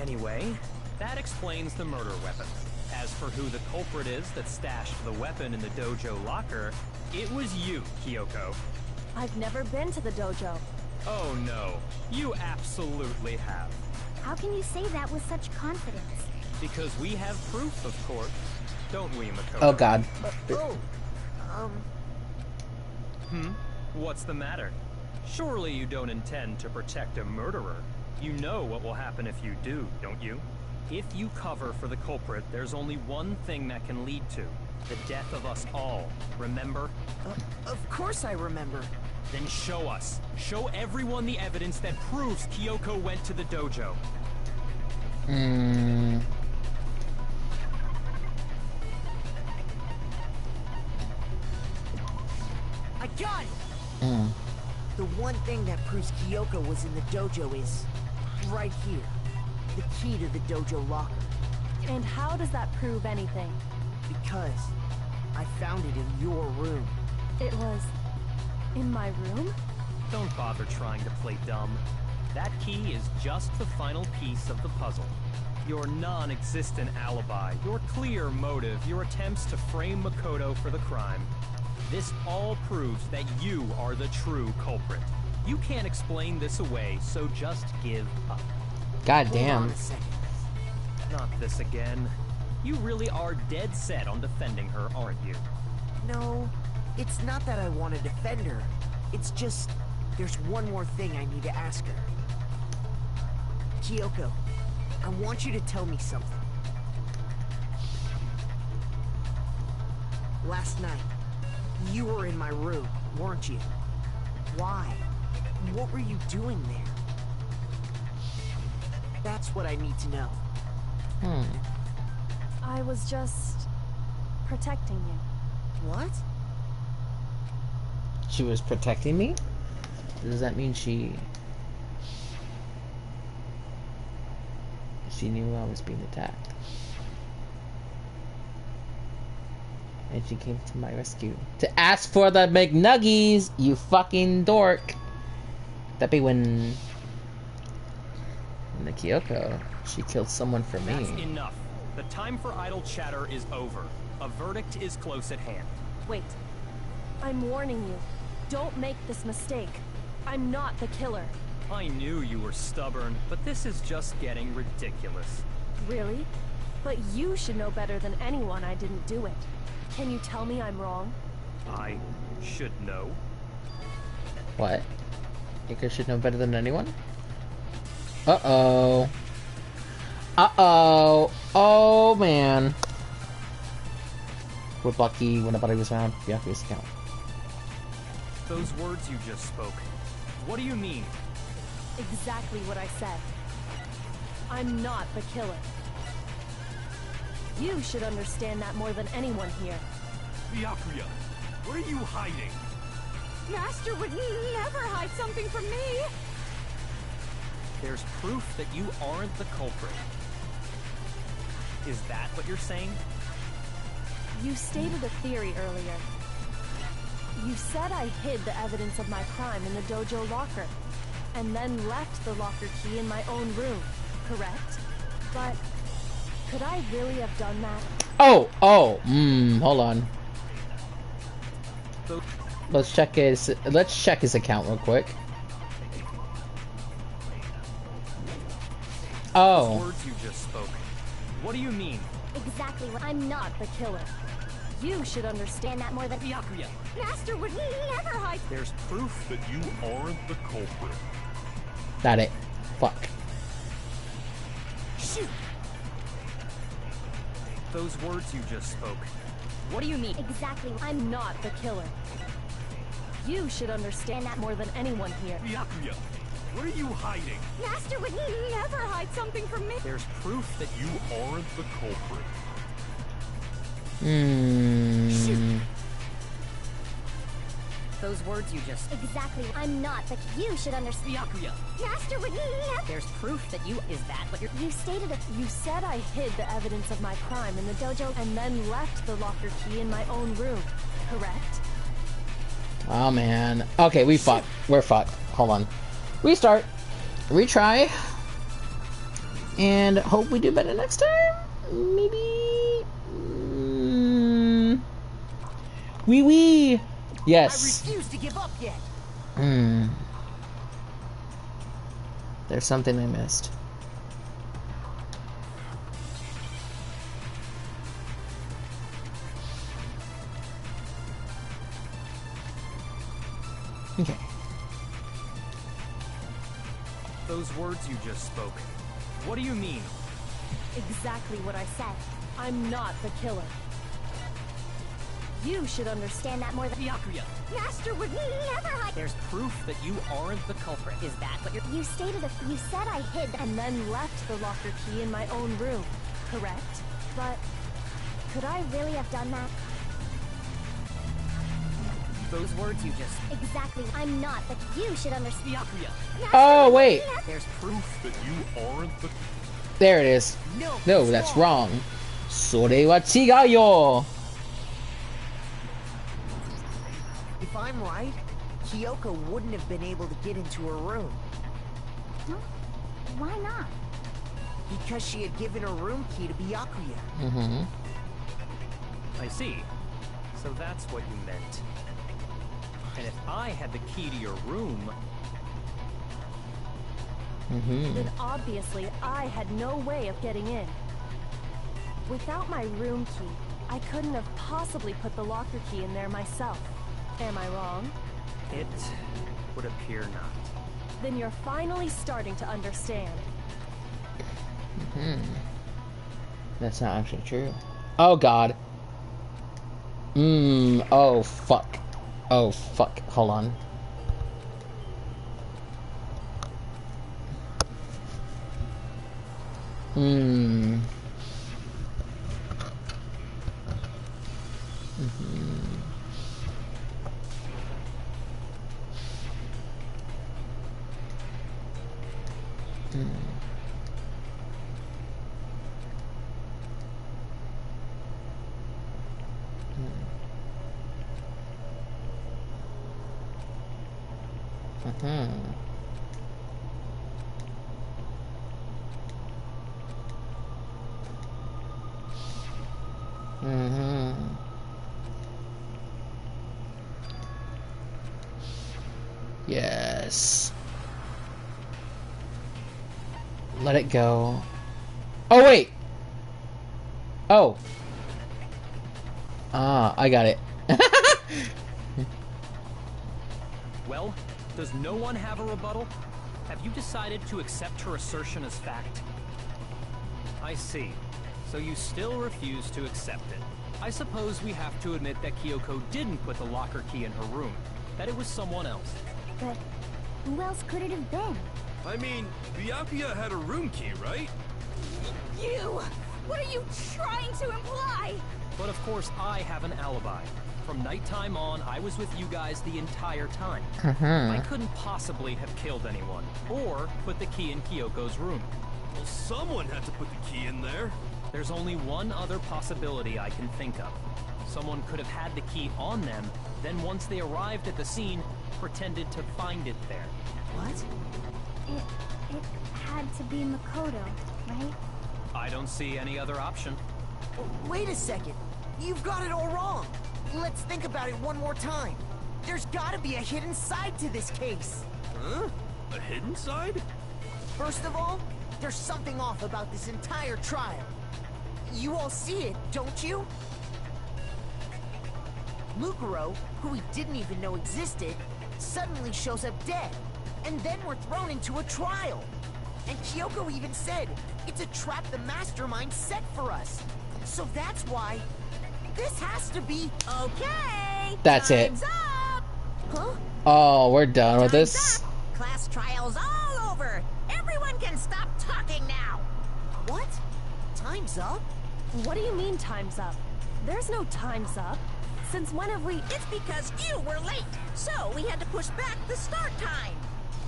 [SPEAKER 5] Anyway, that explains the murder weapon. As for who the culprit is that stashed the weapon in the dojo locker, it was you, Kyoko.
[SPEAKER 2] I've never been to the dojo.
[SPEAKER 5] Oh no, you absolutely have.
[SPEAKER 8] How can you say that with such confidence?
[SPEAKER 5] Because we have proof, of course. Don't we, Makoto?
[SPEAKER 1] Oh god.
[SPEAKER 5] What's the matter? Surely you don't intend to protect a murderer. You know what will happen if you do, don't you? If you cover for the culprit, there's only one thing that can lead to. The death of us all, remember?
[SPEAKER 7] Of course I remember.
[SPEAKER 5] Then show us. Show everyone the evidence that proves Kyoko went to the dojo.
[SPEAKER 7] one thing that proves Kyoko was in the dojo is right here. The key to the dojo locker.
[SPEAKER 2] And how does that prove anything?
[SPEAKER 7] Because I found it in your room.
[SPEAKER 2] It was in my room?
[SPEAKER 5] Don't bother trying to play dumb. That key is just the final piece of the puzzle. Your non-existent alibi, your clear motive, your attempts to frame Makoto for the crime. This all proves that you are the true culprit. You can't explain this away, so just give up.
[SPEAKER 1] God
[SPEAKER 7] Hold
[SPEAKER 1] damn.
[SPEAKER 7] on a second.
[SPEAKER 5] Not this again. You really are dead set on defending her, aren't you?
[SPEAKER 7] No, it's not that I want to defend her. It's just, there's one more thing I need to ask her. Kyoko, I want you to tell me something. Last night, you were in my room, weren't you? Why? What were you doing there? That's what I need to know.
[SPEAKER 2] I was just protecting you.
[SPEAKER 7] What?
[SPEAKER 1] She was protecting me? Does that mean she knew I was being attacked? And she came to my rescue to ask for the McNuggies, you fucking dork. That'd be when the Kyoko, she killed someone for me.
[SPEAKER 5] That's enough. The time for idle chatter is over. A verdict is close at hand.
[SPEAKER 2] Wait. I'm warning you. Don't make this mistake. I'm not the killer.
[SPEAKER 5] I knew you were stubborn, but this is just getting ridiculous.
[SPEAKER 2] Really? But you should know better than anyone I didn't do it. Can you tell me I'm wrong?
[SPEAKER 5] I should know.
[SPEAKER 1] What? You should know better than anyone? Uh-oh. Uh-oh. Oh, man. We're lucky when nobody was around. Byakuya's account.
[SPEAKER 5] Those words you just spoke. What do you mean?
[SPEAKER 2] Exactly what I said. I'm not the killer. You should understand that more than anyone here.
[SPEAKER 3] Byakuya, what are you hiding?
[SPEAKER 2] Master would never hide something from me!
[SPEAKER 5] There's proof that you aren't the culprit. Is that what you're saying?
[SPEAKER 2] You stated a theory earlier. You said I hid the evidence of my crime in the dojo locker, and then left the locker key in my own room, correct? But could I really have done that?
[SPEAKER 1] Oh! Hold on. Let's check his account real quick. Oh.
[SPEAKER 5] Those words you just spoke. What do you mean?
[SPEAKER 2] Exactly what I'm not the killer. You should understand that more than
[SPEAKER 5] Byakuya,
[SPEAKER 2] Master would never hide.
[SPEAKER 5] there's proof
[SPEAKER 9] That you aren't the culprit.
[SPEAKER 1] Got it. Fuck.
[SPEAKER 7] Shoot!
[SPEAKER 5] those words you just spoke. What do you mean?
[SPEAKER 2] Exactly. I'm not the killer. You should understand that more than anyone here.
[SPEAKER 3] Byakuya, what are you hiding?
[SPEAKER 2] Master would never hide something from me.
[SPEAKER 5] There's proof that
[SPEAKER 9] You aren't the culprit.
[SPEAKER 10] Those words you just...
[SPEAKER 8] Exactly. I'm not, but you should understand.
[SPEAKER 5] Byakuya,
[SPEAKER 8] Master would never.
[SPEAKER 10] There's proof that you... Is that what you're...
[SPEAKER 2] You stated it. You said I hid the evidence of my crime in the dojo and then left the locker key in my own room, correct?
[SPEAKER 1] Oh man. Okay, we fucked. We're fucked. Hold on. Restart. Retry. And hope we do better next time? Maybe? Wee. Yes.
[SPEAKER 7] I refuse to give up yet.
[SPEAKER 1] There's something I missed. Okay.
[SPEAKER 5] those words you just spoke. What do you mean?
[SPEAKER 2] Exactly what I said. I'm not the killer. You should understand that more than
[SPEAKER 5] Byakuya,
[SPEAKER 8] Master would never hide.
[SPEAKER 5] there's proof that you aren't the culprit.
[SPEAKER 10] Is that what you're...
[SPEAKER 8] You stated it. You said I hid.
[SPEAKER 2] and then left the locker key in my own room, correct? But
[SPEAKER 8] Could I really have done that?
[SPEAKER 10] Those words you just...
[SPEAKER 8] Exactly, I'm not, but you should understand.
[SPEAKER 10] Byakuya.
[SPEAKER 1] Oh, wait.
[SPEAKER 10] There's proof.
[SPEAKER 3] That you aren't the...
[SPEAKER 1] There it is. No, that's wrong. それは違うよ.
[SPEAKER 7] If I'm right, Kyoko wouldn't have been able to get into her room.
[SPEAKER 8] Huh? Why not?
[SPEAKER 7] Because she had given her room key to Byakuya.
[SPEAKER 1] Mm-hmm.
[SPEAKER 5] I see. So that's what you meant. And if I had the key to your room...
[SPEAKER 1] Mm-hmm.
[SPEAKER 2] Then obviously I had no way of getting in. Without my room key, I couldn't have possibly put the locker key in there myself. Am I wrong?
[SPEAKER 5] It would appear not.
[SPEAKER 2] Then you're finally starting to understand.
[SPEAKER 1] Mm-hmm. That's not actually true. Oh, God. Oh, fuck. Oh, fuck. Hold on. Mm-hmm. Yes. Let it go. Oh, wait! Oh. Ah, I got it.
[SPEAKER 5] Well, does no one have a rebuttal? Have you decided to accept her assertion as fact? I see. So you still refuse to accept it. I suppose we have to admit that Kyoko didn't put the locker key in her room. That it was someone else.
[SPEAKER 8] But who else could it have been?
[SPEAKER 3] I mean, Byakuya had a room key, right?
[SPEAKER 2] You! What are you trying to imply?
[SPEAKER 5] But of course, I have an alibi. From nighttime on, I was with you guys the entire time. I couldn't possibly have killed anyone, or put the key in Kyoko's room.
[SPEAKER 3] Well, someone had to put the key in there.
[SPEAKER 5] There's only one other possibility I can think of. Someone could have had the key on them, then once they arrived at the scene, pretended to find it there.
[SPEAKER 7] What?
[SPEAKER 8] It had to be Makoto, right?
[SPEAKER 5] I don't see any other option.
[SPEAKER 7] Wait a second. You've got it all wrong. Let's think about it one more time. There's gotta be a hidden side to this case.
[SPEAKER 3] Huh? A hidden side?
[SPEAKER 7] First of all, there's something off about this entire trial. You all see it, don't you? Mukuro, who we didn't even know existed, suddenly shows up dead. And then we're thrown into a trial. And Kyoko even said, it's a trap the mastermind set for us. So that's why this has to be...
[SPEAKER 4] Okay.
[SPEAKER 1] That's it.
[SPEAKER 4] Time's up.
[SPEAKER 7] Huh?
[SPEAKER 1] Oh, we're done with
[SPEAKER 4] Time's
[SPEAKER 1] this.
[SPEAKER 4] up. Class trial's all over. Everyone can stop talking now.
[SPEAKER 7] What? Time's up?
[SPEAKER 2] What do you mean time's up? There's no time's up. Since when have we...
[SPEAKER 4] It's because you were late, so we had to push back the start time.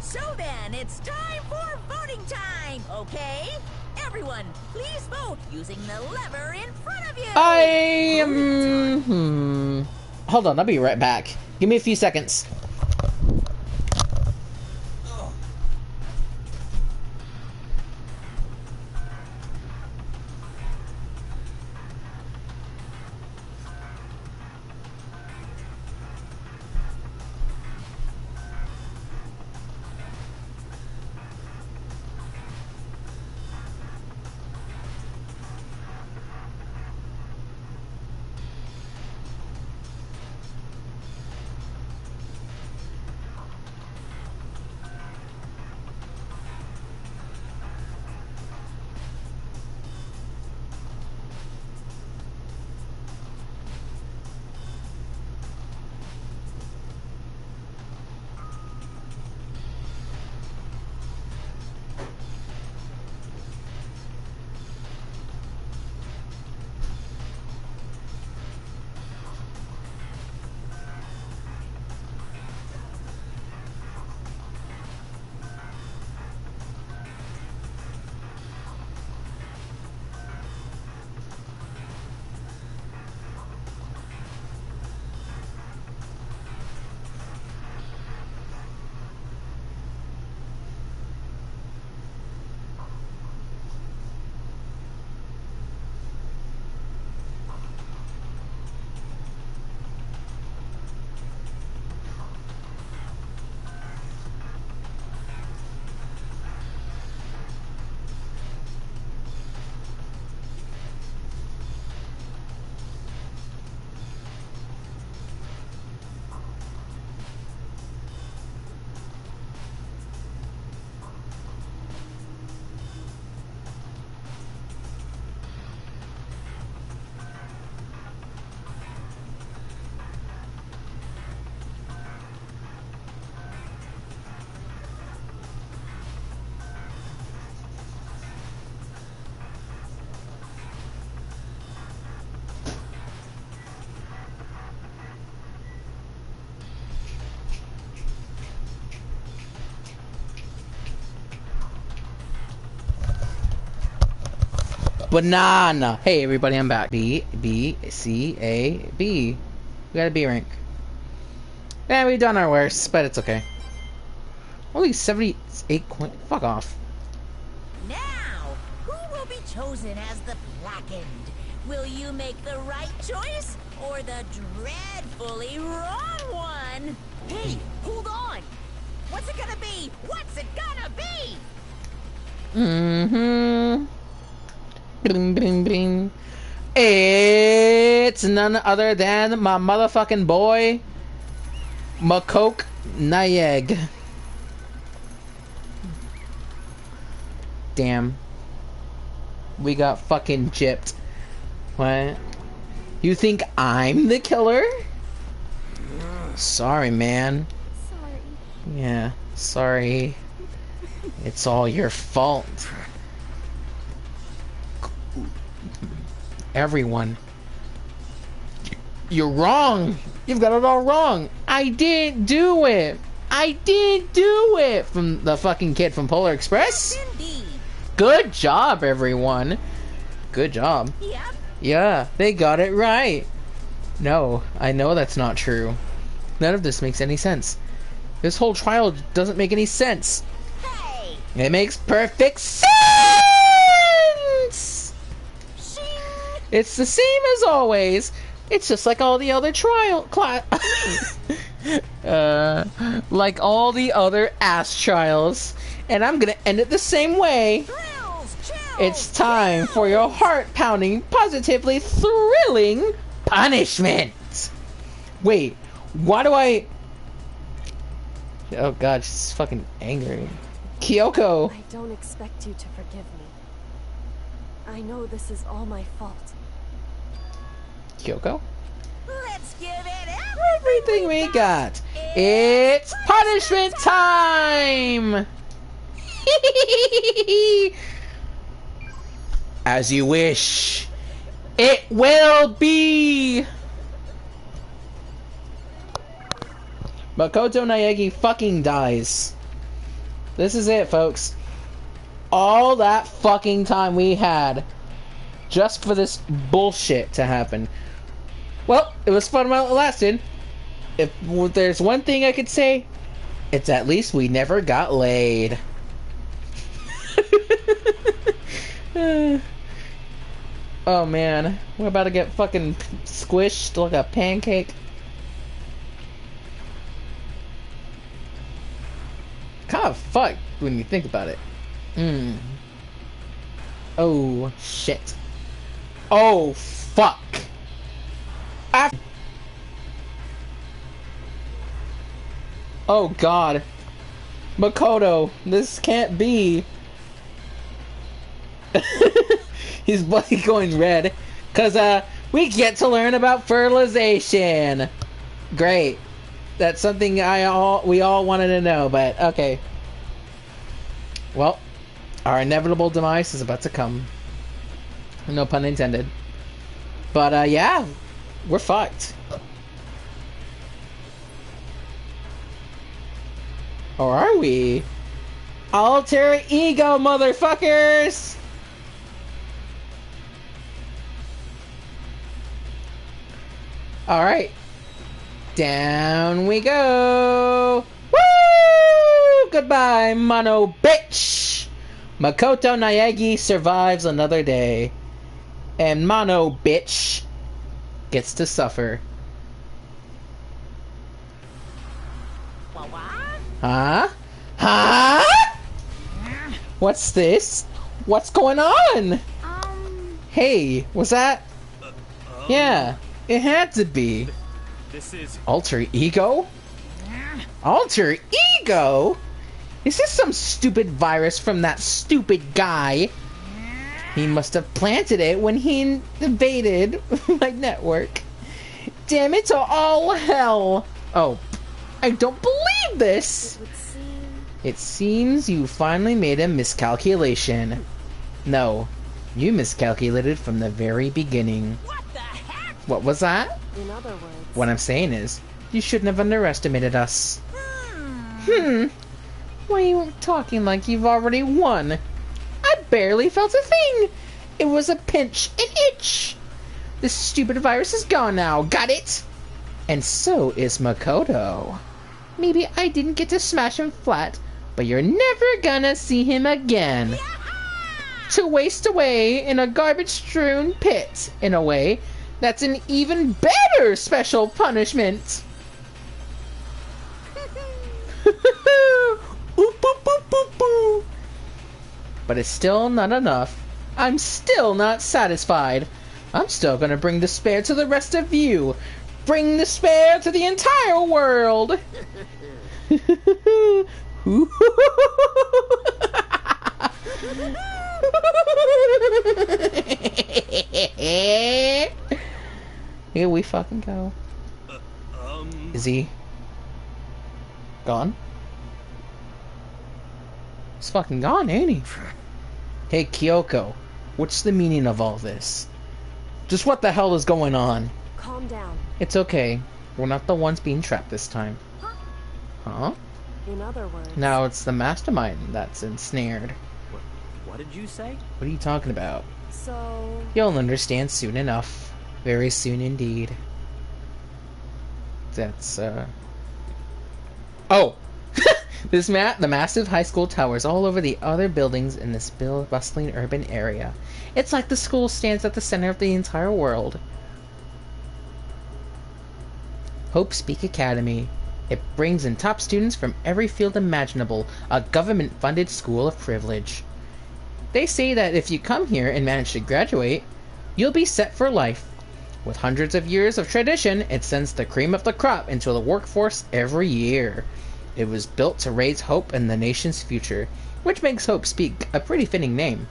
[SPEAKER 4] So then, it's time for voting time, okay? Everyone, please vote using the lever in front of you.
[SPEAKER 1] I am... Hold on, I'll be right back. Give me a few seconds. banana. Hey everybody, I'm back. B, B, C, A, B. We got a B rank. Yeah, we've done our worst, but it's okay. Only 78 coins. Fuck off.
[SPEAKER 4] Now, who will be chosen as the blackened? Will you make the right choice or the dreadfully wrong one? Hey, hold on! What's it gonna be? What's it gonna be?
[SPEAKER 1] Mm-hmm. Bing, bing, bing. It's none other than my motherfucking boy, Makoke Nayeg. Damn. We got fucking gypped. What? You think I'm the killer? Sorry, man.
[SPEAKER 8] Sorry.
[SPEAKER 1] Yeah, sorry. It's all your fault. Everyone. You're wrong. You've got it all wrong. I didn't do it. I didn't do it. From the fucking kid from Polar Express.
[SPEAKER 4] Indeed.
[SPEAKER 1] Good job, everyone. Good job.
[SPEAKER 4] Yep.
[SPEAKER 1] Yeah, they got it right. No, I know that's not true. None of this makes any sense. This whole trial doesn't make any sense.
[SPEAKER 4] Hey!
[SPEAKER 1] It makes perfect sense! It's the same as always. It's just like all the other like all the other ass trials. And I'm gonna end it the same way.
[SPEAKER 4] Thrills, chills,
[SPEAKER 1] It's time for your heart-pounding, positively thrilling punishment. Wait, why do I... Oh god, she's fucking angry. Kyoko!
[SPEAKER 2] I don't expect you to forgive me. I know this is all my fault.
[SPEAKER 1] Kyoko?
[SPEAKER 4] Let's give it
[SPEAKER 1] Everything we got. It's punishment time! As you wish. It will be! Makoto Naegi fucking dies. This is it, folks. All that fucking time we had just for this bullshit to happen. Well, it was fun while it lasted. If there's one thing I could say, it's at least we never got laid. Oh man, we're about to get fucking squished like a pancake. Kind of fucked when you think about it. Oh shit. Oh fuck. Oh god. Makoto, this can't be. He's bloody going red. Cause we get to learn about fertilization. Great. That's something we all wanted to know, but okay. Well, our inevitable demise is about to come. No pun intended. But yeah, we're fucked. Or are we? Alter ego, motherfuckers! Alright. Down we go! Woo! Goodbye, mono bitch! Makoto Naegi survives another day. And mono bitch gets to suffer. Huh? Huh? What's this? What's going on? Hey, was that? Yeah, it had to be.
[SPEAKER 5] This is...
[SPEAKER 1] Alter ego? Alter ego? Is this some stupid virus from that stupid guy? He must have planted it when he invaded my network. Damn it to all hell! Oh, I don't believe this! It seems you finally made a miscalculation. No, you miscalculated from the very beginning.
[SPEAKER 4] What the heck?
[SPEAKER 1] What was that?
[SPEAKER 2] In other words,
[SPEAKER 1] What I'm saying is, you shouldn't have underestimated us. Why are you talking like you've already won? I barely felt a thing! It was a pinch, an itch. This stupid virus is gone now. Got it? And so is Makoto. Maybe I didn't get to smash him flat, but you're never gonna see him again. To waste away in a garbage-strewn pit, in a way, that's an even better special punishment. Oop, boop, boop, boop, boop. But it's still not enough. I'm still not satisfied. I'm still gonna bring despair to the rest of you. Bring despair to the entire world. Here we fucking go. Is he gone? He's fucking gone, ain't he? Hey, Kyoko, what's the meaning of all this? Just what the hell is going on?
[SPEAKER 2] Calm down.
[SPEAKER 1] It's okay. We're not the ones being trapped this time. Huh?
[SPEAKER 2] In other words...
[SPEAKER 1] Now it's the mastermind that's ensnared.
[SPEAKER 5] What did you say?
[SPEAKER 1] What are you talking about?
[SPEAKER 2] So...
[SPEAKER 1] You'll understand soon enough. Very soon indeed. That's, Oh! The massive high school towers all over the other buildings in this bustling urban area. It's like the school stands at the center of the entire world. Hope Speak Academy. It brings in top students from every field imaginable, a government-funded school of privilege. They say that if you come here and manage to graduate, you'll be set for life. With hundreds of years of tradition, it sends the cream of the crop into the workforce every year. It was built to raise hope in the nation's future, which makes Hope Speak a pretty fitting name.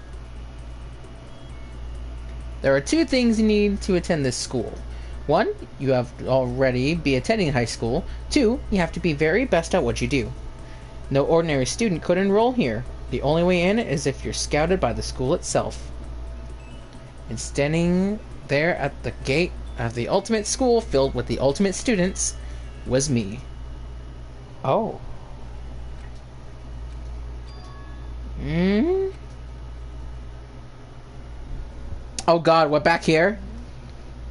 [SPEAKER 1] There are 2 things you need to attend this school. 1, you have to already be attending high school. 2, you have to be very best at what you do. No ordinary student could enroll here. The only way in is if you're scouted by the school itself. And standing there at the gate of the ultimate school filled with the ultimate students was me. Oh. Oh god, we're back here?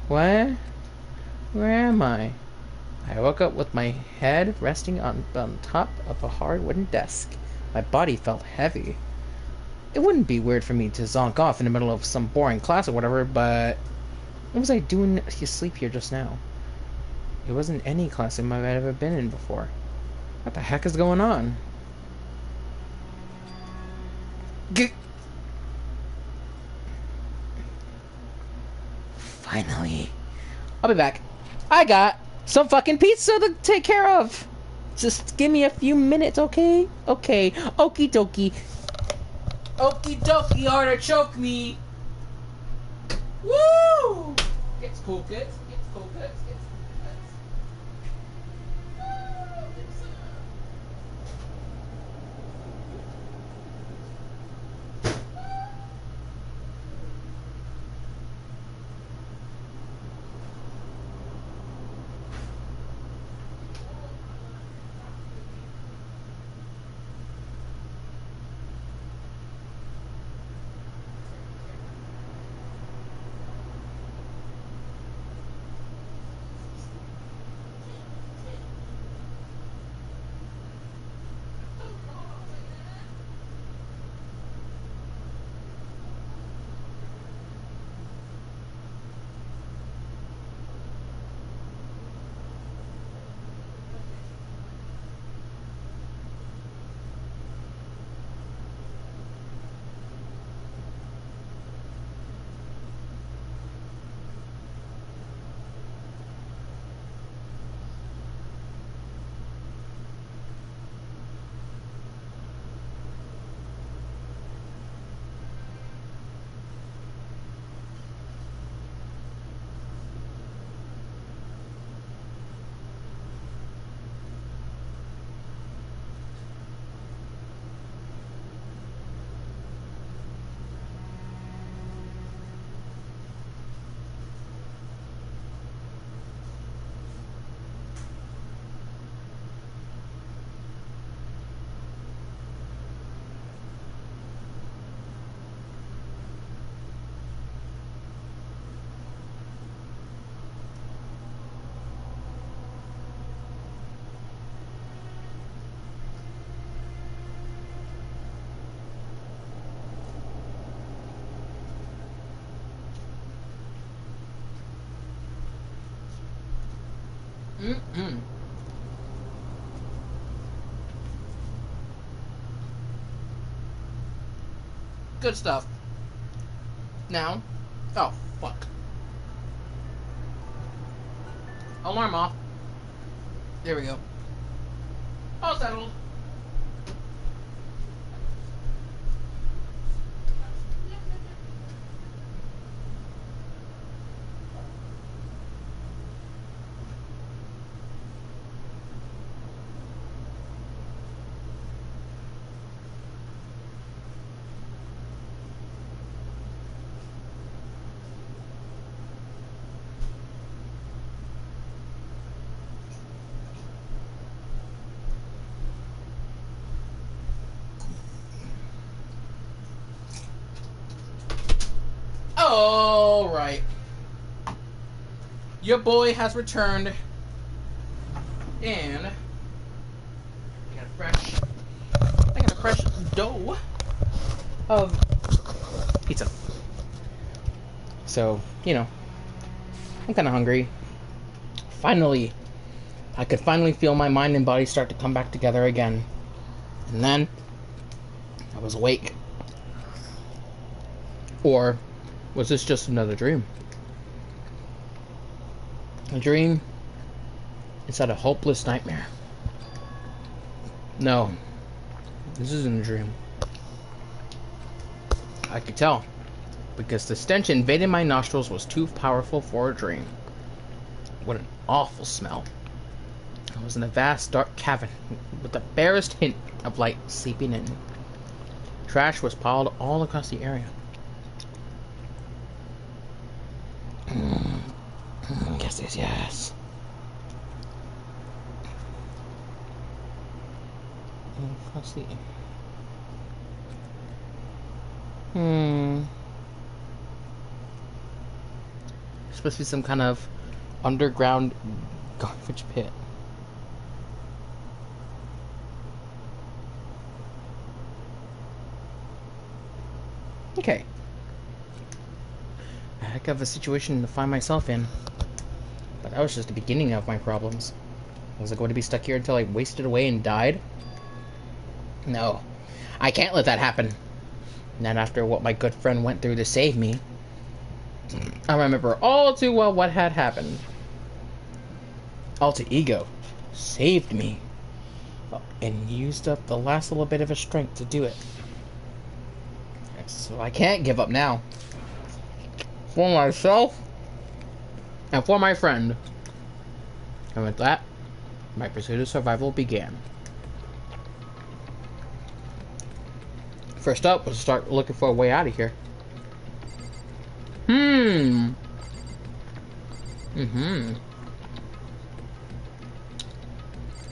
[SPEAKER 1] What? Where am I? I woke up with my head resting on top of a hard wooden desk. My body felt heavy. It wouldn't be weird for me to zonk off in the middle of some boring class or whatever, but what was I doing asleep here just now? It wasn't any class I might have ever been in before. What the heck is going on? Finally. I'll be back. I got some fucking pizza to take care of. Just give me a few minutes, okay? Okay. Okie dokie. Okie dokie, artichoke me. Woo! It's cool, kids. It's cool, kids. Mm-mm. Good stuff. Now, oh, fuck. Alarm off. There we go. All settled. All right. Your boy has returned, and I got a fresh dough of pizza. So, you know, I'm kind of hungry. Finally, I could finally feel my mind and body start to come back together again. And then, I was awake. Or, was this just another dream? A dream inside a hopeless nightmare. No, this isn't a dream. I could tell, because the stench invading my nostrils was too powerful for a dream. What an awful smell. I was in a vast dark cavern with the barest hint of light seeping in. Trash was piled all across the area. Yes. Let's see. Supposed to be some kind of underground garbage pit. Okay. A heck of a situation to find myself in. But that was just the beginning of my problems. Was I going to be stuck here until I wasted away and died? No. I can't let that happen. Not after what my good friend went through to save me. I remember all too well what had happened. Alter Ego saved me. And used up the last little bit of his strength to do it. So I can't give up now. For myself. And for my friend. And with that, my pursuit of survival began. First up was to start looking for a way out of here.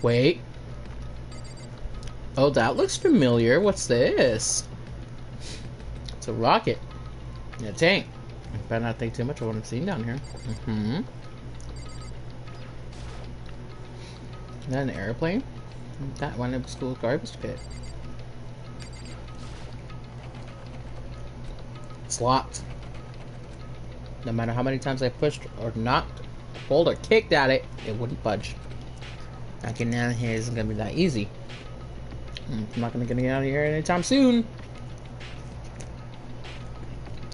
[SPEAKER 1] Wait. Oh, that looks familiar. What's this? It's a rocket. And a tank. I better not think too much of what I'm seeing down here. Is that an airplane? That one of the school garbage pit. It's locked. No matter how many times I pushed or knocked, pulled or kicked at it, it wouldn't budge. Getting out of here isn't gonna be that easy. I'm not gonna get out of here anytime soon.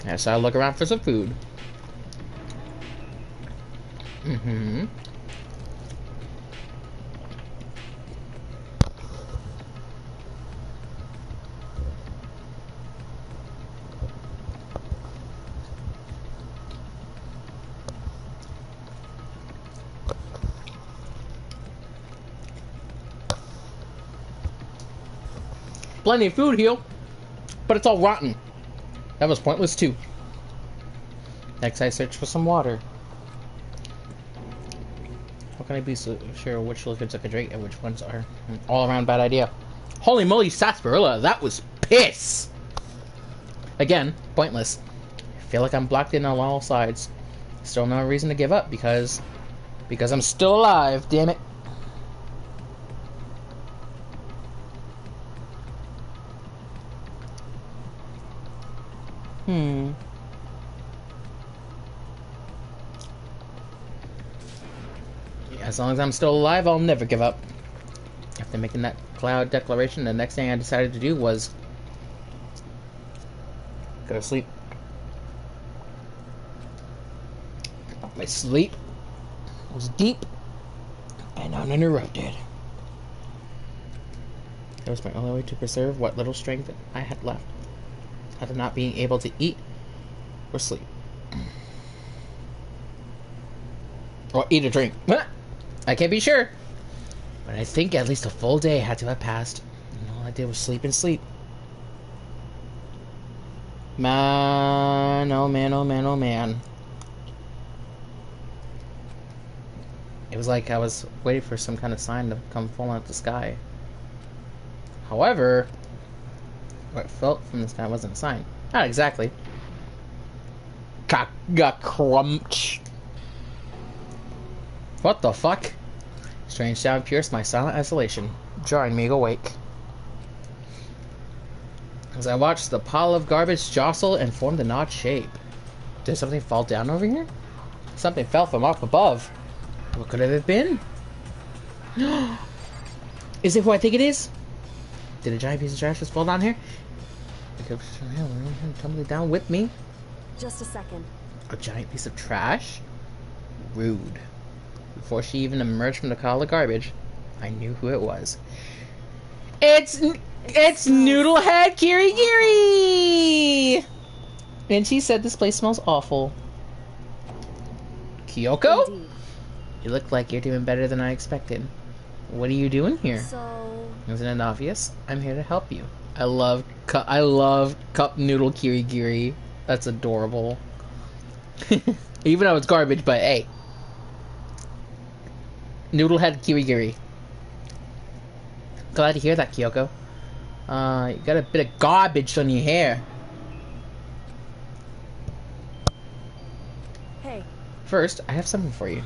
[SPEAKER 1] I started looking around for some food. Plenty of food here, but it's all rotten. That was pointless too. Next I search for some water. How can I be so sure which liquids I can drink and which ones are an all-around bad idea? Holy moly, sarsaparilla, that was piss! Again, pointless. I feel like I'm blocked in on all sides. Still no reason to give up because I'm still alive, damn it. As long as I'm still alive, I'll never give up. After making that cloud declaration, the next thing I decided to do was go to sleep. My sleep was deep and uninterrupted. That was my only way to preserve what little strength I had left, after not being able to eat or sleep. Or eat or drink. I can't be sure. But I think at least a full day had to have passed. And all I did was sleep and sleep. Man, oh man, oh man, oh man. It was like I was waiting for some kind of sign to come falling out the sky. However, what felt from the sky wasn't a sign. Not exactly. Crunch. What the fuck? Strange sound pierced my silent isolation, jarring me awake. As I watched the pile of garbage jostle and formed an odd shape. Did something fall down over here? Something fell from up above. What could it have been? Is it who I think it is? Did a giant piece of trash just fall down here? It could tumble down with me.
[SPEAKER 2] Just a second.
[SPEAKER 1] A giant piece of trash? Rude. Before she even emerged from the pile of garbage, I knew who it was. It's Noodlehead Kirigiri! And she said this place smells awful. Kyoko?
[SPEAKER 2] Indeed.
[SPEAKER 1] You look like you're doing better than I expected. What are you doing here?
[SPEAKER 2] So...
[SPEAKER 1] Isn't it obvious? I'm here to help you. I love Cup Noodle Kirigiri. That's adorable. Even though it's garbage, but hey. Noodlehead Kirigiri. Glad to hear that, Kyoko. You got a bit of garbage on your hair.
[SPEAKER 2] Hey.
[SPEAKER 1] First, I have something for you.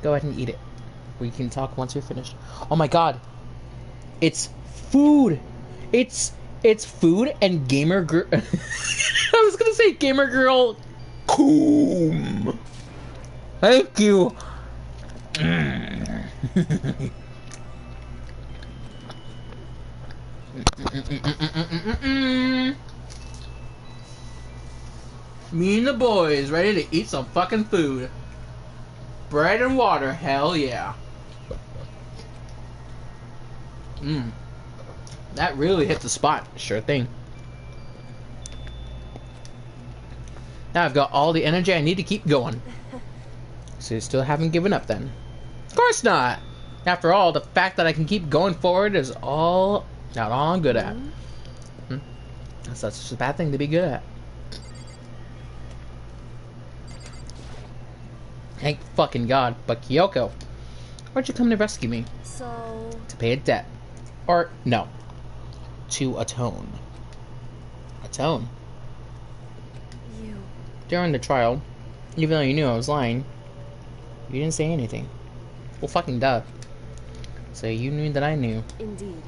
[SPEAKER 1] Go ahead and eat it. We can talk once you're finished. Oh my god. It's food. It's food and gamer girl. I was gonna say gamer girl. Coom. Thank you. Me and the boys ready to eat some fucking food. Bread and water, hell yeah. That really hit the spot. Sure thing. Now I've got all the energy I need to keep going. So you still haven't given up then? Of course not! After all, the fact that I can keep going forward is not all I'm good at. That's such a bad thing to be good at. Thank fucking God. But Kyoko, why'd you come to rescue me?
[SPEAKER 2] So...
[SPEAKER 1] To pay a debt. Or, no. To atone. Atone?
[SPEAKER 2] You...
[SPEAKER 1] During the trial, even though you knew I was lying, you didn't say anything. Well, fucking duh. So you knew that I knew.
[SPEAKER 2] Indeed.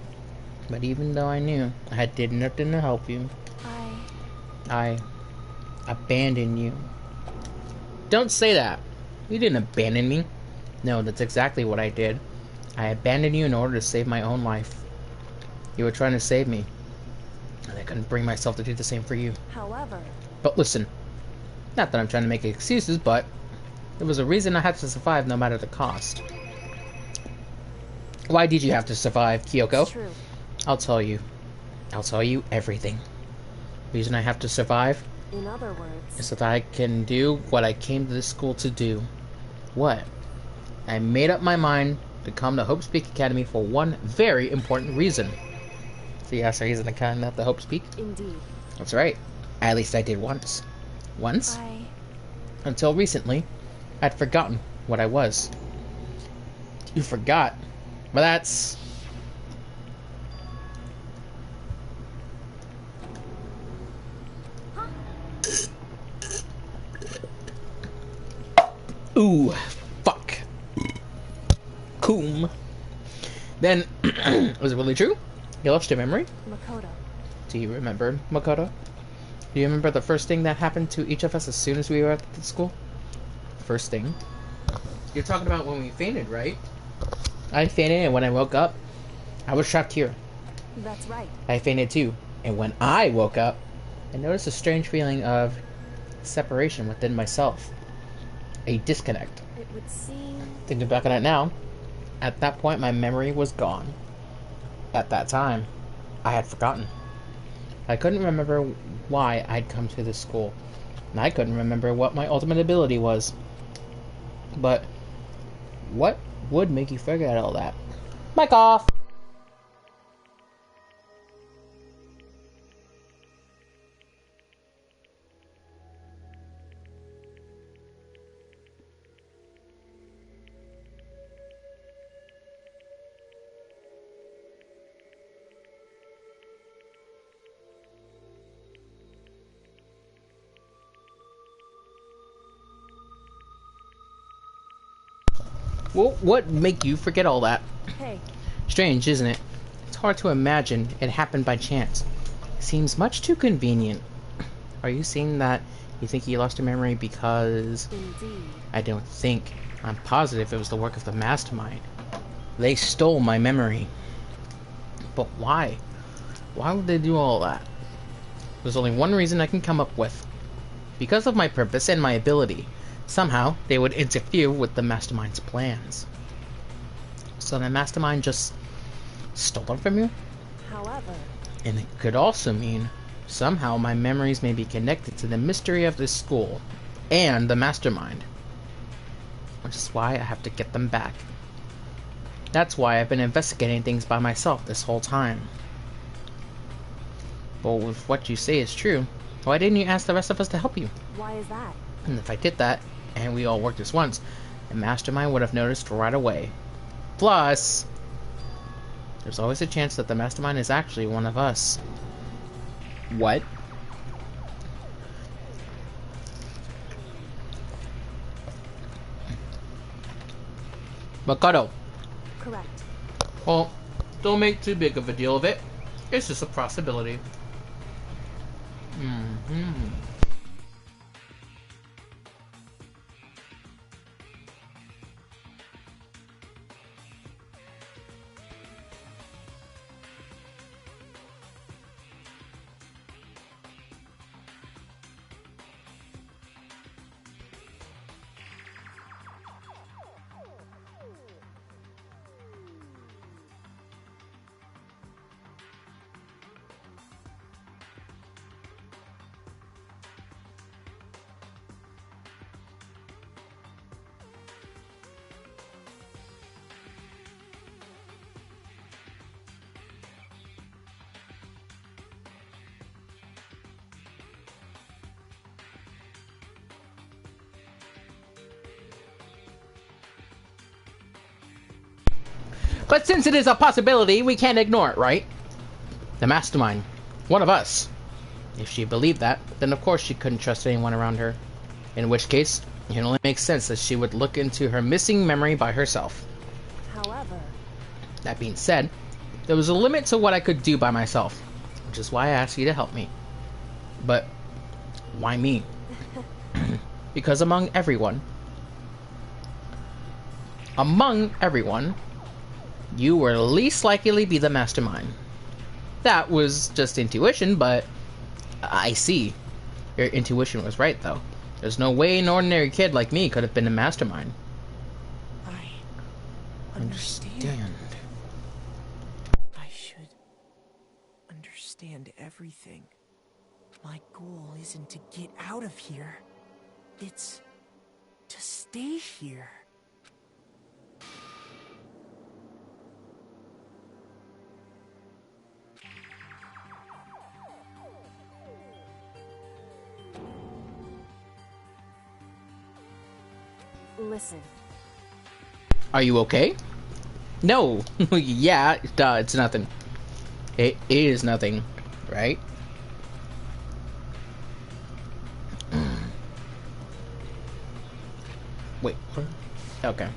[SPEAKER 1] But even though I knew, I did nothing to help you. I abandoned you. Don't say that. You didn't abandon me. No, that's exactly what I did. I abandoned you in order to save my own life. You were trying to save me, and I couldn't bring myself to do the same for you.
[SPEAKER 2] However...
[SPEAKER 1] But listen, not that I'm trying to make excuses, but there was a reason I had to survive no matter the cost. Why did you have to survive, Kyoko?
[SPEAKER 2] It's true.
[SPEAKER 1] I'll tell you. I'll tell you everything. The reason I have to survive
[SPEAKER 2] In other words...
[SPEAKER 1] is so that I can do what I came to this school to do. What? I made up my mind to come to Hope Speak Academy for one very important reason. So yes, he's an academy at the Hope Speak?
[SPEAKER 2] Indeed.
[SPEAKER 1] That's right. At least I did once. Once? Until recently, I'd forgotten what I was. You forgot? But that's... Ooh, fuck. Coom. Then, was it really true? You lost your memory?
[SPEAKER 2] Makoto.
[SPEAKER 1] Do you remember, Makoto? Do you remember the first thing that happened to each of us as soon as we were at the school? First thing. You're talking about when we fainted, right? I fainted, and when I woke up, I was trapped here.
[SPEAKER 2] That's right.
[SPEAKER 1] I fainted too, and when I woke up, I noticed a strange feeling of separation within myself. A disconnect.
[SPEAKER 2] It would seem...
[SPEAKER 1] Thinking back on it now, at that point my memory was gone. At that time, I had forgotten. I couldn't remember why I'd come to this school, and I couldn't remember what my ultimate ability was. But what would make you forget all that? Mic off! Well, what make you forget all that?
[SPEAKER 2] Hey,
[SPEAKER 1] Strange, isn't it? It's hard to imagine it happened by chance. Seems much too convenient. Are you saying that you think you lost your memory because...
[SPEAKER 2] indeed.
[SPEAKER 1] I don't think. I'm positive it was the work of the mastermind. They stole my memory. But why? Why would they do all that? There's only one reason I can come up with. Because of my purpose and my ability. Somehow, they would interfere with the mastermind's plans. So the mastermind just stole them from you?
[SPEAKER 2] However...
[SPEAKER 1] And it could also mean, somehow my memories may be connected to the mystery of this school and the mastermind. Which is why I have to get them back. That's why I've been investigating things by myself this whole time. But if what you say is true, why didn't you ask the rest of us to help you?
[SPEAKER 2] Why is that?
[SPEAKER 1] And if I did that, and we all worked as once, the mastermind would have noticed right away. Plus, there's always a chance that the mastermind is actually one of us. What? Makoto.
[SPEAKER 2] Correct.
[SPEAKER 1] Well, don't make too big of a deal of it. It's just a possibility. But since it is a possibility, we can't ignore it, right? The mastermind. One of us. If she believed that, then of course she couldn't trust anyone around her. In which case, it only makes sense that she would look into her missing memory by herself.
[SPEAKER 2] However...
[SPEAKER 1] That being said, there was a limit to what I could do by myself, which is why I asked you to help me. But why me? Because among everyone, you were least likely to be the mastermind. That was just intuition, but I see. Your intuition was right, though. There's no way an ordinary kid like me could have been a mastermind.
[SPEAKER 7] I understand. I should understand everything. My goal isn't to get out of here. It's to stay here.
[SPEAKER 2] Listen.
[SPEAKER 1] Are you okay? No. Yeah, duh, it's nothing. It is nothing, right? Wait. Okay.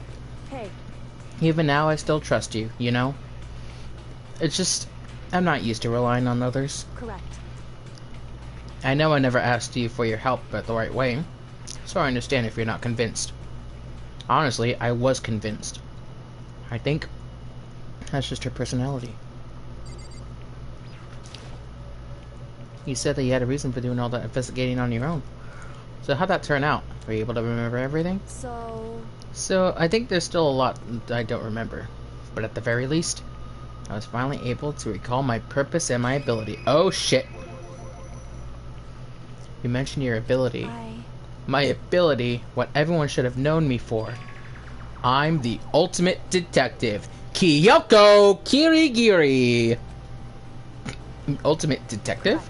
[SPEAKER 2] Hey.
[SPEAKER 1] Even now, I still trust you, you know? It's just, I'm not used to relying on others.
[SPEAKER 2] Correct.
[SPEAKER 1] I know I never asked you for your help the right way, so I understand if you're not convinced. Honestly, I was convinced. I think that's just her personality. You said that you had a reason for doing all that investigating on your own. So how'd that turn out? Were you able to remember everything? So I think there's still a lot I don't remember. But at the very least, I was finally able to recall my purpose and my ability. Oh shit! You mentioned your ability. My ability, what everyone should have known me for. I'm the ultimate detective, Kyoko Kirigiri! Ultimate detective?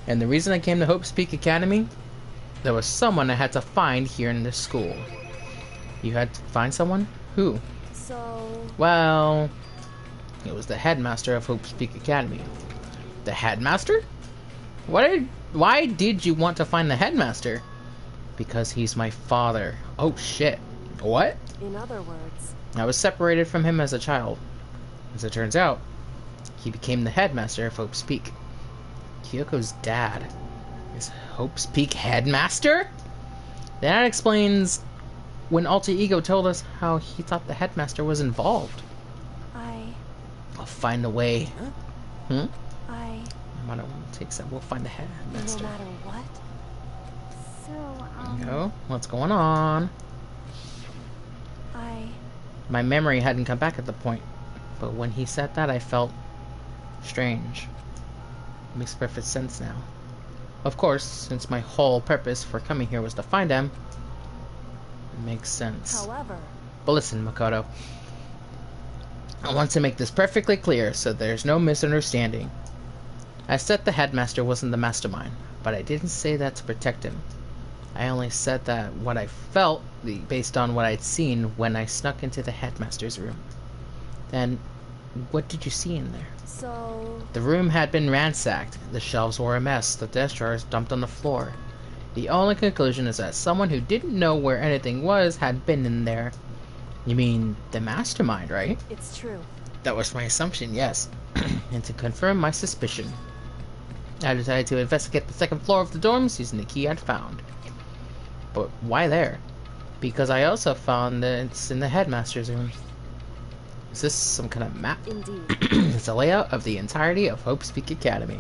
[SPEAKER 1] And the reason I came to Hope's Peak Academy? There was someone I had to find here in this school. You had to find someone? Who? Well, it was the headmaster of Hope's Peak Academy. The headmaster? Why did you want to find the headmaster? Because he's my father. Oh shit. What?
[SPEAKER 2] In other words,
[SPEAKER 1] I was separated from him as a child. As it turns out, he became the headmaster of Hope's Peak. Kyoko's dad is Hope's Peak headmaster? That explains when Alter Ego told us how he thought the headmaster was involved. I'll find a way. No matter what it takes, we'll find the headmaster.
[SPEAKER 2] no matter what.
[SPEAKER 8] So,
[SPEAKER 1] Go. What's going on? My memory hadn't come back at the point, but when he said that, I felt strange. It makes perfect sense now. Of course, since my whole purpose for coming here was to find him, it makes sense.
[SPEAKER 2] However,
[SPEAKER 1] But listen, Makoto. I want to make this perfectly clear so there's no misunderstanding. I said the headmaster wasn't the mastermind, but I didn't say that to protect him. I only said that what I felt based on what I'd seen when I snuck into the headmaster's room. Then, what did you see in there? The room had been ransacked. The shelves were a mess, the desk drawers dumped on the floor. The only conclusion is that someone who didn't know where anything was had been in there. You mean the mastermind, right?
[SPEAKER 2] it's true.
[SPEAKER 1] That was my assumption, yes. And to confirm my suspicion, I decided to investigate the second floor of the dorms using the key I'd found. But why there? Because I also found that it's in the headmaster's room. Is this some kind of map?
[SPEAKER 2] Indeed.
[SPEAKER 1] It's a layout of the entirety of Hope's Peak Academy.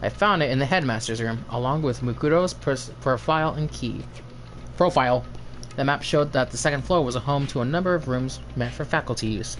[SPEAKER 1] I found it in the headmaster's room, along with Mukuro's profile and key. Profile. The map showed that the second floor was a home to a number of rooms meant for faculty use.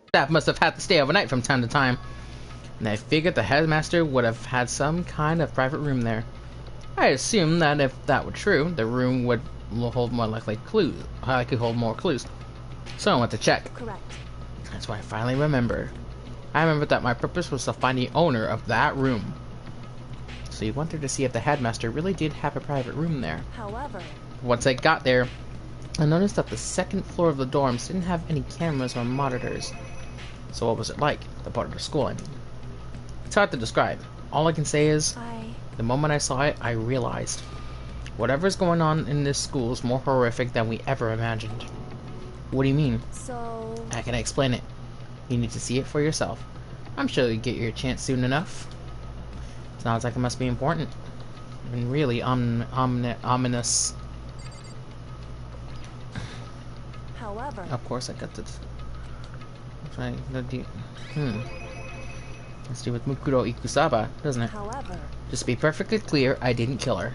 [SPEAKER 1] Staff must have had to stay overnight from time to time, and I figured the headmaster would have had some kind of private room there. I assumed that if that were true, the room would hold more likely clues. I could hold more clues. So I went to check.
[SPEAKER 2] Correct.
[SPEAKER 1] That's why I finally remembered. I remembered that my purpose was to find the owner of that room. So you wanted to see if the headmaster really did have a private room there.
[SPEAKER 2] However,
[SPEAKER 1] Once I got there, I noticed that the second floor of the dorms didn't have any cameras or monitors. So what was it like? The part of the school, I mean. It's hard to describe. All I can say is, the moment I saw it, I realized whatever's going on in this school is more horrific than we ever imagined. What do you mean? I can explain it. You need to see it for yourself. I'm sure you'll get your chance soon enough. Sounds like it must be important. And really ominous.
[SPEAKER 2] However,
[SPEAKER 1] Of course, I got this. Let's do with Mukuro Ikusaba, doesn't it?
[SPEAKER 2] however,
[SPEAKER 1] Just to be perfectly clear, I didn't kill her.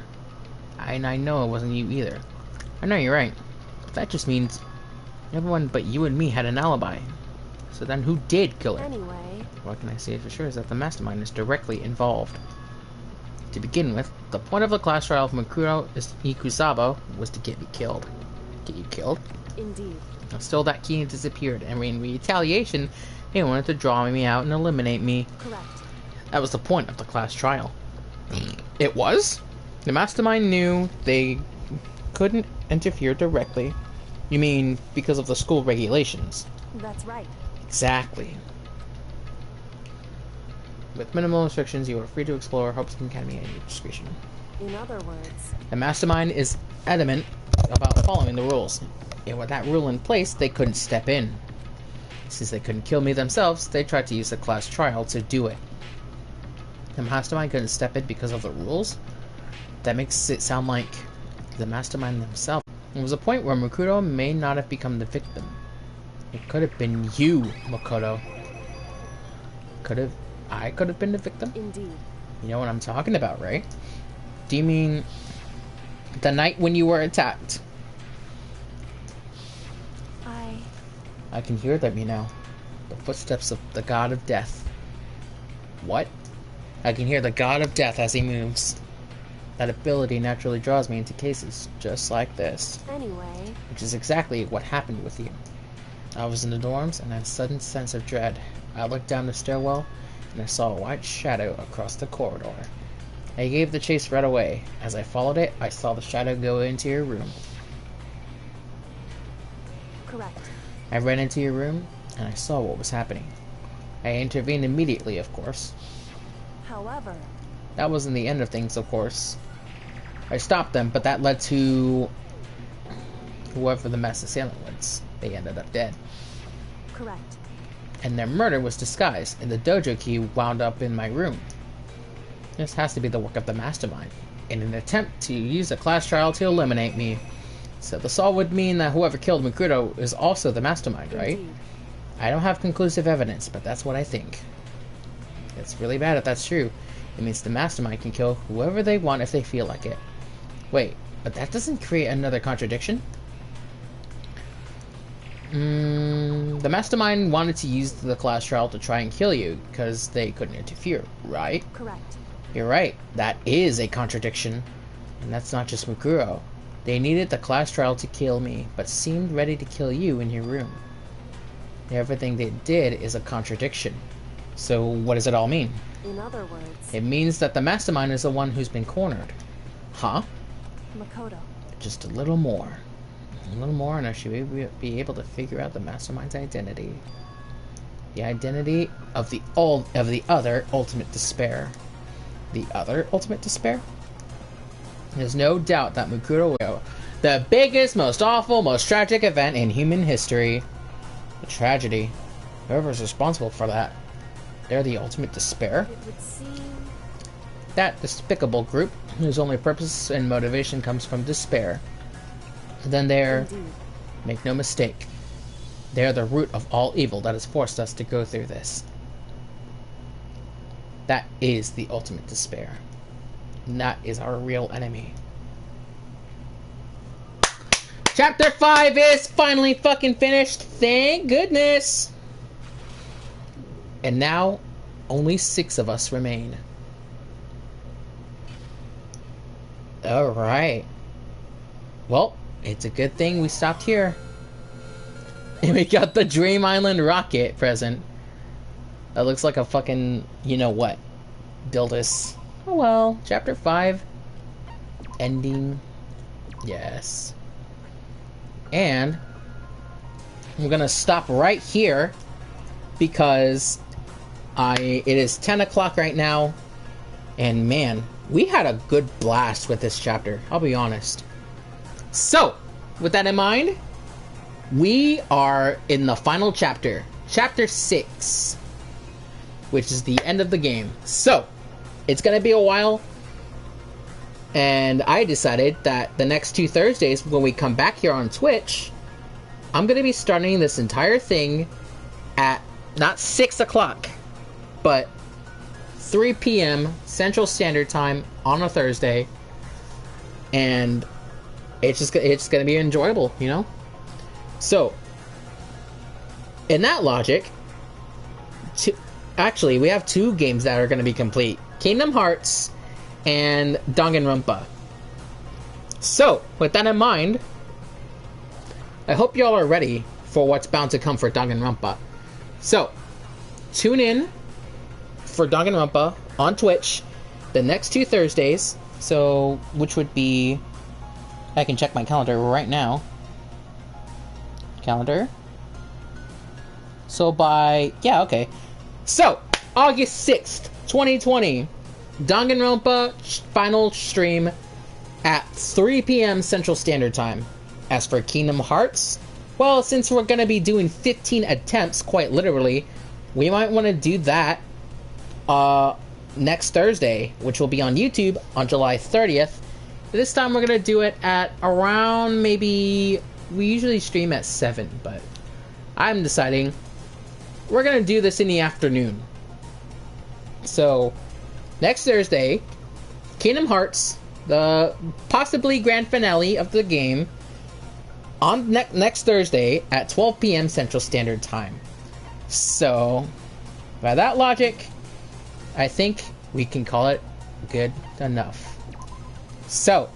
[SPEAKER 1] And I know it wasn't you either. I know you're right. But that just means everyone but you and me had an alibi. So then who did kill her?
[SPEAKER 2] anyway,
[SPEAKER 1] What can I say for sure is that the mastermind is directly involved. To begin with, the point of the class trial of Mukuro Ikusaba was to get me killed. Get you killed?
[SPEAKER 2] indeed.
[SPEAKER 1] Now, still, that key disappeared, and in retaliation, they wanted to draw me out and eliminate me.
[SPEAKER 2] Correct.
[SPEAKER 1] That was the point of the class trial. It was? The mastermind knew they couldn't interfere directly. You mean because of the school regulations?
[SPEAKER 2] That's right.
[SPEAKER 1] Exactly. With minimal restrictions, you are free to explore Hope's Academy at your discretion.
[SPEAKER 2] In other words,
[SPEAKER 1] The mastermind is adamant about following the rules. And with that rule in place, they couldn't step in. Since they couldn't kill me themselves, they tried to use the class trial to do it. The mastermind couldn't step in because of the rules? That makes it sound like the mastermind themselves. There was a point where Makoto may not have become the victim. It could have been you, Makoto. I could have been the victim?
[SPEAKER 2] indeed.
[SPEAKER 1] You know what I'm talking about, right? Do you mean the night when you were attacked? I can hear them, you know. The footsteps of the god of death. What? I can hear the god of death as he moves. That ability naturally draws me into cases just like this.
[SPEAKER 2] Anyway,
[SPEAKER 1] Which is exactly what happened with you. I was in the dorms and had a sudden sense of dread. I looked down the stairwell and I saw a white shadow across the corridor. I gave the chase right away. As I followed it, I saw the shadow go into your room.
[SPEAKER 2] correct.
[SPEAKER 1] I ran into your room, and I saw what was happening. I intervened immediately, of course.
[SPEAKER 2] However,
[SPEAKER 1] That wasn't the end of things, of course. I stopped them, but that led to whoever the mass assailant was. They ended up dead.
[SPEAKER 2] correct.
[SPEAKER 1] And their murder was disguised, and the dojo key wound up in my room. This has to be the work of the mastermind, in an attempt to use a class trial to eliminate me. So this all would mean that whoever killed Makoto is also the mastermind, right?
[SPEAKER 2] Indeed.
[SPEAKER 1] I don't have conclusive evidence, but that's what I think. It's really bad if that's true. It means the mastermind can kill whoever they want if they feel like it. Wait, but that doesn't create another contradiction? The mastermind wanted to use the class trial to try and kill you, because they couldn't interfere, right?
[SPEAKER 2] Correct.
[SPEAKER 1] You're right, that is a contradiction. And that's not just Mukuro. They needed the class trial to kill me, but seemed ready to kill you in your room. Everything they did is a contradiction. So what does it all mean?
[SPEAKER 2] In other words,
[SPEAKER 1] It means that the mastermind is the one who's been cornered. Huh?
[SPEAKER 2] Makoto.
[SPEAKER 1] Just a little more. A little more and I should be able to figure out the mastermind's identity. The identity of the other ultimate despair. The other ultimate despair? There's no doubt that Mukuro will the biggest, most awful, most tragic event in human history. A tragedy. Whoever's responsible for that, they're the ultimate despair?
[SPEAKER 2] It would seem
[SPEAKER 1] That despicable group, whose only purpose and motivation comes from despair. Then they're,
[SPEAKER 2] indeed.
[SPEAKER 1] make no mistake, they're the root of all evil that has forced us to go through this. That is the ultimate despair. And that is our real enemy. Chapter 5 is finally fucking finished. Thank goodness. And now, only 6 of us remain. Alright. Well, it's a good thing we stopped here. And we got the Dream Island rocket present. That looks like a fucking, you know what. Dildis. Oh well, chapter 5. Ending. Yes. And I'm gonna stop right here because it is 10 o'clock right now. And man, we had a good blast with this chapter, I'll be honest. So, with that in mind, we are in the final chapter. Chapter 6. Which is the end of the game. So, it's gonna be a while. And I decided that the next 2 Thursdays, when we come back here on Twitch, I'm gonna be starting this entire thing at not 6 o'clock, but 3 p.m. Central Standard Time on a Thursday, and it's gonna be enjoyable, you know. So, in that logic, actually, we have 2 games that are gonna be complete: Kingdom Hearts and Danganronpa. So, with that in mind, I hope y'all are ready for what's bound to come for Danganronpa. So, tune in for Danganronpa on Twitch the next 2 Thursdays. So, which would be... I can check my calendar right now. Calendar. So yeah, okay. So, August 6th, 2020, Danganronpa final stream at 3 p.m. Central Standard Time. As for Kingdom Hearts, well, since we're going to be doing 15 attempts, quite literally, we might want to do that next Thursday, which will be on YouTube on July 30th. This time we're going to do it at around maybe... We usually stream at 7, but I'm deciding we're going to do this in the afternoon. So, next Thursday, Kingdom Hearts, the possibly grand finale of the game, on next Thursday at 12 p.m. Central Standard Time. So, by that logic, I think we can call it good enough. So,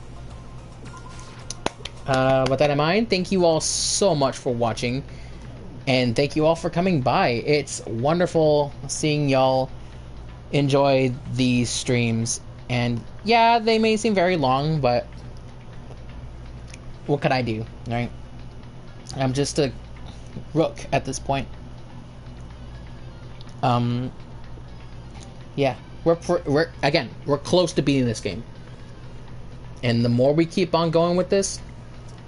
[SPEAKER 1] with that in mind, thank you all so much for watching, and thank you all for coming by. It's wonderful seeing y'all enjoy these streams, and yeah, they may seem very long, but what could I do, right? I'm just a rook at this point. Yeah, we're close to beating this game, and the more we keep on going with this,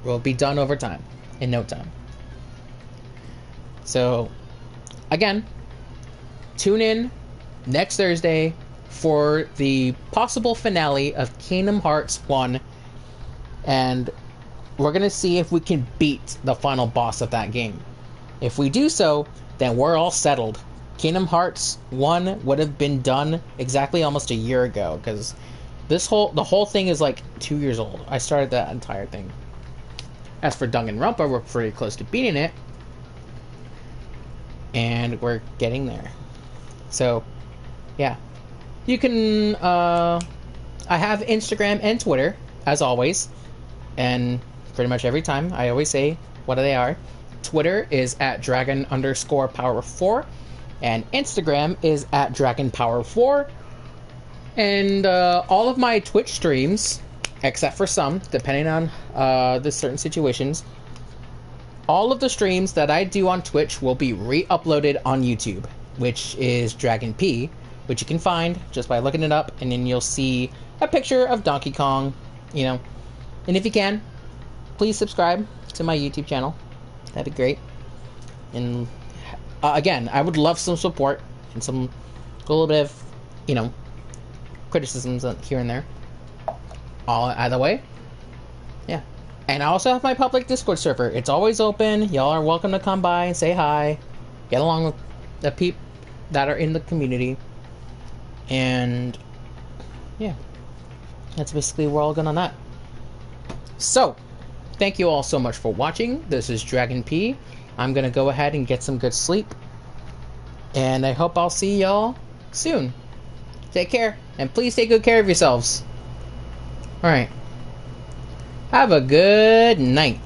[SPEAKER 1] we'll be done over time, in no time. So, again, tune in next Thursday for the possible finale of Kingdom Hearts 1, and we're gonna see if we can beat the final boss of that game. If we do so, then we're all settled. Kingdom Hearts 1 would have been done exactly almost a year ago, because the whole thing is like 2 years old. I started that entire thing. As for Danganronpa, we're pretty close to beating it, and we're getting there. So, yeah. You can, I have Instagram and Twitter, as always, and pretty much every time I always say what they are. Twitter is at dragon_power4, and Instagram is at dragonpower4, and all of my Twitch streams, except for some, depending on the certain situations, all of the streams that I do on Twitch will be re-uploaded on YouTube, which is Dragon P, which you can find just by looking it up, and then you'll see a picture of Donkey Kong, you know. And if you can, please subscribe to my YouTube channel. That'd be great. And again, I would love some support and a little bit of, you know, criticisms here and there. Either way, yeah. And I also have my public Discord server. It's always open. Y'all are welcome to come by and say hi, get along with the people that are in the community, and yeah, that's basically where I'll go on that. So, thank you all so much for watching. This is Dragon P. I'm gonna go ahead and get some good sleep, and I hope I'll see y'all soon. Take care, and please take good care of yourselves. Alright. Have a good night.